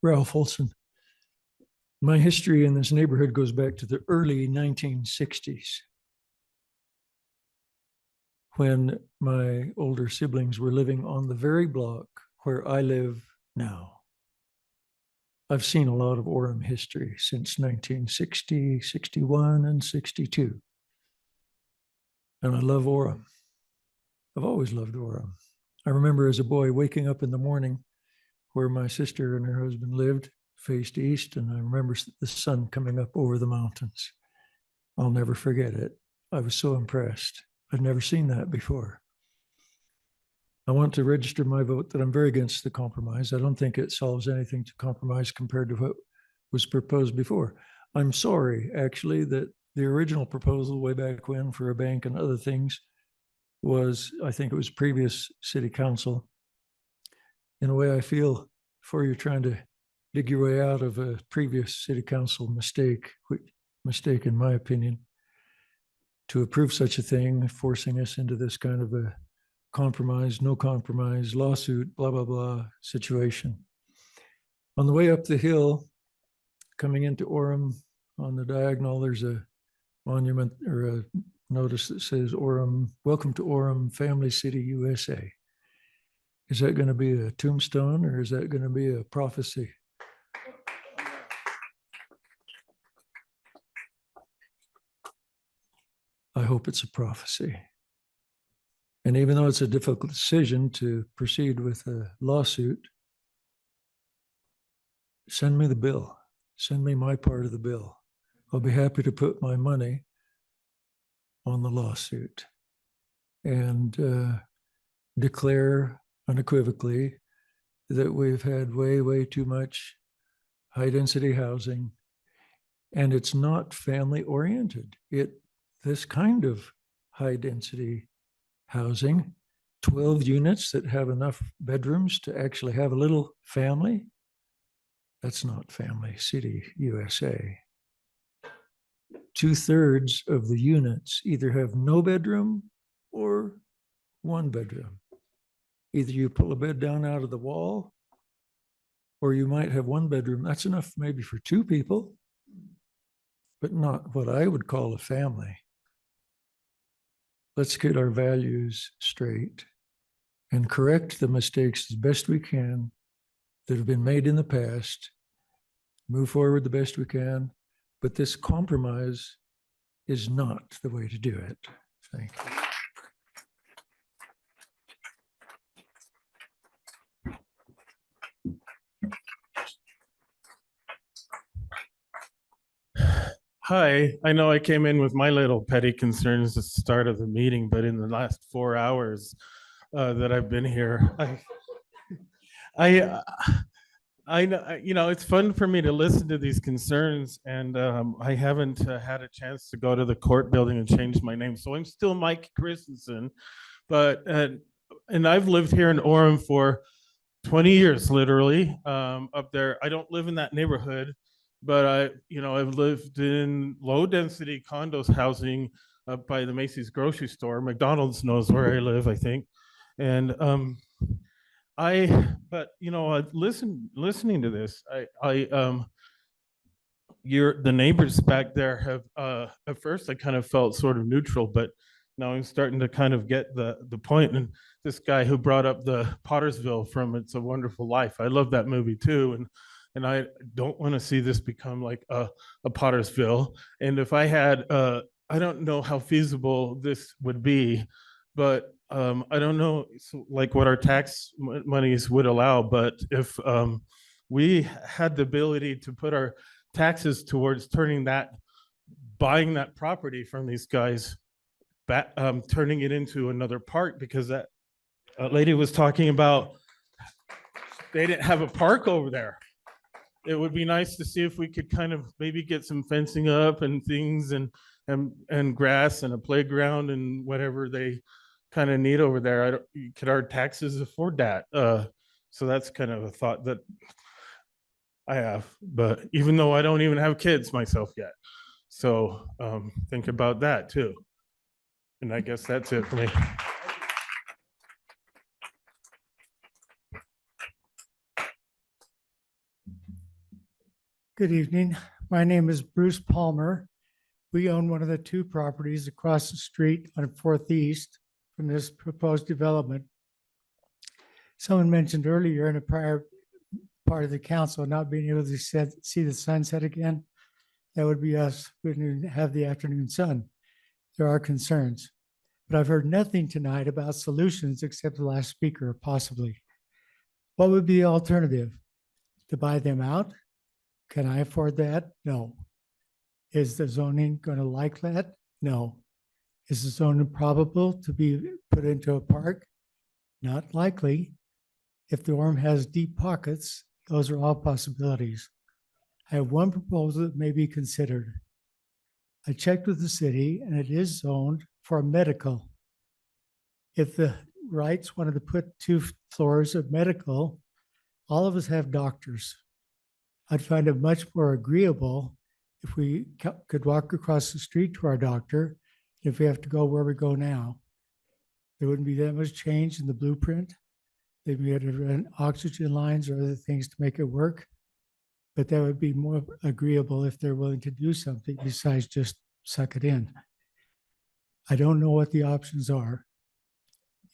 Ralph Olson. My history in this neighborhood goes back to the early 1960s when my older siblings were living on the very block where I live now. I've seen a lot of Orem history since 1960, 61, and 62. And I love Orem. I've always loved Orem. I remember as a boy waking up in the morning where my sister and her husband lived, faced east, and I remember the sun coming up over the mountains. I'll never forget it. I was so impressed. I'd never seen that before. I want to register my vote that I'm very against the compromise. I don't think it solves anything to compromise compared to what was proposed before. I'm sorry, actually, that the original proposal way back when for a bank and other things was, I think it was previous city council. In a way, I feel before you're trying to dig your way out of a previous city council mistake in my opinion, to approve such a thing, forcing us into this kind of a compromise, no compromise, lawsuit, blah, blah, blah situation. On the way up the hill, coming into Orem, on the diagonal, there's a monument or a notice that says Orem, welcome to Orem, Family City, USA. Is that going to be a tombstone or is that going to be a prophecy? I hope it's a prophecy. And even though it's a difficult decision to proceed with a lawsuit, send me the bill. Send me my part of the bill. I'll be happy to put my money on the lawsuit and declare unequivocally that we've had way, way too much high-density housing, and it's not family-oriented. This kind of high-density housing, 12 units that have enough bedrooms to actually have a little family, that's not Family City, USA. 2/3 of the units either have no bedroom or one bedroom. Either you pull a bed down out of the wall, or you might have one bedroom. That's enough maybe for 2 people, but not what I would call a family. Let's get our values straight and correct the mistakes as best we can that have been made in the past, move forward the best we can, but this compromise is not the way to do it. Thank you. Hi, I know I came in with my little petty concerns at the start of the meeting, but in the last 4 hours that I've been here, I know, you know, it's fun for me to listen to these concerns, and I haven't had a chance to go to the court building and change my name, so I'm still Mike Christensen, but and I've lived here in Orem for 20 years, literally, up there. I don't live in that neighborhood, but I've lived in low density condos housing up by the Macy's grocery store. McDonald's knows where I live, I think. And listening to this, the neighbors back there have, at first I kind of felt sort of neutral, but now I'm starting to kind of get the point. And this guy who brought up the Pottersville from It's a Wonderful Life, I love that movie too. And I don't want to see this become like a Pottersville. And if I had, I don't know how feasible this would be, but I don't know like what our tax monies would allow. But if we had the ability to put our taxes towards buying that property from these guys, turning it into another park, because that lady was talking about they didn't have a park over there. It would be nice to see if we could kind of maybe get some fencing up and things and grass and a playground and whatever they kind of need over there. Could our taxes afford that? So that's kind of a thought that I have, but even though I don't even have kids myself yet. So think about that too. And I guess that's it for me. Good evening. My name is Bruce Palmer. We own one of the 2 properties across the street on 4th East from this proposed development. Someone mentioned earlier in a prior part of the council not being able to see the sunset again. That would be us. We didn't have the afternoon sun. There are concerns. but I've heard nothing tonight about solutions except the last speaker, possibly. What would be the alternative? To buy them out? Can I afford that? No. Is the zoning going to like that? No. Is the zoning probable to be put into a park? Not likely. If the Orem has deep pockets, those are all possibilities. I have one proposal that may be considered. I checked with the city and it is zoned for medical. If the Wrights wanted to put 2 floors of medical, all of us have doctors. I'd find it much more agreeable if we could walk across the street to our doctor, if we have to go where we go now. There wouldn't be that much change in the blueprint. They'd be able to run oxygen lines or other things to make it work. But that would be more agreeable if they're willing to do something besides just suck it in. I don't know what the options are.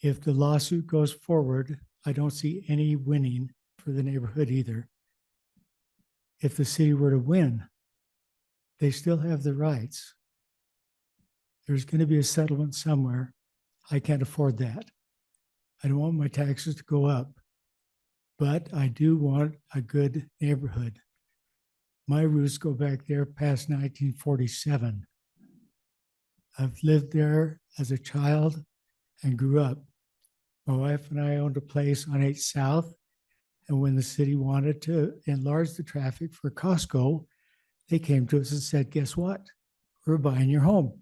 If the lawsuit goes forward, I don't see any winning for the neighborhood either. If the city were to win, they still have the rights. There's going to be a settlement somewhere. I can't afford that. I don't want my taxes to go up, but I do want a good neighborhood. My roots go back there past 1947. I've lived there as a child and grew up. My wife and I owned a place on 8th South, and when the city wanted to enlarge the traffic for Costco, they came to us and said, guess what? We're buying your home.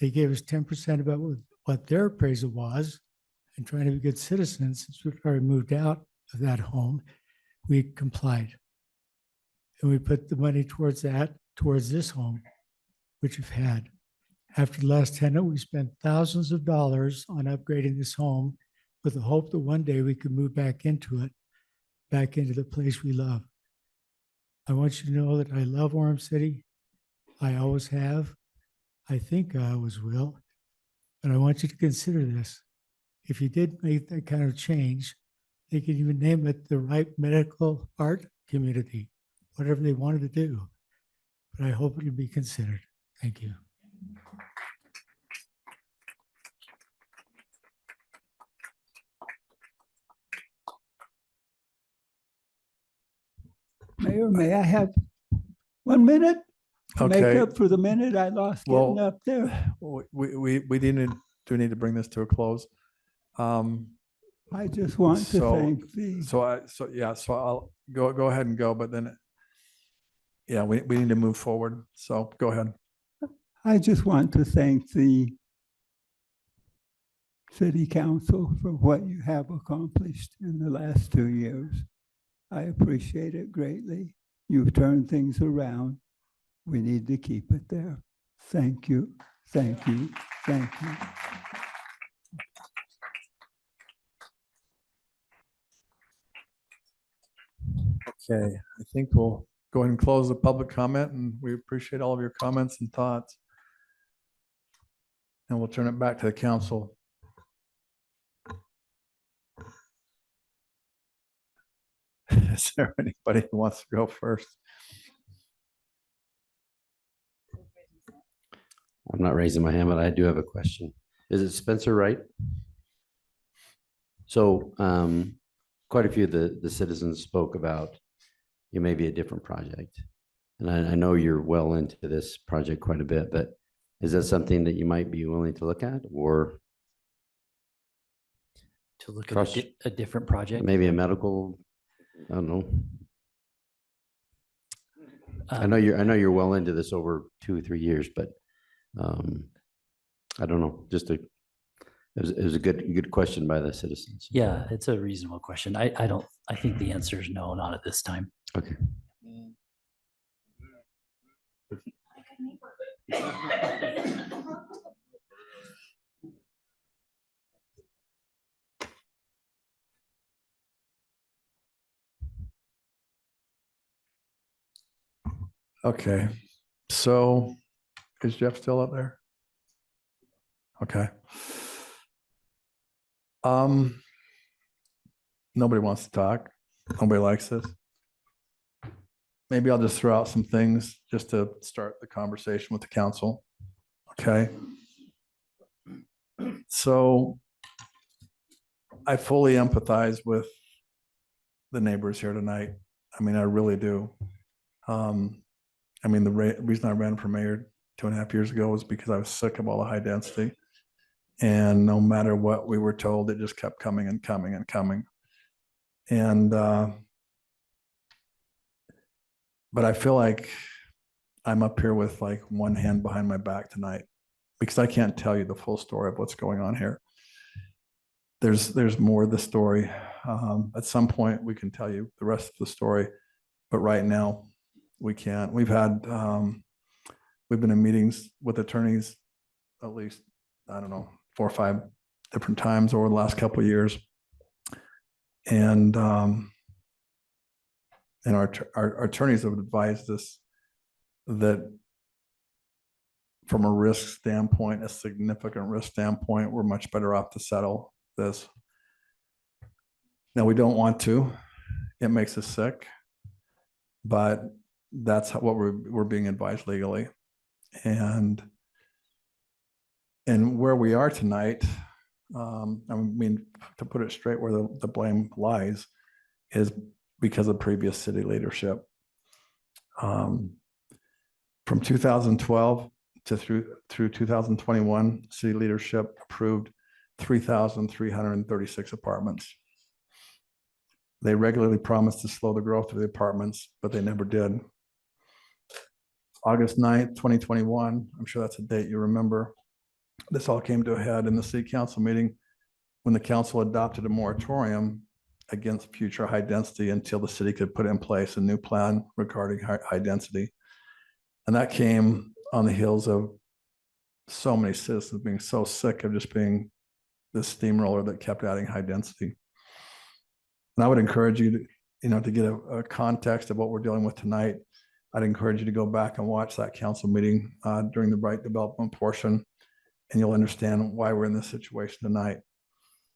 They gave us 10% about what their appraisal was, and trying to be good citizens, since we'd already moved out of that home, we complied. And we put the money towards this home, which we've had. After the last tenant, we spent thousands of dollars on upgrading this home with the hope that one day we could move back into it, back into the place we love. I want you to know that I love Orem City. I always have. I think I always will. But I want you to consider this. If you did make that kind of change, they could even name it the Wright Medical Art Community, whatever they wanted to do. But I hope it would be considered. Thank you. Mayor, may I have 1 minute? To make Okay. up for the minute I lost getting Well, up there. We do need to bring this to a close. I just want to thank the, So I'll go ahead and go, but then, yeah, we need to move forward. So go ahead. I just want to thank the city council for what you have accomplished in the last 2 years. I appreciate it greatly. You've turned things around. We need to keep it there. Thank you, thank you, thank you. Okay, I think we'll go ahead and close the public comment, and we appreciate all of your comments and thoughts. And we'll turn it back to the council. Is there anybody who wants to go first? I'm not raising my hand, but I do have a question. Is it Spencer Wright? So quite a few of the citizens spoke about it may be a different project. And I know you're well into this project quite a bit, but is that something that you might be willing to look at, or To look at a different project? maybe a medical, I don't know. I know you're well into this over 2 or 3 years, but I don't know, it was a good question by the citizens. Yeah, it's a reasonable question. I think the answer is no, not at this time. Okay. Okay, so is Jeff still up there? Okay. Nobody wants to talk. Nobody likes this. Maybe I'll just throw out some things just to start the conversation with the council. Okay. So I fully empathize with the neighbors here tonight. I mean, I really do. I mean, the reason I ran for mayor 2.5 years ago was because I was sick of all the high density. And no matter what we were told, it just kept coming and coming and coming. And, but I feel like I'm up here with like one hand behind my back tonight because I can't tell you the full story of what's going on here. There's more of the story. At some point we can tell you the rest of the story, but right now we can't. We've been in meetings with attorneys at least, I don't know, 4 or 5 different times over the last couple of years. And our attorneys have advised us that from a risk standpoint, a significant risk standpoint, we're much better off to settle this. Now, we don't want to. It makes us sick, but that's what we're being advised legally. And where we are tonight, I mean, to put it straight, where the blame lies is because of previous city leadership. From 2012 to through 2021, city leadership approved 3,336 apartments. They regularly promised to slow the growth of the apartments, but they never did. August 9th, 2021, I'm sure that's a date you remember. This all came to a head in the city council meeting when the council adopted a moratorium against future high density until the city could put in place a new plan regarding high density. And that came on the heels of so many citizens being so sick of just being this steamroller that kept adding high density. And I would encourage you to, to get a context of what we're dealing with tonight. I'd encourage you to go back and watch that council meeting during the Wright development portion, and you'll understand why we're in this situation tonight.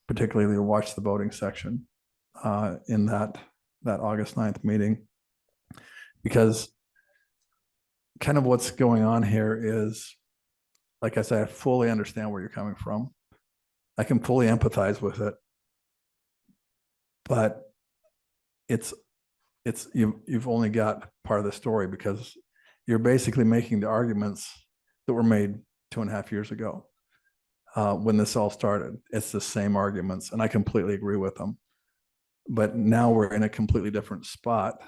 Particularly, watch the voting section in that August 9th meeting, because kind of what's going on here is, like I said, I fully understand where you're coming from. I can fully empathize with it, but you've only got part of the story, because you're basically making the arguments that were made 2.5 years ago when this all started. It's the same arguments, and I completely agree with them. But now we're in a completely different spot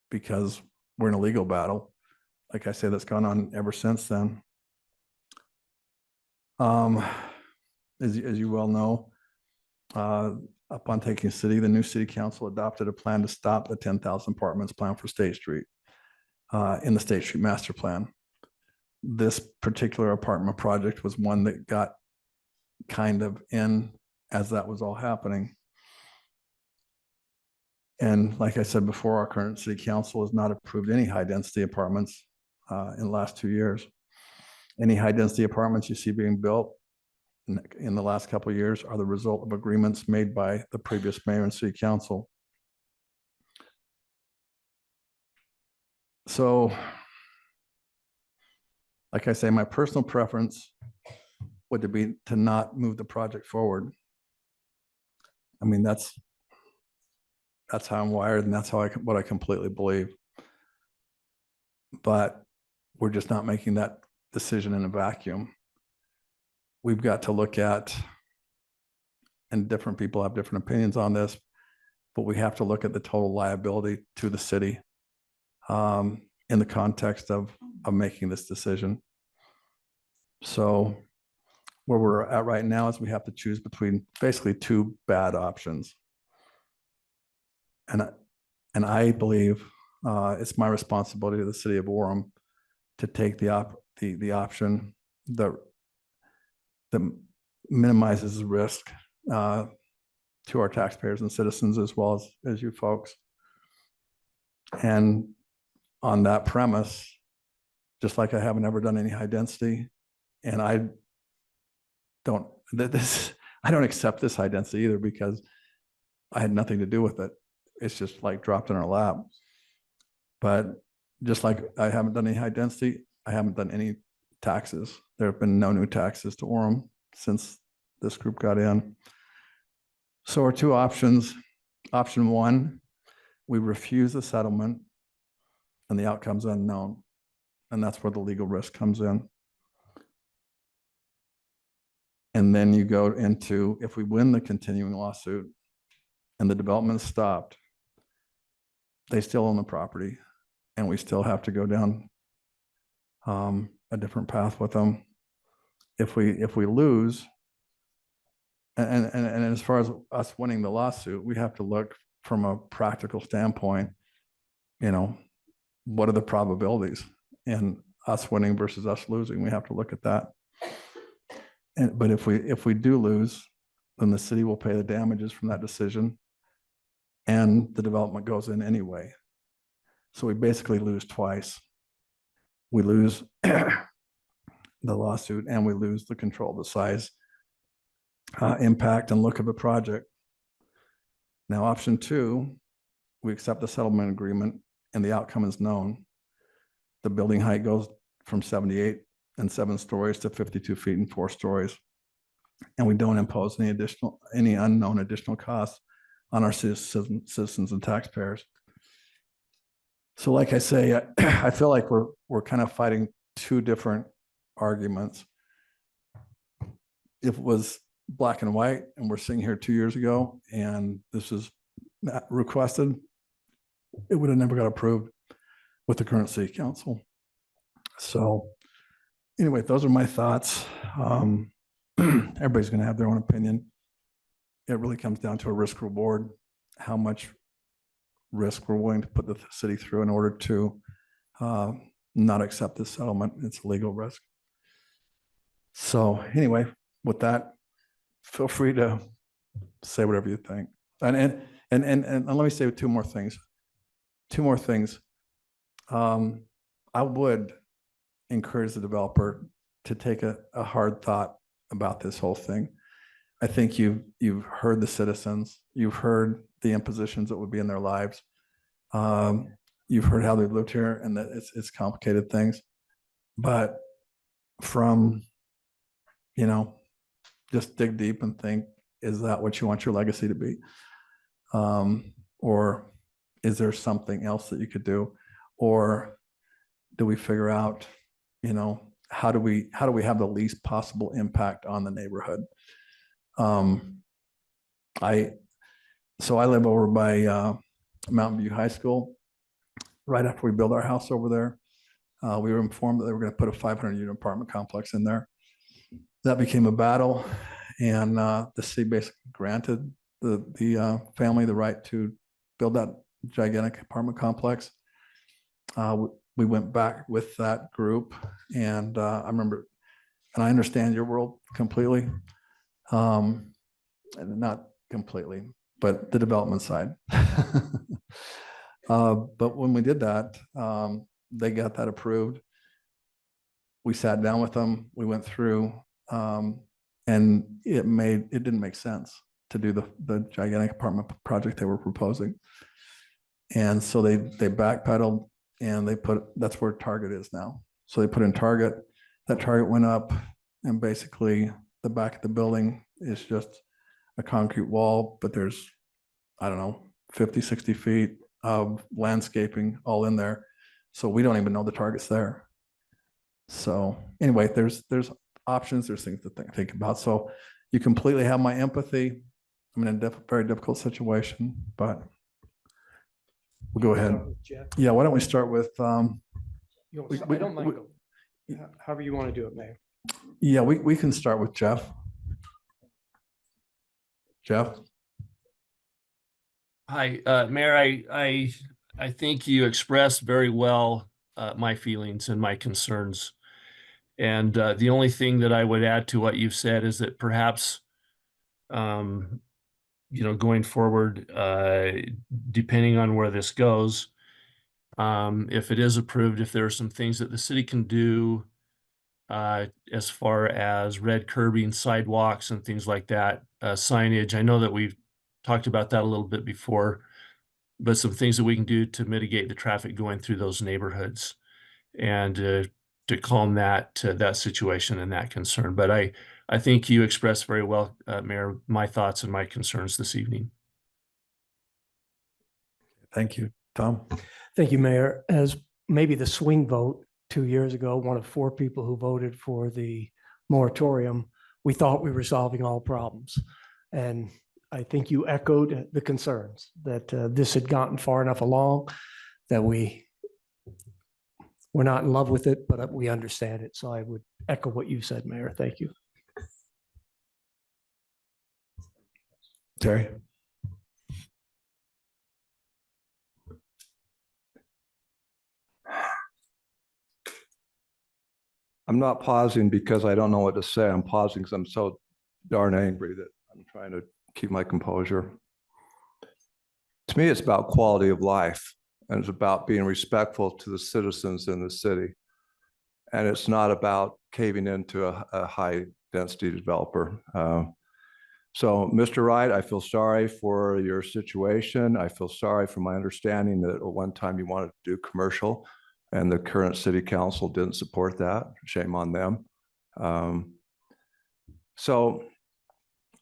because we're in a legal battle. Like I say, that's gone on ever since then. As you well know, upon taking city, the new city council adopted a plan to stop the 10,000 apartments plan for State Street in the State Street Master Plan. This particular apartment project was one that got kind of in as that was all happening. And like I said before, our current city council has not approved any high density apartments in the last 2 years. Any high density apartments you see being built in the last couple of years are the result of agreements made by the previous mayor and city council. So, like I say, my personal preference would be to not move the project forward. I mean, that's how I'm wired, and that's what I completely believe. But we're just not making that decision in a vacuum. We've got to look at, and different people have different opinions on this, but we have to look at the total liability to the city in the context of making this decision. So where we're at right now is we have to choose between basically 2 bad options. And I believe it's my responsibility to the city of Orem to take the option that minimizes the risk to our taxpayers and citizens, as well as you folks. And on that premise, just like I haven't ever done any high density, and I don't accept this high density either, because I had nothing to do with it. It's just like dropped in our lap. But just like I haven't done any high density, I haven't done any taxes. There have been no new taxes to Orem since this group got in. So our two options, option one, we refuse the settlement and the outcome's unknown. And that's where the legal risk comes in. And then you go into, if we win the continuing lawsuit and the development is stopped, they still own the property and we still have to go down a different path with them. If we lose, and as far as us winning the lawsuit, we have to look from a practical standpoint, you know, what are the probabilities? And us winning versus us losing, we have to look at that. But if we do lose, then the city will pay the damages from that decision and the development goes in anyway. So we basically lose twice. We lose the lawsuit and we lose the control, the size, impact and look of the project. Now, option two, we accept the settlement agreement and the outcome is known. The building height goes from 78 and 7 stories to 52 feet and 4 stories. And we don't impose any unknown additional costs on our citizens and taxpayers. So like I say, I feel like we're kind of fighting two different arguments. If it was black and white and we're sitting here 2 years ago and this is not requested, it would have never got approved with the current city council. So anyway, those are my thoughts. Everybody's going to have their own opinion. It really comes down to a risk reward, how much risk we're willing to put the city through in order to not accept this settlement. It's a legal risk. So anyway, with that, feel free to say whatever you think. And let me say two more things. I would encourage the developer to take a hard thought about this whole thing. I think you've heard the citizens, you've heard the impositions that would be in their lives. You've heard how they've lived here and that it's complicated things. But from, you know, just dig deep and think, is that what you want your legacy to be? Or is there something else that you could do? Or do we figure out, you know, how do we have the least possible impact on the neighborhood? So I live over by Mountain View High School. Right after we built our house over there, we were informed that they were going to put a 500-unit apartment complex in there. That became a battle, and the city basically granted the family the right to build that gigantic apartment complex. We went back with that group, and I remember, and I understand your world completely, and not completely, but the development side. But when we did that, they got that approved. We sat down with them, we went through, and it didn't make sense to do the gigantic apartment project they were proposing. And so they backpedaled and that's where Target is now. So they put in Target, that Target went up, and basically the back of the building is just a concrete wall, but there's, I don't know, 50, 60 feet of landscaping all in there. So we don't even know the Target's there. So anyway, there's options, there's things to think about. So you completely have my empathy. I'm in a very difficult situation, but we'll go ahead. Yeah, why don't we start with, I don't mind. However you want to do it, Mayor. Yeah, we can start with Jeff. Jeff? Hi, Mayor, I think you expressed very well my feelings and my concerns. And the only thing that I would add to what you've said is that perhaps, you know, going forward, depending on where this goes, if it is approved, if there are some things that the city can do as far as red curbing, sidewalks and things like that, signage. I know that we've talked about that a little bit before, but some things that we can do to mitigate the traffic going through those neighborhoods. And calm that situation and that concern. But I think you expressed very well, Mayor, my thoughts and my concerns this evening. Thank you. Tom? Thank you, Mayor. As maybe the swing vote 2 years ago, one of 4 people who voted for the moratorium, we thought we were solving all problems. And I think you echoed the concerns that this had gotten far enough along that we're not in love with it, but we understand it. So I would echo what you said, Mayor. Thank you. Terry? I'm not pausing because I don't know what to say. I'm pausing because I'm so darn angry that I'm trying to keep my composure. To me, it's about quality of life, and it's about being respectful to the citizens in the city. And it's not about caving into a high-density developer. So, Mr. Wright, I feel sorry for your situation. I feel sorry for my understanding that at one time you wanted to do commercial, and the current city council didn't support that. Shame on them. So,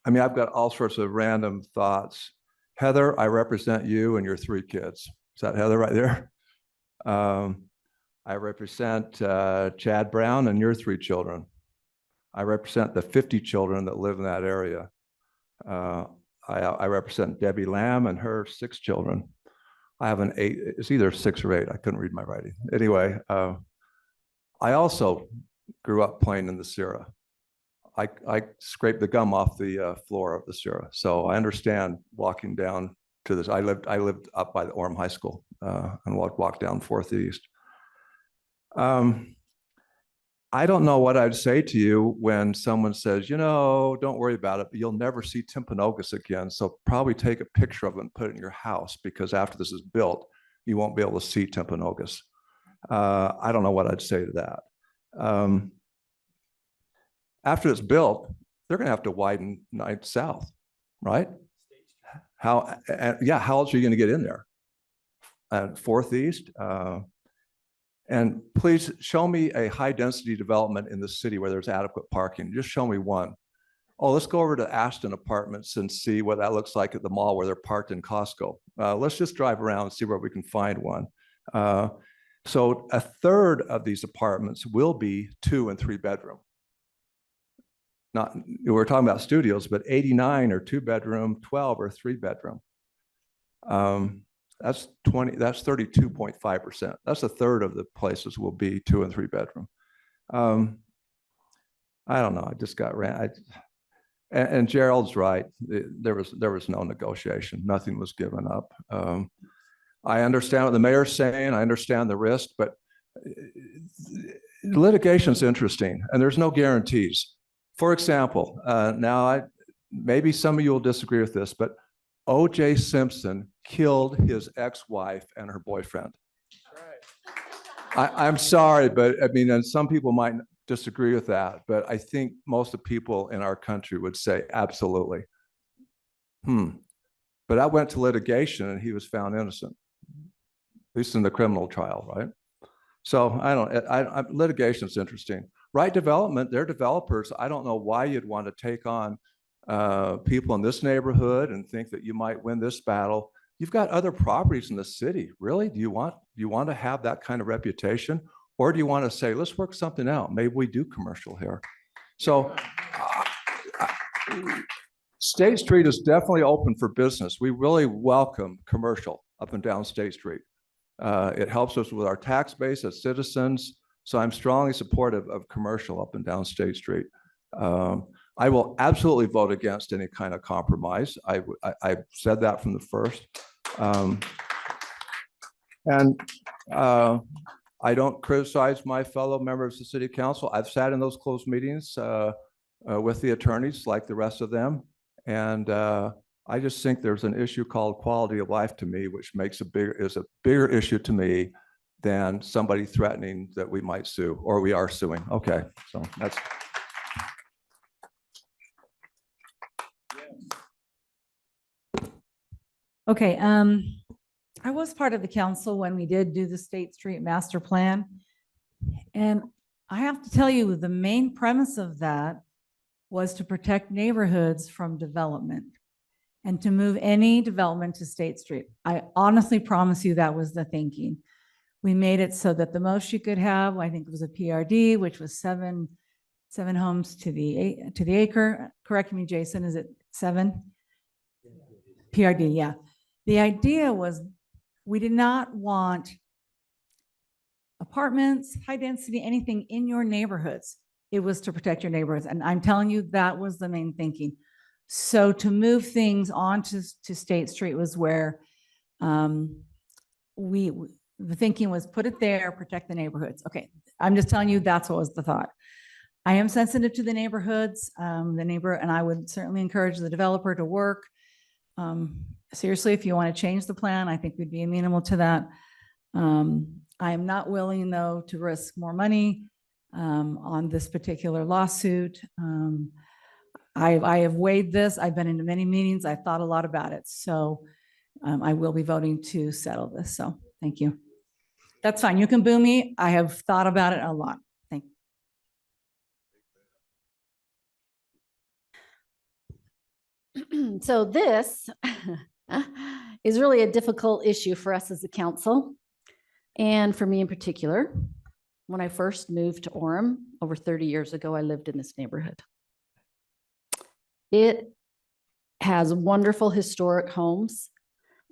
I mean, I've got all sorts of random thoughts. Heather, I represent you and your 3 kids. Is that Heather right there? I represent Chad Brown and your 3 children. I represent the 50 children that live in that area. I represent Debbie Lamb and her 6 children. I have an 8, it's either 6 or 8. I couldn't read my writing. Anyway, I also grew up playing in the Sierra. I scraped the gum off the floor of the Sierra. So I understand walking down to this. I lived up by the Orem High School and walked down 4th East. I don't know what I'd say to you when someone says, you know, don't worry about it, but you'll never see Timpanogos again. So probably take a picture of it and put it in your house, because after this is built, you won't be able to see Timpanogos. I don't know what I'd say to that. After it's built, they're going to have to widen 9th South, right? How else are you going to get in there? 4th East? And please show me a high density development in the city where there's adequate parking. Just show me one. Oh, let's go over to Ashton Apartments and see what that looks like at the mall where they're parked in Costco. Let's just drive around and see where we can find one. So 1/3 of these apartments will be 2 and 3 bedroom. Not, we're talking about studios, but 89 are 2 bedroom, 12 are 3 bedroom. That's 32.5%. That's 1/3 of the places will be 2 and 3 bedroom. I don't know. I just got ran. And Gerald's right. There was no negotiation. Nothing was given up. I understand what the mayor's saying. I understand the risk, but litigation is interesting, and there's no guarantees. For example, maybe some of you will disagree with this, but O.J. Simpson killed his ex-wife and her boyfriend. I'm sorry, but I mean, and some people might disagree with that, but I think most of the people in our country would say absolutely. But I went to litigation and he was found innocent, at least in the criminal trial, right? So litigation is interesting. Wright Development, they're developers. I don't know why you'd want to take on people in this neighborhood and think that you might win this battle. You've got other properties in the city. Really? Do you want to have that kind of reputation? Or do you want to say, let's work something out? Maybe we do commercial here. So State Street is definitely open for business. We really welcome commercial up and down State Street. It helps us with our tax base as citizens. So I'm strongly supportive of commercial up and down State Street. I will absolutely vote against any kind of compromise. I said that from the first. I don't criticize my fellow members of the city council. I've sat in those closed meetings with the attorneys like the rest of them. And I just think there's an issue called quality of life to me, which is a bigger issue to me than somebody threatening that we might sue or we are suing. Okay, so that's. Okay, I was part of the council when we did do the State Street Master Plan. And I have to tell you, the main premise of that was to protect neighborhoods from development and to move any development to State Street. I honestly promise you that was the thinking. We made it so that the most you could have, I think it was a PRD, which was seven homes to the acre. Correct me, Jason, is it 7? PRD, yeah. The idea was we did not want apartments, high density, anything in your neighborhoods. It was to protect your neighborhoods. And I'm telling you, that was the main thinking. So to move things onto State Street was where the thinking was put it there, protect the neighborhoods. Okay, I'm just telling you that's what was the thought. I am sensitive to the neighborhoods, and I would certainly encourage the developer to work. Seriously, if you want to change the plan, I think we'd be amenable to that. I am not willing, though, to risk more money on this particular lawsuit. I have weighed this. I've been into many meetings. I've thought a lot about it. So I will be voting to settle this. So thank you. That's fine. You can boo me. I have thought about it a lot. Thank you. So this is really a difficult issue for us as a council. And for me in particular, when I first moved to Orem over 30 years ago, I lived in this neighborhood. It has wonderful historic homes.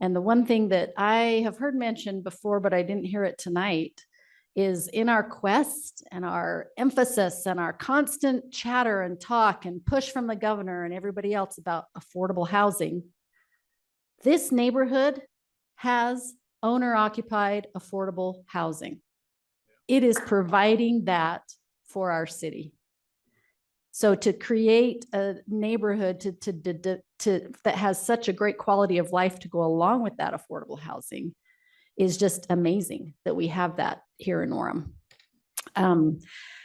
And the one thing that I have heard mentioned before, but I didn't hear it tonight, is in our quest and our emphasis and our constant chatter and talk and push from the governor and everybody else about affordable housing, this neighborhood has owner-occupied affordable housing. It is providing that for our city. So to create a neighborhood that has such a great quality of life to go along with that affordable housing is just amazing that we have that here in Orem.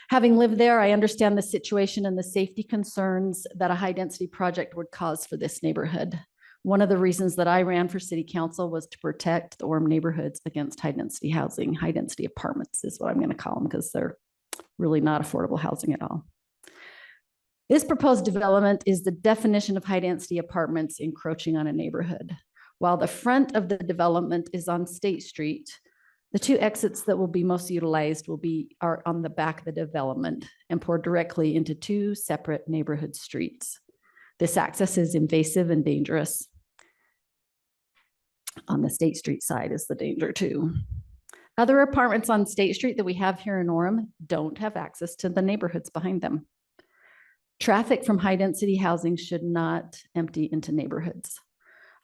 Having lived there, I understand the situation and the safety concerns that a high-density project would cause for this neighborhood. One of the reasons that I ran for city council was to protect the Orem neighborhoods against high-density housing. High-density apartments is what I'm going to call them because they're really not affordable housing at all. This proposed development is the definition of high-density apartments encroaching on a neighborhood. While the front of the development is on State Street, the 2 exits that will be most utilized are on the back of the development and pour directly into 2 separate neighborhood streets. This access is invasive and dangerous. On the State Street side is the danger too. Other apartments on State Street that we have here in Orem don't have access to the neighborhoods behind them. Traffic from high-density housing should not empty into neighborhoods.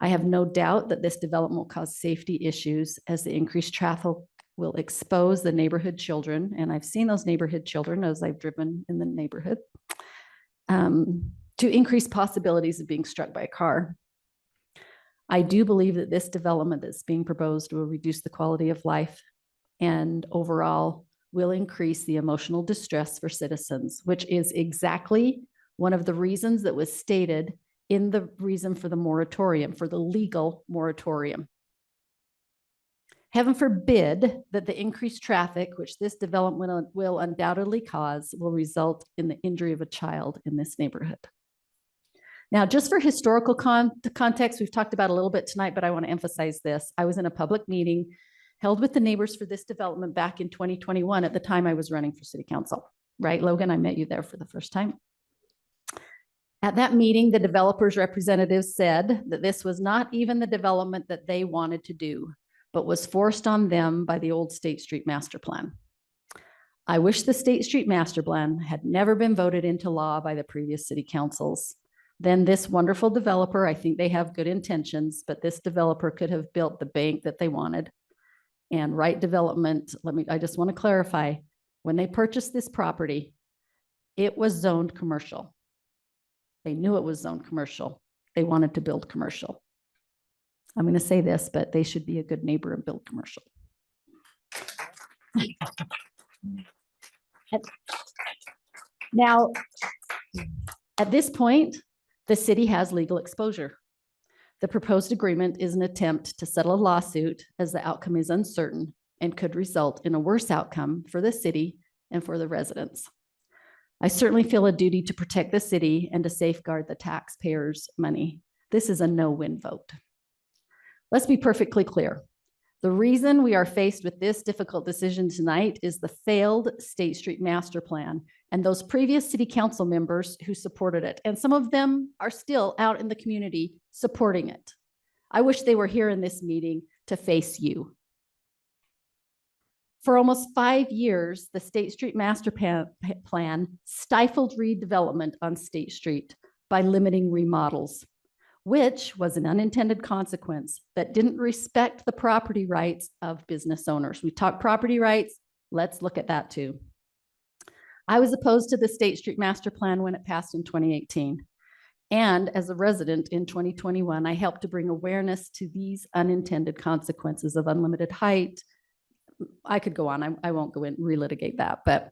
I have no doubt that this development will cause safety issues as the increased traffic will expose the neighborhood children, and I've seen those neighborhood children as I've driven in the neighborhood, to increase possibilities of being struck by a car. I do believe that this development that's being proposed will reduce the quality of life and overall will increase the emotional distress for citizens, which is exactly one of the reasons that was stated in the reason for the moratorium, for the legal moratorium. Heaven forbid that the increased traffic, which this development will undoubtedly cause, will result in the injury of a child in this neighborhood. Now, just for historical context, we've talked about a little bit tonight, but I want to emphasize this. I was in a public meeting held with the neighbors for this development back in 2021 at the time I was running for city council. Right, Logan? I met you there for the first time. At that meeting, the developers' representatives said that this was not even the development that they wanted to do, but was forced on them by the old State Street Master Plan. I wish the State Street Master Plan had never been voted into law by the previous city councils. Then this wonderful developer, I think they have good intentions, but this developer could have built the bank that they wanted. And Wright Development, I just want to clarify, when they purchased this property, it was zoned commercial. They knew it was zoned commercial. They wanted to build commercial. I'm going to say this, but they should be a good neighbor and build commercial. Now, at this point, the city has legal exposure. The proposed agreement is an attempt to settle a lawsuit as the outcome is uncertain and could result in a worse outcome for the city and for the residents. I certainly feel a duty to protect the city and to safeguard the taxpayers' money. This is a no-win vote. Let's be perfectly clear. The reason we are faced with this difficult decision tonight is the failed State Street Master Plan and those previous city council members who supported it. And some of them are still out in the community supporting it. I wish they were here in this meeting to face you. For almost 5 years, the State Street Master Plan stifled redevelopment on State Street by limiting remodels, which was an unintended consequence that didn't respect the property rights of business owners. We talk property rights, let's look at that too. I was opposed to the State Street Master Plan when it passed in 2018. And as a resident in 2021, I helped to bring awareness to these unintended consequences of unlimited height. I could go on, I won't go in and relitigate that, but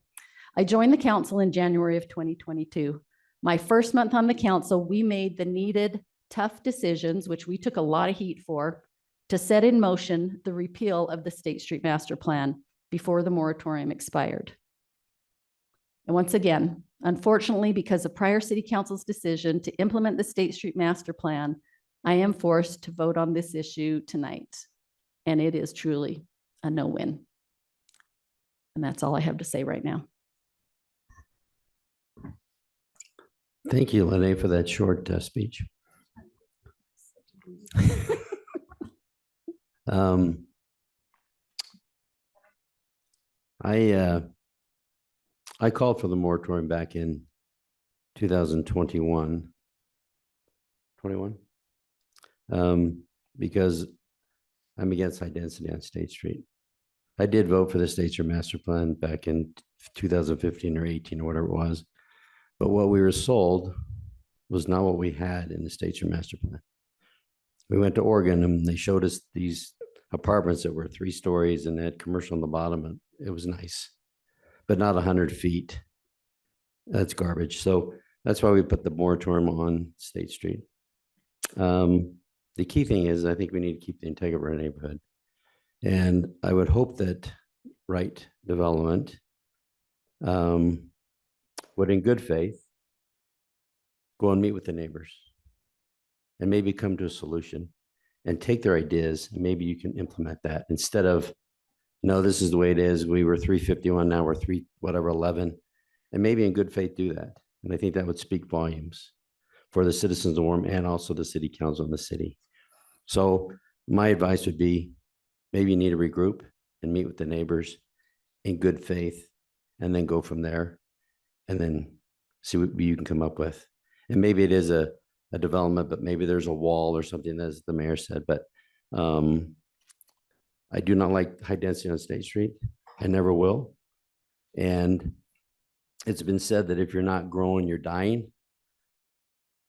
I joined the council in January of 2022. My first month on the council, we made the needed tough decisions, which we took a lot of heat for, to set in motion the repeal of the State Street Master Plan before the moratorium expired. And once again, unfortunately, because of prior city council's decision to implement the State Street Master Plan, I am forced to vote on this issue tonight. And it is truly a no-win. And that's all I have to say right now. Thank you, Lene, for that short speech. I called for the moratorium back in 2021, because I'm against high density on State Street. I did vote for the State Street Master Plan back in 2015 or 18 or whatever it was. But what we were sold was not what we had in the State Street Master Plan. We went to Oregon and they showed us these apartments that were 3 stories and they had commercial on the bottom. And it was nice, but not 100 feet. That's garbage. So that's why we put the moratorium on State Street. The key thing is I think we need to keep the integrity of our neighborhood. And I would hope that Wright Development would in good faith go and meet with the neighbors and maybe come to a solution and take their ideas and maybe you can implement that instead of, no, this is the way it is. We were 351, now we're 11, and maybe in good faith do that. And I think that would speak volumes for the citizens of Orem and also the city council and the city. So my advice would be maybe you need to regroup and meet with the neighbors in good faith and then go from there and then see what you can come up with. And maybe it is a development, but maybe there's a wall or something, as the mayor said. But I do not like high density on State Street. I never will. And it's been said that if you're not growing, you're dying,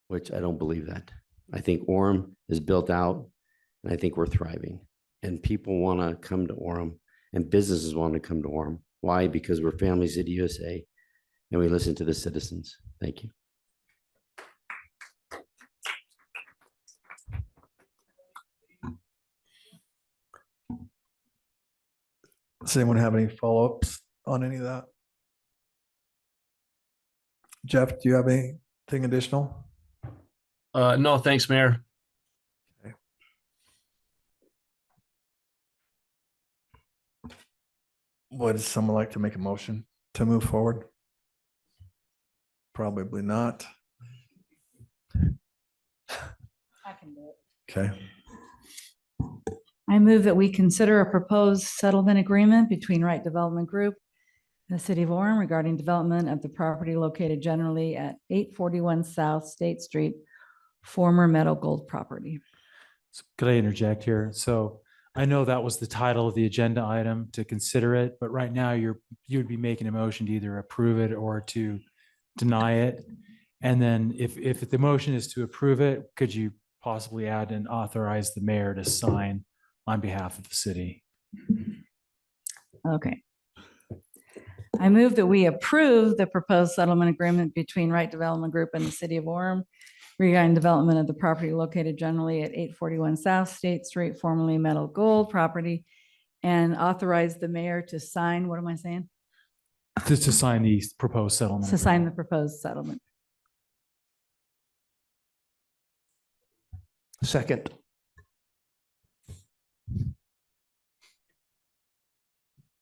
which I don't believe that. I think Orem is built out and I think we're thriving. And people want to come to Orem and businesses want to come to Orem. Why? Because we're Family City USA and we listen to the citizens. Thank you. Does anyone have any follow-ups on any of that? Jeff, do you have anything additional? No, thanks, Mayor. Okay. Would someone like to make a motion to move forward? Probably not. I can do it. Okay. I move that we consider a proposed settlement agreement between Wright Development Group and the city of Orem regarding development of the property located generally at 841 South State Street, former Meadow Gold property. Could I interject here? So I know that was the title of the agenda item, to consider it, but right now you would be making a motion to either approve it or to deny it. And then if the motion is to approve it, could you possibly add and authorize the mayor to sign on behalf of the city? Okay. I move that we approve the proposed settlement agreement between Wright Development Group and the city of Orem regarding development of the property located generally at 841 South State Street, formerly Meadow Gold property, and authorize the mayor to sign, what am I saying? To sign the proposed settlement. to sign the proposed settlement. Second.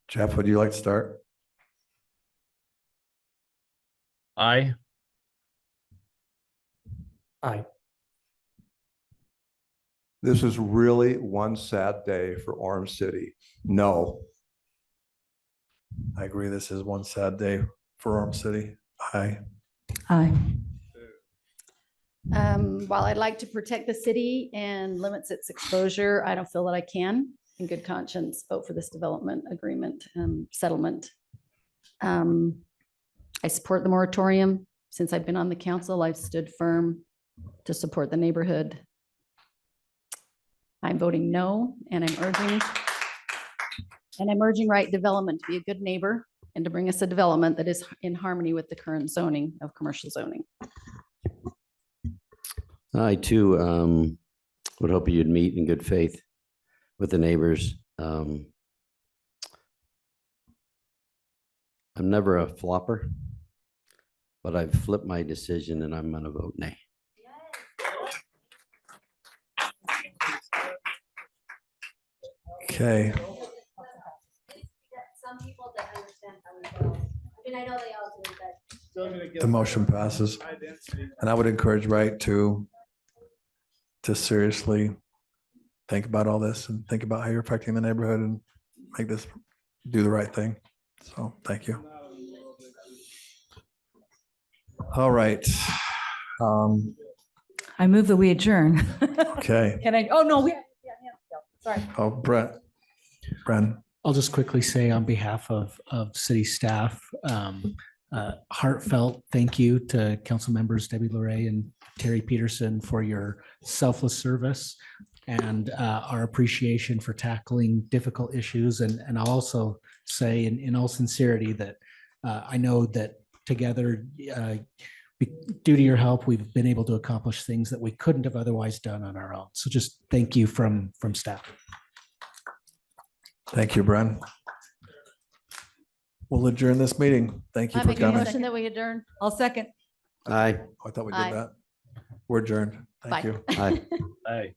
Jeff, would you like to start? Aye. Aye. This is really one sad day for Orem City. No. I agree. This is one sad day for Orem City. Aye. Aye. While I'd like to protect the city and limits its exposure, I don't feel that I can, in good conscience, vote for this development agreement settlement. I support the moratorium. Since I've been on the council, I've stood firm to support the neighborhood. I'm voting no, and I'm urging Wright Development to be a good neighbor and to bring us a development that is in harmony with the current zoning of commercial zoning. I too would hope you'd meet in good faith with the neighbors. I'm never a flopper, but I've flipped my decision and I'm going to vote nay. Okay. Some people that understand how we feel. I mean, I know they all do, but. The motion passes. And I would encourage Wright to seriously think about all this and think about how you're affecting the neighborhood and make this, do the right thing. So thank you. All right. I move that we adjourn. Okay. Can I, oh, no, sorry. Oh, Bren. I'll just quickly say on behalf of city staff, heartfelt thank you to council members Debby, Lauret, and Terry Peterson for your selfless service and our appreciation for tackling difficult issues. And I'll also say in all sincerity that I know that together, due to your help, we've been able to accomplish things that we couldn't have otherwise done on our own. So just thank you from staff. Thank you, Bren. We'll adjourn this meeting. Thank you I for make a coming. motion that we adjourn. I'll second. Aye. I thought we Aye. did that. We're adjourned. Thank Bye. you. Aye. Aye.